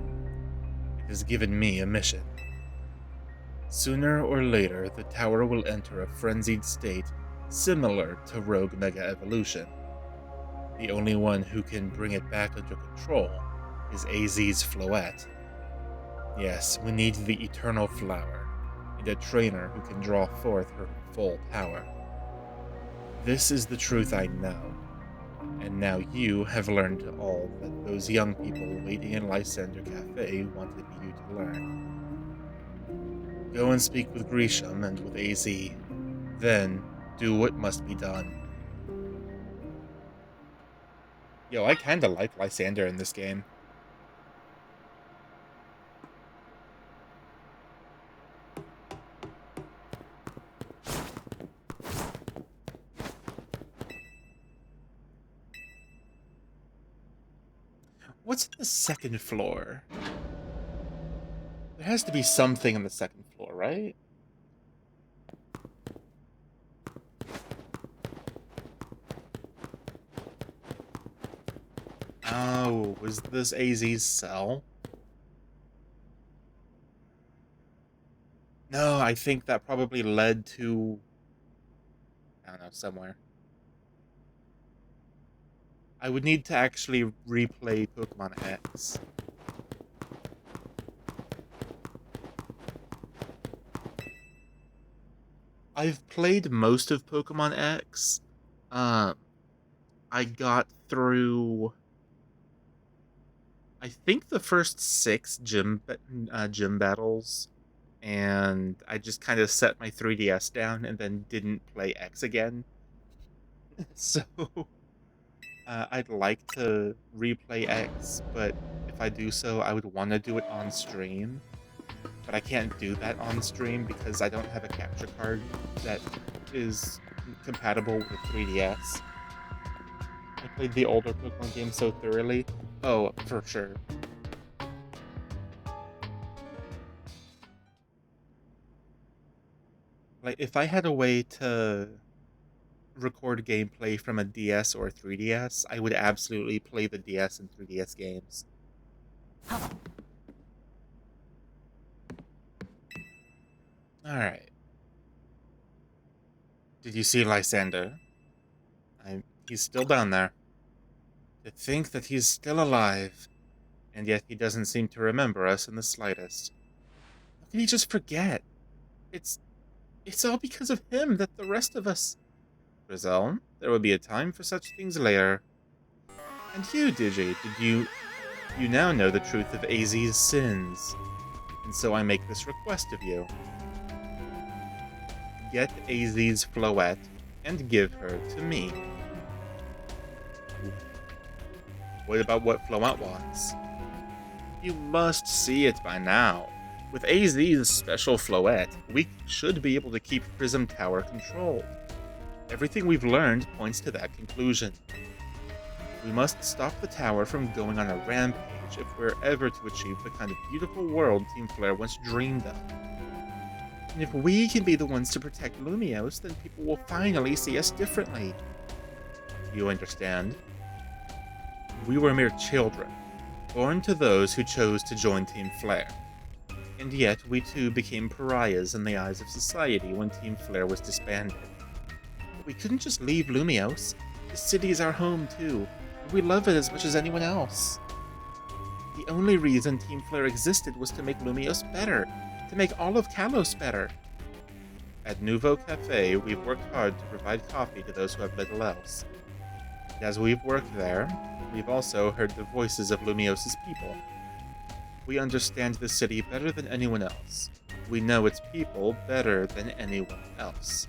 It has given me a mission. Sooner or later, the tower will enter a frenzied state similar to Rogue Mega Evolution. The only one who can bring it back under control is AZ's Floette. Yes, we need the Eternal Flower, and a trainer who can draw forth her full power. This is the truth I know, and now you have learned all that those young people waiting in Lysander Cafe wanted you to learn. Go and speak with Grisham and with AZ, then do what must be done. Yo, I kinda like Lysander in this game. What's in the second floor? There has to be something on the second floor, right? Oh, was this AZ's cell? No, I think that probably led to... I don't know, somewhere. I would need to actually replay Pokemon X. I've played most of Pokemon X. I got through... I think the first 6 gym battles, and I just kind of set my 3DS down and then didn't play X again. So... I'd like to replay X, but if I do so, I would want to do it on stream. But I can't do that on stream because I don't have a capture card that is compatible with the 3DS. I played the older Pokemon games so thoroughly. Oh, for sure. Like, if I had a way to record gameplay from a DS or a 3DS, I would absolutely play the DS and 3DS games. Alright. Did you see Lysander? He's still down there. To think that he's still alive, and yet he doesn't seem to remember us in the slightest. How can he just forget? It's all because of him that the rest of us... Grizel, there will be a time for such things later. And you, Digi, you now know the truth of AZ's sins. And so I make this request of you. Get AZ's Floette and give her to me. What about what Floette wants? You must see it by now. With AZ's special Floette, we should be able to keep Prism Tower controlled. Everything we've learned points to that conclusion. We must stop the tower from going on a rampage if we're ever to achieve the kind of beautiful world Team Flare once dreamed of. And if we can be the ones to protect Lumios, then people will finally see us differently. You understand? We were mere children, born to those who chose to join Team Flare. And yet, we too became pariahs in the eyes of society when Team Flare was disbanded. But we couldn't just leave Lumios. The city is our home too, and we love it as much as anyone else. The only reason Team Flare existed was to make Lumios better, to make all of Kalos better. At Nouveau Cafe, we've worked hard to provide coffee to those who have little else. And as we've worked there, we've also heard the voices of Lumios' people. We understand the city better than anyone else. We know its people better than anyone else.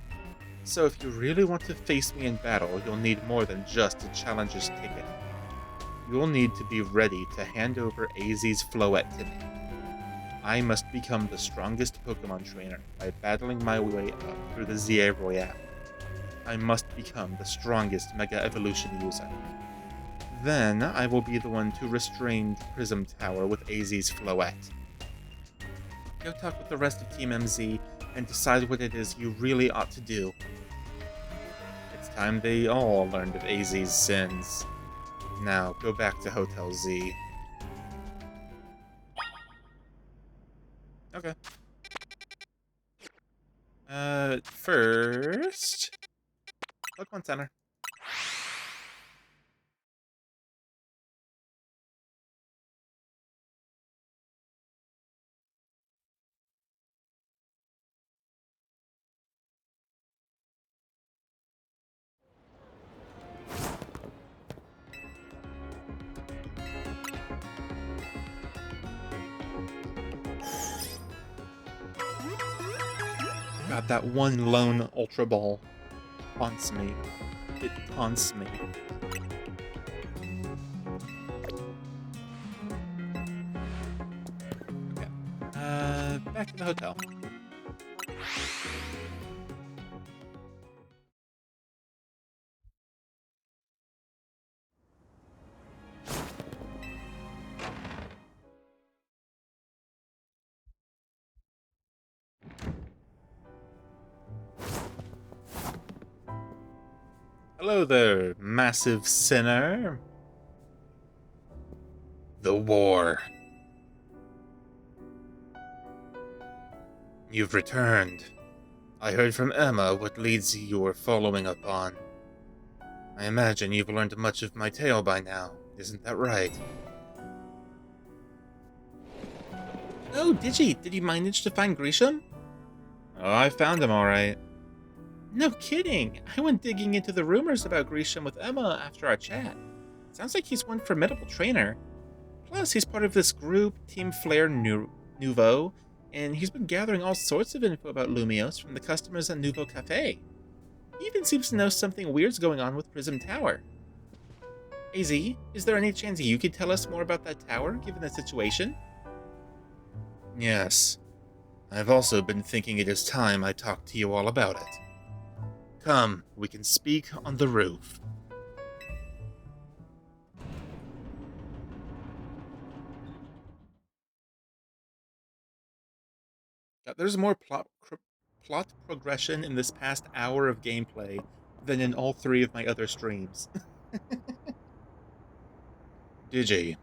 So if you really want to face me in battle, you'll need more than just a challenger's ticket. You'll need to be ready to hand over AZ's Floette to me. I must become the strongest Pokemon trainer by battling my way up through the ZA Royale. I must become the strongest Mega Evolution user. Then I will be the one to restrain Prism Tower with AZ's Floette. Go talk with the rest of Team MZ and decide what it is you really ought to do. It's time they all learned of AZ's sins. Now, go back to Hotel Z. Okay. First... Pokemon Center. God, that one lone Ultra Ball haunts me. It haunts me. Okay. Back to the hotel. Hello there, massive sinner. The war. You've returned. I heard from Emma what leads you were following up on. I imagine you've learned much of my tale by now, isn't that right? Oh, Digi, did you manage to find Grisham? Oh, I found him alright. No kidding! I went digging into the rumors about Grisham with Emma after our chat. Sounds like he's one formidable trainer. Plus, he's part of this group, Team Flare Nouveau, and he's been gathering all sorts of info about Lumios from the customers at Nouveau Cafe. He even seems to know something weird's going on with Prism Tower. AZ, is there any chance you could tell us more about that tower, given the situation? Yes. I've also been thinking it is time I talked to you all about it. Come, we can speak on the roof. There's more plot progression in this past hour of gameplay than in all 3 of my other streams. Digi,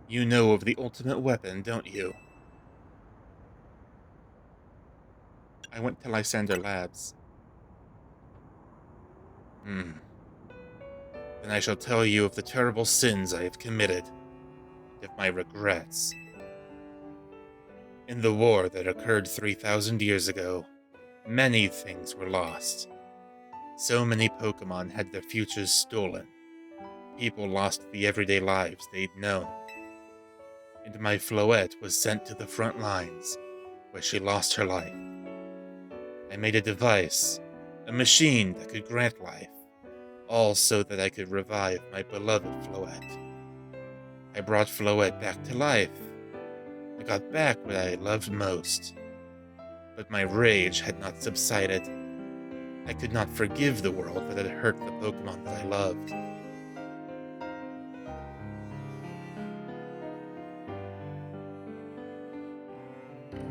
you know of the ultimate weapon, don't you? I went to Lysander Labs. Then I shall tell you of the terrible sins I have committed, and of my regrets. In the war that occurred 3,000 years ago, many things were lost. So many Pokemon had their futures stolen. People lost the everyday lives they'd known. And my Floette was sent to the front lines, where she lost her life. I made a device, a machine that could grant life, all so that I could revive my beloved Floette. I brought Floette back to life. I got back what I loved most. But my rage had not subsided. I could not forgive the world that had hurt the Pokemon that I loved.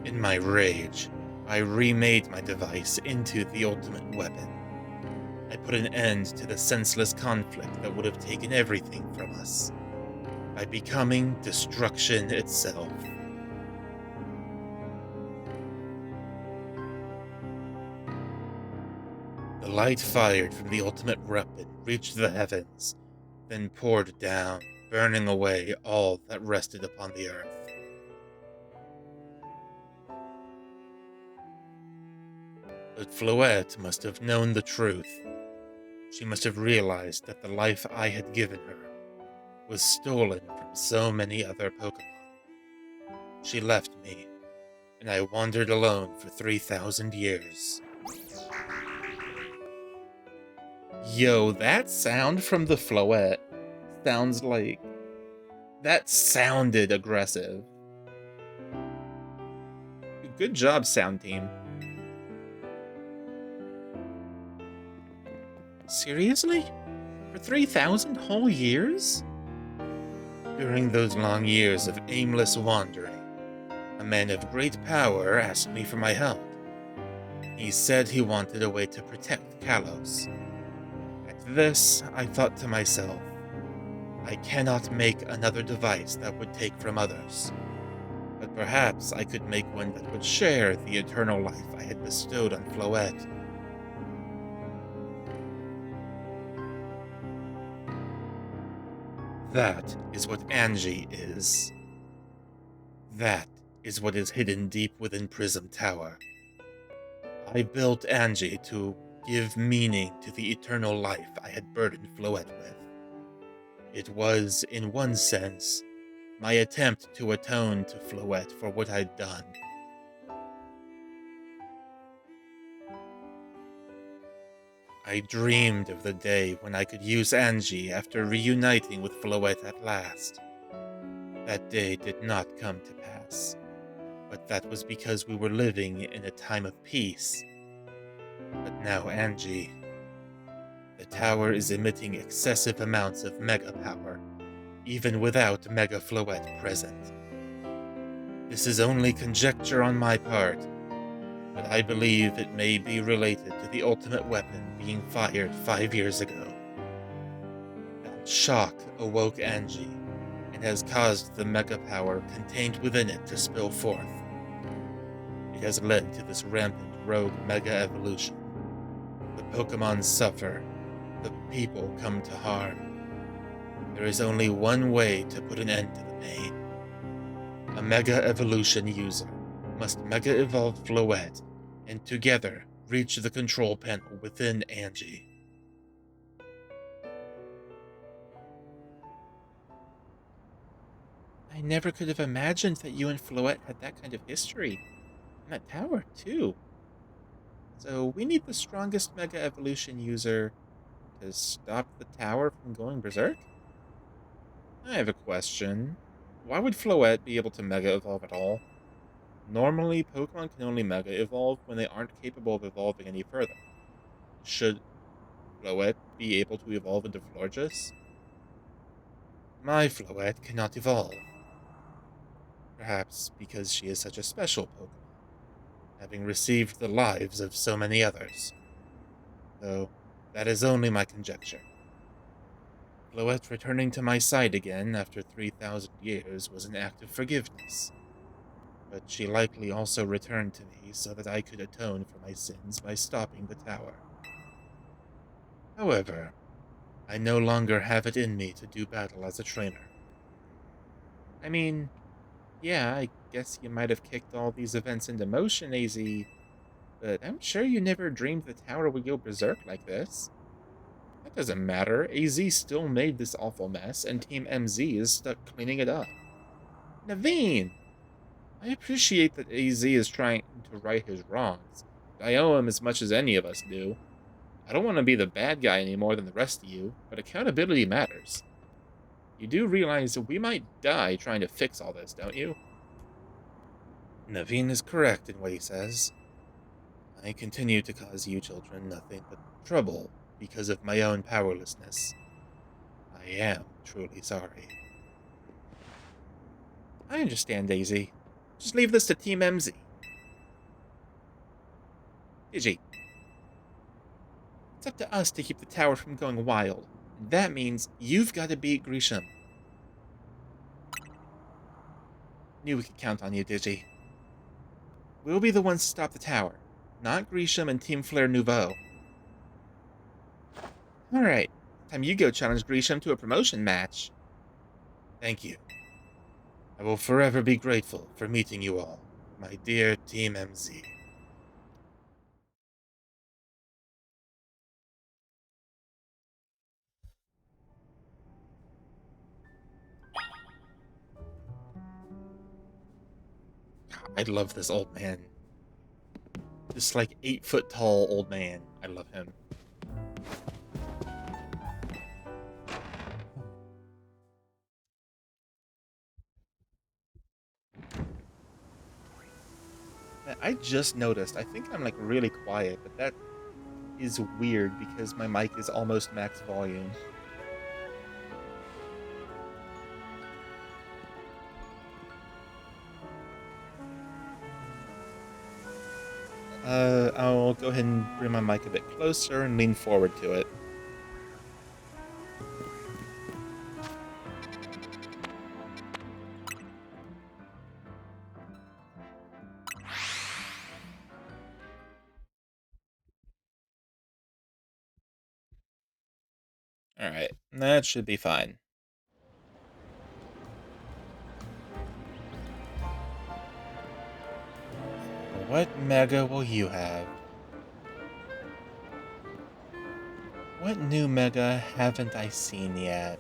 In my rage, I remade my device into the ultimate weapon. I put an end to the senseless conflict that would have taken everything from us, by becoming destruction itself. The light fired from the ultimate weapon reached the heavens, then poured down, burning away all that rested upon the earth. But Floette must have known the truth. She must have realized that the life I had given her was stolen from so many other Pokemon. She left me, and I wandered alone for 3,000 years. Yo, that sound from the Floette sounds like... That sounded aggressive. Good job, sound team. Seriously? For 3,000 whole years? During those long years of aimless wandering, a man of great power asked me for my help. He said he wanted a way to protect Kalos. At this, I thought to myself, I cannot make another device that would take from others, but perhaps I could make one that would share the eternal life I had bestowed on Floette. That is what Angie is. That is what is hidden deep within Prism Tower. I built Angie to give meaning to the eternal life I had burdened Floette with. It was, in one sense, my attempt to atone to Floette for what I'd done. I dreamed of the day when I could use Angie after reuniting with Floette at last. That day did not come to pass, but that was because we were living in a time of peace. But now Angie... The tower is emitting excessive amounts of Mega Power, even without Mega Floette present. This is only conjecture on my part, but I believe it may be related to the ultimate weapon being fired 5 years ago. That shock awoke Angie, and has caused the Mega Power contained within it to spill forth. It has led to this rampant rogue Mega Evolution. The Pokemon suffer. The people come to harm. There is only one way to put an end to the pain. A Mega Evolution user must Mega Evolve Floette, and together reach the control panel within Angie. I never could have imagined that you and Floette had that kind of history. And that tower, too. So we need the strongest Mega Evolution user to stop the tower from going berserk? I have a question. Why would Floette be able to Mega Evolve at all? Normally, Pokemon can only Mega Evolve when they aren't capable of evolving any further. Should Floette be able to evolve into Florges? My Floette cannot evolve. Perhaps because she is such a special Pokemon, having received the lives of so many others. Though, that is only my conjecture. Floette returning to my side again after 3,000 years was an act of forgiveness. But she likely also returned to me so that I could atone for my sins by stopping the tower. However, I no longer have it in me to do battle as a trainer. I mean, yeah, I guess you might have kicked all these events into motion, AZ, but I'm sure you never dreamed the tower would go berserk like this. That doesn't matter. AZ still made this awful mess, and Team MZ is stuck cleaning it up. Naveen! I appreciate that AZ is trying to right his wrongs, but I owe him as much as any of us do. I don't want to be the bad guy any more than the rest of you, but accountability matters. You do realize we might die trying to fix all this, don't you? Naveen is correct in what he says. I continue to cause you children nothing but trouble because of my own powerlessness. I am truly sorry. I understand, Daisy. Just leave this to Team MZ. Digi. It's up to us to keep the tower from going wild. And that means you've got to beat Grisham. Knew we could count on you, Digi. We'll be the ones to stop the tower, not Grisham and Team Flare Nouveau. Alright, time you go challenge Grisham to a promotion match. Thank you. I will forever be grateful for meeting you all, my dear Team MZ. I love this old man. This, like, 8-foot tall old man. I love him. I just noticed, I think I'm, like, really quiet, but that is weird because my mic is almost max volume. I'll go ahead and bring my mic a bit closer and lean forward to it. Alright, that should be fine. What mega will you have? What new mega haven't I seen yet?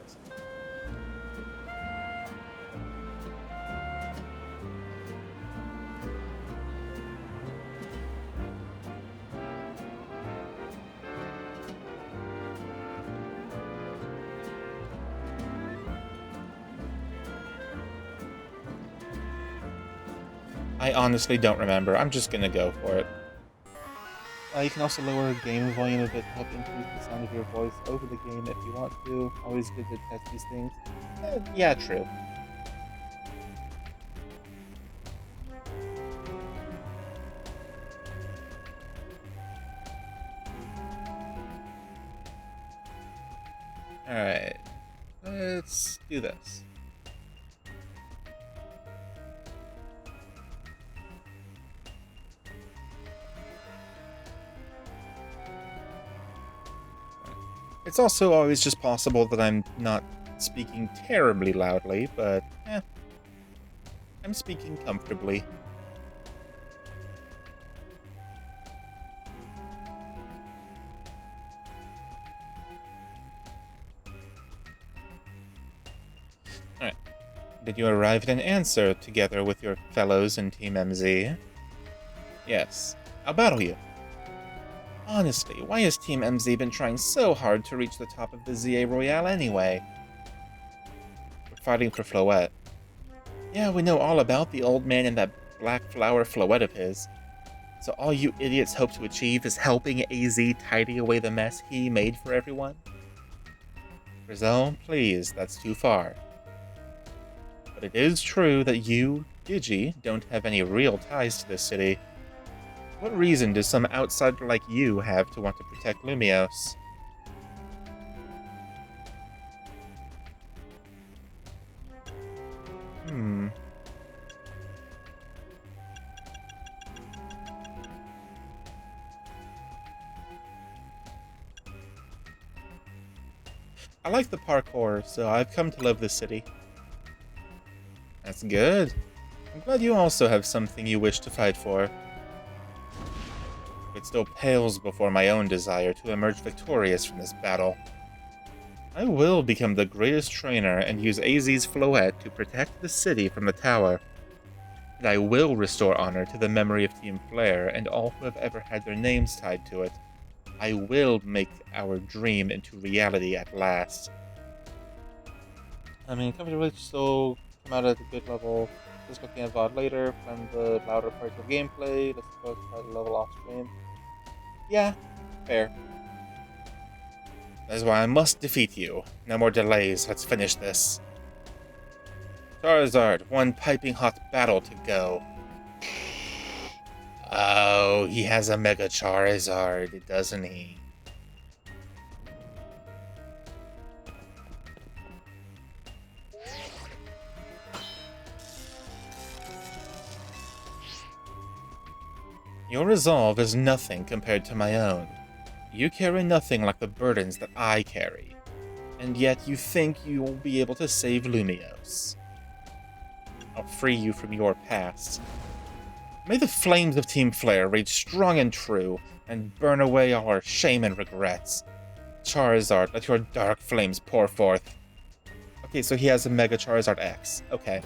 I honestly don't remember. I'm just gonna go for it. You can also lower game volume a bit to help increase the sound of your voice over the game if you want to. Always good to test these things. Yeah, true. Alright. Let's do this. It's also always just possible that I'm not speaking terribly loudly, but I'm speaking comfortably. Alright. Did you arrive at an answer together with your fellows in Team MZ? Yes. I'll battle you. Honestly, why has Team MZ been trying so hard to reach the top of the ZA Royale anyway? We're fighting for Floette. Yeah, we know all about the old man and that black flower Floette of his. So all you idiots hope to achieve is helping AZ tidy away the mess he made for everyone? Rizzo, please, that's too far. But it is true that you, Digi, don't have any real ties to this city. What reason does some outsider like you have to want to protect Lumios? I like the parkour, so I've come to love this city. That's good. I'm glad you also have something you wish to fight for. It still pales before my own desire to emerge victorious from this battle. I will become the greatest trainer and use AZ's Floette to protect the city from the tower. And I will restore honor to the memory of Team Flare and all who have ever had their names tied to it. I will make our dream into reality at last. I mean, comfortably still come out at a good level. Just looking at VOD later from the louder parts of gameplay. Let's go try to level off stream. Yeah, fair. That is why I must defeat you. No more delays, let's finish this. Charizard, one piping hot battle to go. Oh, he has a Mega Charizard, doesn't he? Your resolve is nothing compared to my own. You carry nothing like the burdens that I carry. and yet you think you'll be able to save Lumios. I'll free you from your past. May the flames of Team Flare rage strong and true, and burn away all our shame and regrets. Charizard, let your dark flames pour forth. Okay, so he has a Mega Charizard X. Okay.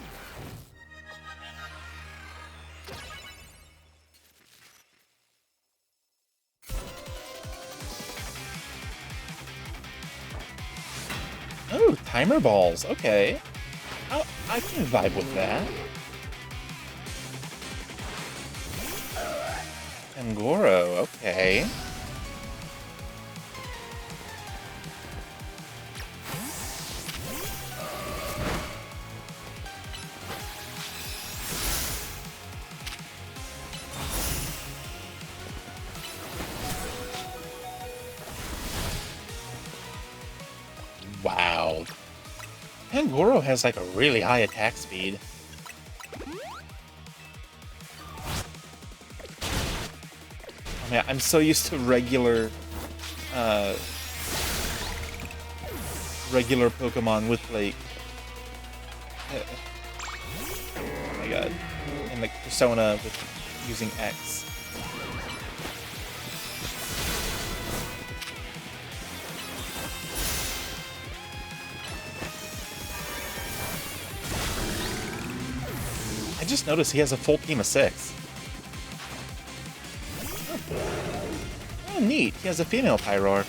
Oh, timer balls. Okay. I can vibe with that. Angoro, okay. Wow. Angoro has like a really high attack speed. Oh man, I'm so used to regular Pokemon with like oh my god. And like Persona with using X. I just noticed he has a full team of 6. Oh, neat. He has a female Pyroar.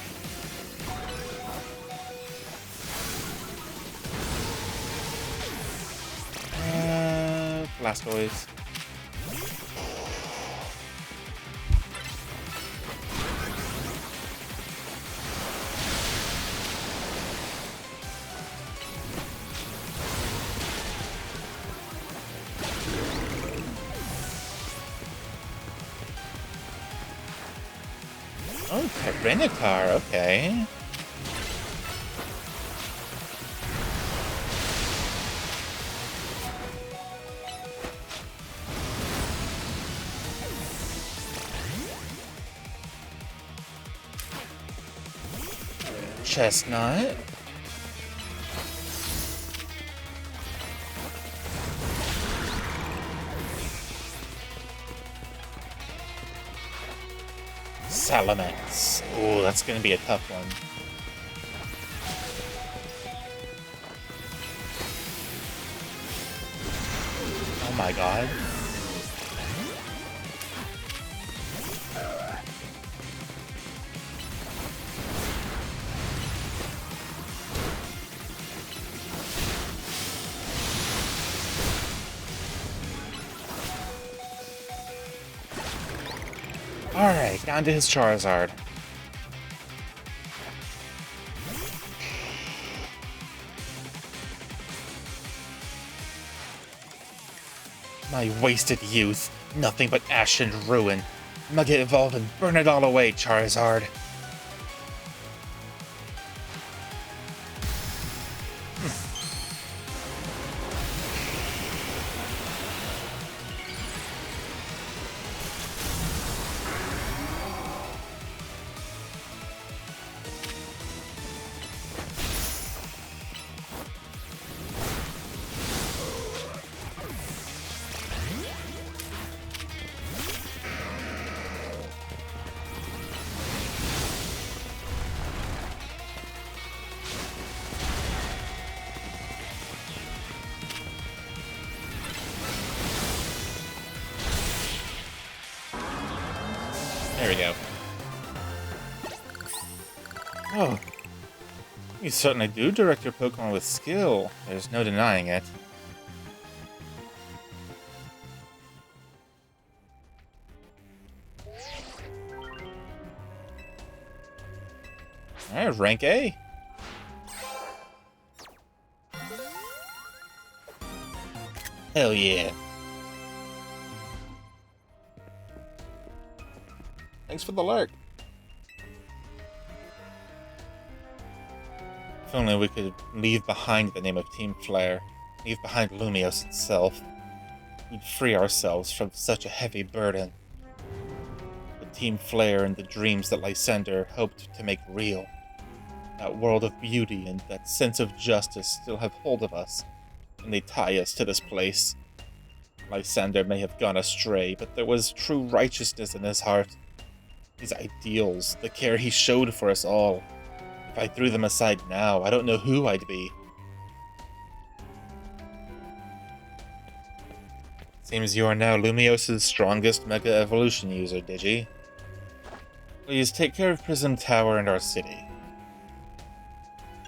Blastoise. Oh, Tyranitar, okay. Chestnut. Salamence. Ooh, that's gonna be a tough one. Oh my god. Alright, down to his Charizard. My wasted youth. Nothing but ash and ruin. Mega Evolve and burn it all away, Charizard. There we go. Oh. You certainly do direct your Pokemon with skill. There's no denying it. Alright, rank A. Hell yeah. Thanks for the lurk. If only we could leave behind the name of Team Flare, leave behind Lumios itself. We'd free ourselves from such a heavy burden. The Team Flare and the dreams that Lysander hoped to make real. That world of beauty and that sense of justice still have hold of us, and they tie us to this place. Lysander may have gone astray, but there was true righteousness in his heart. His ideals, the care he showed for us all. If I threw them aside now, I don't know who I'd be. Seems you are now Lumios's strongest Mega Evolution user, Digi. Please take care of Prism Tower and our city.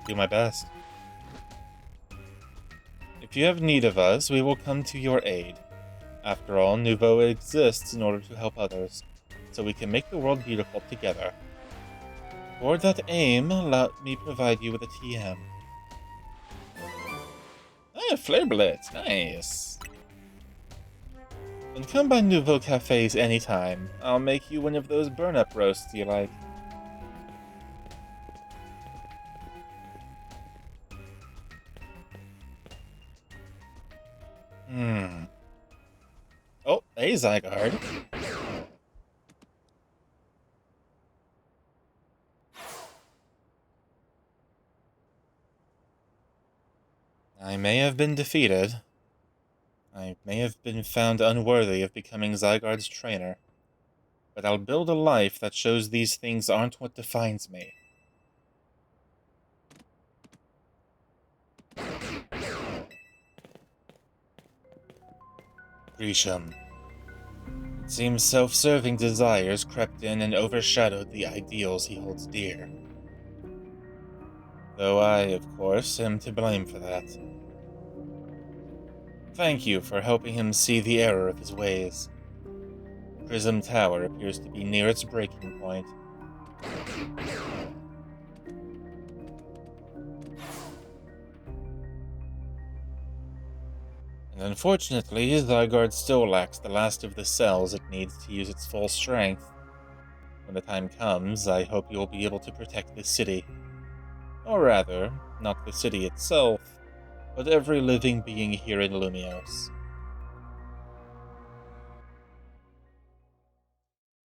Do my best. If you have need of us, we will come to your aid. After all, Nouveau exists in order to help others, so we can make the world beautiful together. Toward that aim, let me provide you with a TM. Ah, Flare Blitz, nice. And come by Nouveau Cafes anytime. I'll make you one of those burn-up roasts you like. Oh, hey, Zygarde. I may have been defeated. I may have been found unworthy of becoming Zygarde's trainer. But I'll build a life that shows these things aren't what defines me. Grisham. It seems self-serving desires crept in and overshadowed the ideals he holds dear. Though I, of course, am to blame for that. Thank you for helping him see the error of his ways. Prism Tower appears to be near its breaking point. And unfortunately, Zygarde still lacks the last of the cells it needs to use its full strength. When the time comes, I hope you'll be able to protect the city. Or rather, not the city itself, but every living being here in Lumios.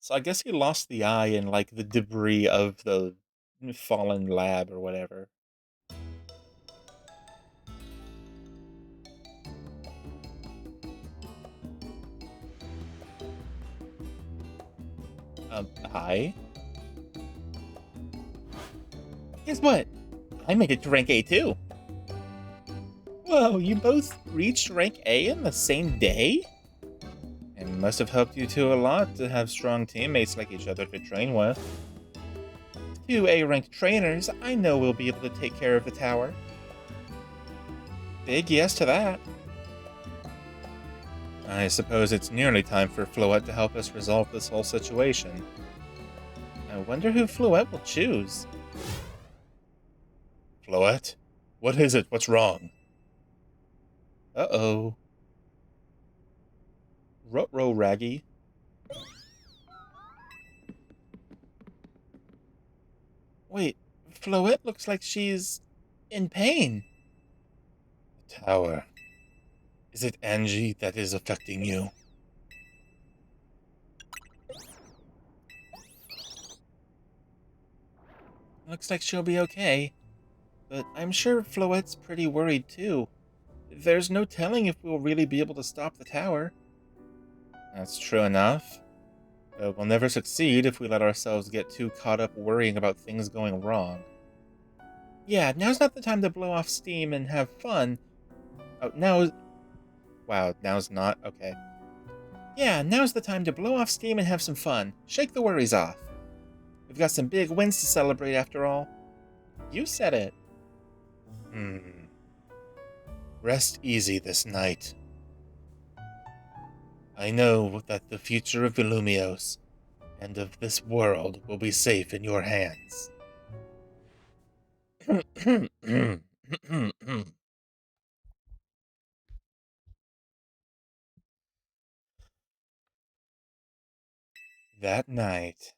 So I guess he lost the eye in, like, the debris of the fallen lab or whatever. Hi? Guess what? I made it to rank A too. Whoa, you both reached rank A in the same day? It must have helped you two a lot to have strong teammates like each other to train with. Two A-ranked trainers, I know we'll be able to take care of the tower. Big yes to that. I suppose it's nearly time for Floette to help us resolve this whole situation. I wonder who Floette will choose. Floette? What is it? What's wrong? Uh-oh. Ruh-roh, Raggy. Wait, Floette looks like she's in pain. The tower. Is it Angie that is affecting you? Looks like she'll be okay. But I'm sure Floette's pretty worried too. There's no telling if we'll really be able to stop the tower. That's true enough. But we'll never succeed if we let ourselves get too caught up worrying about things going wrong. Yeah, now's not the time to blow off steam and have fun. Oh, wow, now's not? Okay. Yeah, now's the time to blow off steam and have some fun. Shake the worries off. We've got some big wins to celebrate after all. You said it. Rest easy this night. I know that the future of Illumios and of this world will be safe in your hands. That night.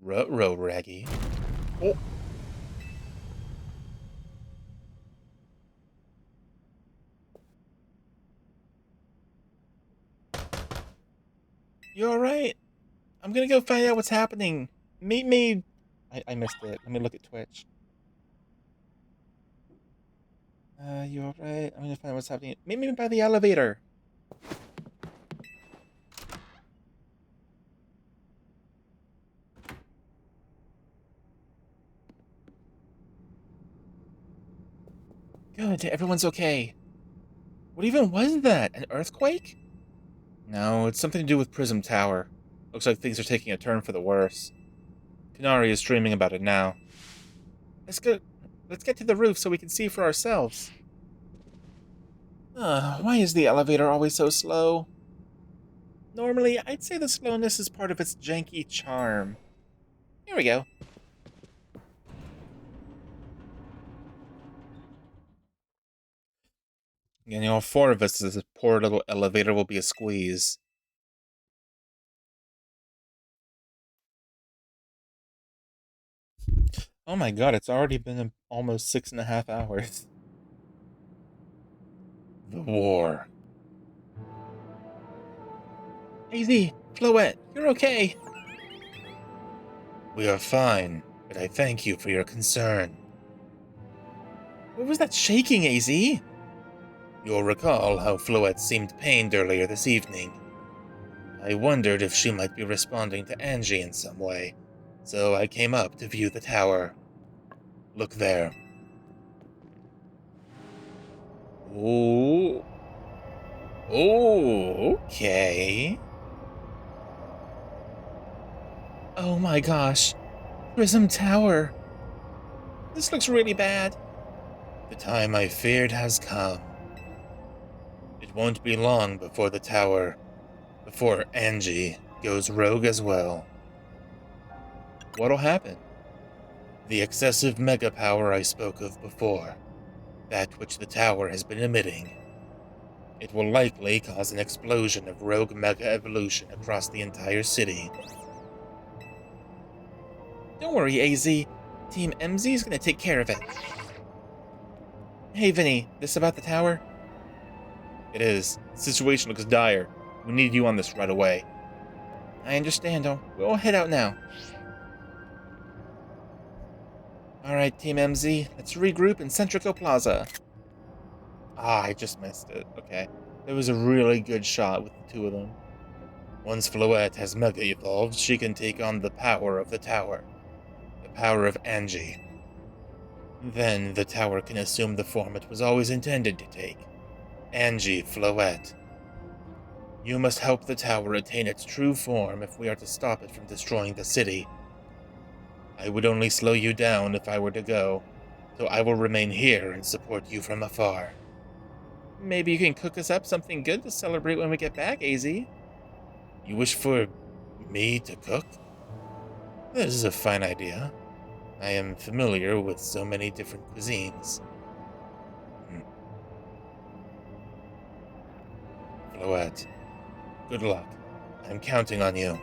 Ruh-roh, Raggy. Oh. You alright? I'm gonna go find out what's happening. Meet me I missed it. Let me look at Twitch. You alright? I'm gonna find what's happening. Meet me by the elevator. Good, everyone's okay. What even was that? An earthquake? No, it's something to do with Prism Tower. Looks like things are taking a turn for the worse. Kanari is dreaming about it now. Let's go. Let's get to the roof so we can see for ourselves. Why is the elevator always so slow? Normally, I'd say the slowness is part of its janky charm. Here we go. And all four of us, this poor little elevator will be a squeeze. Oh my god, it's already been almost 6.5 hours. The war. AZ, Floette, you're okay. We are fine, but I thank you for your concern. What was that shaking, AZ? You'll recall how Floette seemed pained earlier this evening. I wondered if she might be responding to Angie in some way, so I came up to view the tower. Look there. Oh. Oh, okay. Oh my gosh. Prism Tower. This looks really bad. The time I feared has come. It won't be long before the tower, before Angie goes rogue as well. What'll happen? The excessive mega power I spoke of before, that which the tower has been emitting. It will likely cause an explosion of rogue mega evolution across the entire city. Don't worry, AZ. Team MZ is gonna take care of it. Hey, Vinny, this about the tower? It is. The situation looks dire. We need you on this right away. I understand. We'll head out now. Alright, Team MZ, let's regroup in Centrico Plaza. Ah, I just missed it. Okay. It was a really good shot with the two of them. Once Floette has Mega evolved, she can take on the power of the tower. The power of Angie. Then the tower can assume the form it was always intended to take. Angie Floette. You must help the tower attain its true form if we are to stop it from destroying the city. I would only slow you down if I were to go, so I will remain here and support you from afar. Maybe you can cook us up something good to celebrate when we get back, AZ. You wish for me to cook? This is a fine idea. I am familiar with so many different cuisines. Floette, good luck. I'm counting on you.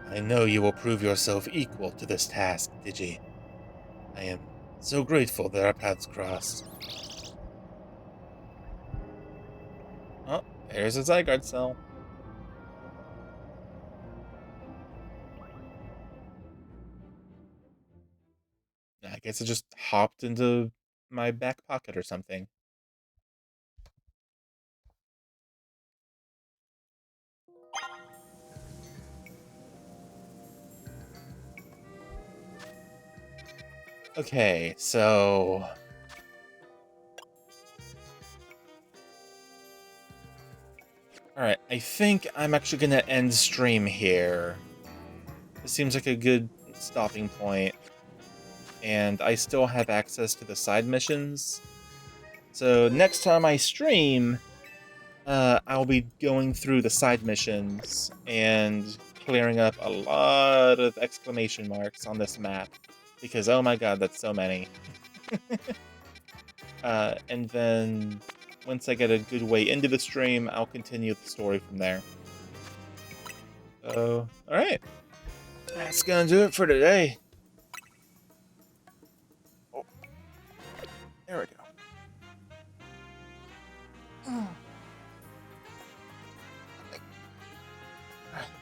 I know you will prove yourself equal to this task, Digi. I am so grateful that our paths crossed. Oh, there's a Zygarde cell. I guess it just hopped into my back pocket or something. Okay, so... Alright, I think I'm actually gonna end stream here. This seems like a good stopping point. And I still have access to the side missions. So next time I stream, I'll be going through the side missions and clearing up a lot of exclamation marks on this map. Because, oh my god, that's so many. And then, once I get a good way into the stream, I'll continue the story from there. So, alright. That's gonna do it for today. Oh, there we go.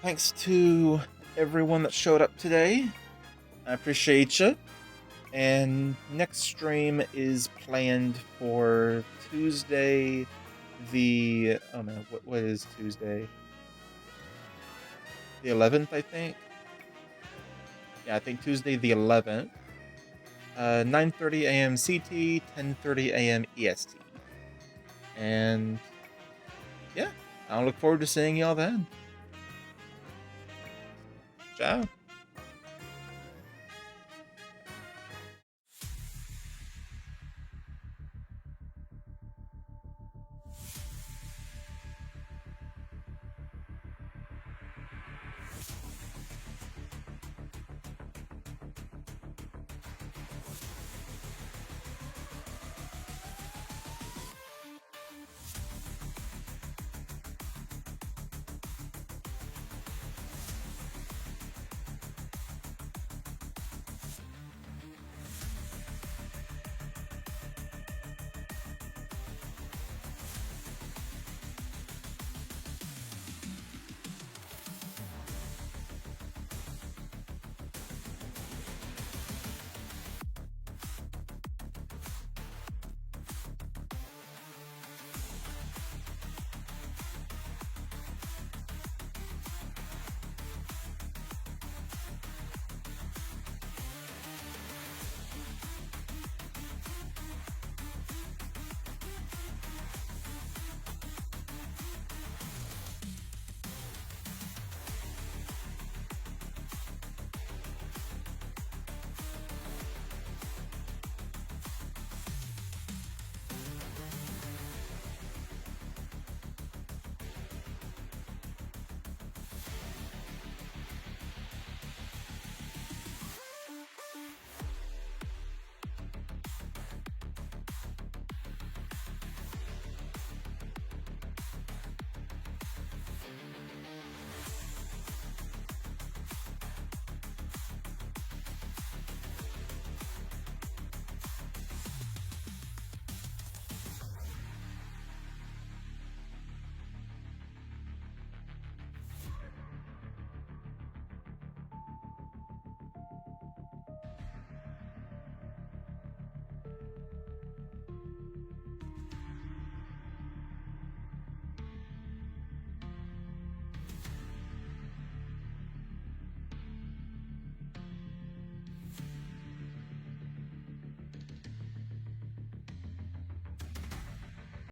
thanks to everyone that showed up today. I appreciate you. And next stream is planned for Tuesday, the... Oh no, what is Tuesday? The 11th, I think? Yeah, I think Tuesday the 11th. 9:30 a.m. CT, 10:30 a.m. EST. And yeah, I'll look forward to seeing y'all then. Ciao.